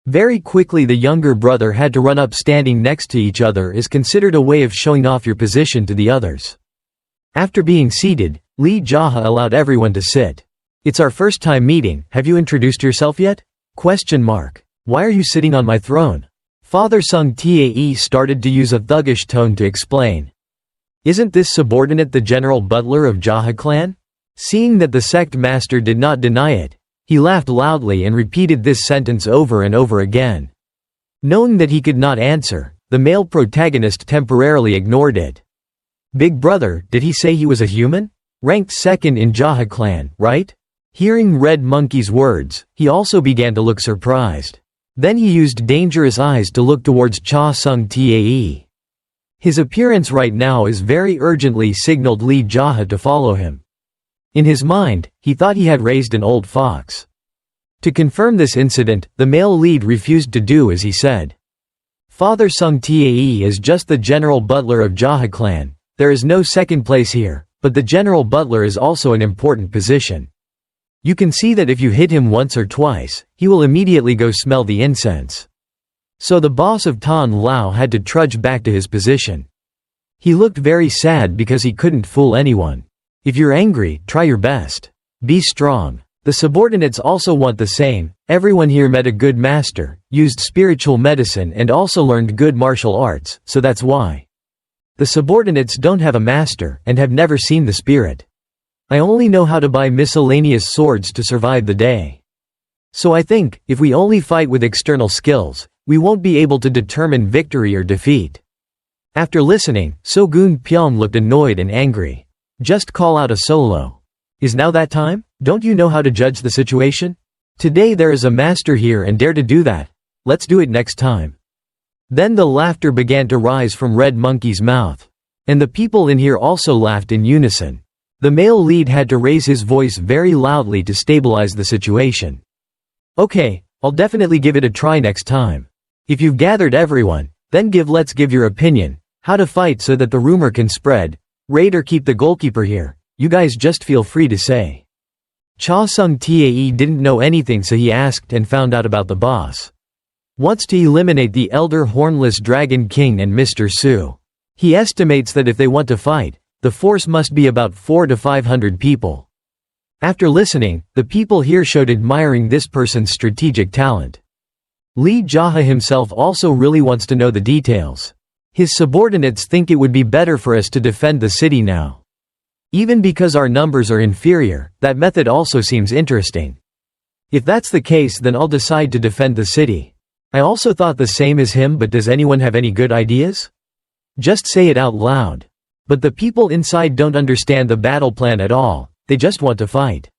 Very quickly the younger brother had to run up. Standing next to each other is considered a way of showing off your position to the others. After being seated, Lee JaHa allowed everyone to sit. It's our first time meeting, have you introduced yourself yet? Why are you sitting on my throne? Father Sung Tae started to use a thuggish tone to explain. Isn't this subordinate the general butler of JaHa clan? Seeing that the sect master did not deny it, he laughed loudly and repeated this sentence over and over again. Knowing that he could not answer, the male protagonist temporarily ignored it. Big brother, did he say he was a human? Ranked second in JaHa clan, right? Hearing Red Monkey's words, he also began to look surprised. Then he used dangerous eyes to look towards Cha Sung Tae. His appearance right now is very urgently signaled Lee JaHa to follow him. In his mind, he thought he had raised an old fox. To confirm this incident, the male lead refused to do as he said. Father Sung Tae is just the general butler of JaHa clan. There is no second place here, but the general butler is also an important position. You can see that if you hit him once or twice, he will immediately go smell the incense. So the boss of Tan Lao had to trudge back to his position. He looked very sad because he couldn't fool anyone. If you're angry, try your best. Be strong. The subordinates also want the same. Everyone here met a good master, used spiritual medicine and also learned good martial arts, so that's why. The subordinates don't have a master, and have never seen the spirit. I only know how to buy miscellaneous swords to survive the day. So I think, if we only fight with external skills, we won't be able to determine victory or defeat. After listening, Sogun Pyong looked annoyed and angry. Just call out a solo. Is now that time? Don't you know how to judge the situation? Today there is a master here and dare to do that. Let's do it next time. Then the laughter began to rise from Red Monkey's mouth. And the people in here also laughed in unison. The male lead had to raise his voice very loudly to stabilize the situation. Okay, I'll definitely give it a try next time. If you've gathered everyone, then let's give your opinion, how to fight so that the rumor can spread. Raid or keep the goalkeeper here, you guys just feel free to say. Cha Sung Tae didn't know anything, so he asked and found out about the boss. Wants to eliminate the Elder Hornless Dragon King and Mr. Su. He estimates that if they want to fight, the force must be about 400 to 500 people. After listening, the people here showed admiring this person's strategic talent. Lee JaHa himself also really wants to know the details. His subordinates think it would be better for us to defend the city now. Even because our numbers are inferior, that method also seems interesting. If that's the case, then I'll decide to defend the city. I also thought the same as him, but does anyone have any good ideas? Just say it out loud. But the people inside don't understand the battle plan at all, they just want to fight.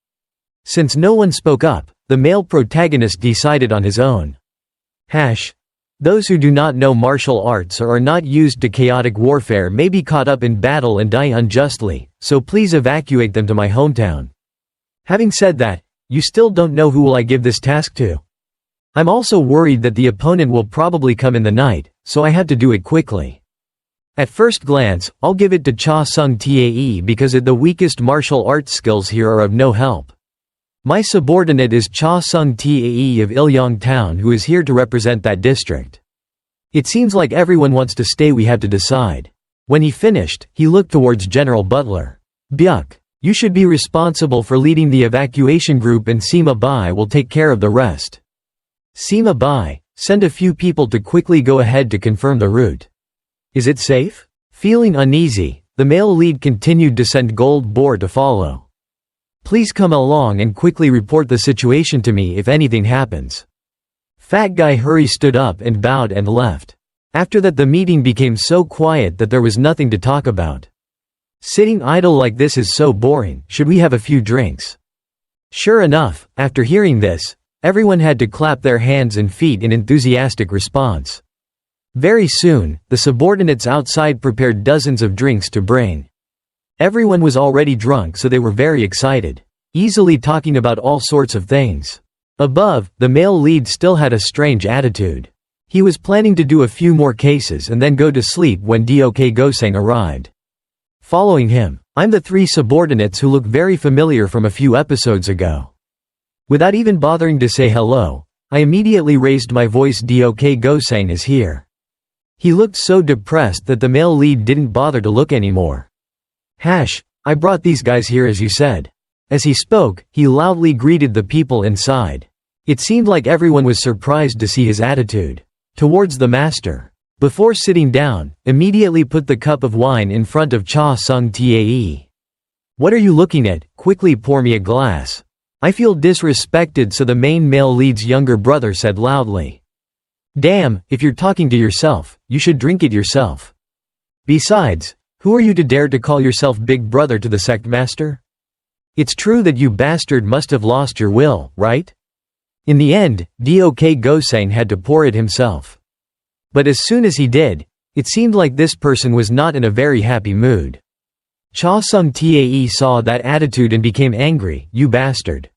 Since no one spoke up, the male protagonist decided on his own. Those who do not know martial arts or are not used to chaotic warfare may be caught up in battle and die unjustly, so please evacuate them to my hometown. Having said that, you still don't know who will I give this task to. I'm also worried that the opponent will probably come in the night, so I have to do it quickly. At first glance, I'll give it to Cha Sung Tae because the weakest martial arts skills here are of no help. My subordinate is Cha Sung Tae of Ilyong Town, who is here to represent that district. It seems like everyone wants to stay, we have to decide. When he finished, he looked towards General Butler. Byuk, you should be responsible for leading the evacuation group and Sima Bai will take care of the rest. Sima Bai, send a few people to quickly go ahead to confirm the route. Is it safe? Feeling uneasy, the male lead continued to send Gold Boar to follow. Please come along and quickly report the situation to me if anything happens. Fat Guy Hurry stood up and bowed and left. After that the meeting became so quiet that there was nothing to talk about. Sitting idle like this is so boring, should we have a few drinks? Sure enough, after hearing this, Everyone had to clap their hands and feet in enthusiastic response. Very soon, the subordinates outside prepared dozens of drinks to bring. Everyone was already drunk, so they were very excited, easily talking about all sorts of things. Above, the male lead still had a strange attitude. He was planning to do a few more cases and then go to sleep when Dok Goseng arrived. Following him, I'm the three subordinates who look very familiar from a few episodes ago. Without even bothering to say hello, I immediately raised my voice. Dok Goseng is here. He looked so depressed that the male lead didn't bother to look anymore. I brought these guys here as you said. As he spoke, he loudly greeted the people inside. It seemed like everyone was surprised to see his attitude towards the master. Before sitting down, immediately put the cup of wine in front of Cha Sung Tae. What are you looking at? Quickly pour me a glass. I feel disrespected, so the main male lead's younger brother said loudly. Damn, if you're talking to yourself, you should drink it yourself. Besides, who are you to dare to call yourself big brother to the sect master? It's true that you bastard must have lost your will, right? In the end, Dok Goseng had to pour it himself. But as soon as he did, it seemed like this person was not in a very happy mood. Cha Sung Tae saw that attitude and became angry. You bastard.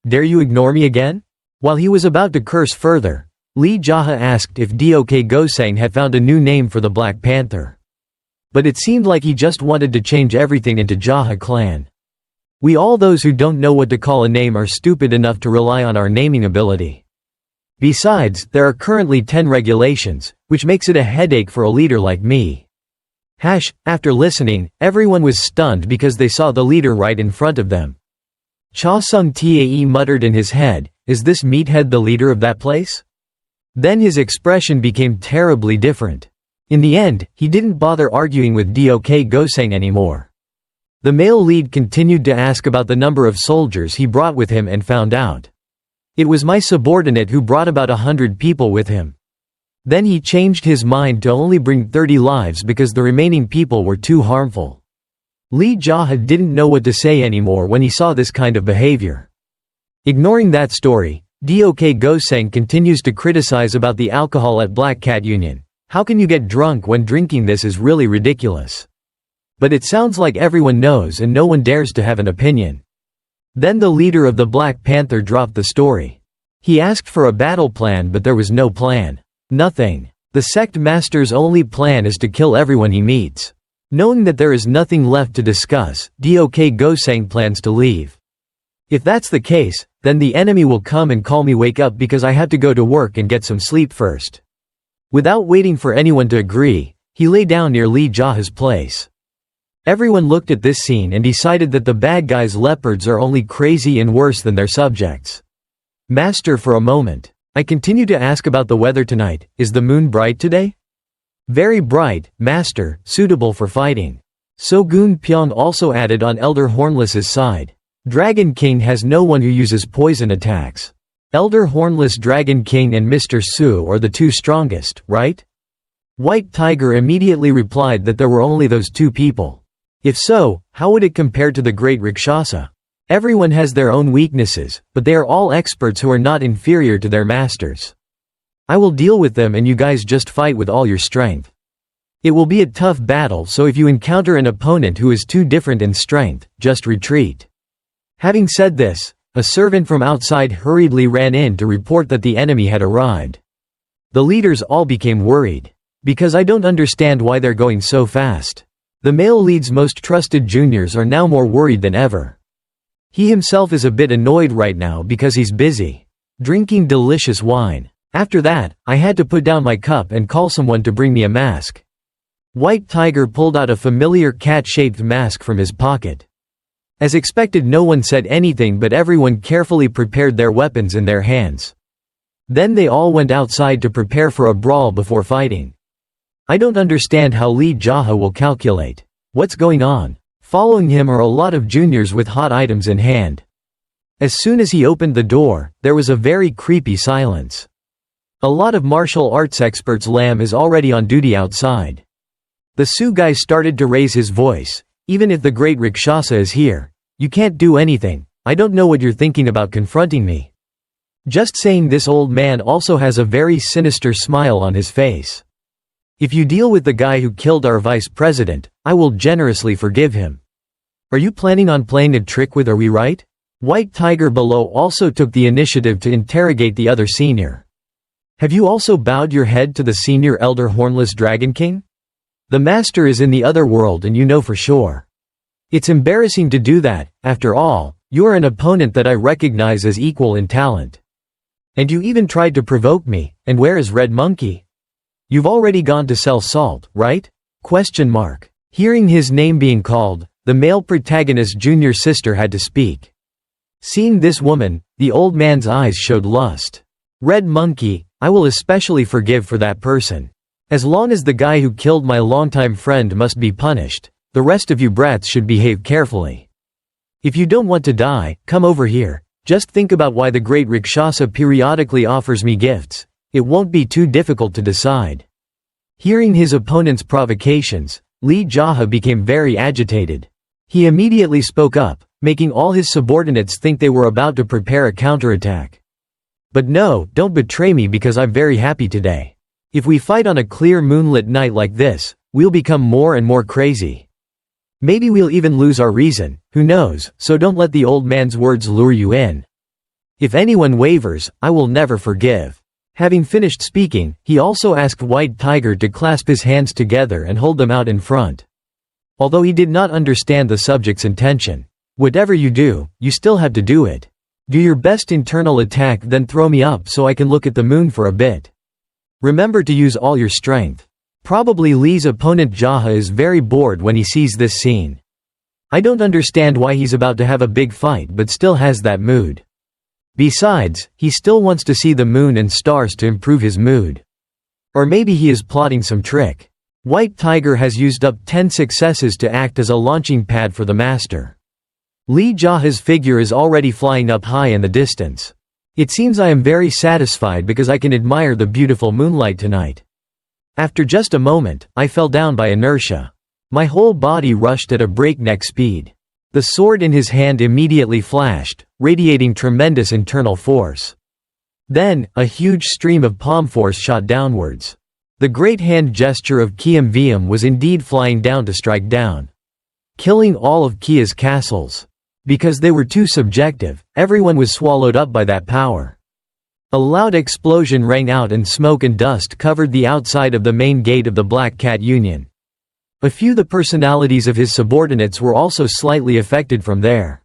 Dare you ignore me again? While he was about to curse further, Lee JaHa asked if Dok Goseng had found a new name for the Black Panther. But it seemed like he just wanted to change everything into JaHa clan. We all those who don't know what to call a name are stupid enough to rely on our naming ability. Besides, there are currently 10 regulations, which makes it a headache for a leader like me. After listening, everyone was stunned because they saw the leader right in front of them. Cha Sung Tae muttered in his head, is this meathead the leader of that place? Then his expression became terribly different. In the end, he didn't bother arguing with Dok Goseng anymore. The male lead continued to ask about the number of soldiers he brought with him and found out. It was my subordinate who brought about 100 people with him. Then he changed his mind to only bring 30 lives because the remaining people were too harmful. Lee JaHa didn't know what to say anymore when he saw this kind of behavior. Ignoring that story, Dok Goseng continues to criticize about the alcohol at Black Cat Union. How can you get drunk when drinking this is really ridiculous? But it sounds like everyone knows and no one dares to have an opinion. Then the leader of the Black Panther dropped the story. He asked for a battle plan, but there was no plan. Nothing. The sect master's only plan is to kill everyone he meets. Knowing that there is nothing left to discuss, Dok Goseng plans to leave. If that's the case, then the enemy will come and call me wake up because I have to go to work and get some sleep first. Without waiting for anyone to agree, he lay down near Lee JaHa's place. Everyone looked at this scene and decided that the bad guys' leopards are only crazy and worse than their subjects. Master, for a moment. I continue to ask about the weather tonight. Is the moon bright today? Very bright, master, suitable for fighting. Sogun Pyong also added on Elder Hornless's side. Dragon King has no one who uses poison attacks. Elder Hornless, Dragon King and Mr. Su are the two strongest, right? White Tiger immediately replied that there were only those two people. If so, how would it compare to the Great Rakshasa? Everyone has their own weaknesses, but they are all experts who are not inferior to their masters. I will deal with them and you guys just fight with all your strength. It will be a tough battle, so if you encounter an opponent who is too different in strength, just retreat. Having said this, a servant from outside hurriedly ran in to report that the enemy had arrived. The leaders all became worried. Because I don't understand why they're going so fast. The male lead's most trusted juniors are now more worried than ever. He himself is a bit annoyed right now because he's busy drinking delicious wine. After that, I had to put down my cup and call someone to bring me a mask. White Tiger pulled out a familiar cat-shaped mask from his pocket. As expected, no one said anything, but everyone carefully prepared their weapons in their hands. Then they all went outside to prepare for a brawl before fighting. I don't understand how Lee JaHa will calculate what's going on. Following him are a lot of juniors with hot items in hand. As soon as he opened the door, there was a very creepy silence. A lot of martial arts experts. Lam is already on duty outside. The Su guy started to raise his voice. Even if the Great Rakshasa is here, you can't do anything. I don't know what you're thinking about confronting me. Just saying, this old man also has a very sinister smile on his face. If you deal with the guy who killed our vice president, I will generously forgive him. Are you planning on playing a trick with Are we right? White Tiger below also took the initiative to interrogate the other senior. Have you also bowed your head to the senior elder Hornless Dragon King? The master is in the other world and you know for sure. It's embarrassing to do that, after all, you are an opponent that I recognize as equal in talent. And you even tried to provoke me, and where is Red Monkey? You've already gone to sell salt, right? ? Hearing his name being called, the male protagonist's junior sister had to speak. Seeing this woman, the old man's eyes showed lust. Red Monkey, I will especially forgive for that person. As long as the guy who killed my longtime friend must be punished, the rest of you brats should behave carefully. If you don't want to die, come over here. Just think about why the great Rakshasa periodically offers me gifts. It won't be too difficult to decide. Hearing his opponent's provocations, Lee JaHa became very agitated. He immediately spoke up, making all his subordinates think they were about to prepare a counterattack. But no, don't betray me because I'm very happy today. If we fight on a clear moonlit night like this, we'll become more and more crazy. Maybe we'll even lose our reason, who knows, so don't let the old man's words lure you in. If anyone wavers, I will never forgive. Having finished speaking, he also asked White Tiger to clasp his hands together and hold them out in front. Although he did not understand the subject's intention. Whatever you do, you still have to do it. Do your best internal attack, then throw me up so I can look at the moon for a bit. Remember to use all your strength. Probably Lee's opponent JaHa is very bored when he sees this scene. I don't understand why he's about to have a big fight but still has that mood. Besides, he still wants to see the moon and stars to improve his mood. Or maybe he is plotting some trick. White Tiger has used up 10 successes to act as a launching pad for the master. Lee JaHa's figure is already flying up high in the distance. It seems I am very satisfied because I can admire the beautiful moonlight tonight. After just a moment, I fell down by inertia. My whole body rushed at a breakneck speed. The sword in his hand immediately flashed, radiating tremendous internal force. Then, a huge stream of palm force shot downwards. The great hand gesture of Kiam Viam was indeed flying down to strike down, killing all of Kia's castles. Because they were too subjective, everyone was swallowed up by that power. A loud explosion rang out and smoke and dust covered the outside of the main gate of the Black Cat Union. A few the personalities of his subordinates were also slightly affected from there.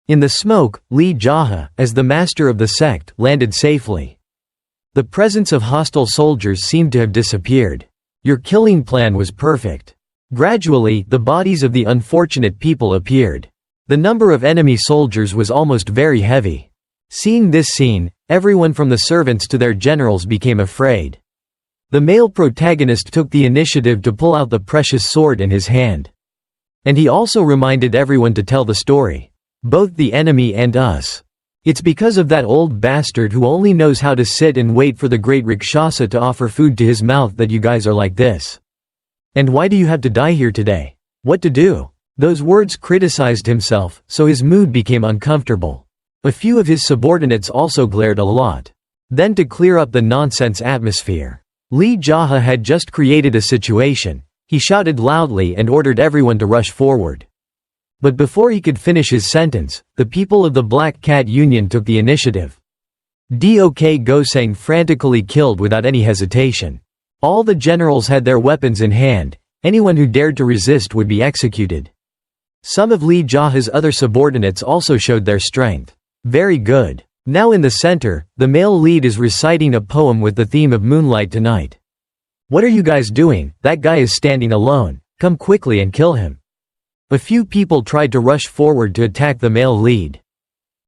In the smoke, Lee JaHa, as the master of the sect, landed safely. The presence of hostile soldiers seemed to have disappeared. Your killing plan was perfect. Gradually, the bodies of the unfortunate people appeared. The number of enemy soldiers was almost very heavy. Seeing this scene, everyone from the servants to their generals became afraid. The male protagonist took the initiative to pull out the precious sword in his hand. And he also reminded everyone to tell the story. Both the enemy and us. It's because of that old bastard who only knows how to sit and wait for the great Rakshasa to offer food to his mouth that you guys are like this. And why do you have to die here today? What to do? Those words criticized himself, so his mood became uncomfortable. A few of his subordinates also glared a lot. Then to clear up the nonsense atmosphere, Lee JaHa had just created a situation. He shouted loudly and ordered everyone to rush forward. But before he could finish his sentence, the people of the Black Cat Union took the initiative. Dok Gosang frantically killed without any hesitation. All the generals had their weapons in hand. Anyone who dared to resist would be executed. Some of Lee JaHa's other subordinates also showed their strength. Very good. Now in the center, the male lead is reciting a poem with the theme of moonlight tonight. What are you guys doing? That guy is standing alone. Come quickly and kill him. A few people tried to rush forward to attack the male lead.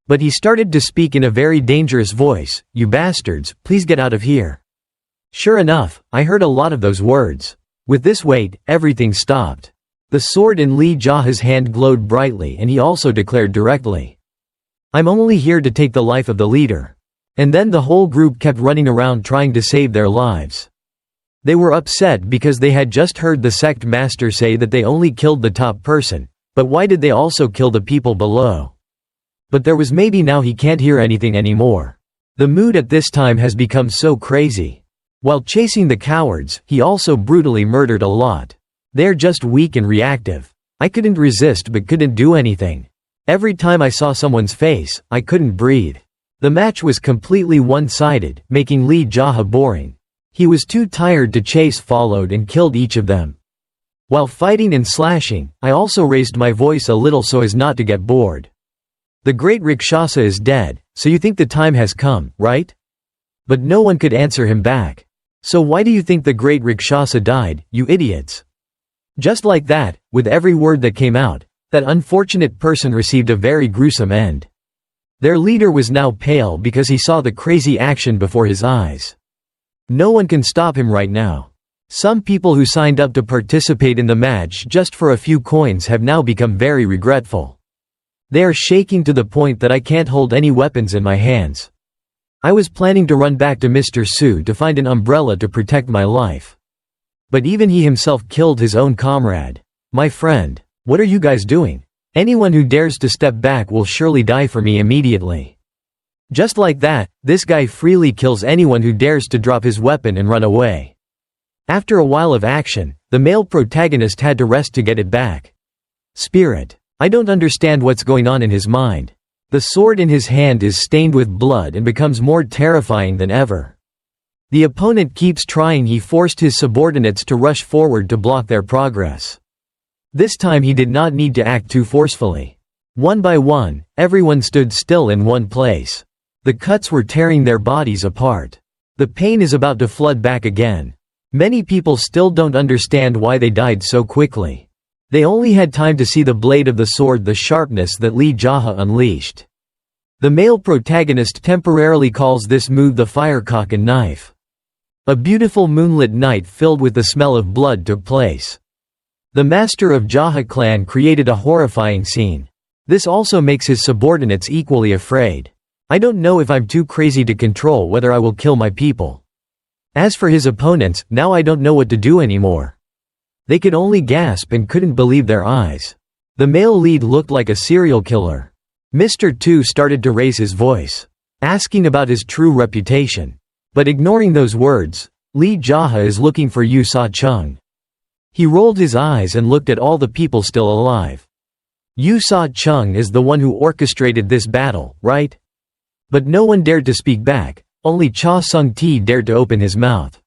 But he started to speak in a very dangerous voice. You bastards, please get out of here. Sure enough, I heard a lot of those words. With this weight, everything stopped. The sword in Lee JaHa's hand glowed brightly and he also declared directly, I'm only here to take the life of the leader. And then the whole group kept running around trying to save their lives. They were upset because they had just heard the sect master say that they only killed the top person, but why did they also kill the people below? But there was maybe now he can't hear anything anymore. The mood at this time has become so crazy. While chasing the cowards, he also brutally murdered a lot. They're just weak and reactive. I couldn't resist but couldn't do anything. Every time I saw someone's face, I couldn't breathe. The match was completely one-sided, making Lee JaHa boring. He was too tired to chase, followed and killed each of them. While fighting and slashing, I also raised my voice a little so as not to get bored. The great Rakshasa is dead, so you think the time has come, right? But no one could answer him back. So why do you think the great Rakshasa died, you idiots? Just like that, with every word that came out, that unfortunate person received a very gruesome end. Their leader was now pale because he saw the crazy action before his eyes. No one can stop him right now. Some people who signed up to participate in the match just for a few coins have now become very regretful. They are shaking to the point that I can't hold any weapons in my hands. I was planning to run back to Mr. Su to find an umbrella to protect my life. But even he himself killed his own comrade. My friend, what are you guys doing? Anyone who dares to step back will surely die for me immediately. Just like that, this guy freely kills anyone who dares to drop his weapon and run away. After a while of action, the male protagonist had to rest to get it back. Spirit. I don't understand what's going on in his mind. The sword in his hand is stained with blood and becomes more terrifying than ever. The opponent keeps trying. He forced his subordinates to rush forward to block their progress. This time he did not need to act too forcefully. One by one, everyone stood still in one place. The cuts were tearing their bodies apart. The pain is about to flood back again. Many people still don't understand why they died so quickly. They only had time to see the blade of the sword, the sharpness that Lee JaHa unleashed. The male protagonist temporarily calls this move the firecock and knife. A beautiful moonlit night filled with the smell of blood took place. The master of JaHa clan created a horrifying scene. This also makes his subordinates equally afraid. I don't know if I'm too crazy to control whether I will kill my people. As for his opponents, now I don't know what to do anymore. They could only gasp and couldn't believe their eyes. The male lead looked like a serial killer. Mr. Tu started to raise his voice, asking about his true reputation. But ignoring those words, Lee JaHa is looking for Yu Sa-chung. He rolled his eyes and looked at all the people still alive. Yu Sa-chung is the one who orchestrated this battle, right? But no one dared to speak back, only Cha Sung-ti dared to open his mouth.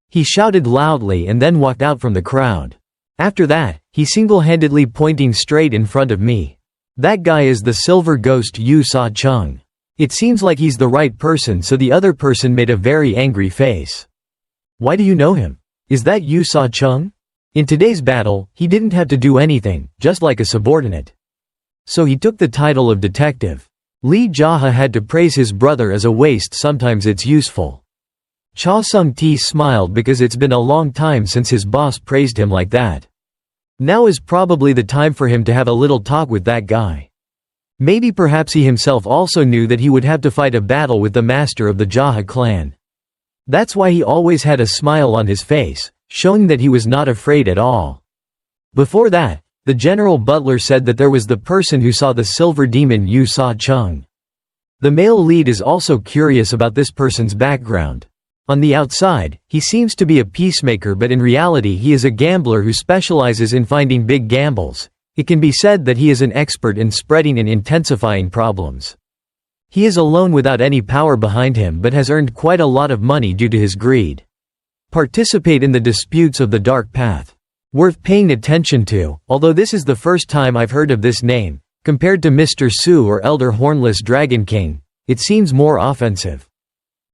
He shouted loudly and then walked out from the crowd. After that, he single-handedly pointing straight in front of me. That guy is the silver ghost Yu Sa-chung. It seems like he's the right person, so the other person made a very angry face. Why do you know him? Is that Yu Sa-chung? In today's battle, he didn't have to do anything, just like a subordinate. So he took the title of detective. Lee JaHa had to praise his brother as a waste. Sometimes it's useful. Cha Sung-ti smiled because it's been a long time since his boss praised him like that. Now is probably the time for him to have a little talk with that guy. Maybe perhaps he himself also knew that he would have to fight a battle with the master of the JaHa clan. That's why he always had a smile on his face, showing that he was not afraid at all. Before that, the general butler said that there was the person who saw the silver demon Yu Sa-chung. The male lead is also curious about this person's background. On the outside, he seems to be a peacemaker, but in reality he is a gambler who specializes in finding big gambles. It can be said that he is an expert in spreading and intensifying problems. He is alone without any power behind him but has earned quite a lot of money due to his greed. Participate in the disputes of the dark path. Worth paying attention to, although this is the first time I've heard of this name. Compared to Mr. Su or Elder Hornless Dragon King, it seems more offensive.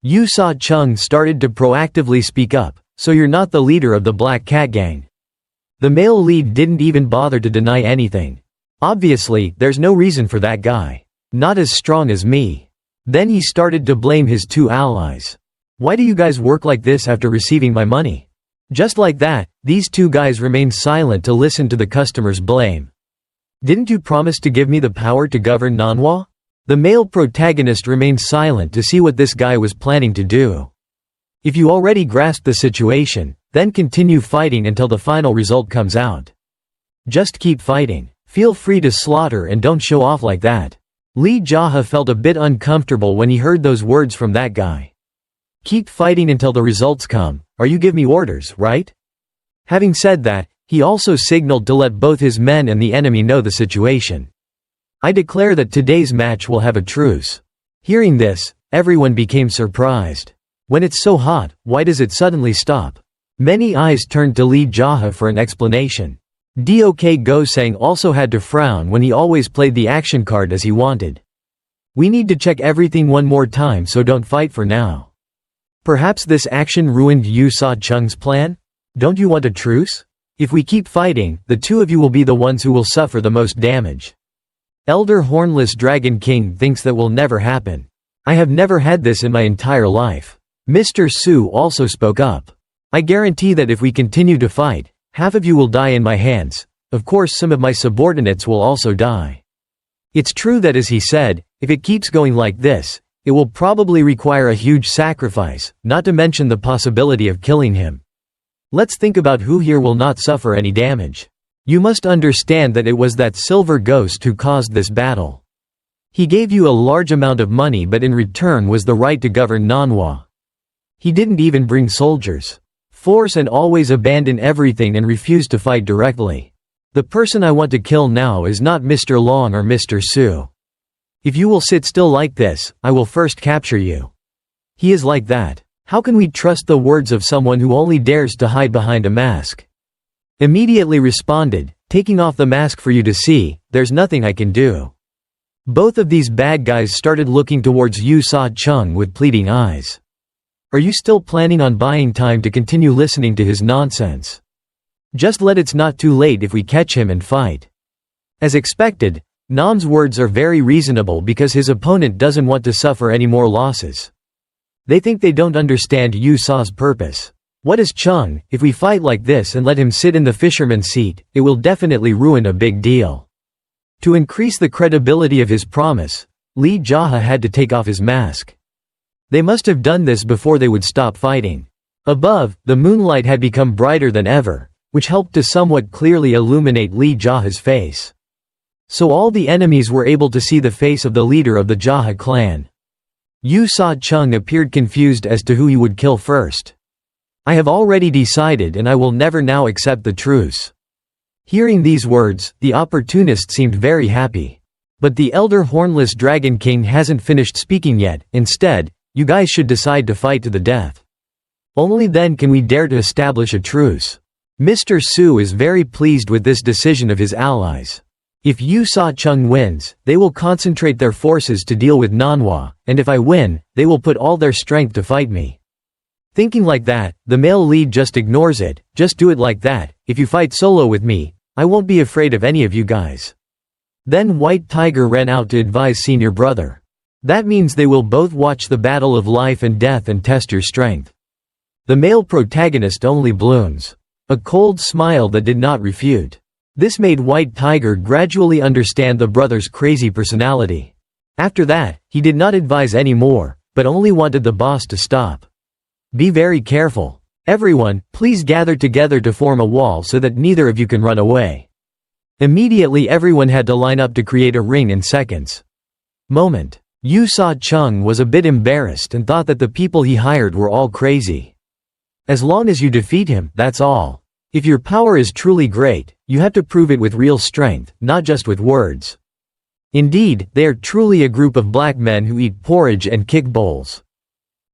Yu Sa-chung started to proactively speak up, so you're not the leader of the Black Cat Gang. The male lead didn't even bother to deny anything. Obviously, there's no reason for that guy. Not as strong as me. Then he started to blame his two allies. Why do you guys work like this after receiving my money? Just like that, these two guys remained silent to listen to the customer's blame. Didn't you promise to give me the power to govern Manhwa? The male protagonist remained silent to see what this guy was planning to do. If you already grasped the situation, then continue fighting until the final result comes out. Just keep fighting. Feel free to slaughter and don't show off like that. Lee JaHa felt a bit uncomfortable when he heard those words from that guy. Keep fighting until the results come, or you give me orders, right? Having said that, he also signaled to let both his men and the enemy know the situation. I declare that today's match will have a truce. Hearing this, everyone became surprised. When it's so hot, why does it suddenly stop? Many eyes turned to Lee JaHa for an explanation. Dok Go-sang also had to frown when he always played the action card as he wanted. We need to check everything one more time, so don't fight for now. Perhaps this action ruined Yu Sa-chung's plan? Don't you want a truce? If we keep fighting, the two of you will be the ones who will suffer the most damage. Elder Hornless Dragon King thinks that will never happen. I have never had this in my entire life. Mr. Su also spoke up. I guarantee that if we continue to fight, half of you will die in my hands. Of course, some of my subordinates will also die. It's true that, as he said, if it keeps going like this, it will probably require a huge sacrifice, not to mention the possibility of killing him. Let's think about who here will not suffer any damage. You must understand that it was that silver ghost who caused this battle. He gave you a large amount of money, but in return was the right to govern Manhwa. He didn't even bring soldiers. Force and always abandon everything and refuse to fight directly. The person I want to kill now is not Mr. Long or Mr. Su. If you will sit still like this, I will first capture you. He is like that. How can we trust the words of someone who only dares to hide behind a mask? Immediately responded, taking off the mask for you to see, there's nothing I can do. Both of these bad guys started looking towards Yu Sa-chung with pleading eyes. Are you still planning on buying time to continue listening to his nonsense? Just let it's not too late if we catch him and fight. As expected, Nam's words are very reasonable because his opponent doesn't want to suffer any more losses. They think they don't understand Yu Sa's purpose. What is Chung? If we fight like this and let him sit in the fisherman's seat, it will definitely ruin a big deal. To increase the credibility of his promise, Lee JaHa had to take off his mask. They must have done this before they would stop fighting. Above, the moonlight had become brighter than ever, which helped to somewhat clearly illuminate Lee JaHa's face. So all the enemies were able to see the face of the leader of the JaHa clan. Yu Sa-chung appeared confused as to who he would kill first. I have already decided and I will never now accept the truce. Hearing these words, the opportunist seemed very happy. But the elder Hornless Dragon King hasn't finished speaking yet. Instead, you guys should decide to fight to the death. Only then can we dare to establish a truce. Mr. Su is very pleased with this decision of his allies. If Yu Sa-chung wins, they will concentrate their forces to deal with Manhwa, and if I win, they will put all their strength to fight me. Thinking like that, the male lead just ignores it. Just do it like that. If you fight solo with me, I won't be afraid of any of you guys. Then White Tiger ran out to advise senior brother. That means they will both watch the battle of life and death and test your strength. The male protagonist only blooms. A cold smile that did not refute. This made White Tiger gradually understand the brother's crazy personality. After that, he did not advise any more, but only wanted the boss to stop. Be very careful. Everyone, please gather together to form a wall so that neither of you can run away. Immediately everyone had to line up to create a ring in seconds. Moment. Yu Sa-chung was a bit embarrassed and thought that the people he hired were all crazy. As long as you defeat him, that's all. If your power is truly great, you have to prove it with real strength, not just with words. Indeed, they are truly a group of black men who eat porridge and kick bowls.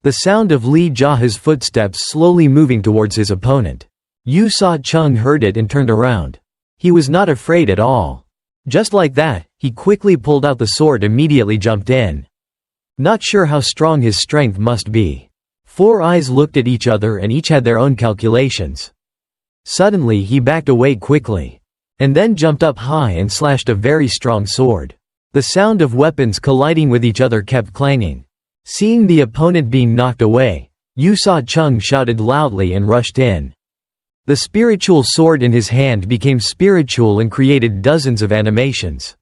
The sound of Lee JaHa's footsteps slowly moving towards his opponent. Yu Sa-chung heard it and turned around. He was not afraid at all. Just like that, he quickly pulled out the sword and immediately jumped in. Not sure how strong his strength must be. Four eyes looked at each other and each had their own calculations. Suddenly he backed away quickly. And then jumped up high and slashed a very strong sword. The sound of weapons colliding with each other kept clanging. Seeing the opponent being knocked away, Yu Sa-chung shouted loudly and rushed in. The spiritual sword in his hand became spiritual and created dozens of animations.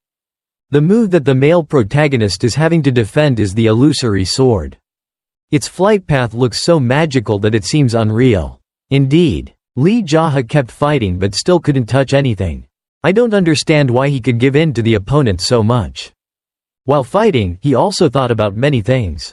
The move that the male protagonist is having to defend is the illusory sword. Its flight path looks so magical that it seems unreal. Indeed, Lee JaHa kept fighting but still couldn't touch anything. I don't understand why he could give in to the opponent so much. While fighting, he also thought about many things.